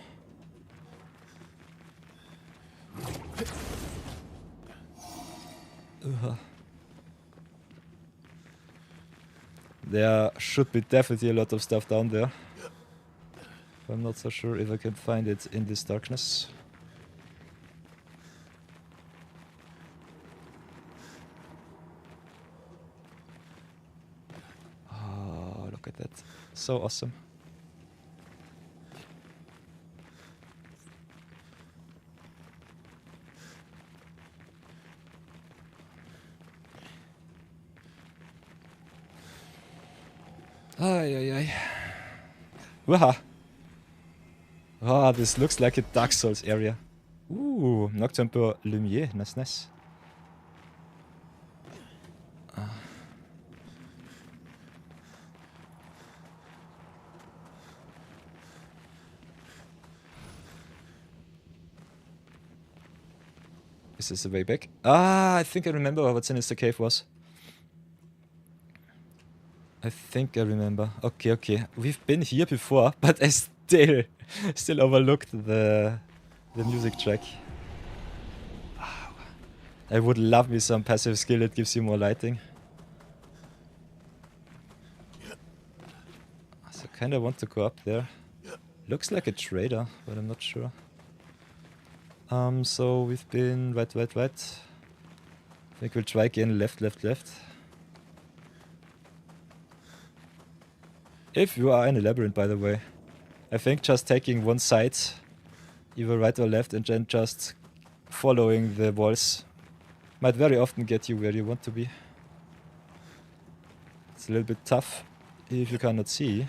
There should be definitely a lot of stuff down there. I'm not so sure if I can find it in this darkness. Oh, look at that. So awesome. Ay, ay, ay. Waha! Ah, this looks like a Dark Souls area. Ooh, Nocturne Lumiere, nice, nice. Is this the way back? Ah, I think I remember what Sinister Cave was. I think I remember. Okay, okay. We've been here before, but I still overlooked the music track. I would love me some passive skill that gives you more lighting. So I kinda want to go up there. Looks like a trader, but I'm not sure. So we've been right. I think we'll try again left. If you are in a labyrinth, by the way, I think just taking one side, either right or left, and then just following the walls might very often get you where you want to be. It's a little bit tough if you cannot see.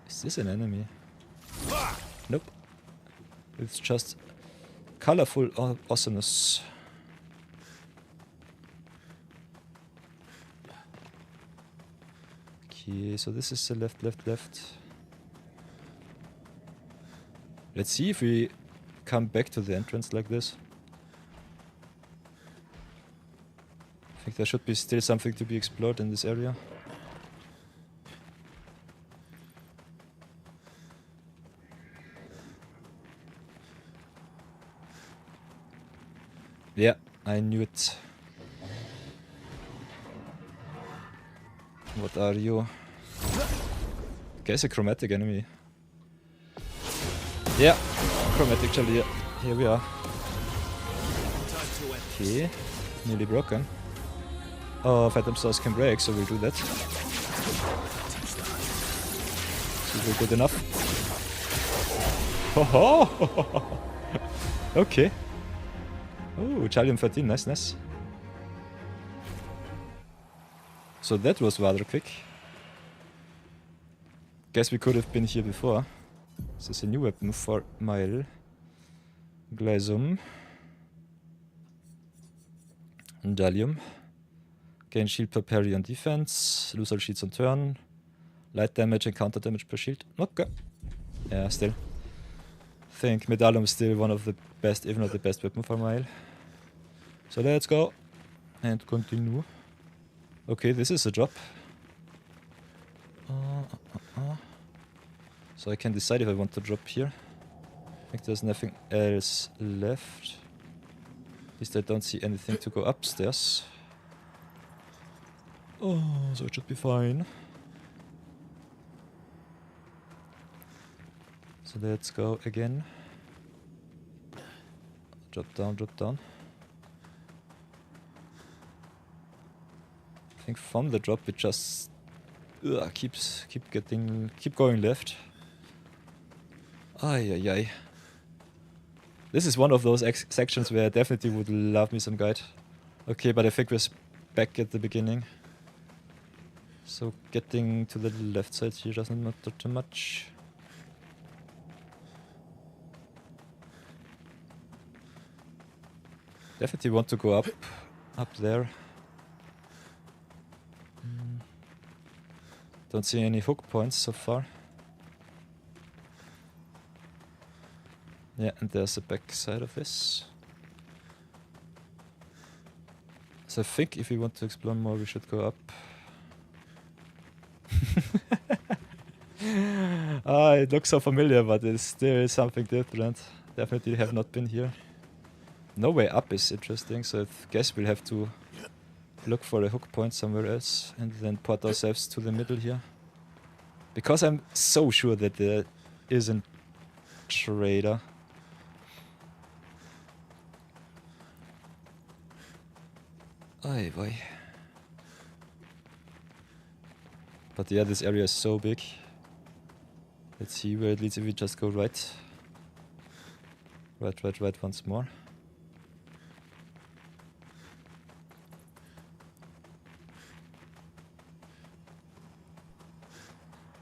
Is this an enemy? Nope. It's just colorful awesomeness. Okay, so this is the left. Let's see if we come back to the entrance like this. I think there should be still something to be explored in this area. Yeah, I knew it. What are you? Guess a chromatic enemy. Yeah, chromatic Chalier. Here we are. Okay, nearly broken. Oh, Phantom Stars can break, so we'll do that. Is it good enough? Oh, okay. Oh, Chalium 13, nice. So that was rather quick. Guess we could have been here before. This is a new weapon for Mile. Gleisum. Dalium. Gain shield per parry on defense. Lose all shields on turn. Light damage and counter damage per shield. Okay. Yeah, still. Think Medallium is still one of the best, if not the best weapon for Mile. So let's go. And continue. Okay, this is a drop. So I can decide if I want to drop here. I think there's nothing else left. At least I don't see anything to go upstairs. Oh, so it should be fine. So let's go again. Drop down, drop down. I think from the drop it just keep going left. Ay ay ay. This is one of those sections where I definitely would love me some guide. Okay, but I think we're back at the beginning. So getting to the left side here doesn't matter too much. Definitely want to go up there. Don't see any hook points so far. Yeah, and there's the back side of this. So I think if we want to explore more, we should go up. It looks so familiar, but it's still something different. Definitely have not been here. No way up is interesting, so I guess we'll have to look for a hook point somewhere else and then put ourselves to the middle here. Because I'm so sure that there isn't trader. Ay boy. But yeah, this area is so big. Let's see where it leads if we just go right. Right once more.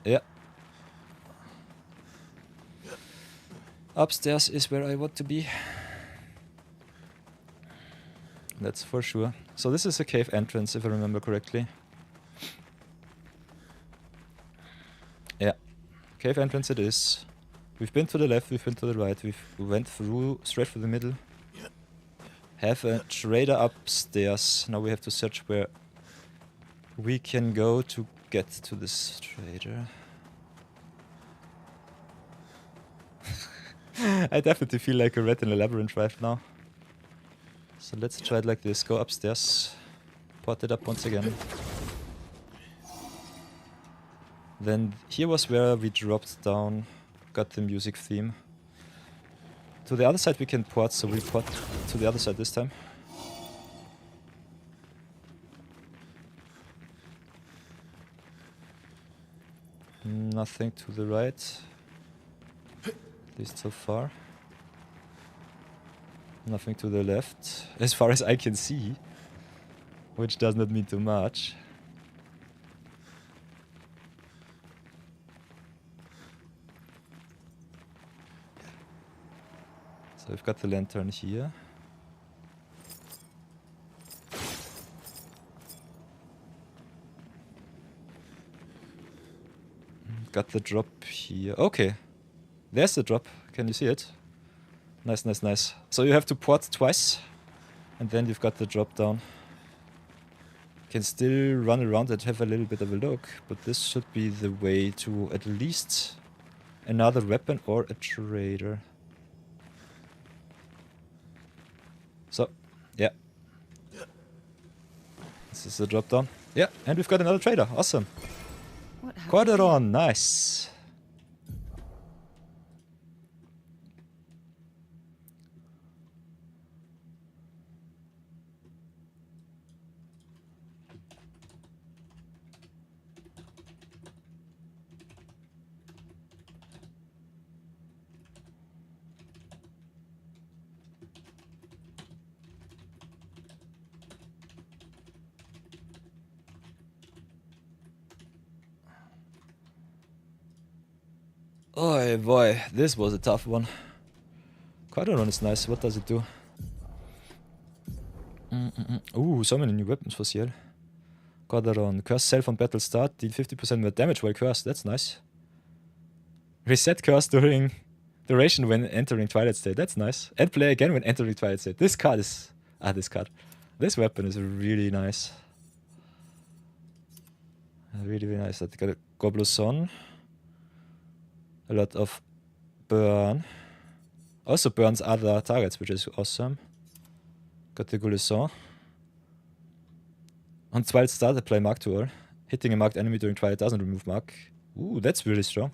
Yeah. Upstairs is where I want to be. That's for sure. So this is a cave entrance, if I remember correctly. Yeah. Cave entrance it is. We've been to the left, we've been to the right, we went through, straight through the middle. Have a trader upstairs. Now we have to search where we can go to get to this trader. I definitely feel like a rat in a labyrinth right now. So let's try it like this. Go upstairs. Pot it up once again. Then here was where we dropped down. Got the music theme. To the other side we can port, so we port to the other side this time. Nothing to the right. At least so far. Nothing to the left, as far as I can see. Which does not mean too much. So we've got the lantern here. Got the drop here. Okay. There's the drop. Can you see it? Nice, nice, nice. So you have to port twice. And then you've got the drop down. Can still run around and have a little bit of a look. But this should be the way to at least another weapon or a trader. So, yeah. This is the drop down. Yeah, and we've got another trader. Awesome. Quaderon, nice. Oh boy, this was a tough one. Quadron is nice. What does it do? Ooh, so many new weapons for CL. Quadron. Curse self on battle start. Deal 50% more damage while cursed. That's nice. Reset curse during duration when entering Twilight State. That's nice. And play again when entering Twilight State. This card is... this card. This weapon is really nice. Really, really nice. I got a Gobluson. A lot of burn. Also burns other targets, which is awesome. Got the Goulisson. On Twilight start, apply Mark to all. Hitting a marked enemy during Twilight doesn't remove Mark. Ooh, that's really strong.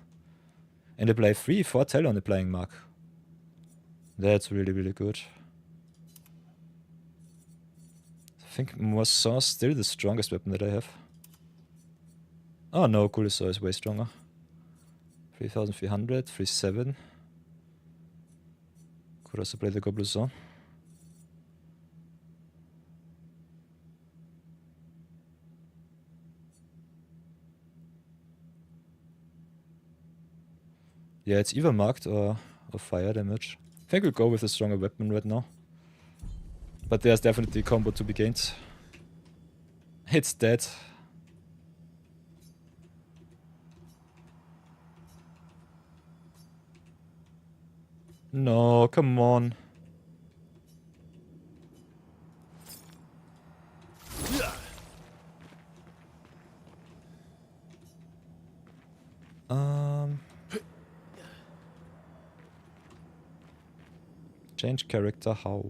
And apply 3 for Talon applying Mark. That's really, really good. I think Moisson's still the strongest weapon that I have. Oh no, Goulisson is way stronger. 3300, 37. Could also play the Gobluson. Yeah, it's either marked or fire damage. I think we'll go with a stronger weapon right now. But there's definitely a combo to be gained. It's dead. No, come on. Change character, how?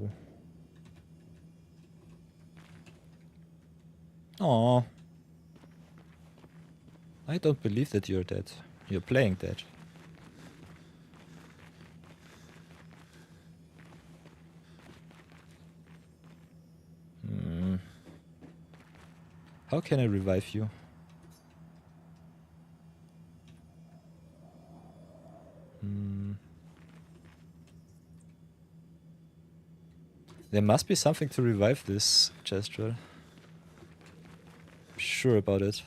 Aww. I don't believe that you're dead. You're playing dead. How can I revive you? There must be something to revive this gesture. Sure about it.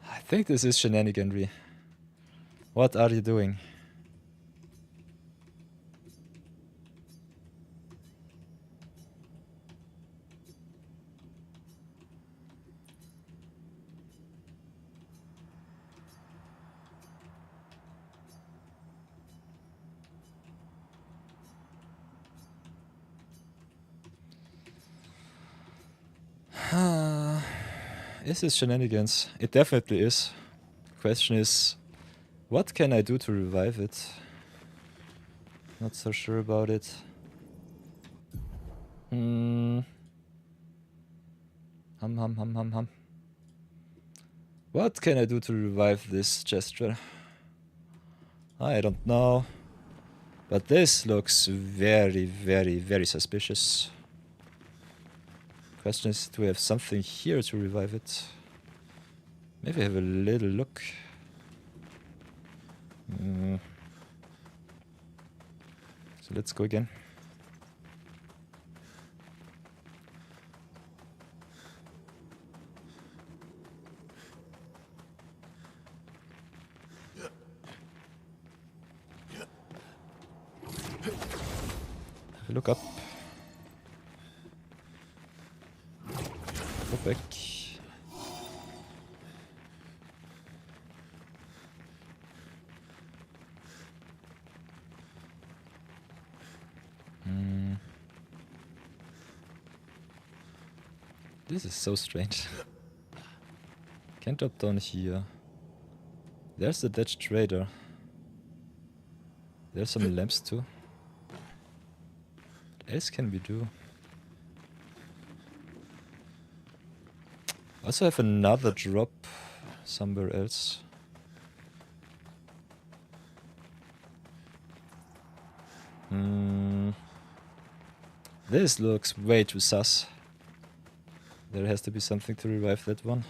I think this is shenaniganry. What are you doing? Is this shenanigans? It definitely is. Question is, what can I do to revive it? Not so sure about it. Hum. What can I do to revive this gesture? I don't know. But this looks very, very, very suspicious. Question is, do we have something here to revive it? Maybe have a little look. So let's go again. Have a look up. Go back. This is so strange. Can't drop down here. There's the dead trader. There's some lamps too. What else can we do? Also have another drop somewhere else. This looks way too sus. There has to be something to revive that one.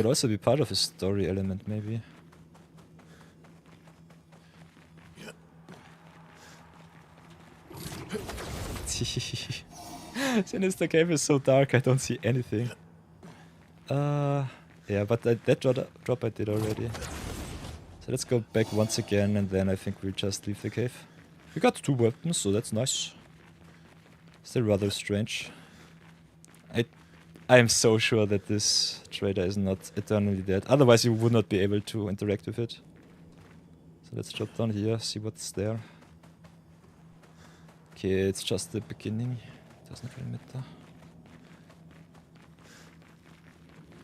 could also be part of a story element, maybe. Sinister Cave is so dark, I don't see anything. Yeah, but that drop I did already. So let's go back once again, and then I think we'll just leave the cave. We got 2 weapons, so that's nice. Still rather strange. I am so sure that this trader is not eternally dead. Otherwise you would not be able to interact with it. So let's drop down here, see what's there. Okay, it's just the beginning. Doesn't really matter.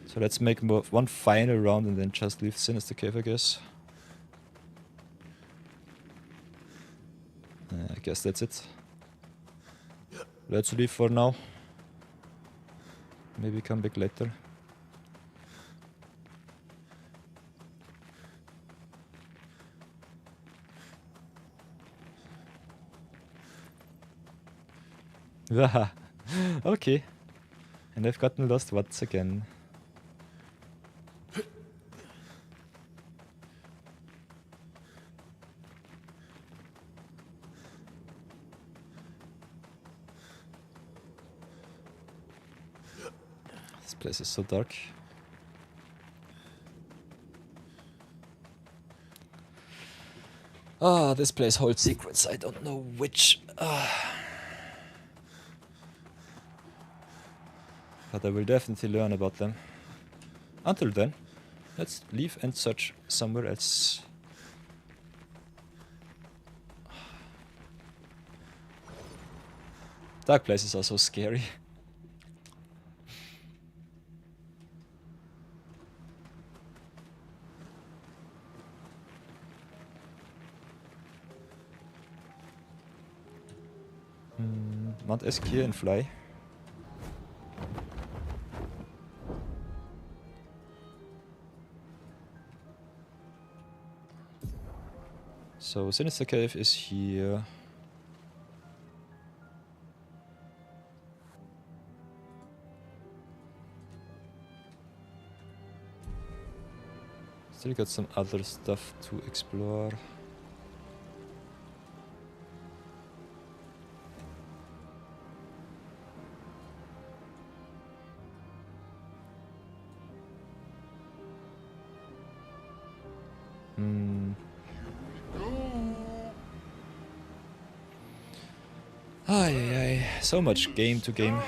So let's make one final round and then just leave Sinister Cave, I guess. I guess that's it. Let's leave for now. Maybe come back later. Okay. And I've gotten lost once again. This place is so dark. Ah, this place holds secrets. I don't know which. But I will definitely learn about them. Until then, let's leave and search somewhere else. Dark places are so scary. Mount Obscur and fly. So Sinister Cave is here. Still got some other stuff to explore. Ay, so much game to game.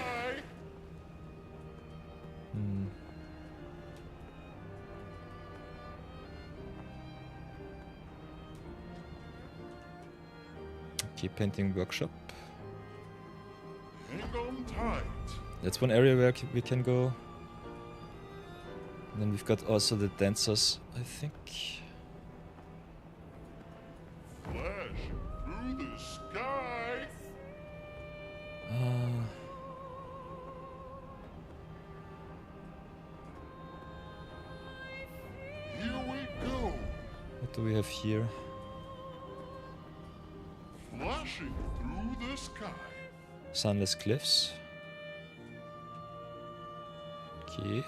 Keep painting workshop. Hang on tight. That's one area where we can go. And then we've got also the dancers, I think. Flashing through the sky. Here we go. What do we have here? Flashing through the sky. Sunless cliffs. Okay.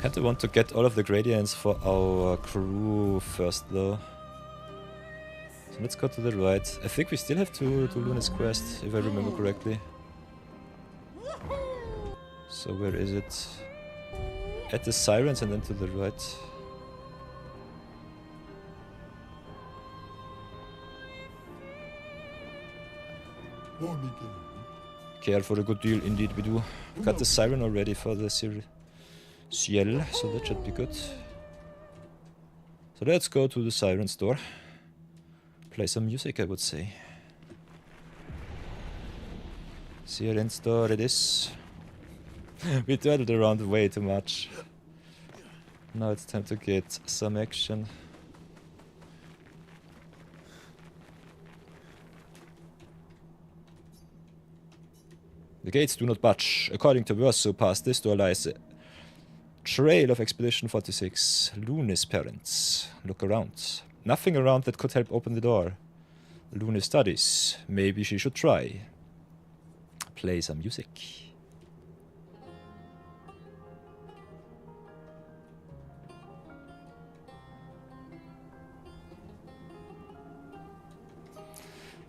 Kinda want to get all of the gradients for our crew first though. So let's go to the right. I think we still have to do Luna's quest, if I remember correctly. So where is it? At the sirens and then to the right. Care for a good deal, indeed we do. Got the siren already for the Ciel, so that should be good. So let's go to the siren store. Play some music, I would say. Siren store it is. We turtled around way too much. Now it's time to get some action. The gates do not budge. According to Verso, past this door lies a trail of Expedition 46. Luna's parents. Look around. Nothing around that could help open the door. Luna studies. Maybe she should try. Play some music.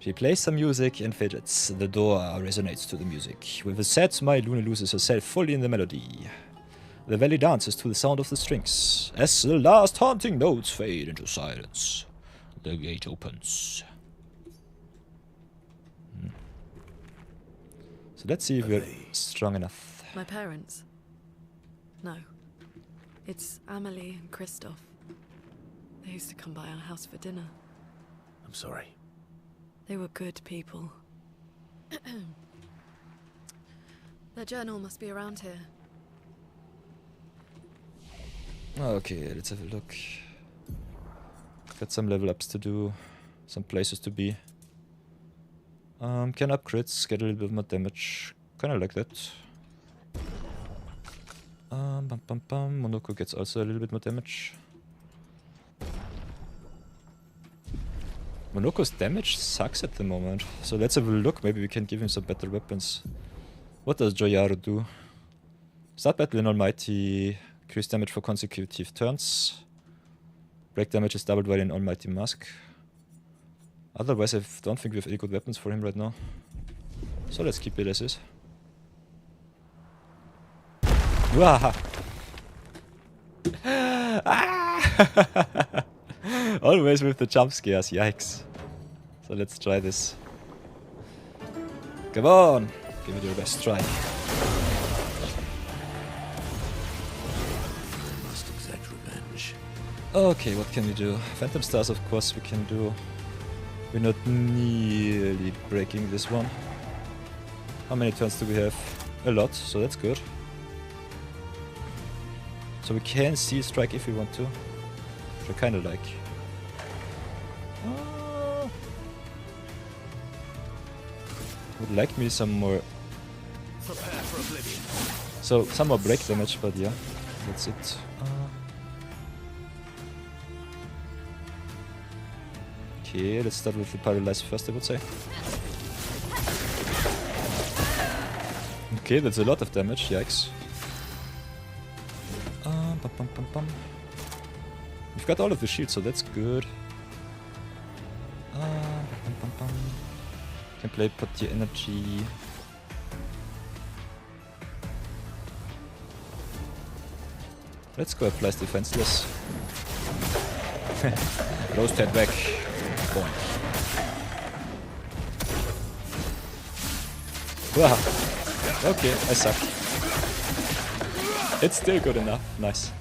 She plays some music and fidgets. The door resonates to the music. With a sad smile, Luna loses herself fully in the melody. The valley dances to the sound of the strings. As the last haunting notes fade into silence, the gate opens. So let's see if we're strong enough. My parents? No. It's Amelie and Christoph. They used to come by our house for dinner. I'm sorry. They were good people. Their journal must be around here. Okay, let's have a look. Got some level ups to do, some places to be. Can up crits, get a little bit more damage. Kinda like that. Monoko gets also a little bit more damage. Monoko's damage sucks at the moment. So let's have a look, maybe we can give him some better weapons. What does Joyaro do? Start battle in Almighty. Increase damage for consecutive turns. Break damage is doubled while in Almighty Mask. Otherwise, I don't think we have any good weapons for him right now. So let's keep it as is. Waha! Always with the jump scares, yikes. So let's try this. Come on! Give it your best try. Okay, what can we do? Phantom Stars, of course, we can do. We're not nearly breaking this one. How many turns do we have? A lot, so that's good. So we can Seal Strike if we want to, which I kinda like. Would like me some more. Prepare for oblivion. So some more break damage, but yeah, that's it. Okay, let's start with the Paralyze first, I would say. Okay, that's a lot of damage, yikes. We've got all of the shields, so that's good. Can play Put Your Energy. Let's go Applies Defenseless. Roast head back. Boing. Wow. Okay, I suck. It's still good enough. Nice.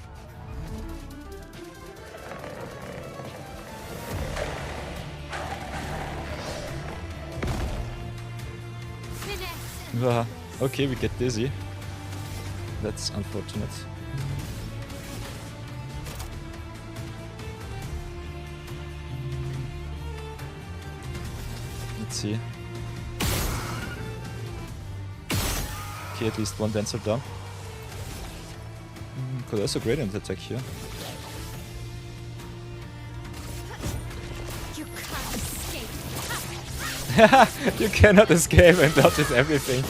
Wow. Okay, we get dizzy. That's unfortunate. Let's see. Okay, at least one dancer down. Could also gradient attack here. You can't escape. You cannot escape and dodges everything.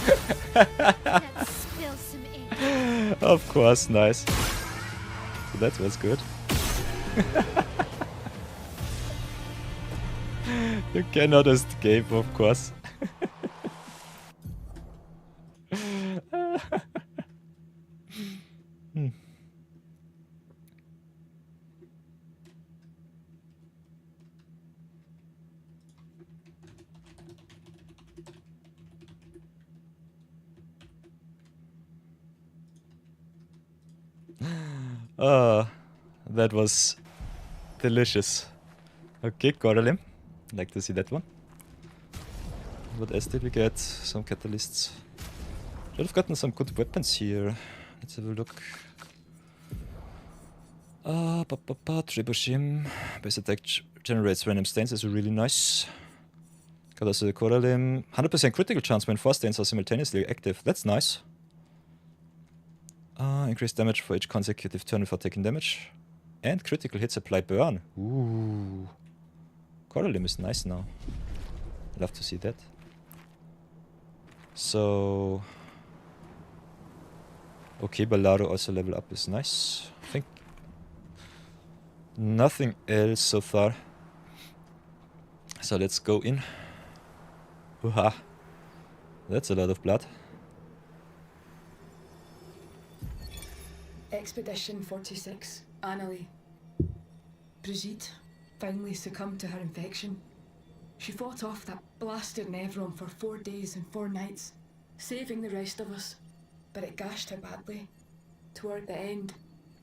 Let's spill some ink. Of course, nice. So that was good. You cannot escape, of course. That was delicious. Okay, Coralim. Like to see that one. What else did we get? Some catalysts. Should have gotten some good weapons here. Let's have a look. Trebuchet. Base attack generates random stains. Is really nice. Got also the Coralim. 100% critical chance when 4 stains are simultaneously active. That's nice. Increased damage for each consecutive turn without taking damage. And critical hits apply burn. Ooh. Coralim is nice now. Love to see that. So... Okay, Ballado also level up is nice. I think... Nothing else so far. So let's go in. Hoo-ha. That's a lot of blood. Expedition 46, Annalie. Brigitte finally succumbed to her infection. She fought off that blasted Nevron for 4 days and 4 nights, saving the rest of us, but it gashed her badly. Toward the end,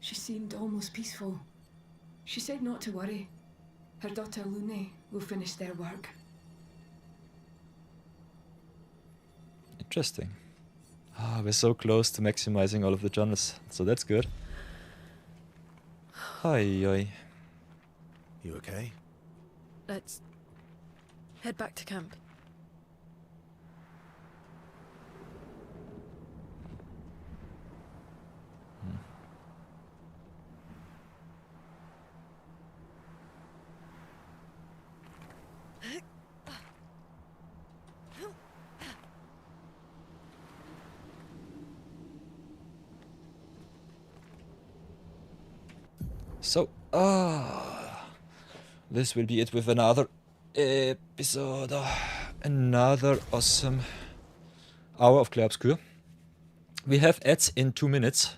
she seemed almost peaceful. She said not to worry. Her daughter Lune will finish their work. Interesting. Ah, we're so close to maximizing all of the journals, so that's good. Oi, oi. You okay? Let's head back to camp. So, this will be it with another episode. Another awesome hour of Clair Obscur. We have ads in 2 minutes,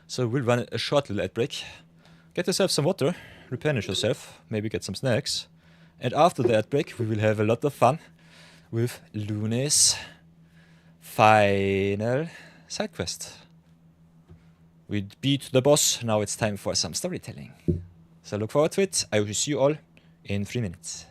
so we'll run a short little ad break. Get yourself some water, replenish yourself, maybe get some snacks. And after the ad break, we will have a lot of fun with Lune's final side quest. We beat the boss, now it's time for some storytelling. So look forward to it. I will see you all in 3 minutes.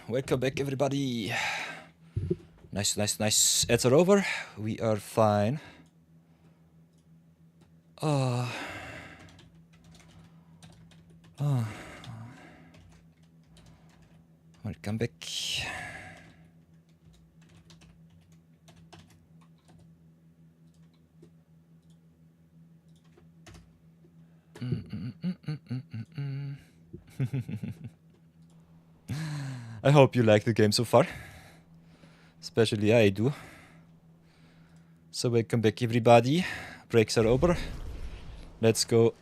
Welcome back, everybody. Nice, nice, nice. Ads are over. We are fine. Welcome back. I hope you like the game so far. Especially I do. So welcome back, everybody. Breaks are over. Let's go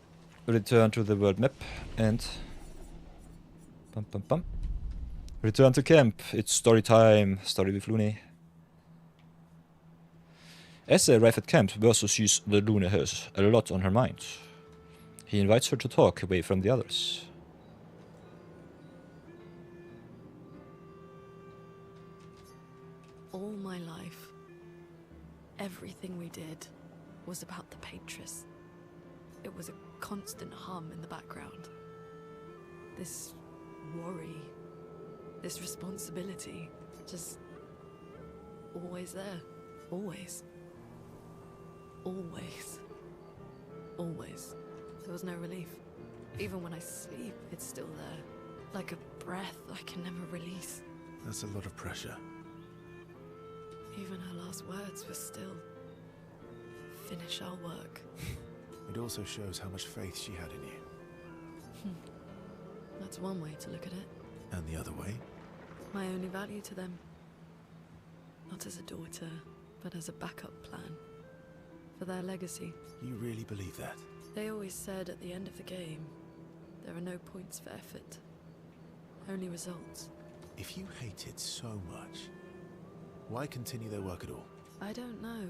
return to the world map and return to camp. It's story time. Story with Lune. As they arrive at camp, Verso sees that Lune has a lot on her mind. He invites her to talk away from the others. All my life, everything we did was about the Patris. It was a constant hum in the background. This worry, this responsibility, just always there. Always. Always. Always. There was no relief. Even when I sleep, it's still there. Like a breath I can never release. That's a lot of pressure. Even her last words were still, finish our work. It also shows how much faith she had in you. That's one way to look at it. And the other way? My only value to them. Not as a daughter, but as a backup plan. For their legacy. You really believe that? They always said at the end of the game, there are no points for effort. Only results. If you hated so much, why continue their work at all? I don't know.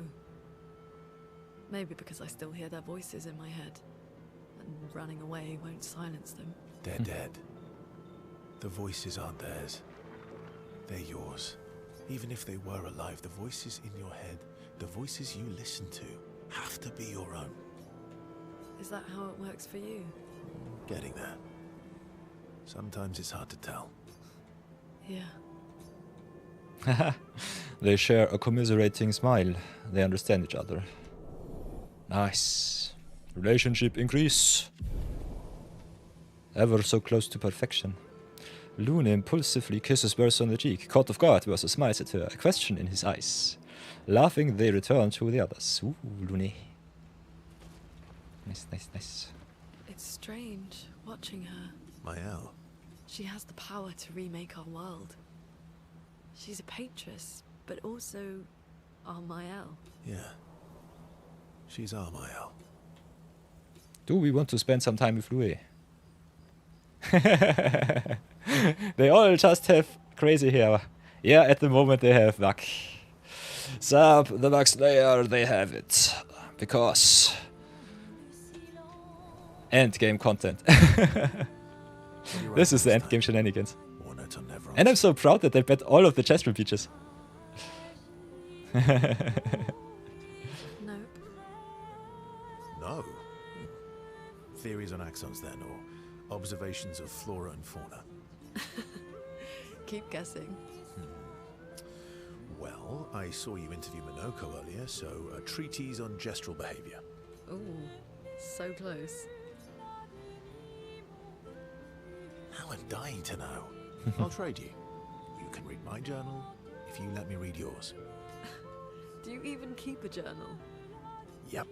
Maybe because I still hear their voices in my head. And running away won't silence them. They're dead. The voices aren't theirs. They're yours. Even if they were alive, the voices in your head, the voices you listen to, have to be your own. Is that how it works for you? Getting there. Sometimes it's hard to tell. Yeah. They share a commiserating smile. They understand each other. Nice. Relationship increase. Ever so close to perfection. Lune impulsively kisses Verso on the cheek. Caught off guard, Verso smiles at her, a question in his eyes. Laughing, they return to the others. Ooh, Lune. Nice, nice, nice. It's strange watching her. Mael. She has the power to remake our world. She's a Patris, but also our Mael. Yeah. She's our Mael. Do we want to spend some time with Louis? They all just have crazy hair. Yeah, at the moment they have Vak. Zap, the Vak Slayer, they have it. Because... endgame content. This is the endgame shenanigans. And I'm so proud that they bet all of the chest repeats. Nope. No. Theories on axons then, or observations of flora and fauna? Keep guessing. Well, I saw you interview Minoko earlier, so a treatise on gestural behavior. Ooh, so close. Now I'm dying to know. I'll trade you. You can read my journal if you let me read yours. Do you even keep a journal? Yep.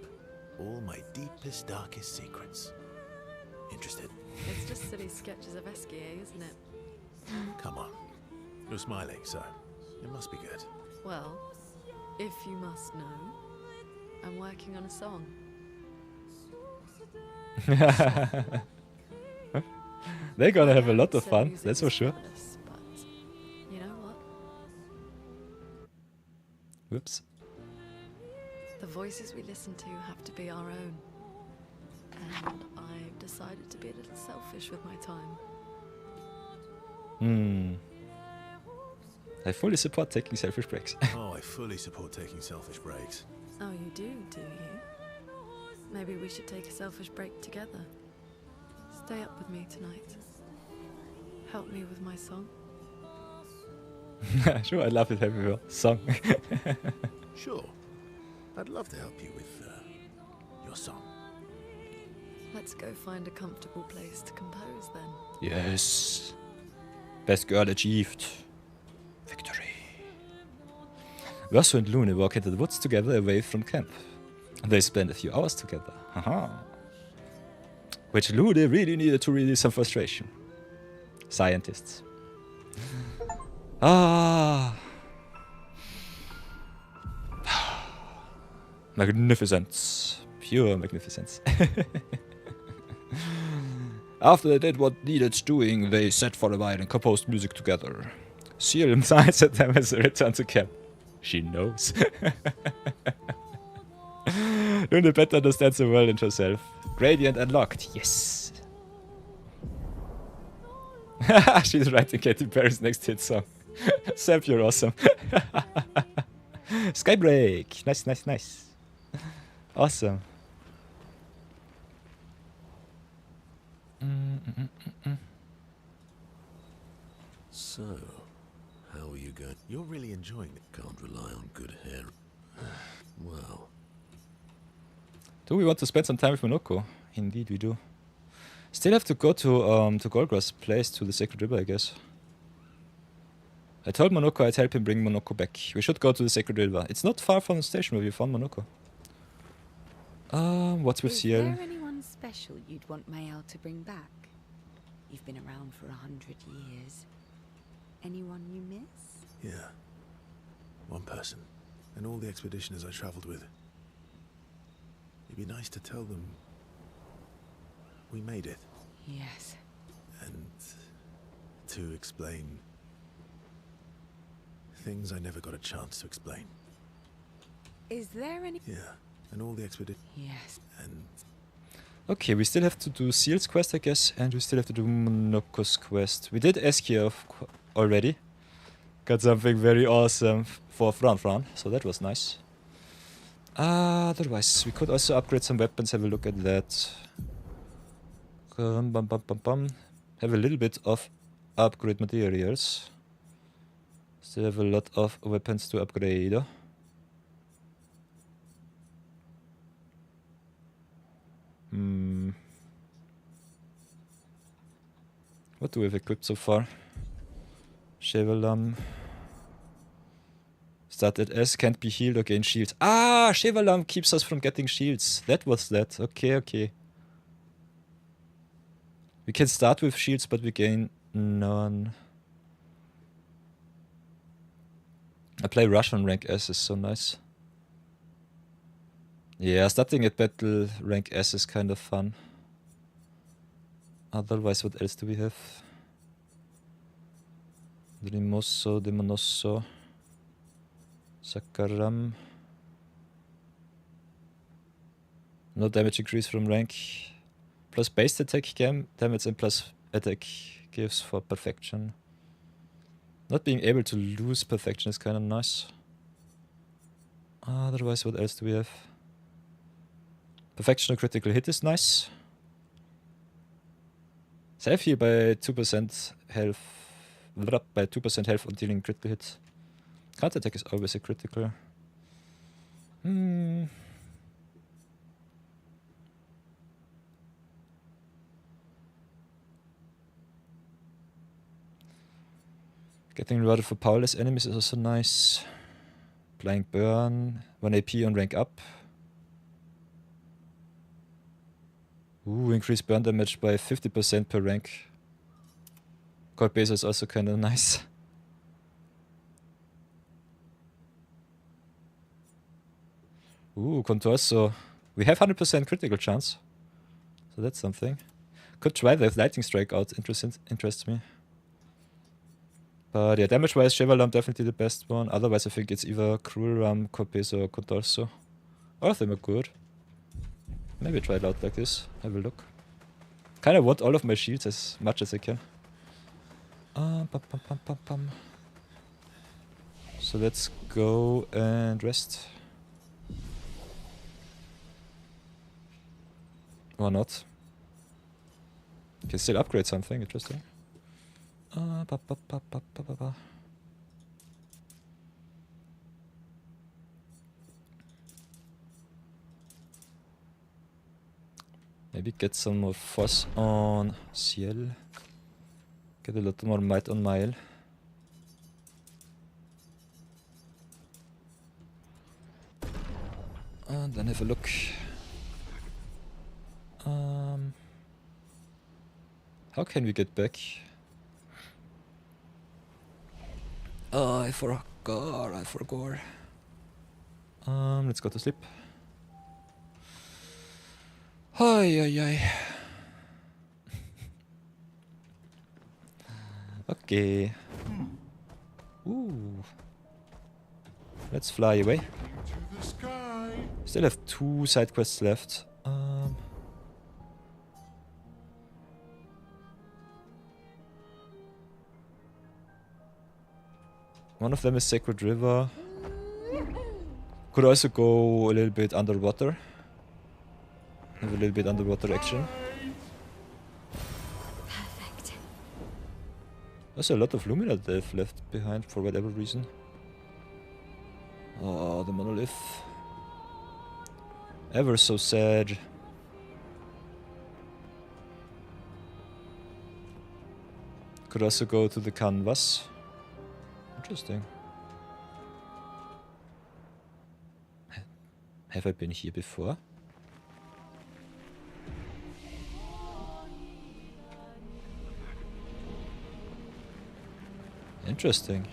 All my deepest, darkest secrets. Interested? It's just silly sketches of Esquier, isn't it? Come on. You're smiling, so it must be good. Well, if you must know, I'm working on a song. They're gonna have a lot of Said fun, music that's for is sure. frivolous, but you know what? Whoops. The voices we listen to have to be our own. And I've decided to be a little selfish with my time. I fully support taking selfish breaks. Oh, I fully support taking selfish breaks. Oh, you do you? Maybe we should take a selfish break together. Stay up with me tonight. Help me with my song. Sure, I'd love to have your song. Sure. I'd love to help you with your song. Let's go find a comfortable place to compose then. Yes. Best girl achieved. Victory. Verso and Lune walk into the woods together away from camp. They spend a few hours together. Haha. Which Lune really needed to release some frustration. Scientists. Ah. Magnificence. Pure magnificence. After they did what needed doing, they sat for a while and composed music together. Seal signs at them as they return to camp. She knows. Luna better understands the world and herself. Gradient unlocked. Yes. She's writing Katy Perry's next hit song. Sam, you're awesome. Skybreak. Nice, nice, nice. Awesome. So, how are you going? You're really enjoying it. Can't rely on good hair. Well, Do we want to spend some time with Monoko? Indeed we do. Still have to go to Golgra's place, to the Sacred River, I guess. I told Monoko I'd help him bring Monoko back. We should go to the Sacred River. It's not far from the station where we found Monoko. What's with Is Ciel? there anyone special you'd want Mayal to bring back? You've been around for 100 years. Anyone you miss? yeah. One person. And all the expeditioners I traveled with. It'd be nice to tell them we made it. Yes. And to explain things I never got a chance to explain. Is there any... Yeah. And all the expedition. Yes. And Okay, we still have to do Ciel's quest, I guess, and we still have to do Monoko's quest. We did Eskia already. Got something very awesome for Fran, so that was nice. Otherwise, we could also upgrade some weapons, have a look at that. Have a little bit of upgrade materials. Still have a lot of weapons to upgrade. What do we have equipped so far? Chevalam. Started S, can't be healed or gain shields. Ah, Chevalam keeps us from getting shields. That was that. Okay, okay. We can start with shields, but we gain none. I play Rush on rank S is so nice. Yeah, starting at battle rank S is kind of fun. Otherwise, what else do we have? Drimoso, Demonoso, Sakaram. No damage increase from rank. Plus base attack damage and plus attack gives for perfection. Not being able to lose perfection is kind of nice. Otherwise, what else do we have? Perfection or critical hit is nice. Self heal by 2% health. By 2% health on dealing critical hit. Counter attack is always a critical. Getting rewarded for powerless enemies is also nice. Applying burn. 1 AP on rank up. Ooh, increase burn damage by 50% per rank. Cold base is also kinda nice. Ooh, Contorso. We have 100% critical chance. So that's something. Could try the Lightning Strike out, interests me. But yeah, damage-wise, Chevalam definitely the best one. Otherwise, I think it's either Cruel Ram, Corpeso, or Contorso. All of them are good. Maybe try it out like this. Have a look. Kinda want all of my shields as much as I can. So let's go and rest. Or not. Can still upgrade something, interesting. Maybe get some more force on Ciel. Get a lot more might on Mile. And then have a look. How can we get back? Oh, I forgot. Let's go to sleep. Ay, ay, ay. Okay. Ooh. Let's fly away. To the sky. Still have 2 side quests left. One of them is Sacred River. Could also go a little bit underwater. Have a little bit underwater action. Perfect. There's a lot of Lumina Delve left behind for whatever reason. Oh, the monolith. Ever so sad. Could also go to the canvas. Interesting. Have I been here before? Interesting.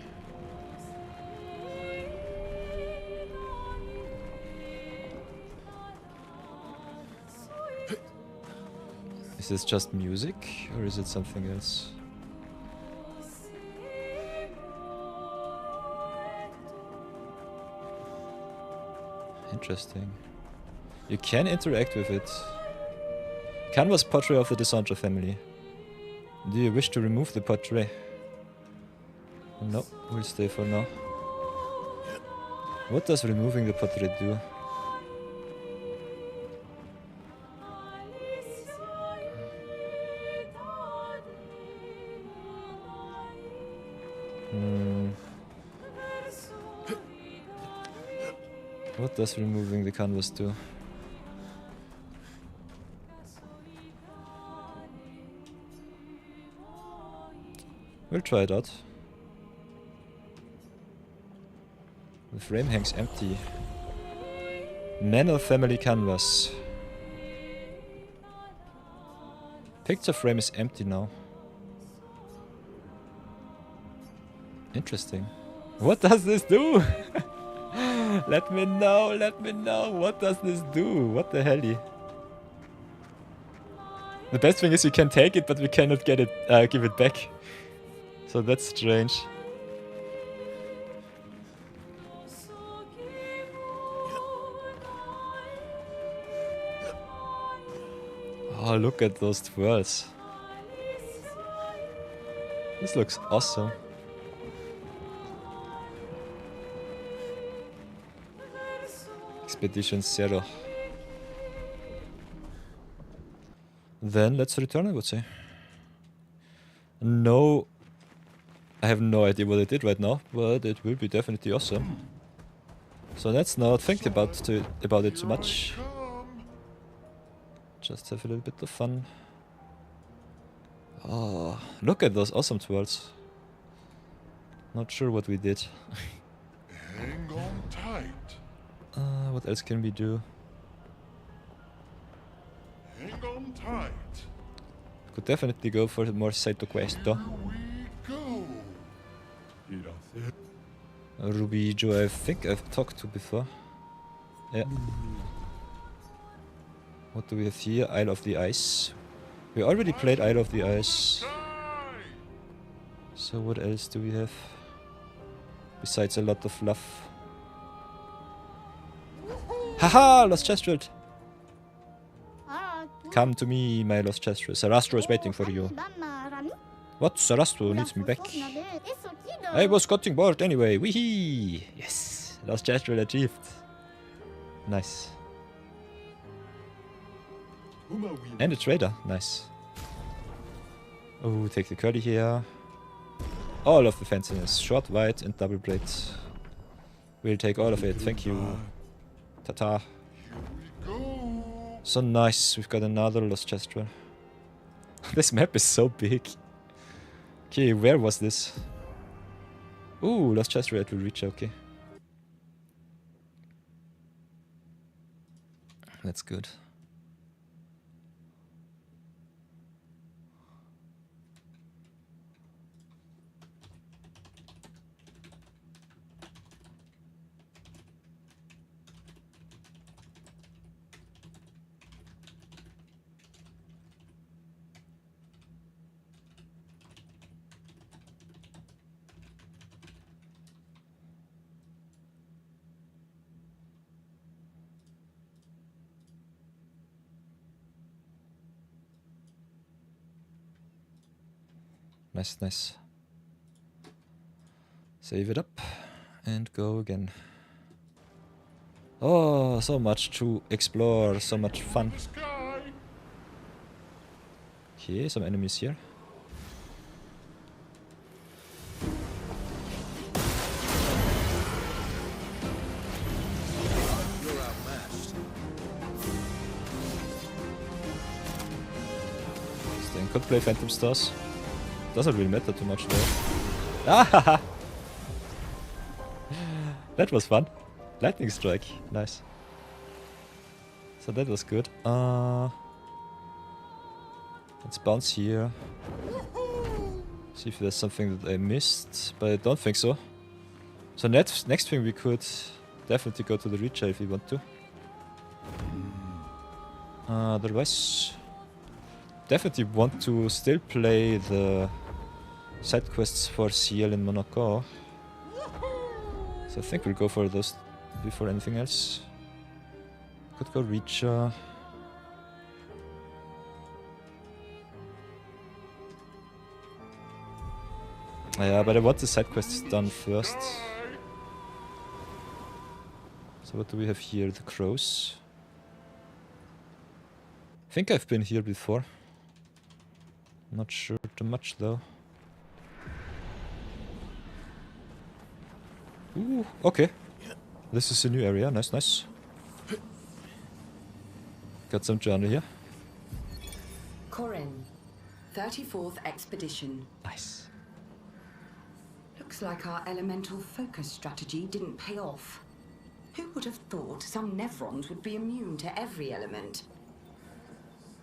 Is this just music, or is it something else? Interesting. You can interact with it. Canvas portrait of the Desandra family. Do you wish to remove the portrait? No, we'll stay for now. What does removing the portrait do? What does removing the canvas do? We'll try it out. The frame hangs empty. Manor family canvas. Picture frame is empty now. Interesting. What does this do? Let me know, what does this do? What the hell? The best thing is we can take it, but we cannot get it, give it back. So that's strange. Oh, look at those twirls. This looks awesome. Expedition Zero. Then let's return, I would say. No, I have no idea what I did right now, but it will be definitely awesome. So let's not think about it too much. Just have a little bit of fun. Oh, look at those awesome twirls. Not sure what we did. Hang on tight. What else can we do? Hang on tight. Could definitely go for more Saito quest though. Here we go. Ruby Joe, I think I've talked to before. Yeah. What do we have here? Isle of the Ice. We already played Isle of the Ice. So what else do we have? Besides a lot of fluff. Haha! Lost Chestrel! Come to me, my Lost Chestrel. Sarastro is waiting for you. What? Sarastro needs me back. I was getting bored anyway. Weehee! Yes! Lost Chestrel achieved. Nice. And a trader. Nice. Oh, take the curly here. All of the fanciness. Short, wide, and double blade. We'll take all of it. Thank you. Ta-ta. Here we go. So nice, we've got another lost chest rare. This map is so big. Okay, where was this? Ooh, lost chest rare to reach, okay. That's good. Nice, nice. Save it up and go again. Oh, so much to explore, so much fun. The sky. Okay, some enemies here. You're outmatched. Then could play Phantom Stars. Doesn't really matter too much though. Ah! That was fun. Lightning strike, nice. So that was good. Let's bounce here. See if there's something that I missed, but I don't think so. So next thing we could definitely go to the Reacher if we want to. Otherwise, definitely want to still play the side quests for CL in Monaco. So I think we'll go for those before anything else. Could go Reacher. Yeah, but I want the side quests done first. So what do we have here? The crows. I think I've been here before. Not sure too much though. Ooh, okay. This is a new area, nice, nice. Got some journal here. Corin, 34th Expedition. Nice. Looks like our elemental focus strategy didn't pay off. Who would have thought some Nevrons would be immune to every element?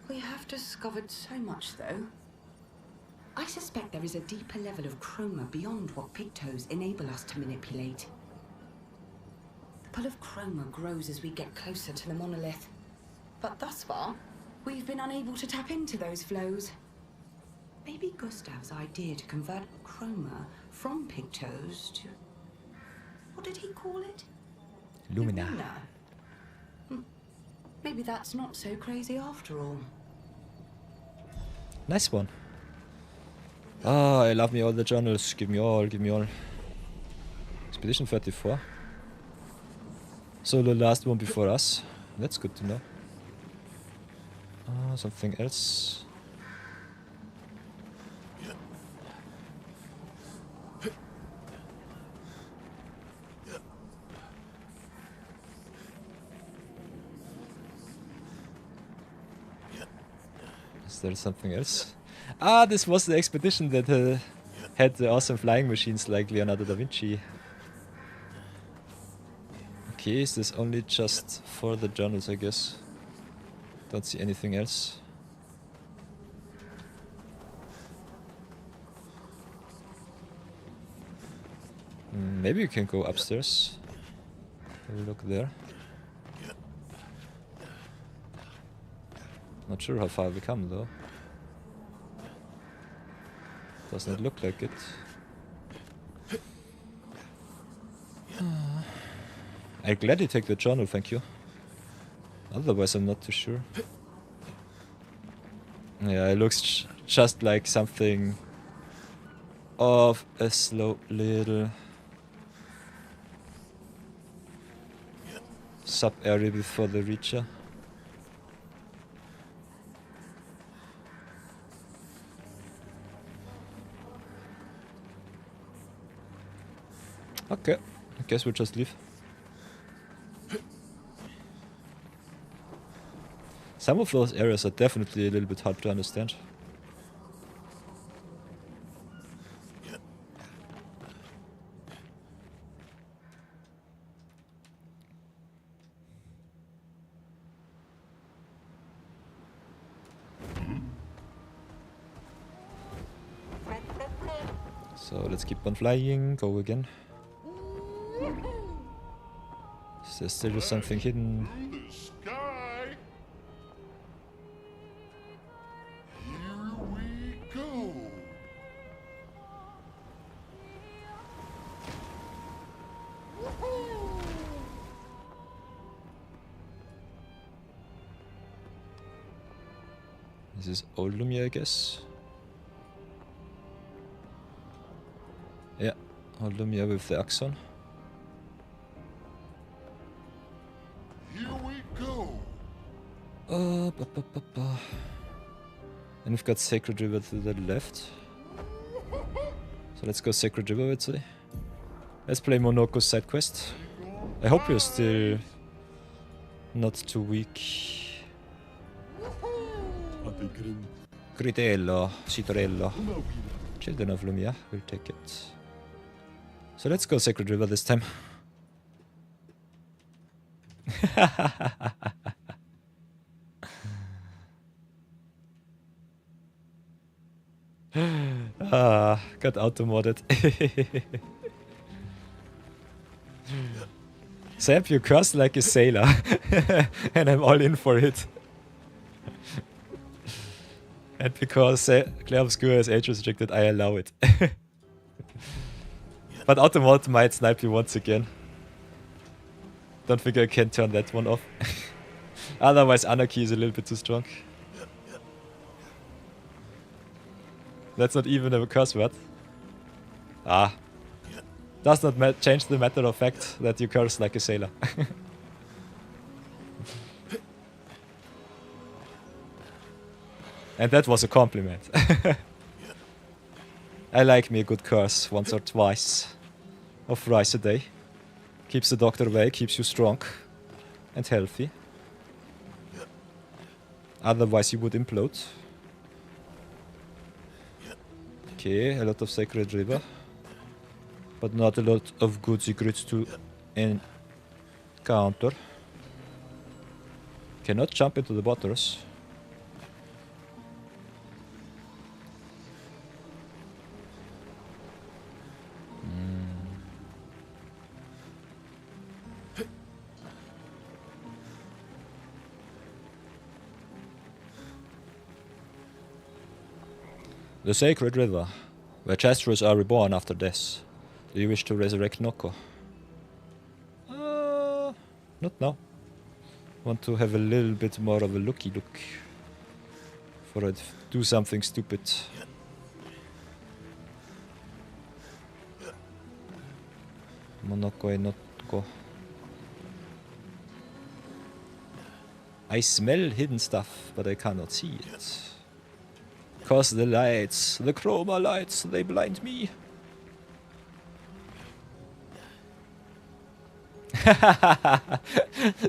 We have discovered so much, though. I suspect there is a deeper level of chroma beyond what pigtoes enable us to manipulate. The pull of chroma grows as we get closer to the monolith. But thus far, we've been unable to tap into those flows. Maybe Gustav's idea to convert chroma from pigtoes to... what did he call it? Lumina. Maybe that's not so crazy after all. Nice one. Ah, I love me all the journals. Give me all, give me all. Expedition 34. So the last one before us. That's good to know. Something else. Is there something else? Ah, this was the expedition that had the awesome flying machines like Leonardo da Vinci. Okay, is this only just for the journals, I guess? Don't see anything else. Maybe you can go upstairs. Have a look there. Not sure how far we come though. Doesn't look like it. I'll gladly take the journal, thank you. Otherwise I'm not too sure. Yeah, it looks just like something of a slow little sub-area before the Reacher. Okay, I guess we'll just leave. Some of those areas are definitely a little bit hard to understand. So let's keep on flying, go again. Is there still something hidden? Through the sky. Here we go. This is Old Lumia, I guess. Yeah, Old Lumia with the Axon. Here we go. And we've got Sacred River to the left. So let's go Sacred River, I'd say. Let's play Monoko's side quest. I hope you're still not too weak. Gritello, Citorello. Children of Lumia, we'll take it. So let's go Sacred River this time. Got auto-modded. Sam, you curse like a sailor. And I'm all in for it. And because Clair Obscur is age restricted, I allow it. But auto-mod might snipe you once again. Don't think I can turn that one off. Otherwise Anarchy is a little bit too strong. That's not even a curse word. Ah. Does not change the matter of fact that you curse like a sailor. And that was a compliment. I like me a good curse once or twice of thrice a day. Keeps the doctor away, keeps you strong and healthy. Otherwise you would implode. Okay, a lot of Sacred River. But not a lot of good secrets to encounter. Cannot jump into the waters. The Sacred River, where Chestrous are reborn after death. Do you wish to resurrect Noko? Not now. Want to have a little bit more of a looky look. Before I do something stupid. Monoko and Noko. I smell hidden stuff, but I cannot see it. Cause the lights, the chroma lights, they blind me.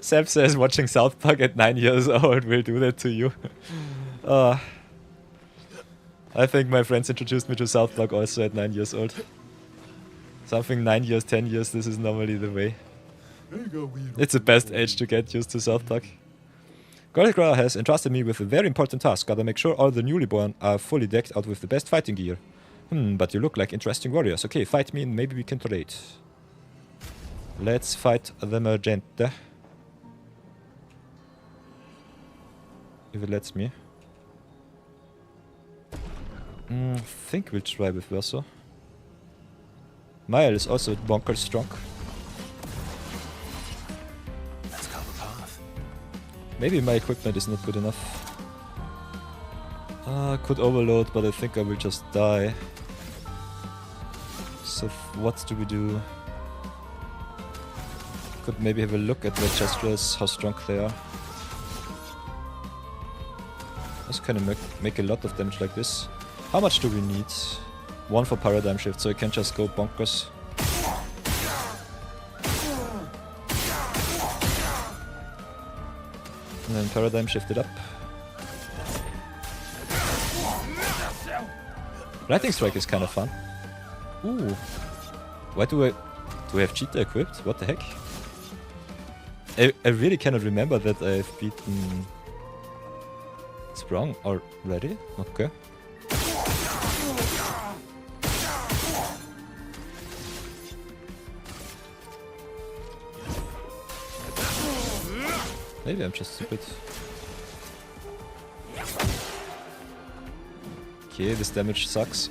Sam says watching South Park at 9 years old will do that to you. I think my friends introduced me to South Park also at 9 years old. Something 9 years, 10 years, this is normally the way. It's the best age to get used to South Park. Wildcard has entrusted me with a very important task. Gotta make sure all the newly born are fully decked out with the best fighting gear. But you look like interesting warriors. Okay, fight me and maybe we can trade. Let's fight the Magenta. If it lets me. Think we'll try with Verso. Mile is also bonkers strong. Let's go the path. Maybe my equipment is not good enough. Could overload, but I think I will just die. So what do we do? Could maybe have a look at the Chestrous, how strong they are. This can make a lot of damage like this. How much do we need? 1 for paradigm shift, so I can just go bonkers. And then paradigm shift it up. Lightning strike is kind of fun. Ooh. Why do I have cheetah equipped? What the heck? I really cannot remember that I've beaten Sprung already. Okay. Maybe I'm just stupid. Okay, this damage sucks.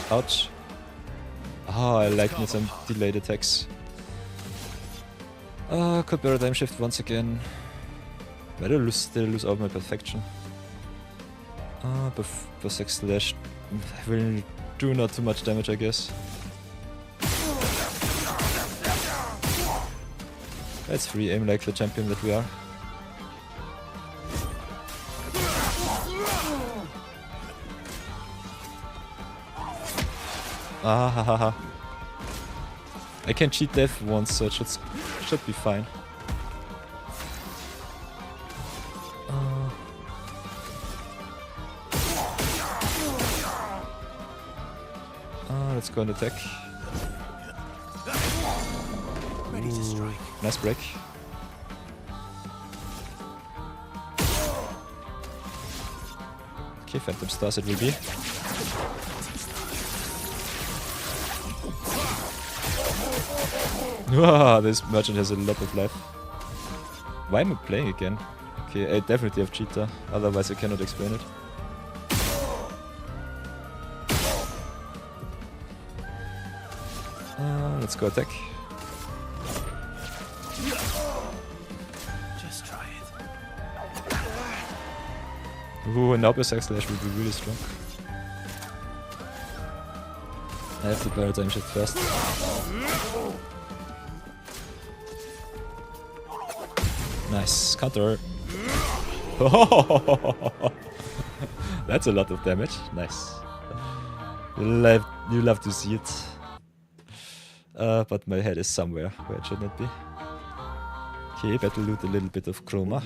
Ouch. Ah, I like me some delayed attacks. Could paradigm shift once again. Why do I still lose out my perfection? Perfect slash will do not too much damage, I guess. Let's free aim like the champion that we are. Ah ha ha ha. I can cheat death once, so it should be fine. Let's go and attack. Ready to strike. Nice break. Okay, Phantom Stars it will be. Ah, this merchant has a lot of life. Why am I playing again? Okay, I definitely have cheetah, otherwise I cannot explain it. Let's go attack. Just try it. Ooh, an Obscur slash will be really strong. I have to paradigm shift first. Nice, counter. That's a lot of damage. Nice. You love to see it. But my head is somewhere where it should not be. Okay, better loot a little bit of chroma.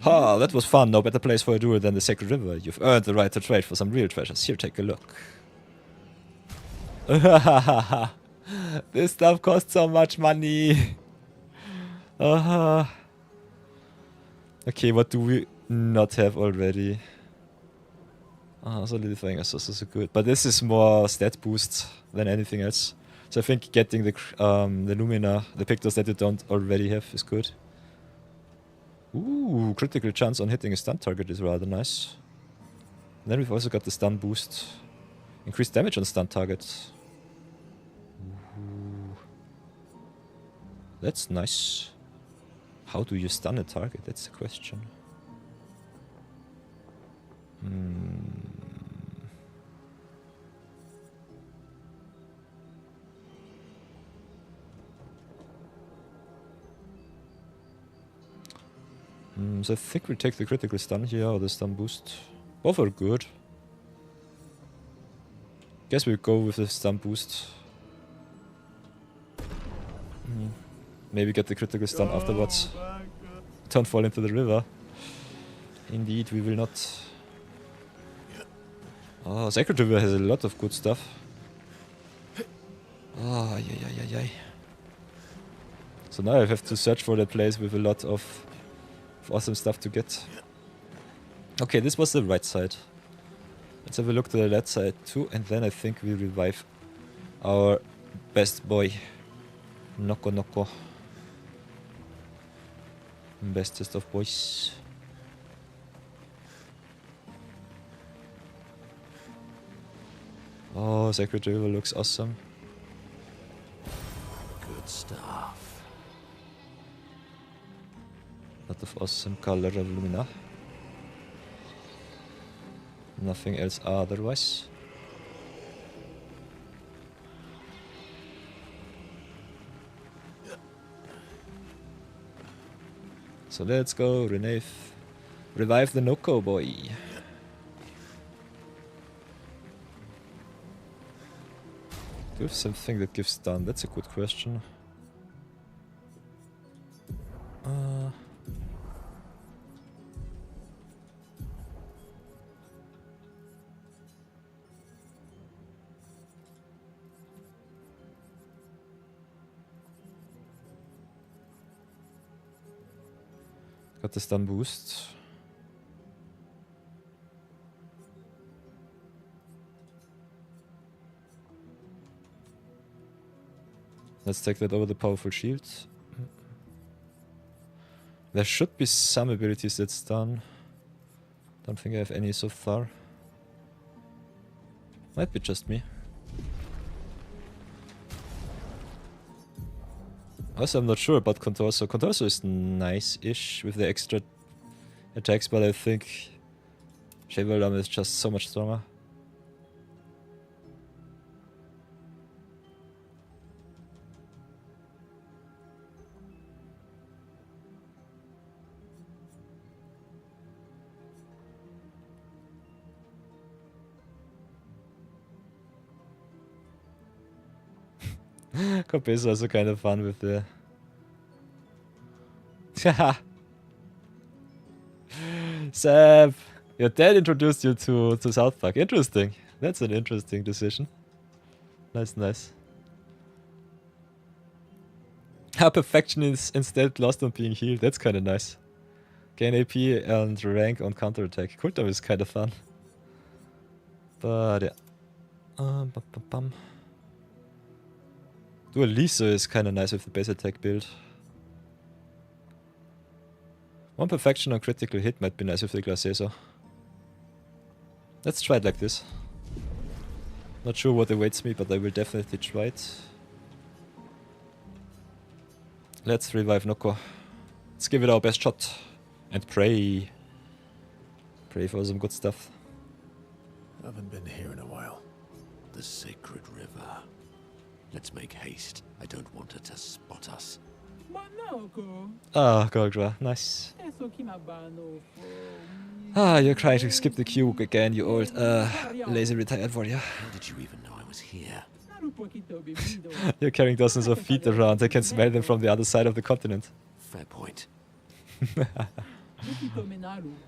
Ha, that was fun. No better place for a duel than the Sacred River. You've earned the right to trade for some real treasures. Here, take a look. This stuff costs so much money. Okay, what do we not have already? Solidifying is also so good. But this is more stat boost than anything else. So I think getting the Lumina, the Pictors that you don't already have is good. Ooh, critical chance on hitting a stun target is rather nice. And then we've also got the stun boost. Increased damage on stun targets. Ooh. That's nice. How do you stun a target? That's the question. So I think we'll take the critical stun here or the stun boost. Both are good. Guess we'll go with the stun boost. Maybe get the critical stun afterwards. Don't fall into the river. Indeed, we will not. Oh, Sacred River has a lot of good stuff. Oh, yay. So now I have to search for the place with a lot of awesome stuff to get. Okay, this was the right side. Let's have a look to the left side too, and then I think we revive our best boy. Noko. Bestest of boys. Oh, Sacred River looks awesome. Good stuff. Lot of awesome color of Lumina. Nothing else otherwise. So let's go, revive the Noko boy. Do you have something that gives stun? That's a good question. Got the stun boost. Let's take that over the powerful shield. There should be some abilities that stun. Don't think I have any so far. Might be just me. Also, I'm not sure about Contorso. Contorso is nice-ish with the extra attacks, but I think Chevalam is just so much stronger. Copy is also kind of fun with the... Seb! Your dad introduced you to South Park. Interesting. That's an interesting decision. Nice, nice. How perfection is instead lost on being healed. That's kind of nice. Gain AP and rank on counterattack. Cooldown is kind of fun. But yeah. Dual Lisa is kind of nice with the base attack build. One perfection on critical hit might be nice with the Glacier. Let's try it like this. Not sure what awaits me, but I will definitely try it. Let's revive Noko. Let's give it our best shot. And pray. Pray for some good stuff. Haven't been here in a while. The sacred river. Let's make haste. I don't want her to spot us. Ah, Gorgra, nice. Ah, you're trying to skip the queue again, you old, lazy retired warrior. How did you even know I was here? You're carrying dozens of feet around. I can smell them from the other side of the continent. Fair point.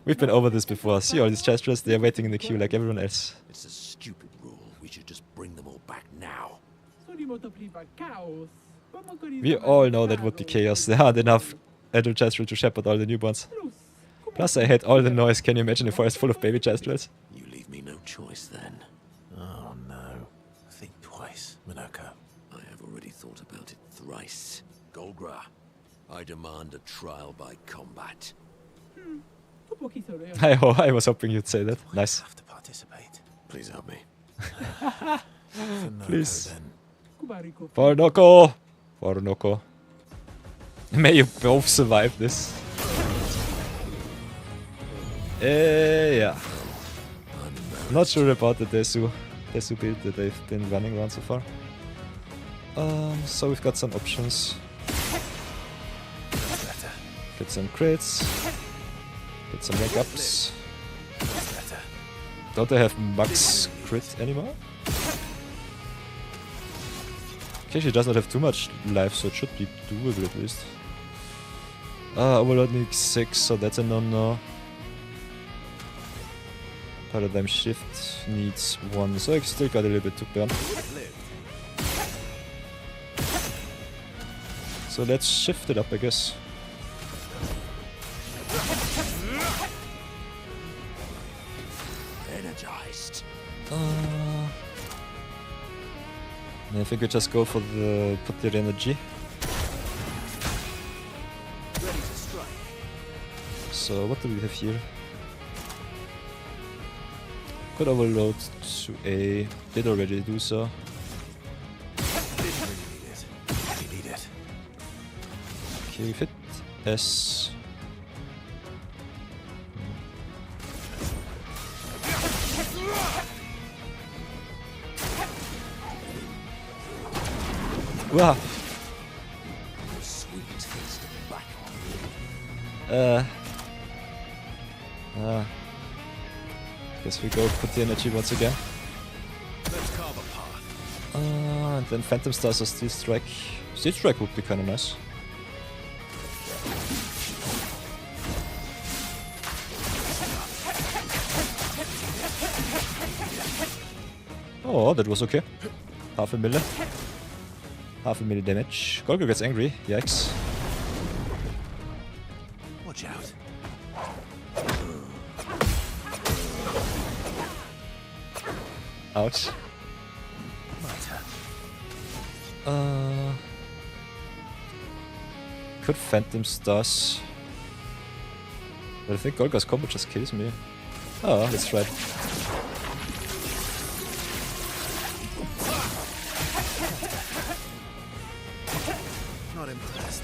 We've been over this before. See all these chestrels? They're waiting in the queue like everyone else. It's a stupid rule. We should just bring them all back now. We all know that would be chaos. There aren't enough adult chestrels to shepherd all the newborns. Plus I hate all the noise. Can you imagine a forest full of baby chestrels? You leave me no choice then. Oh no. Think twice, Minoko. I have already thought about it thrice. Golgra, I demand a trial by combat. I was hoping you'd say that. Nice. Have to participate. Please help me. For Noko, Please. then. For Noko! For Noko. May you both survive this. Yeah. Not sure about the Desu build that they've been running around so far. So we've got some options. Get some crits. Get some rank ups. Don't I have max crit anymore? Okay, she does not have too much life, so it should be doable at least. Overload needs 6, so that's a no-no. Paradigm Shift needs 1, so I still got a little bit to burn. So let's shift it up, I guess. Energized. I think we just go for the put the energy. Ready to strike. So what do we have here? Could overload to A. Did already do so. We need it. Okay, we hit S. Wow. Sweet taste of battle. Guess we go put the energy once again. Let's carve a path. And then Phantom Stars or Steel Strike. Steel Strike would be kinda nice. Oh, that was okay. Half a mille. Half a mille damage. Golgo gets angry. Yikes. Watch out. Ouch. Could Phantom Stars. But I think Golga's combo just kills me. Oh, let's try it. Not impressed.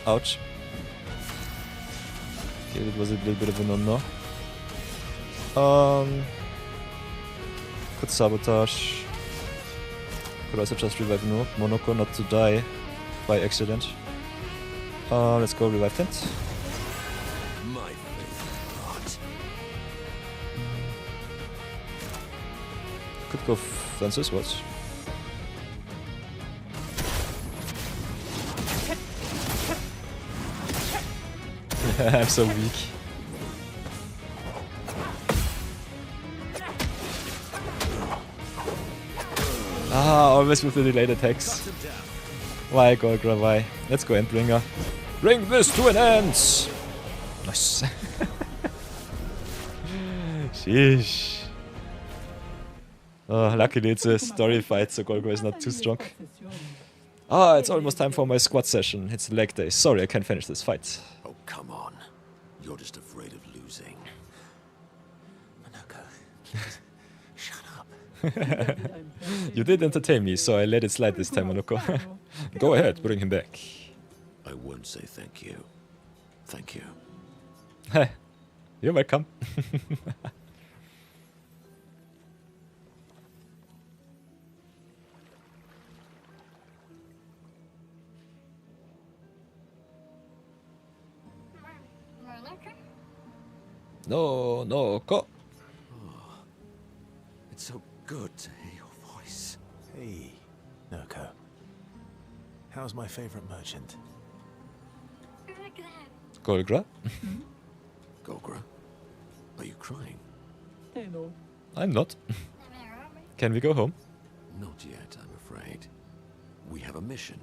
Ouch. Okay, that was a little bit of a no-no. Could sabotage. Could also just revive Monoko not to die by accident. Let's go revive Tent. My favorite part. Could go Francis, what? I'm so weak. Always with the delayed attacks. Why, Golgra, why? Let's go Endbringer. Bring this to an end! Nice. Sheesh. Oh, luckily it's a story fight, so Golgra is not too strong. It's almost time for my squad session. It's leg day. Sorry, I can't finish this fight. Oh, come on. You're just afraid of losing. Monoko, please, shut up. You did entertain me, so I let it slide this time, Monoko. Go ahead, bring him back. I won't say thank you. Thank you. You're welcome. No, go. It's so good to hear your voice. Hey, Noko. How's my favorite merchant? Golgra? Golgra, are you crying? I'm not. Can we go home? Not yet, I'm afraid. We have a mission.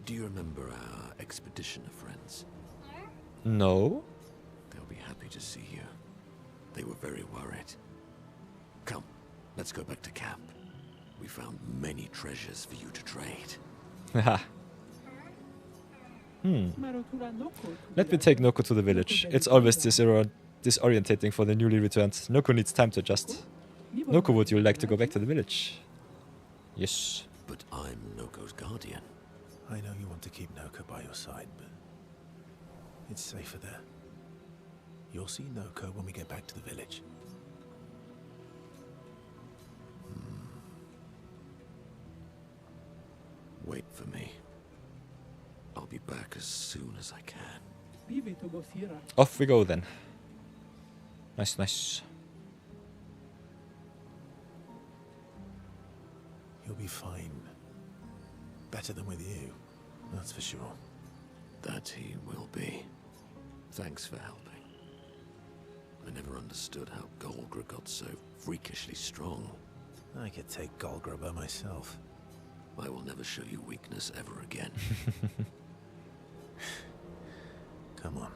Do you remember our expedition of friends? No. They'll be happy to see you. They were very worried. Come, let's go back to camp. We found many treasures for you to trade. Haha. Let me take Noko to the village. It's always disorientating for the newly returned. Noko needs time to adjust. Noko, would you like to go back to the village? Yes. But I'm Noko's guardian. I know you want to keep Noko by your side, but it's safer there. You'll see Noko when we get back to the village. Wait for me. I'll be back as soon as I can. Off we go then. Nice, nice. You'll be fine. Better than with you, that's for sure. That he will be. Thanks for helping. I never understood how Golgra got so freakishly strong. I could take Golgra by myself. I will never show you weakness ever again. Come on.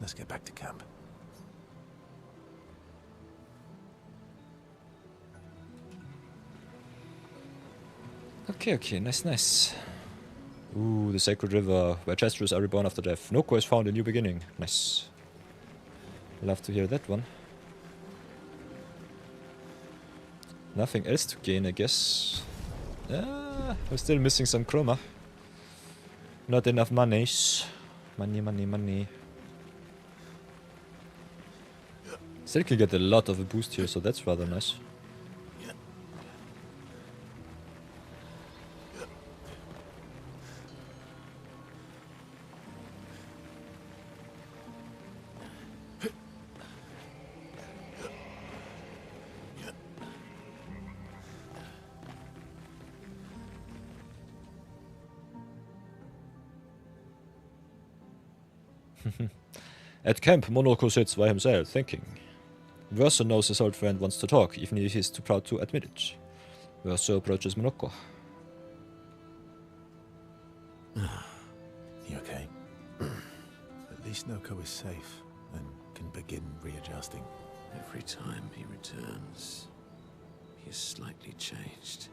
Let's get back to camp. Okay, nice, nice. Ooh, the Sacred River, where Chestrus are reborn after death. Noko has found a new beginning. Nice. Love to hear that one. Nothing else to gain, I guess. We're still missing some chroma. Not enough monies. Money. Still can get a lot of a boost here, so that's rather nice. At camp, Monoko sits by himself, thinking. Verso knows his old friend wants to talk, even if he's too proud to admit it. Verso approaches Monoko. You okay? At least Noko is safe and can begin readjusting. Every time he returns, he is slightly changed.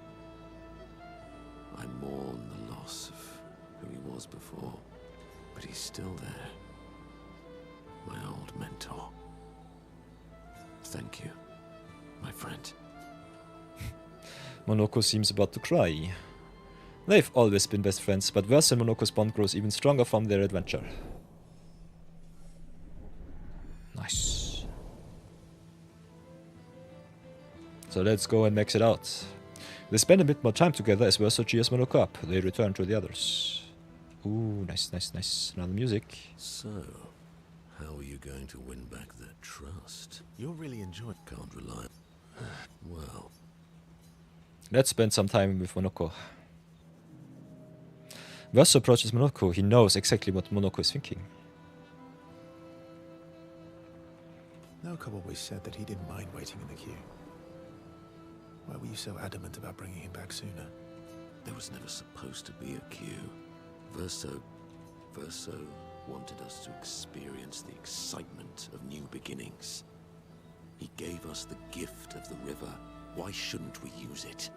I mourn the loss of who he was before, but he's still there. My old mentor. Thank you, my friend. Monoko seems about to cry. They've always been best friends, but Verso and Monoko's bond grows even stronger from their adventure. Nice. So let's go and max it out. They spend a bit more time together as Verso cheers Monoko up. They return to the others. Ooh, nice, nice, nice. Another music. So, how are you going to win back their trust? You'll really enjoy it. Can't rely. Well, let's spend some time with Monoko. Verso approaches Monoko. He knows exactly what Monoko is thinking. Noko always said that he didn't mind waiting in the queue. Why were you so adamant about bringing him back sooner? there was never supposed to be a queue. Verso wanted us to experience the excitement of new beginnings. He gave us the gift of the river. Why shouldn't we use it?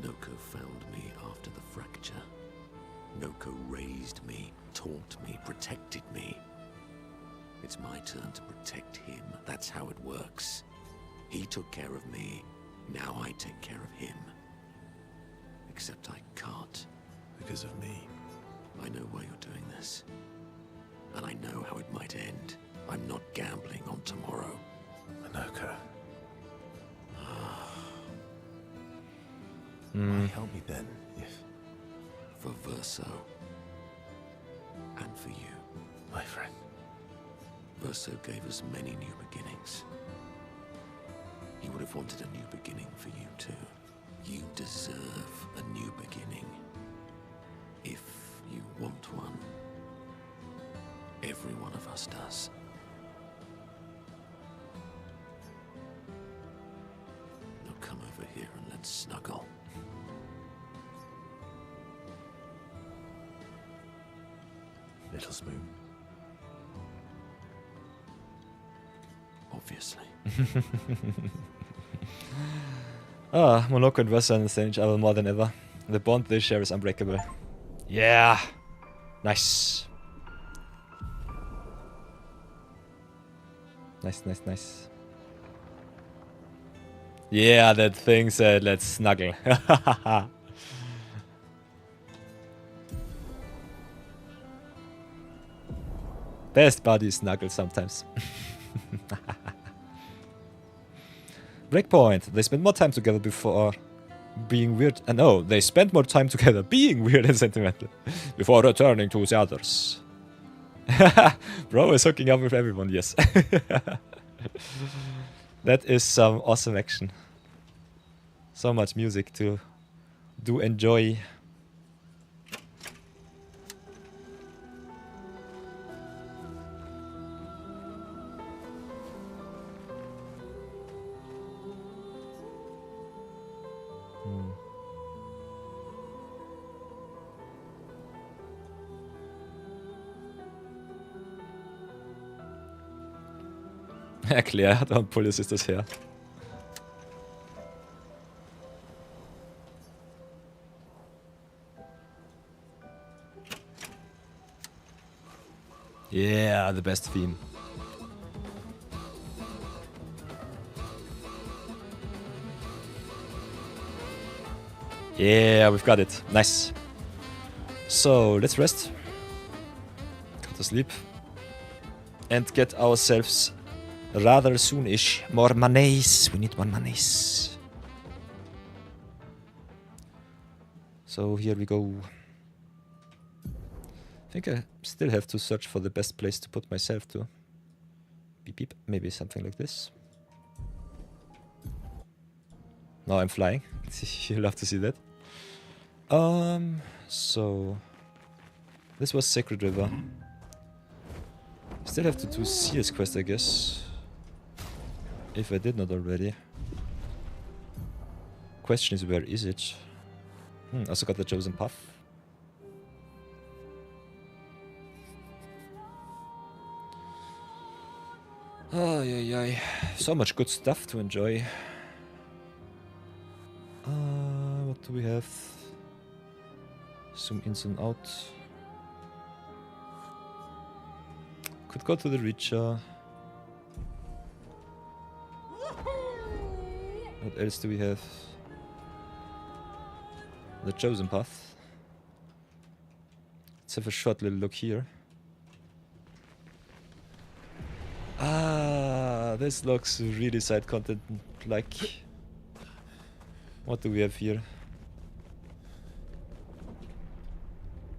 Noko found me after the fracture. Noko raised me, taught me, protected me. It's my turn to protect him. That's how it works. He took care of me. Now I take care of him. Except I can't. Because of me. I know why you're doing this. And I know how it might end. I'm not gambling on tomorrow. Noko. Why help me then, if... For Verso. And for you. My friend. Verso gave us many new beginnings. He would have wanted a new beginning for you too. You deserve a new beginning. If you want one. Every one of us does. Now come over here and let's snuggle. Little spoon. Obviously. Monoko and Verso understand each other more than ever. The bond they share is unbreakable. Yeah! Nice. Nice, nice, nice. Yeah, that thing said, let's snuggle. Best buddies snuggle sometimes. Breakpoint. They spend more time together before being weird. No, they spend more time together being weird and sentimental before returning to the others. Bro is hooking up with everyone, yes. That is some awesome action. So much music to do enjoy. Clair hat auch ein Pull, ist das her. Yeah, the best theme. Yeah, we've got it. Nice. So, let's rest. Go to sleep. And get ourselves rather soon-ish more monies. We need more monies. So here we go. I think I still have to search for the best place to put myself to. Beep beep. Maybe something like this. Now I'm flying. You'll have to see that. So this was Sacred River. Still have to do CS quest, I guess. If I did not already. Question is, where is it? Also got the chosen path. Ay, ay, ay. So much good stuff to enjoy. What do we have? Zoom in, zoom out. Could go to the Reacher. What else do we have? The chosen path. Let's have a short little look here. This looks really side content like. What do we have here?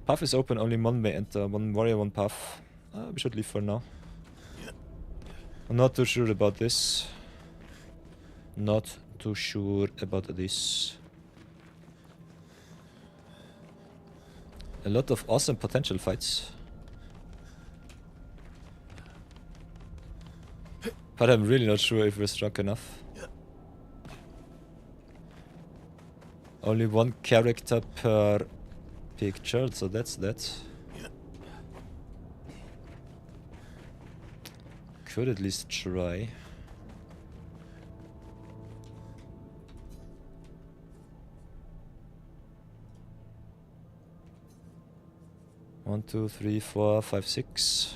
Path is open, only one may enter. One warrior, one path. We should leave for now. I'm not too sure about this. Not too sure about this. A lot of awesome potential fights. But I'm really not sure if we're strong enough. Only one character per picture, so that's that. Could at least try. One, two, three, four, five, six.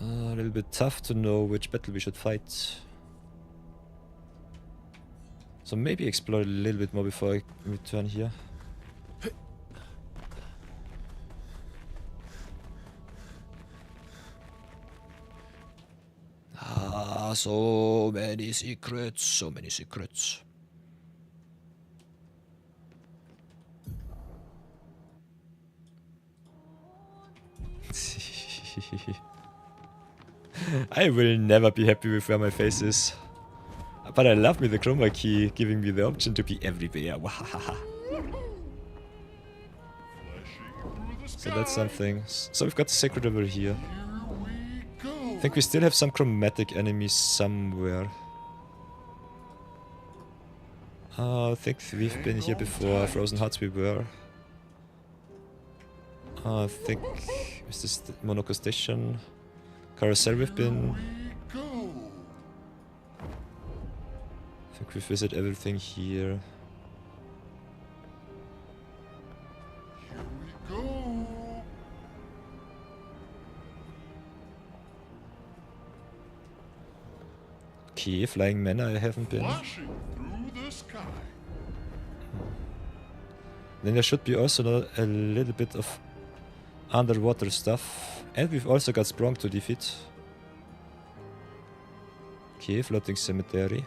A little bit tough to know which battle we should fight. So maybe explore a little bit more before I return here. So many secrets, so many secrets. I will never be happy with where my face is. But I love me the chroma key giving me the option to be everywhere. So that's something. So we've got the sacred over here. I think we still have some chromatic enemies somewhere. I think we've been here before. Frozen Hearts we were. I think... Is this the Monaco Station? Carousel we've been. I think we visit everything here. Here we go. Okay, Flying Manor I haven't been. Flashing through the sky. Then there should be also a little bit of underwater stuff. And we've also got Sprung to defeat. Okay, floating cemetery.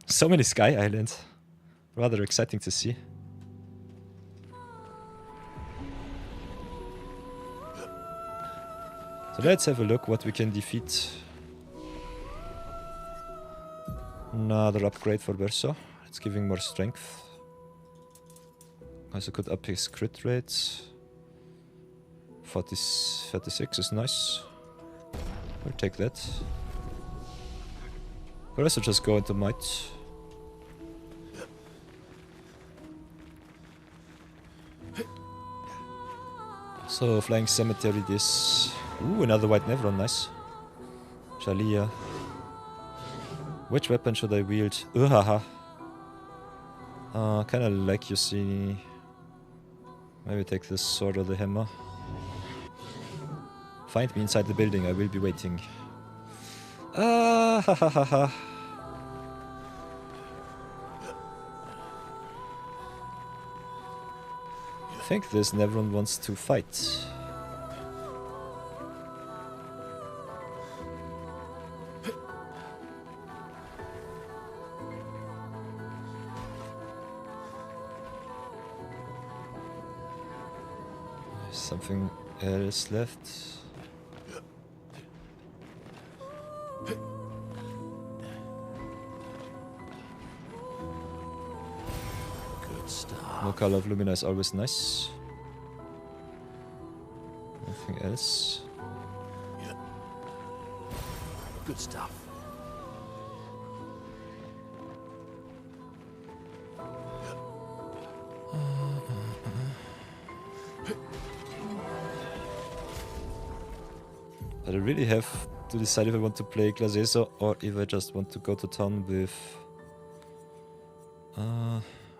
So many sky islands. Rather exciting to see. So let's have a look what we can defeat. Another upgrade for Verso. It's giving more strength. Also could up his crit rates. 36 is nice. We'll take that. Or else I'll just go into might. So flying cemetery this. Ooh, another white Nevron, nice. Shalia. Which weapon should I wield? Uhaha. Kinda like you see. Maybe take this sword or the hammer. Find me inside the building, I will be waiting. Ha ha ha ha. I think this Nevron wants to fight. Something else left. Good stuff. No color of Lumina is always nice. Something else. Good stuff. But I really have to decide if I want to play Glazeso or if I just want to go to town with...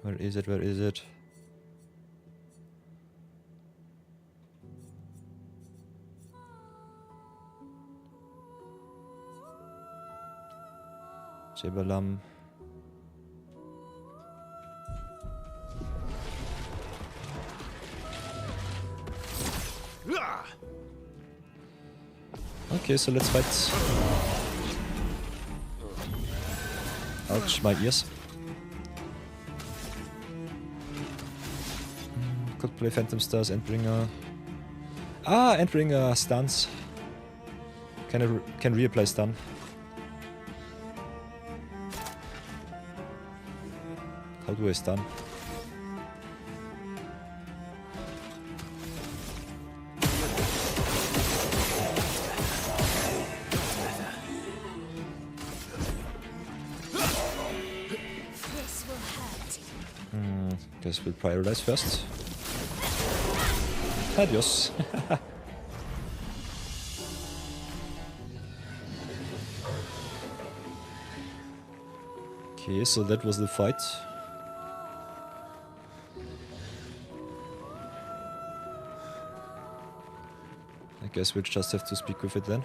where is it? Where is it? Jebalam. Okay, so let's fight. Ouch, my ears. Could play Phantom Stars, Endbringer. Ah, Endbringer stuns. Can reapply stun. How do I stun? This will hurt. Guess we'll prioritize first. Adios. Okay, so that was the fight. I guess we'll just have to speak with it then.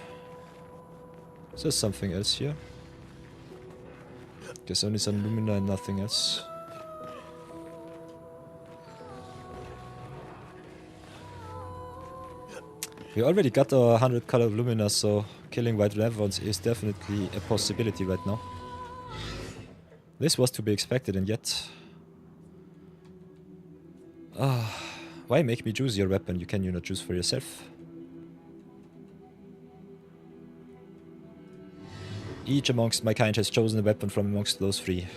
Is there something else here? Guess only some Lumina and nothing else. We already got our 100 color Lumina, so killing white Reverends is definitely a possibility right now. This was to be expected, and yet... why make me choose your weapon? You can not choose for yourself? Each amongst my kind has chosen a weapon from amongst those three.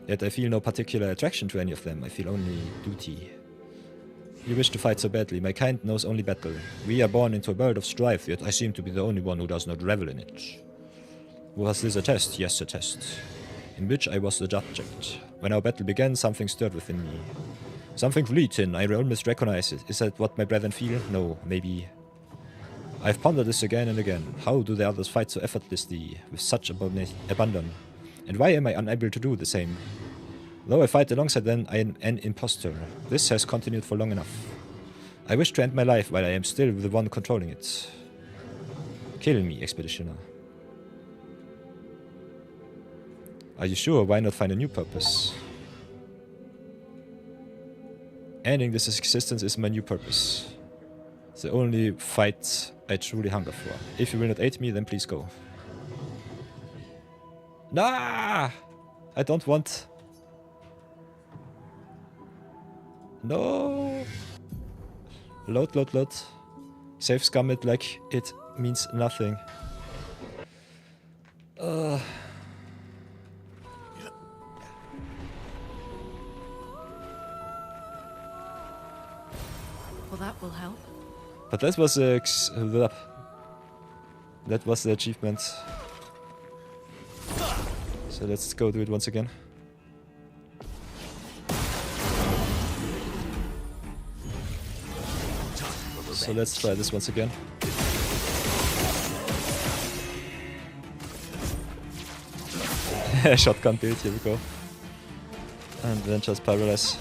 Yet I feel no particular attraction to any of them. I feel only duty. You wish to fight so badly. My kind knows only battle. We are born into a world of strife, yet I seem to be the only one who does not revel in it. Was this a test? Yes, a test. In which I was the subject. When our battle began, something stirred within me. Something fleeting, I almost recognize it. Is that what my brethren feel? No, maybe. I've pondered this again and again. How do the others fight so effortlessly, with such abandon? And why am I unable to do the same? Though I fight alongside them, I am an imposter. This has continued for long enough. I wish to end my life while I am still the one controlling it. Kill me, Expeditioner. Are you sure? Why not find a new purpose? Ending this existence is my new purpose. It's the only fight I truly hunger for. If you will not aid me, then please go. Nah! I don't want... No! Load, load, load. Save scum it like it means nothing. Well, that will help. But that was that was the achievement. So let's go do it once again. So let's try this once again. Shotgun build, here we go. And then just paralyze.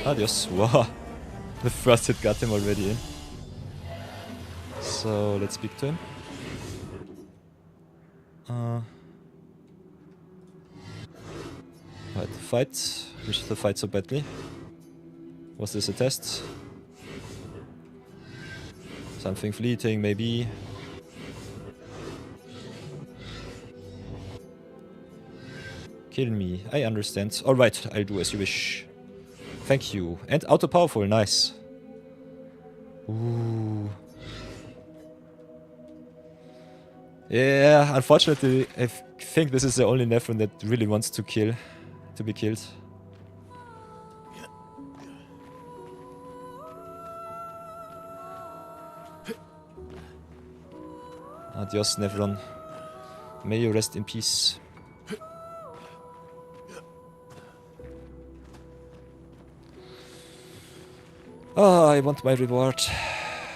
Adios. Wow. The first hit got him already in. So let's speak to him. Right, fight. We should have fight so badly. Was this a test? Something fleeting, maybe. Kill me. I understand. Alright, I'll do as you wish. Thank you. And auto-powerful, nice. Ooh. Yeah, unfortunately, I think this is the only Nephron that really wants to kill. To be killed. Adios, Nevron. May you rest in peace. Ah, I want my reward.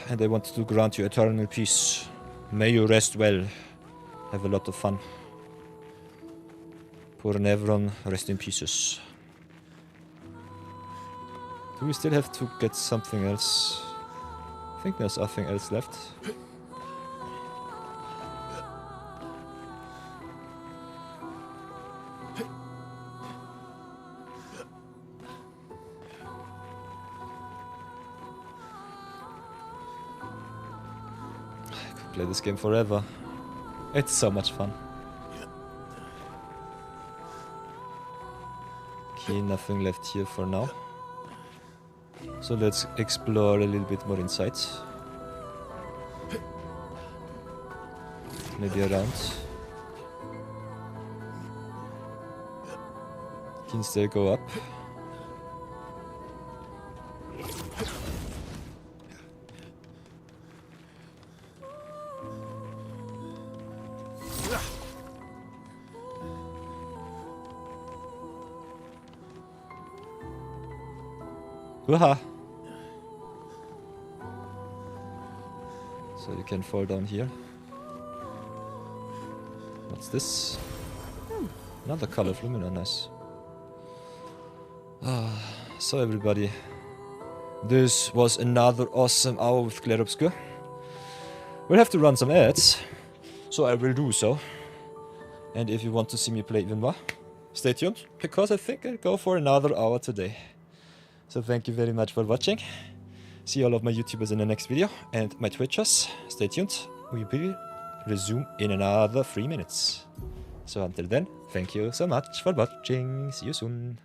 And I want to grant you eternal peace. May you rest well. Have a lot of fun. Poor Nevron, rest in pieces. Do we still have to get something else? I think there's nothing else left. I could play this game forever. It's so much fun. Okay, nothing left here for now. So let's explore a little bit more inside. Maybe around. Can still go up. Waha! So you can fall down here. What's this? Another color of Lumina, nice. So everybody, this was another awesome hour with Clair Obscur. We'll have to run some ads, so I will do so. And if you want to see me play even more, stay tuned, because I think I'll go for another hour today. So thank you very much for watching. See all of my YouTubers in the next video, and my Twitchers. Stay tuned, we will resume in another 3 minutes. So until then, thank you so much for watching. See you soon.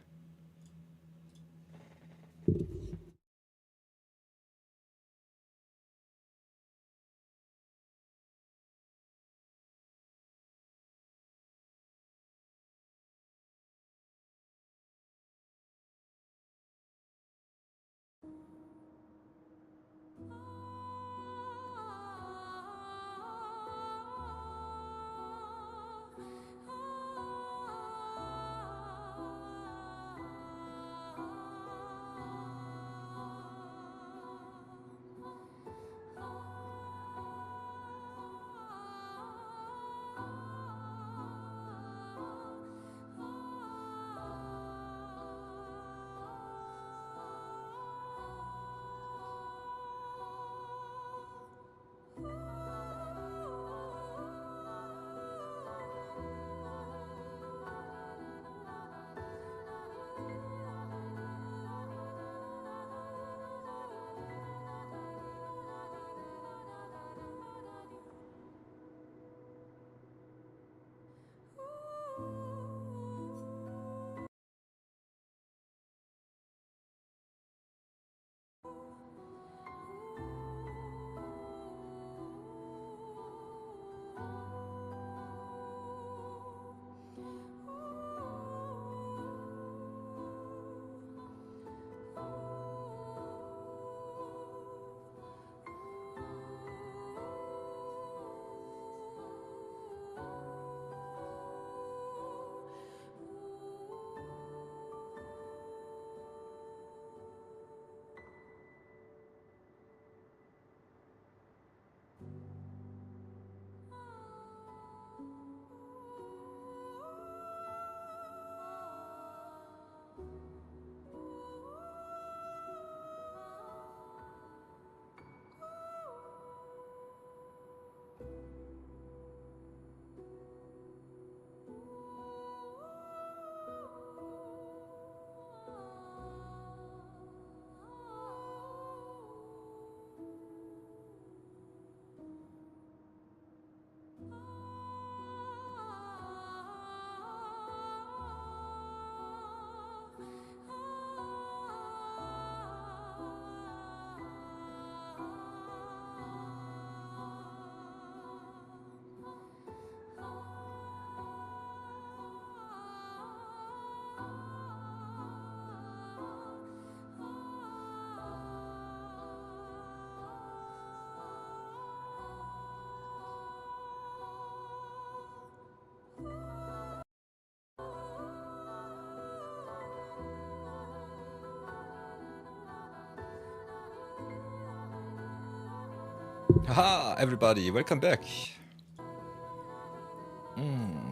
Haha, everybody, welcome back.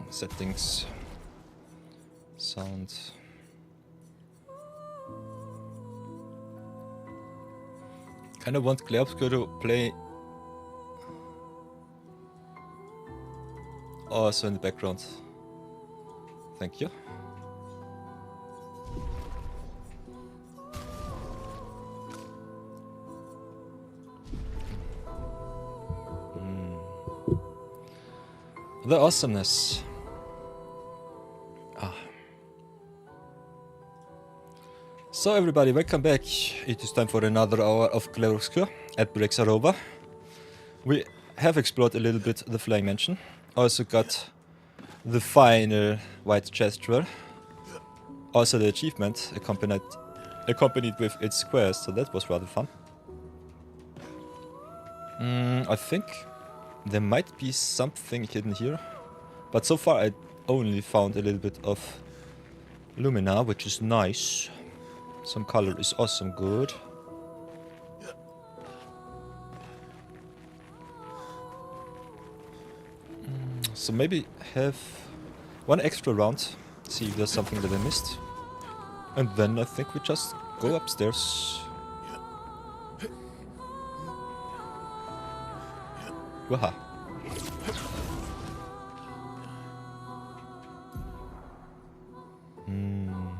Settings. Sound. Kinda want Clair Obscur to play also in the background. Thank you. The awesomeness. So everybody, welcome back. It is time for another hour of Clair Obscur at breaks are over. We have explored a little bit the Flying Mansion. Also got the final white gesture. Also the achievement accompanied with its squares, so that was rather fun. I think there might be something hidden here. But so far I only found a little bit of lumina, which is nice. Some color is awesome good. So maybe have one extra round, see if there's something that I missed. And then I think we just go upstairs. Waha.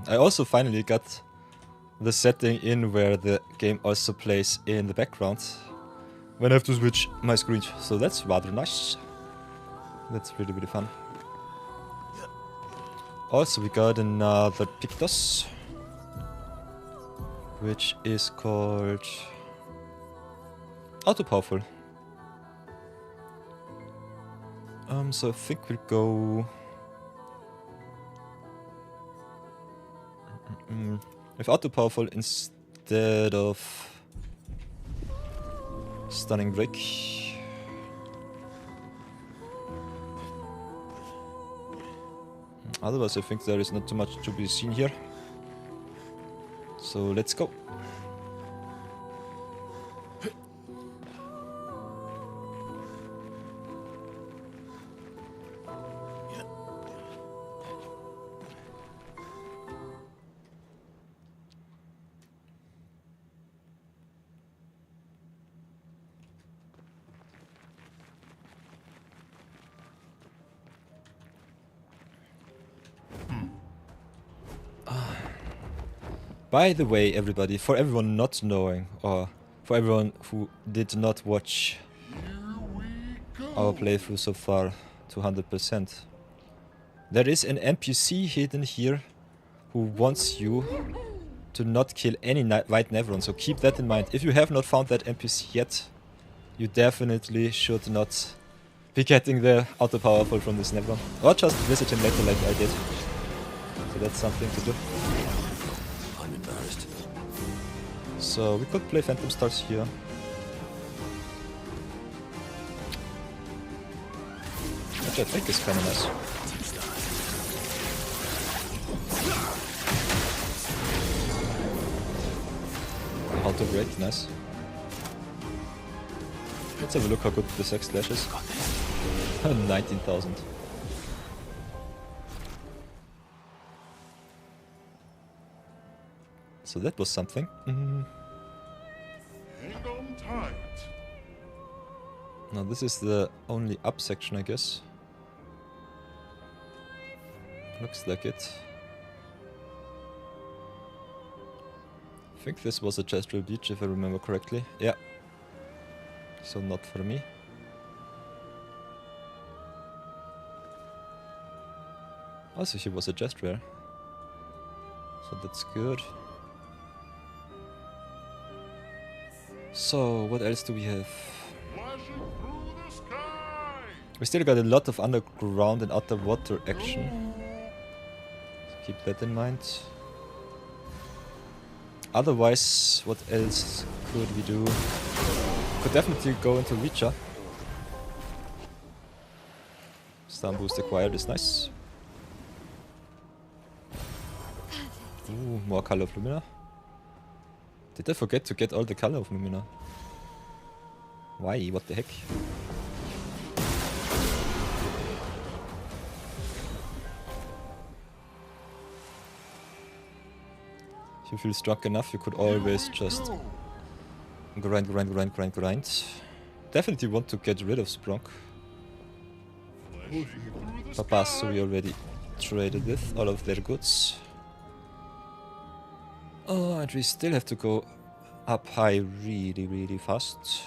I also finally got the setting in where the game also plays in the background when I have to switch my screen, so that's rather nice. That's really, really fun. Also we got another Pictus, which is called Auto Powerful. So I think we'll go with Auto Powerful instead of Stunning Break. Otherwise I think there is not too much to be seen here. So let's go. By the way, everybody, for everyone not knowing, or for everyone who did not watch our playthrough so far to 100%, there is an NPC hidden here who wants you to not kill any white Nevron, so keep that in mind. If you have not found that NPC yet, you definitely should not be getting the Auto Powerful from this Nevron, or just visit him later like I did. So that's something to do. So we could play Phantom Stars here. Which I think is kind of nice. Auto break, nice. Let's have a look how good the Sex Slash is. 19,000. So that was something. Hang on tight. Now this is the only up section, I guess. Looks like it. I think this was a Gestural Beach, if I remember correctly. Yeah. So not for me. Also, he was a Gestural. So that's good. So, what else do we have? Flashing through the sky. We still got a lot of underground and underwater action. So keep that in mind. Otherwise, what else could we do? Could definitely go into Reacher. Stun boost acquired is nice. Ooh, more color of Lumina. Did I forget to get all the color of Lumina? Why? What the heck? If you feel strong enough, you could always just grind. Definitely want to get rid of Sprunk. Papas, so we already traded with all of their goods. Oh, and we still have to go up high really fast.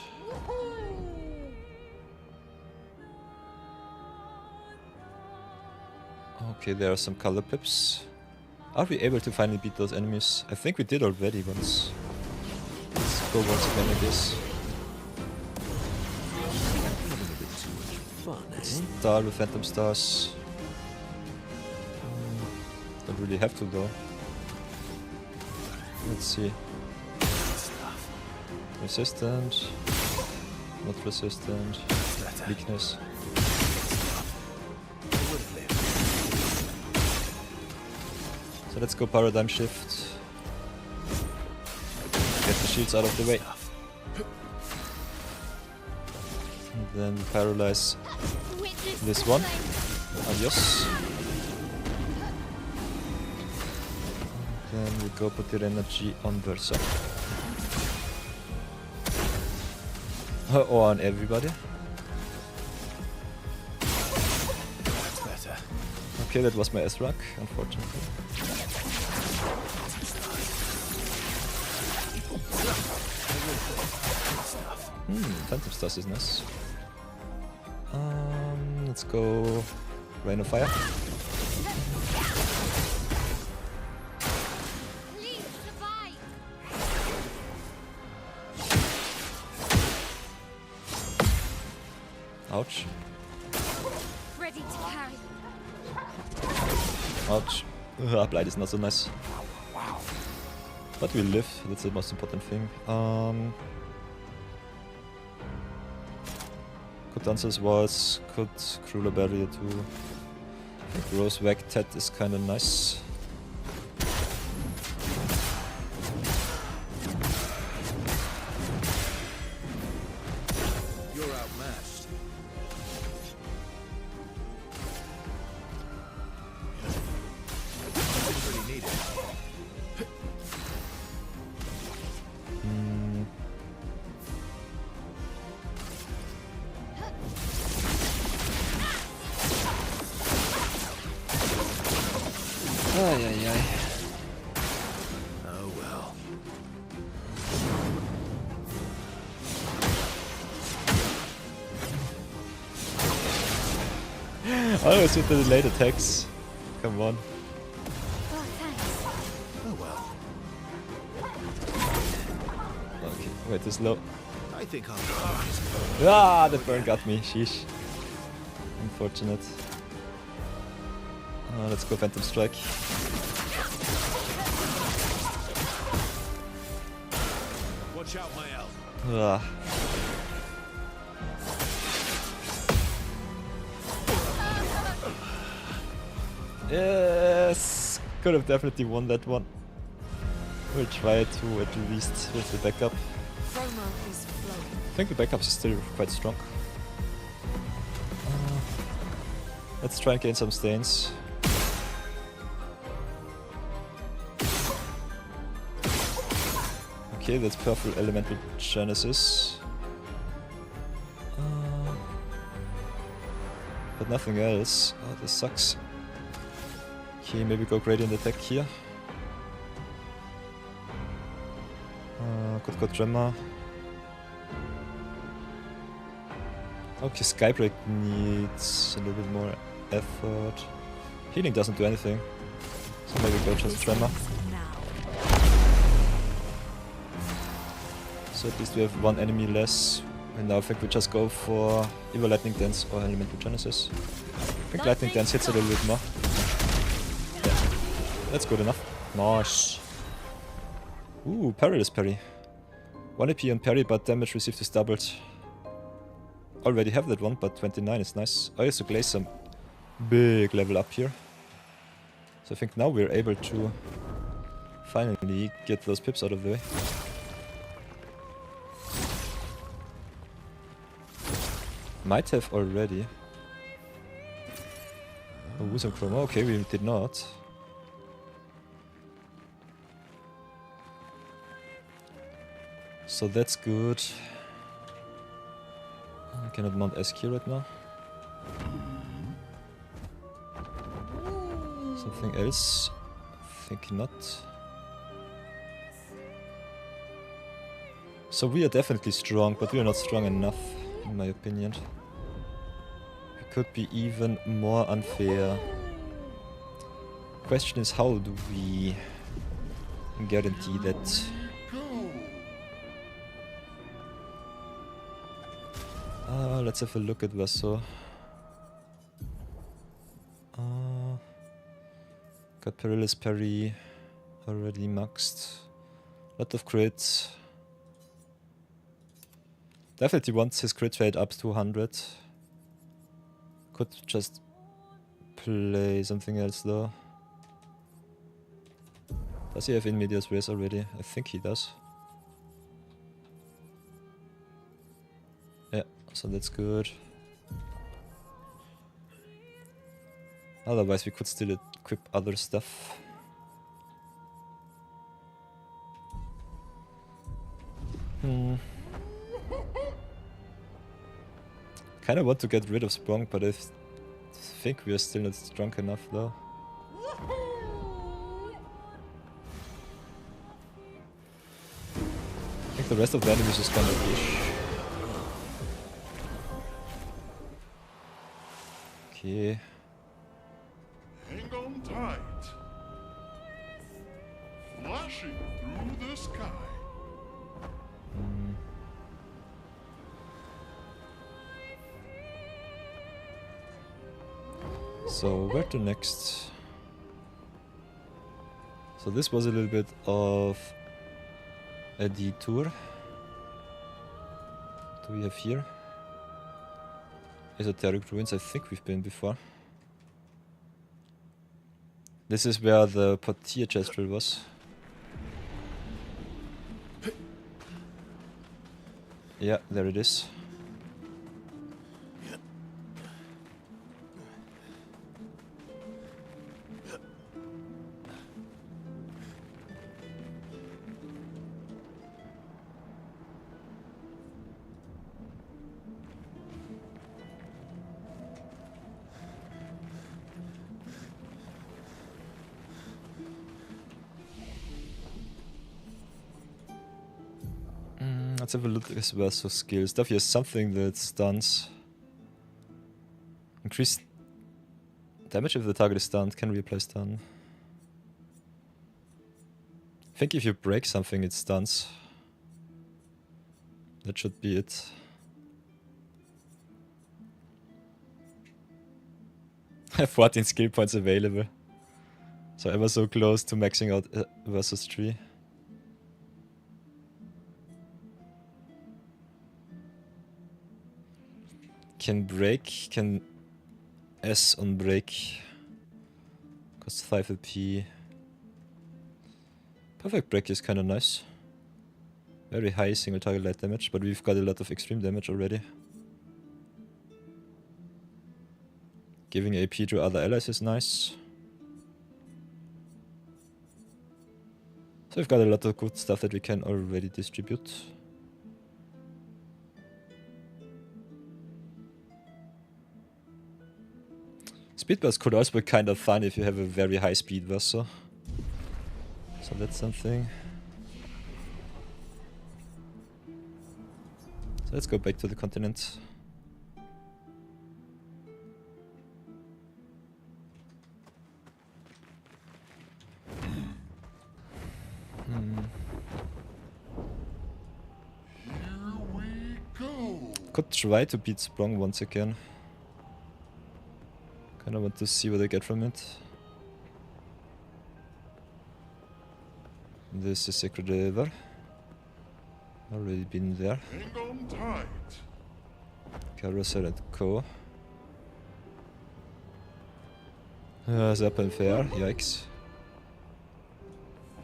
Okay, there are some color pips. Are we able to finally beat those enemies? I think we did already once. Let's go once again, I guess. Star with Phantom Stars. Don't really have to though. Let's see. Resistant. Not resistant. Weakness. So let's go Paradigm Shift. Get the shields out of the way. And then paralyze this one. Adios. And then we go put your energy on Versa. Or on everybody. That's better. Okay, that was my S-Rock, unfortunately. Phantom Stars is nice. Let's go Rain of Fire. Ouch. Ready to carry. Ouch. Blight is not so nice. But we live, that's the most important thing. Could Dancer's Waltz, could Crueler Barrier too. I think Rose Wag Tet is kinda nice. You're outmatched. Pretty needed. Ay. Oh well. Always with the delayed attacks. Come on. Oh, thanks. Oh well. Okay, way too slow. I think I'll Ah, the burn got me. Sheesh. Unfortunate. Let's go Phantom Strike. watch out, my elf. Ah. Yes! Could have definitely won that one. We'll try to at least with the backup. Promo is flowing. I think the backup is still quite strong. Let's try and gain some stains. Okay, that's Purple Elemental Genesis. But nothing else. Oh, this sucks. Okay, maybe go Gradient Attack here. Could go Tremor. Okay, Skybreak needs a little bit more effort. Healing doesn't do anything. So maybe go just Tremor. So at least we have one enemy less. And now I think we just go for either Lightning Dance or Elemental Genesis. I think Lightning Dance hits a little bit more. Yeah, that's good enough. Nice. Ooh, Perilous Parry. 1 AP on parry, but damage received is doubled. Already have that one, but 29 is nice. I also glaze some big level up here. So I think now we're able to finally get those pips out of the way. Might have already. Oh, Wisdom Chroma. Okay, we did not. So that's good. I cannot mount SQ right now. Something else? Think not. So we are definitely strong, but we are not strong enough, in my opinion. We could be even more unfair. Question is, how do we guarantee that? Let's have a look at Vaso. Got Perilous Parry already maxed. Lot of crits. Definitely wants his crit rate up to 100. Could just play something else though. Does he have in medias res already? I think he does. Yeah, so that's good. Otherwise we could still equip other stuff. Kinda want to get rid of Sprung, but I think we are still not strong enough though. I think the rest of the enemies is kind of ish. Okay. Hang on tight. Flashing through the sky. So where to next? So this was a little bit of a detour. What do we have here? Esoteric Ruins, I think we've been before. This is where the Portier chest drill was. Yeah, there it is. Let's have a look as well. So skill stuff. Here's something that stuns. Increase damage if the target is stunned. Can reapply stun. I think if you break something, it stuns. That should be it. I have 14 skill points available. So I was so close to maxing out versus 3. Can break, can S on break. Costs 5 AP. Perfect break is kinda nice. Very high single target light damage, but we've got a lot of extreme damage already. Giving AP to other allies is nice. So we've got a lot of good stuff that we can already distribute. Speed burst could also be kind of fun if you have a very high speed versa. So that's something. So let's go back to the continent. Here we go. Could try to beat Sprung once again. Kinda want to see what I get from it. This is Sacred River. Already been there. Hang on tight. Carousel and Co. Zap and Fair, yikes.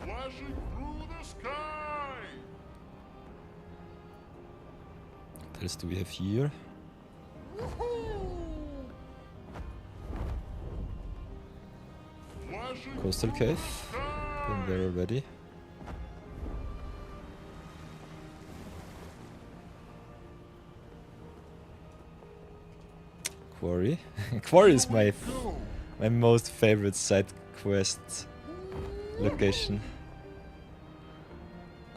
Flashing through the sky. What else do we have here? Coastal Cave. Been there already. Quarry. Quarry is my most favorite side quest location.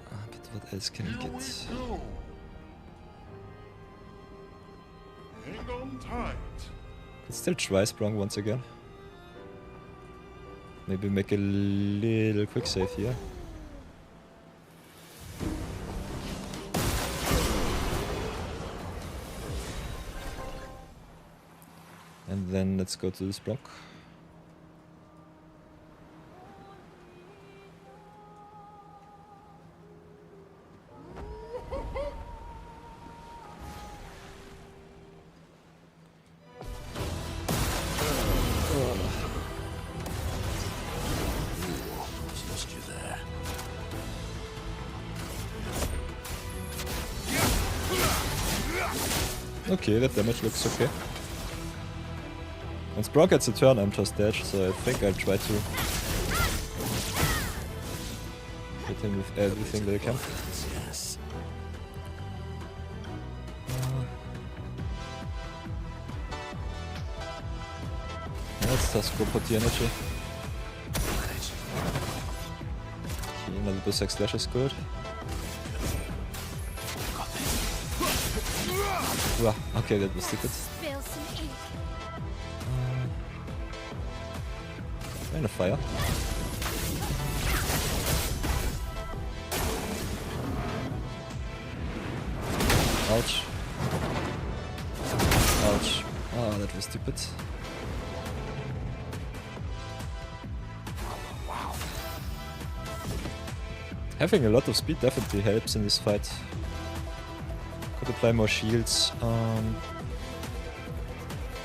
But what else can we get? Hang on tight. Could still try Sprung once again. Maybe make a little quick save here. And then let's go to this block. Lost you there. Okay, that damage looks okay. When Sprung gets a turn, I'm just dead, so I think I'll try to hit him with everything that I can. Yes. Let's just go put the energy. Okay, another Berserk Slash is good. Wow, okay, that was stupid. Spill some ink. And a fire. Ouch. Ouch. Oh, that was stupid. Having a lot of speed definitely helps in this fight. Could apply more shields.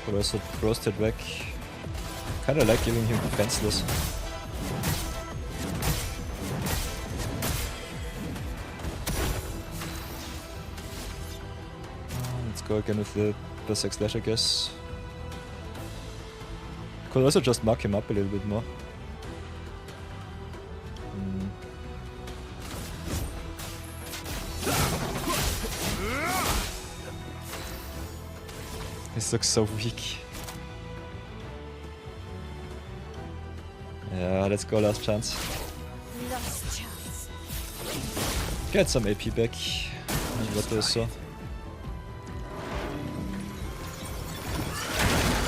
Could also roast it back. Kinda like giving him defenseless. Let's go again with the Berserk Slash, I guess. Could also just mark him up a little bit more. This looks so weak. Yeah, let's go, last chance. Last chance. Get some AP back. And what is so?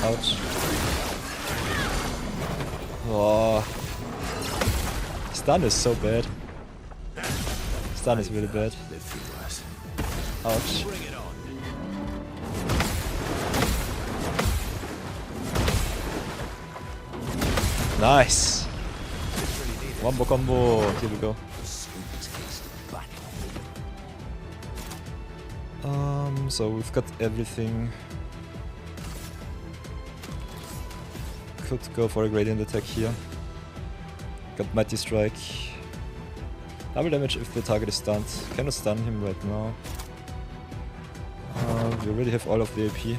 Ouch. Oh. Stun is so bad. Stun is really bad. Ouch. Nice! Wombo combo! Here we go. So we've got everything. Could go for a gradient attack here. Got Mighty Strike. Double damage if the target is stunned. Cannot stun him right now. We already have all of the AP.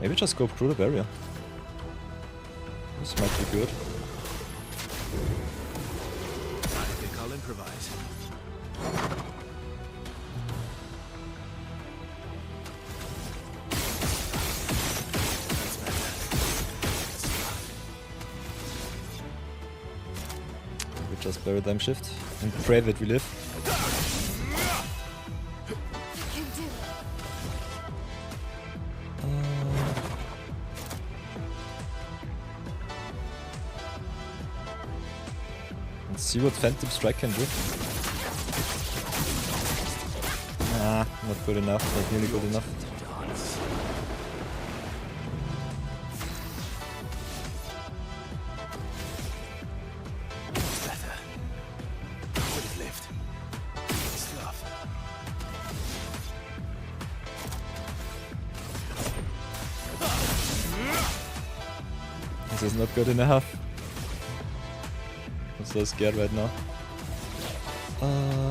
Maybe just go through the barrier. This might be good. I think I'll improvise. That's better. We just paradigm shift and pray that we live. You can do it. Let's see what Phantom Strike can do. Nah, not good enough, not nearly good enough. Better. I would have lived. It's love. This is not good enough. I'm so scared right now.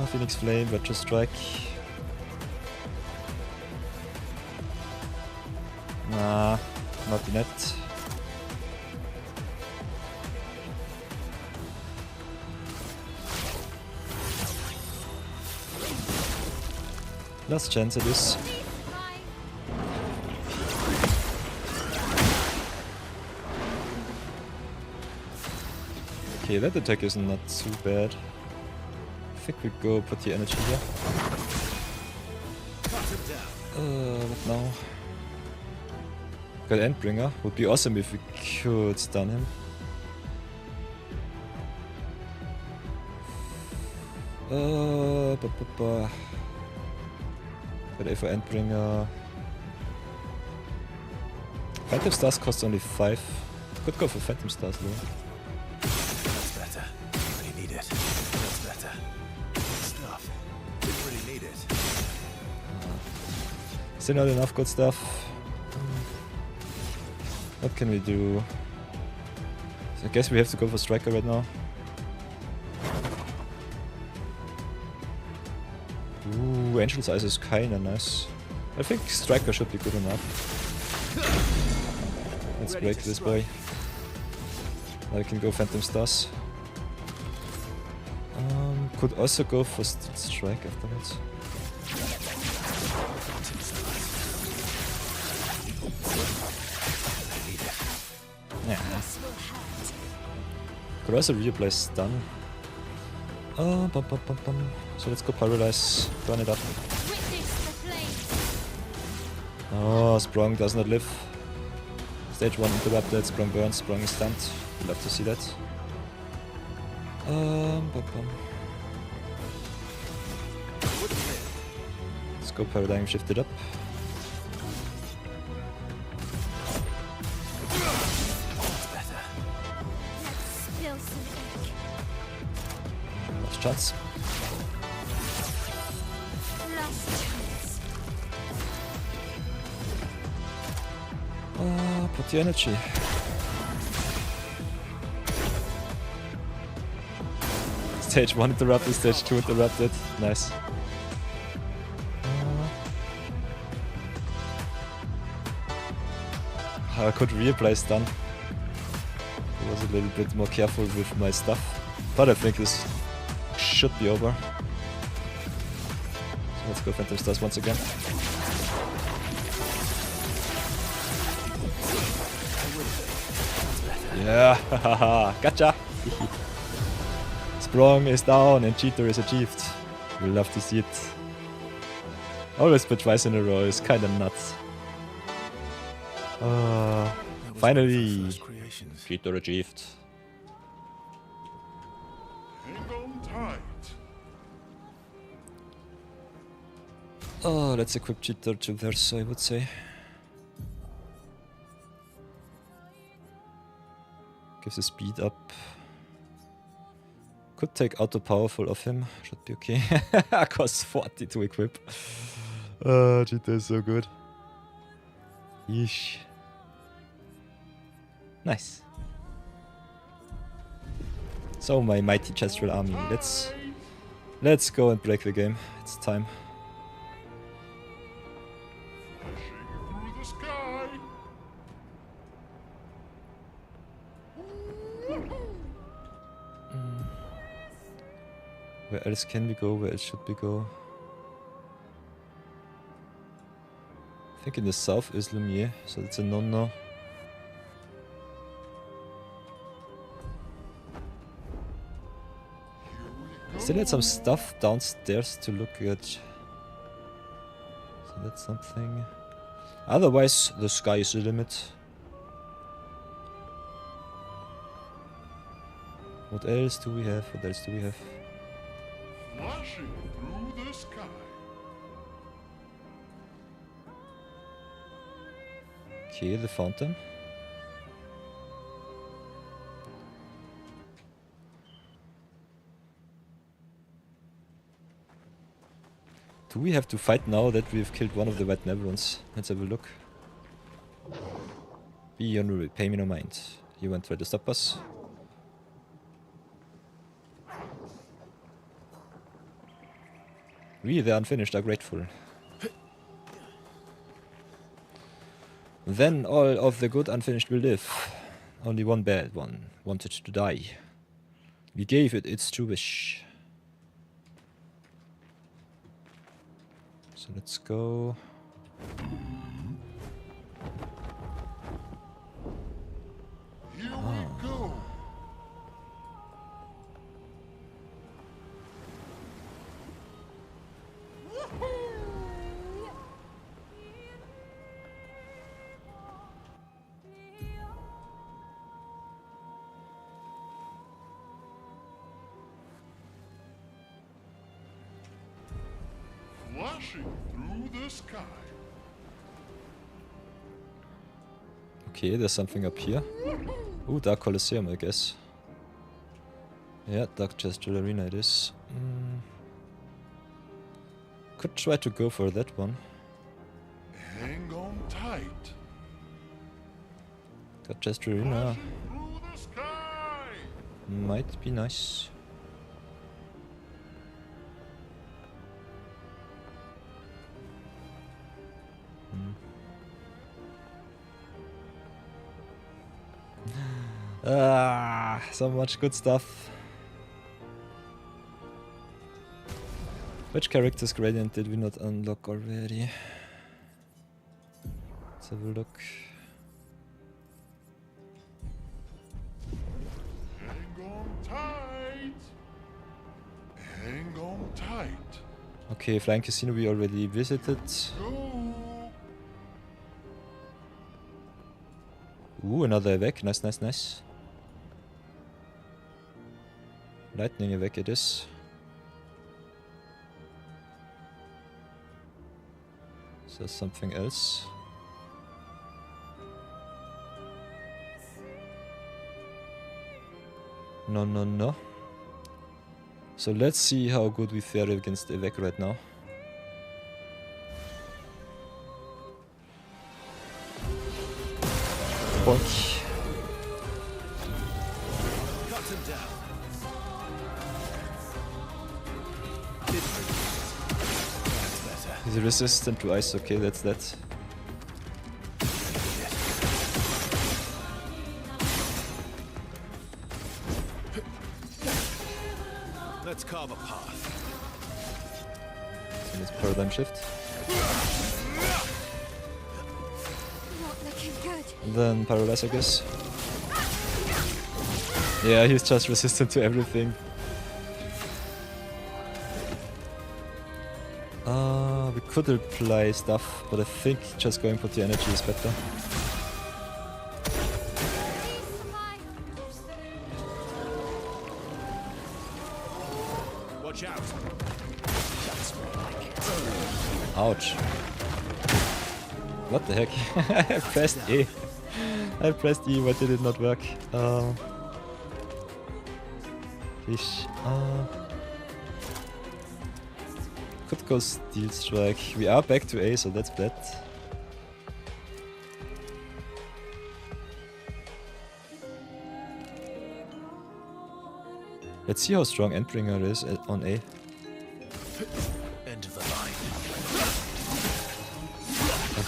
Phoenix Flame, Retro Strike. Nah, not the net. Last chance it is. Okay, that attack is not too bad. I think we go put the energy here. What now? Got Endbringer. Would be awesome if we could stun him. Got A for Endbringer. Phantom Stars costs only 5. Could go for Phantom Stars though. That's better. Really need it. That's better. Good stuff. Didn't really need it. Still not enough good stuff. What can we do? So I guess we have to go for Striker right now. Ooh, Angel's Eyes is kinda nice. I think Striker should be good enough. Let's break this boy. Now we can go Phantom Stars. Could also go for Strike afterwards. Yeah. Could also reapply stun. So let's go Paralyze. Burn it up. Oh, Sprung does not live. Stage 1 interrupted, Sprung burns, Sprung is stunned. We'd love to see that. Let's go Paradigm Shift it up. Last chance. Put the energy. Stage 1 interrupted, stage 2 interrupted. Nice. I could reapply stun. I was a little bit more careful with my stuff. But I think this should be over. So let's go Phantom Stars once again. Yeah, haha, gotcha! Sprung is down and Cheater is achieved. We'll love to see it. Always but twice in a row is kinda nuts. Finally! Cheater achieved. Hang on tight. Oh, let's equip Cheater to Verso, I would say. Gives the speed up. Could take Auto Powerful off him. Should be okay. Costs 40 to equip. Cheater is so good. Yeesh. Nice. So my mighty Chestrel army. Let's go and break the game. It's time. Through the sky. Where else can we go? Where else should we go? I think in the south is Lumiere, so it's a no-no. Still had some stuff downstairs to look at. So that's something. Otherwise, the sky is the limit. What else do we have? What else do we have? Flashing through the sky. Okay, the fountain. Do we have to fight now that we've killed one of the White Neverons? Let's have a look. Be honorable, pay me no mind. You won't try to stop us. Really, they're unfinished, are grateful. Then all of the good unfinished will live. Only one bad one wanted to die. We gave it its true wish. So let's go. Here we go. Flashing through the sky. Okay, there's something up here. Ooh, Dark Colosseum, I guess. Yeah, Dark Gestural Arena it is. Could try to go for that one. Hang on tight. Dark Gestural Arena Flashing through the sky. might be nice. So much good stuff. Which character's gradient did we not unlock already? Let's have a look. Hang on tight. Hang on tight. Okay, Flying Casino we already visited. Go. Ooh, another evac. Nice, nice, nice. Lightning evac it is. Is there something else? No, no, no. So let's see how good we fare against evac right now. Bonk. Cut him down. That's better. He's resistant to ice, okay, that's that. Let's carve a path. So let's paradigm shift. Not looking good. And then paralyze, I guess. Yeah, he's just resistant to everything. We could apply stuff, but I think just going for the energy is better. Watch out. Ouch. What the heck? I pressed E. I pressed E, why did it not work? Fish. Could go Steel Strike. We are back to A, so that's bad. Let's see how strong Endbringer is on A. End of the line.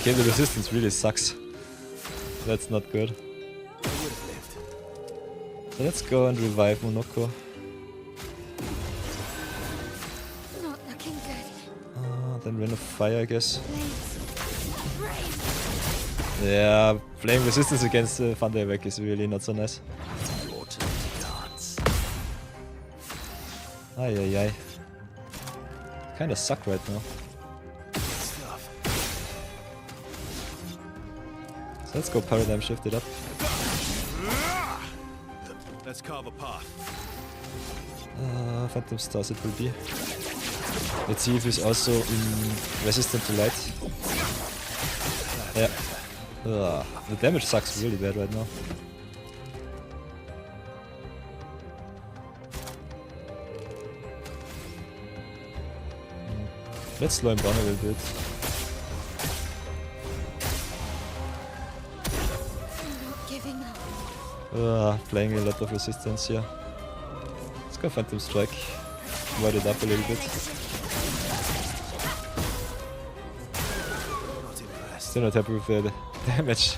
Okay, the resistance really sucks. That's not good. I would have lived. So let's go and revive Monoko. Not looking good. Then Rain of Fire, I guess. Blades. Brave. Yeah, playing resistance against Thunder Evac is really not so nice. Your turn to dance. Ay ay ay. Kinda suck right now. Stuff. So let's go paradigm shift it up. Let's carve a path. Phantom Stars it will be. Let's see if he's also resistant to light. Yeah. The damage sucks really bad right now. Let's slow him down a little bit. I'm not giving up. Playing a lot of resistance here. Let's go Phantom Strike. Wide it up a little bit. Still not happy with the damage.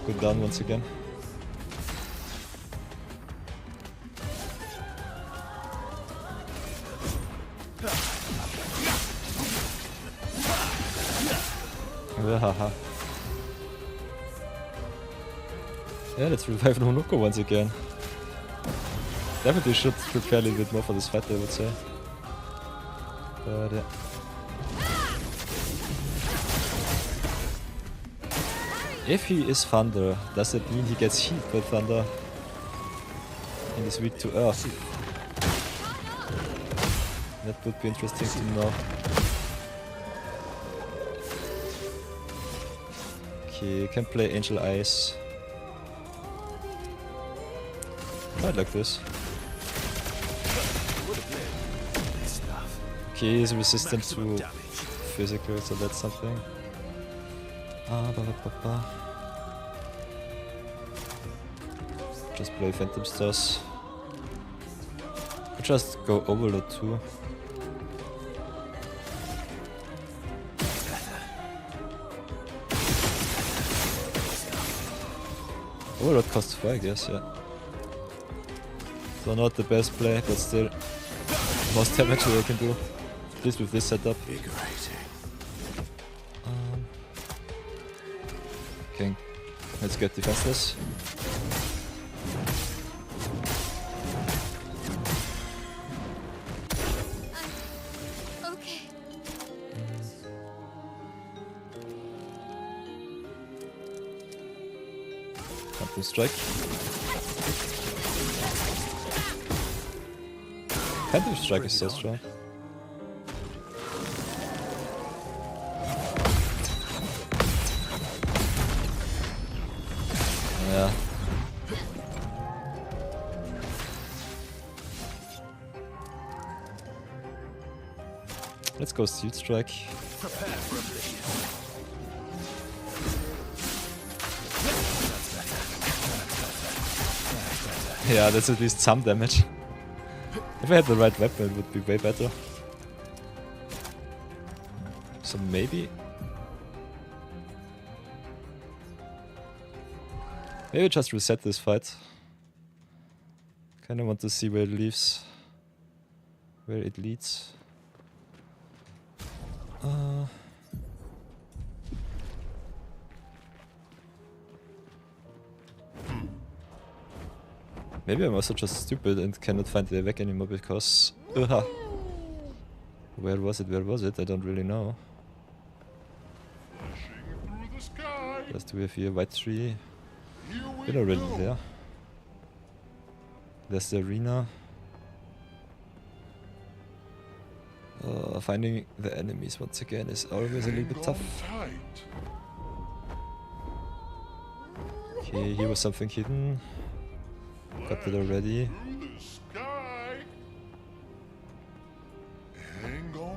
Go down once again. Haha. Yeah, let's revive Nonoko once again. Definitely should prepare a little bit more for this fight, I would say. But yeah. If he is Thunder, does it mean he gets heat by Thunder? And is weak to Earth? That would be interesting to know. Okay, can play Angel Eyes. Quite like this. Okay, he's resistant to physical, so that's something. Just play Phantom Stars. I'll just go Overload too. Overload costs 4, I guess, yeah. So not the best play, but still most damage that I can do. At least with this setup. Okay, let's get defenseless. Okay. Phantom Strike. Phantom Strike is so strong. Yeah. Let's go Steel Strike. Yeah, that's at least some damage. If I had the right weapon, it would be way better. So maybe... Maybe just reset this fight. Kinda want to see where it leaves. Where it leads. Maybe I'm also just stupid and cannot find the evac anymore because... Where was it? Where was it? I don't really know. Just do we have here? White tree. We're already there. There's the arena. Finding the enemies once again is always a little bit tough. Okay, here was something hidden. Got it already.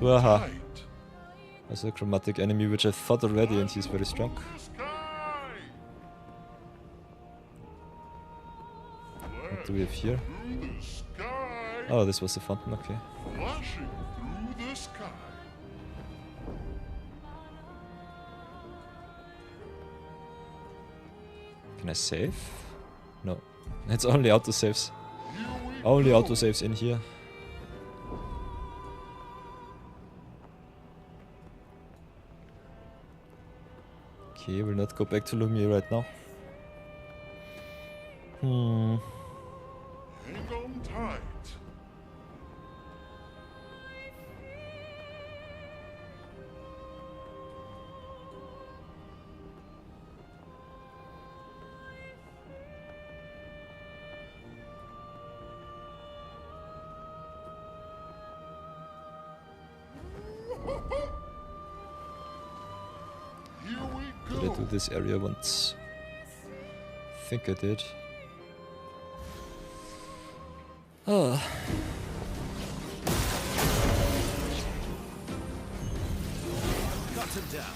Waha. There's a chromatic enemy which I fought already and he's very strong. What do we have here? Oh, this was the fountain, okay. Can I save? No. It's only autosaves. Only autosaves in here. Okay, we'll not go back to Lumiere right now. Hang on tight. Did I do this area once? I think I did. Oh. Cut him down.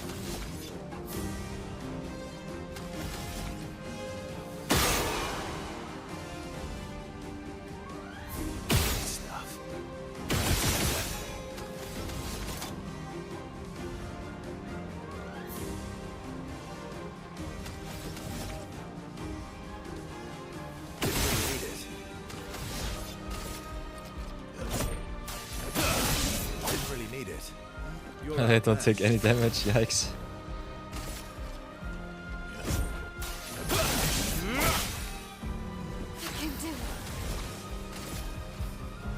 Stuff. I don't take any damage, yikes. You can do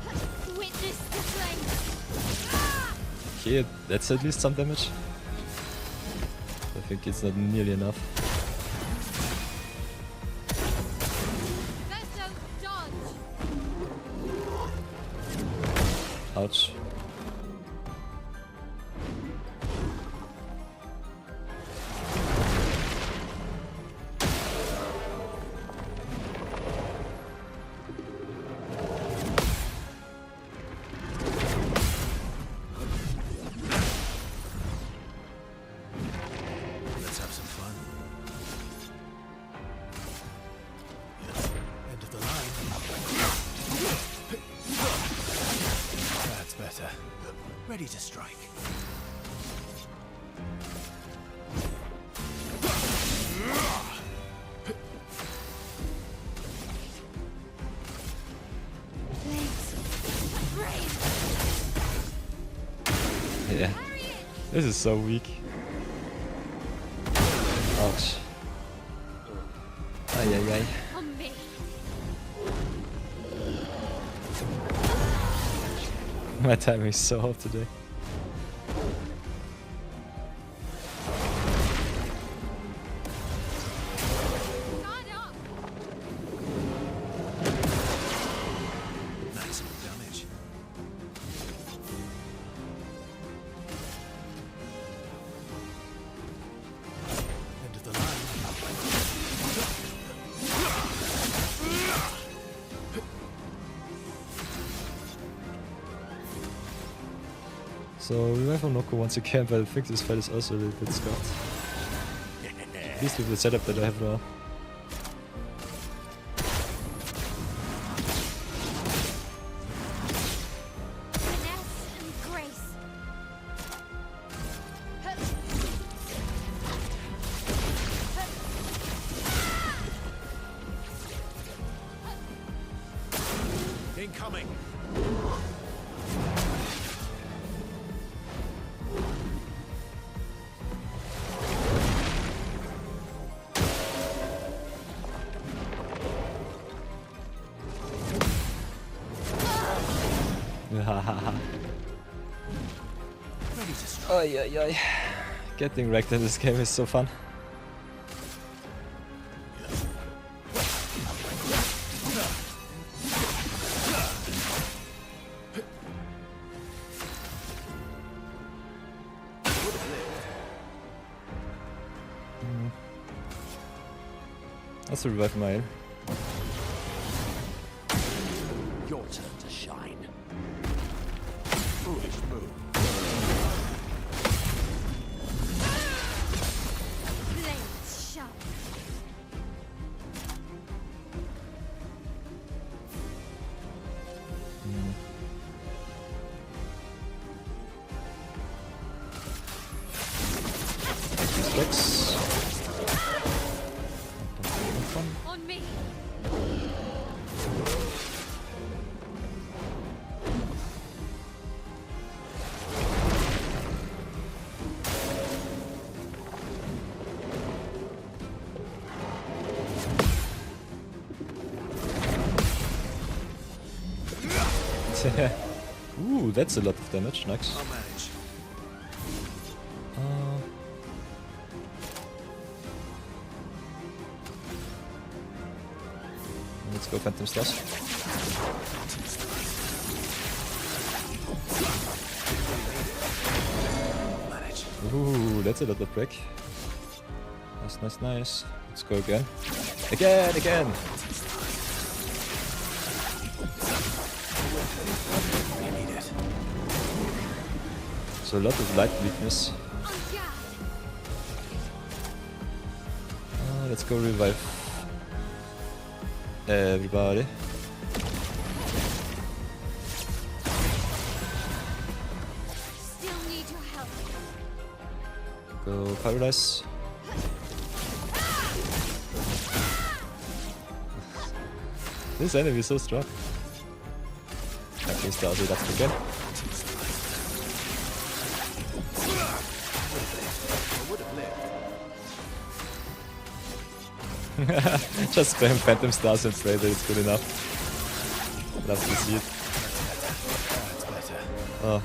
it. Witness the flame. Okay, that's at least some damage. I think it's not nearly enough. Vessel dodge. Ouch. Let's have some fun. End of the line. That's better. Ready to strike. Yeah. This is so weak. Ouch. Ay ay ay. On me. My timing is so off today. Guard up. Maximum damage. End of the line. So revive on Noko once again, but I think this fight is also a little bit scarred. At least with the setup that I have now. Finesse and grace. Incoming. Ready to strike. Ay ay ay. Getting wrecked in this game is so fun. Let's revive mine. Your turn to shine. Foolish move. Blades sharp. Decks. On me. Ooh, that's a lot of damage. Nice. I'll manage. Let's go Phantom Slash. Manage. Ooh, that's a lot of break. Nice, nice, nice. Let's go again. Again, again! You need it. So a lot of light weakness. On guard. Let's go revive everybody. Still need your help. Go Paradise. This enemy is so strong. At least I'll do that again. Just spam Phantom Stars and pray that it's good enough. Love to see it. That's better. Oh.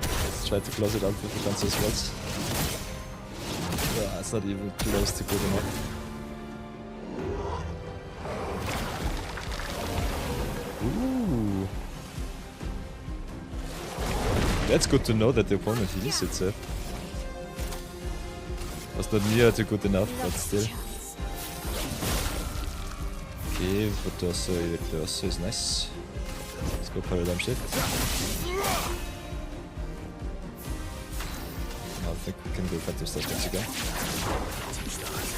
Let's try to close it out with the chance as well. Yeah, it's not even close to good enough. Ooh. That's good to know that the opponent heals itself. Was not near to good enough, but still. Okay, but also is nice. Let's go Paradigm Shift. I think we can go Phantom Stars once again.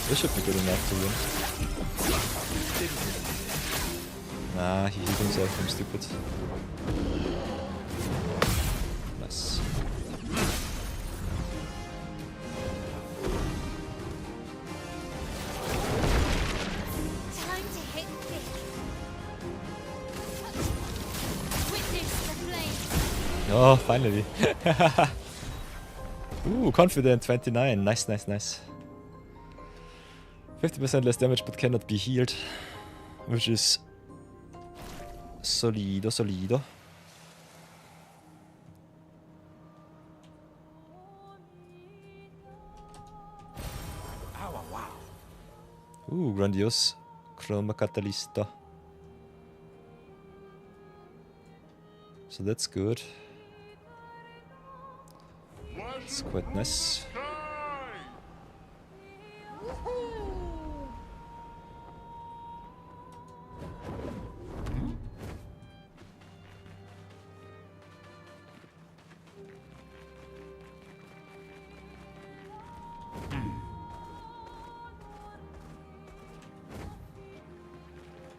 This should be good enough to win. Nah, he healed himself, I'm stupid. Nice. Time to hit big. Witness the flames. Oh, finally. Ooh, confident 29. Nice, nice, nice. 50% less damage but cannot be healed. Which is solido, solido. Ooh, grandiose. Chroma Catalysta. So that's good. It's quite nice.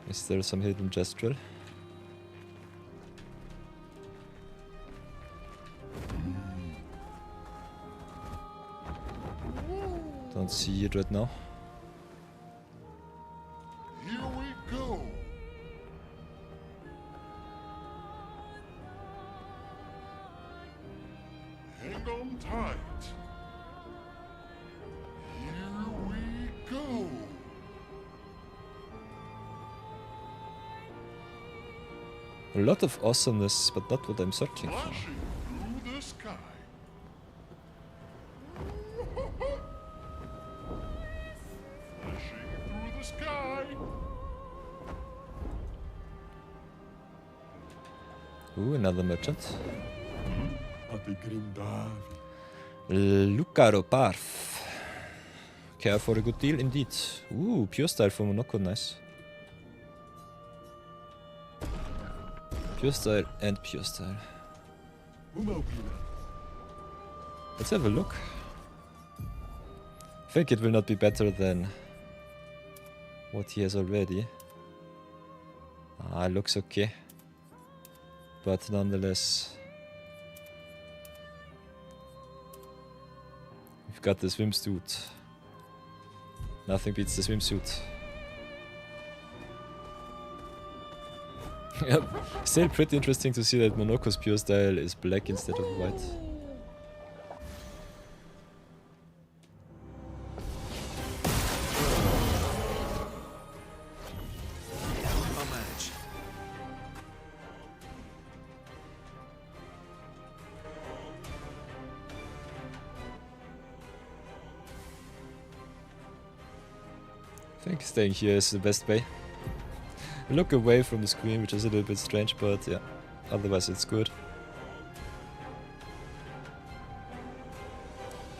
Is there some hidden gestural? Don't see it right now. Here we go. Hang on tight. Here we go. A lot of awesomeness, but not what I'm searching for. Flashing through the sky. Flashing through the sky. Ooh, another merchant. Lucaro Parf. Care for a good deal indeed. Ooh, pure style for Monaco, nice. Pure style and pure style. Let's have a look. I think it will not be better than what he has already. Ah, looks okay. But nonetheless, we've got the swimsuit. Nothing beats the swimsuit. Yep. Still pretty interesting to see that Monaco's pure style is black instead of white. I think staying here is the best way. Look away from the screen, which is a little bit strange, but yeah, otherwise it's good.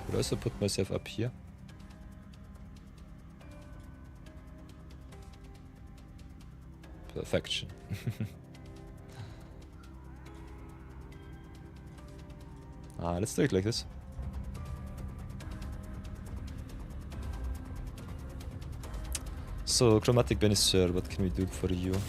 Could also put myself up here. Perfection. Let's do it like this. So, Chromatic Benisher, what can we do for you? So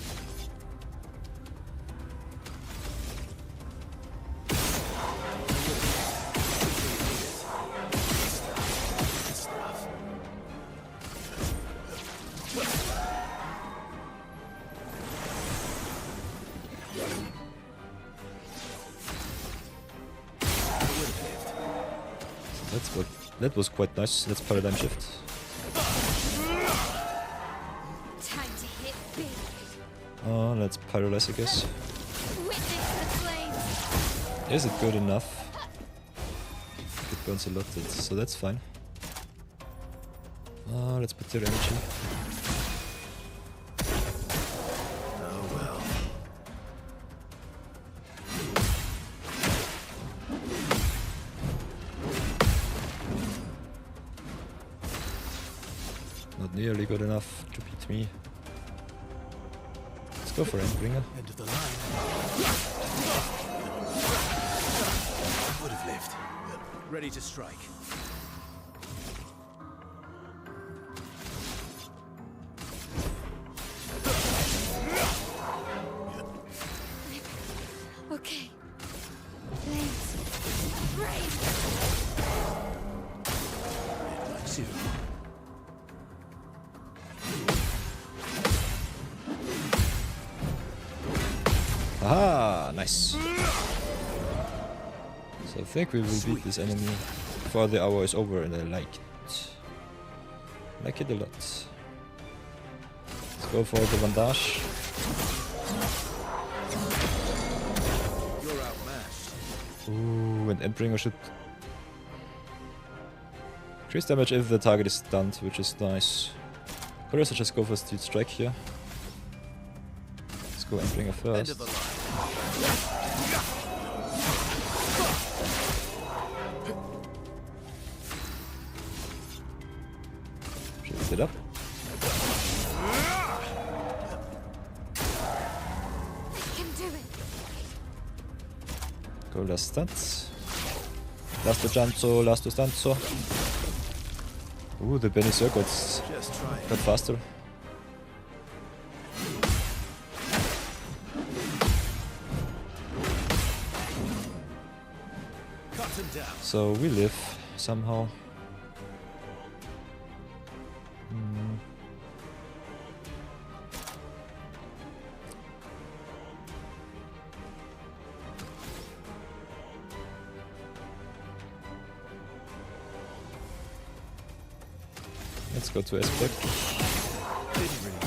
that's what That was quite nice. Let's paradigm shift. Time to hit big. Oh, let's paralyze, I guess. Witness the flames. Is it good enough? It burns a lot, so that's fine. Let's put their energy. Oh well. Not nearly good enough to beat me. Let's go for Endbringer. End of the line. I would have lived. Ready to strike. Okay. Flames. Brave. Like Zero. Aha! Nice. So I think we will beat this enemy before the hour is over, and I like it. Like it a lot. Let's go for the bandage. You're outmatched. Ooh, and Endbringer should increase damage if the target is stunned, which is nice. Or else I just go for Steel Strike here. Let's go Endbringer End first. of the line. Shift it up. I can do it. Go last stunts. Last Janzo, last Stanzo. Ooh, the Berserker got Just try it. faster. Cut him down. So we live somehow. Hmm. Let's go to Aspect. Didn't really.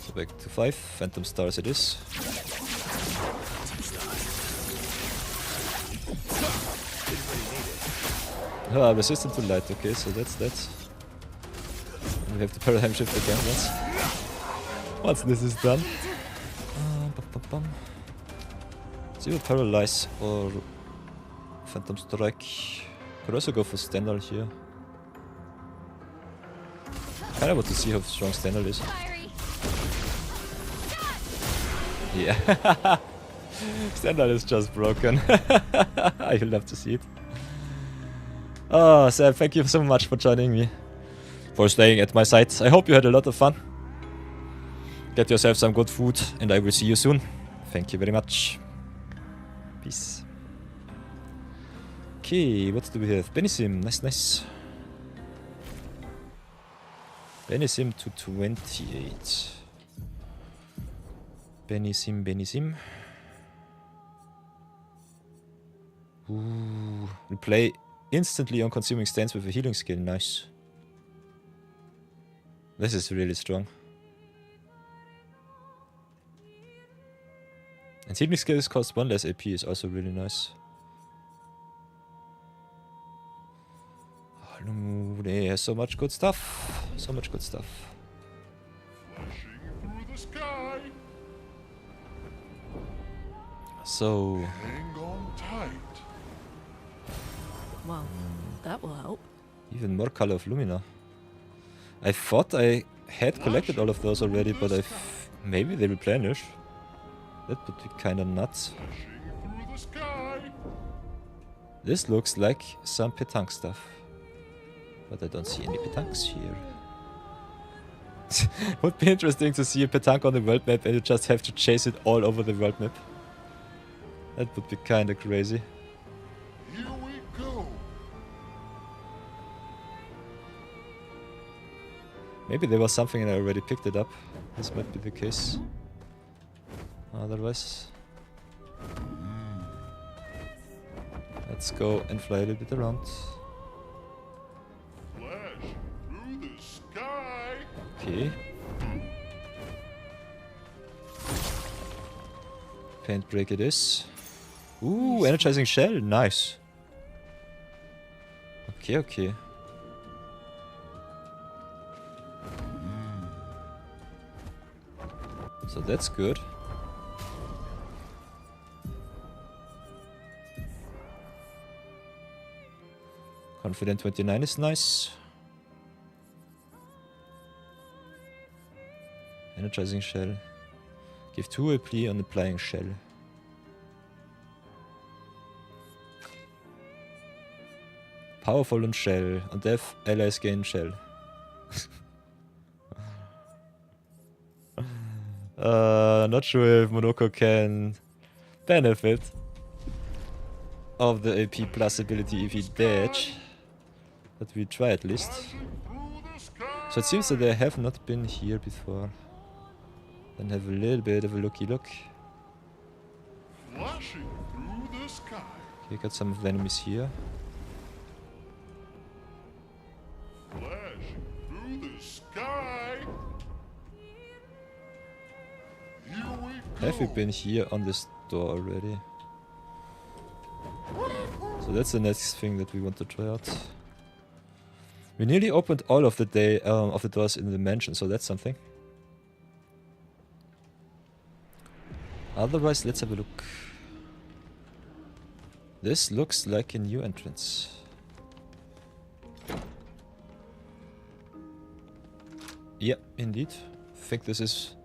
So back to 5. Phantom Stars it is. Ah, resistant to light, okay, so that's that. And we have to paradigm shift again once this is done. Zero Paralyze or Phantom Strike. Could also go for Stendhal here. Kinda want to see how strong Stendhal is. Fiery. Yeah. Stendhal is just broken. I will love to see it. Oh, Sam, thank you so much for joining me. For staying at my site. I hope you had a lot of fun. Get yourself some good food, and I will see you soon. Thank you very much. Peace. Okay, what do we have? Benisim, nice, nice. Benisim to 28. Benisim, Benisim. Ooh, we play instantly on consuming stance with a healing skill, nice. This is really strong. And healing skills cost 1 less AP is also really nice. Oh, they have so much good stuff. So much good stuff. Flashing through the sky. So, Hang on tight. Well, that will help. even more Color of Lumina. I thought I had collected all of those already, but maybe they replenish. That would be kinda nuts. Flashing through the sky. This looks like some Petanque stuff. But I don't see any Petanques here. Would be interesting to see a Petanque on the world map and you just have to chase it all over the world map. That would be kinda crazy. Here we go. Maybe there was something and I already picked it up. This might be the case. Otherwise, I Let's go and fly a little bit around. Flash through the sky. Okay. Paint break it is. Ooh, energizing shell. Nice. Okay, okay. So that's good. Confident 29 is nice. Energizing shell. Give 2 AP on applying shell. Powerful on shell. On death, allies gain shell. Not sure if Monoko can benefit of the AP plus ability if he dodge. But we try at least. So it seems that they have not been here before. Then have a little bit of a looky look. Flashing through the sky. Okay, got some of the enemies here. Flashing through the sky. Here we go. Have we been here on this door already? So that's the next thing that we want to try out. We nearly opened all of the doors in the mansion, so that's something. Otherwise, let's have a look. This looks like a new entrance. Yeah, indeed. I think this is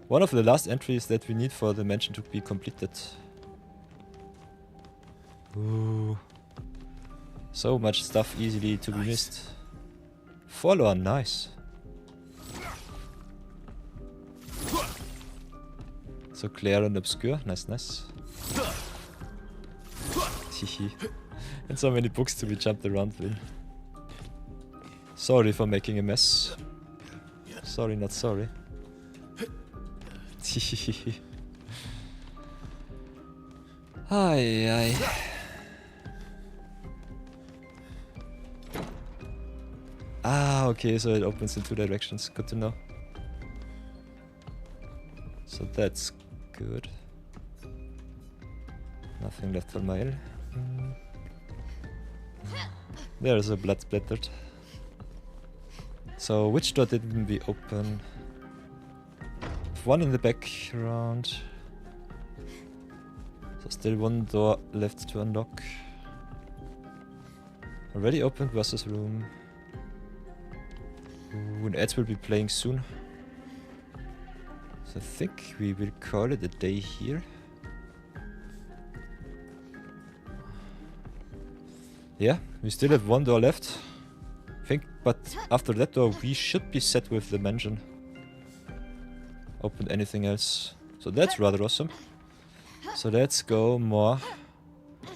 one of the last entries that we need for the mansion to be completed. Ooh. So much stuff easily to be missed. Follower, nice. So Clair and Obscur, nice, nice. And so many books to be jumped around with. Sorry for making a mess. Sorry, not sorry. Ay, ay. Ah, okay, so it opens in 2 directions. Good to know. So that's good. Nothing left for Mael. There's a blood splattered. So which door didn't be open? One in the background. So still 1 door left to unlock. Already opened versus room. Ooh, and ads will be playing soon. So I think we will call it a day here. Yeah, we still have 1 door left. I think, but after that door we should be set with the mansion. Open anything else. So that's rather awesome. So let's go more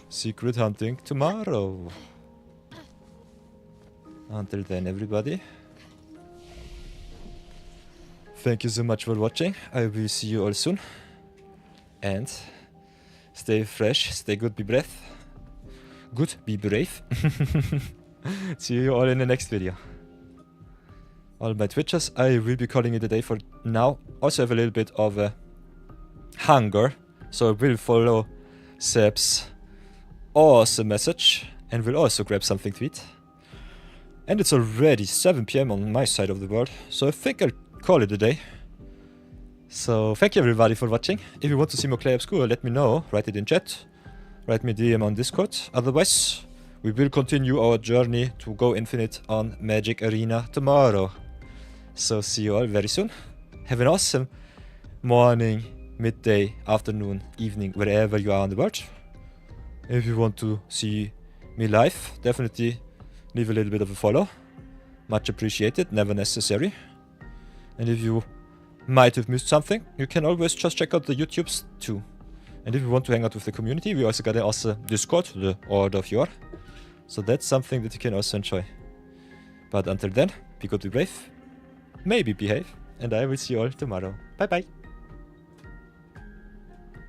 secret hunting tomorrow. Until then, everybody, thank you so much for watching. I will see you all soon. And stay fresh, stay good, be brave. Good, be brave. See you all in the next video. All my Twitchers, I will be calling it a day for now. Also have a little bit of a hunger, so I will follow Seb's awesome message and will also grab something to eat. And it's already 7 PM on my side of the world, so I think I'll call it a day. So thank you everybody for watching. If you want to see more Clair Obscur, let me know, write it in chat, write me DM on Discord. Otherwise, we will continue our journey to go infinite on Magic Arena tomorrow. So see you all very soon. Have an awesome morning, midday, afternoon, evening, wherever you are in the world. If you want to see me live, definitely leave a little bit of a follow. Much appreciated, never necessary. And if you might have missed something, you can always just check out the YouTubes too. And if you want to hang out with the community, we also got an awesome Discord, the Order of Yore. So that's something that you can also enjoy. But until then, be good, be brave, maybe behave, and I will see you all tomorrow. Bye bye.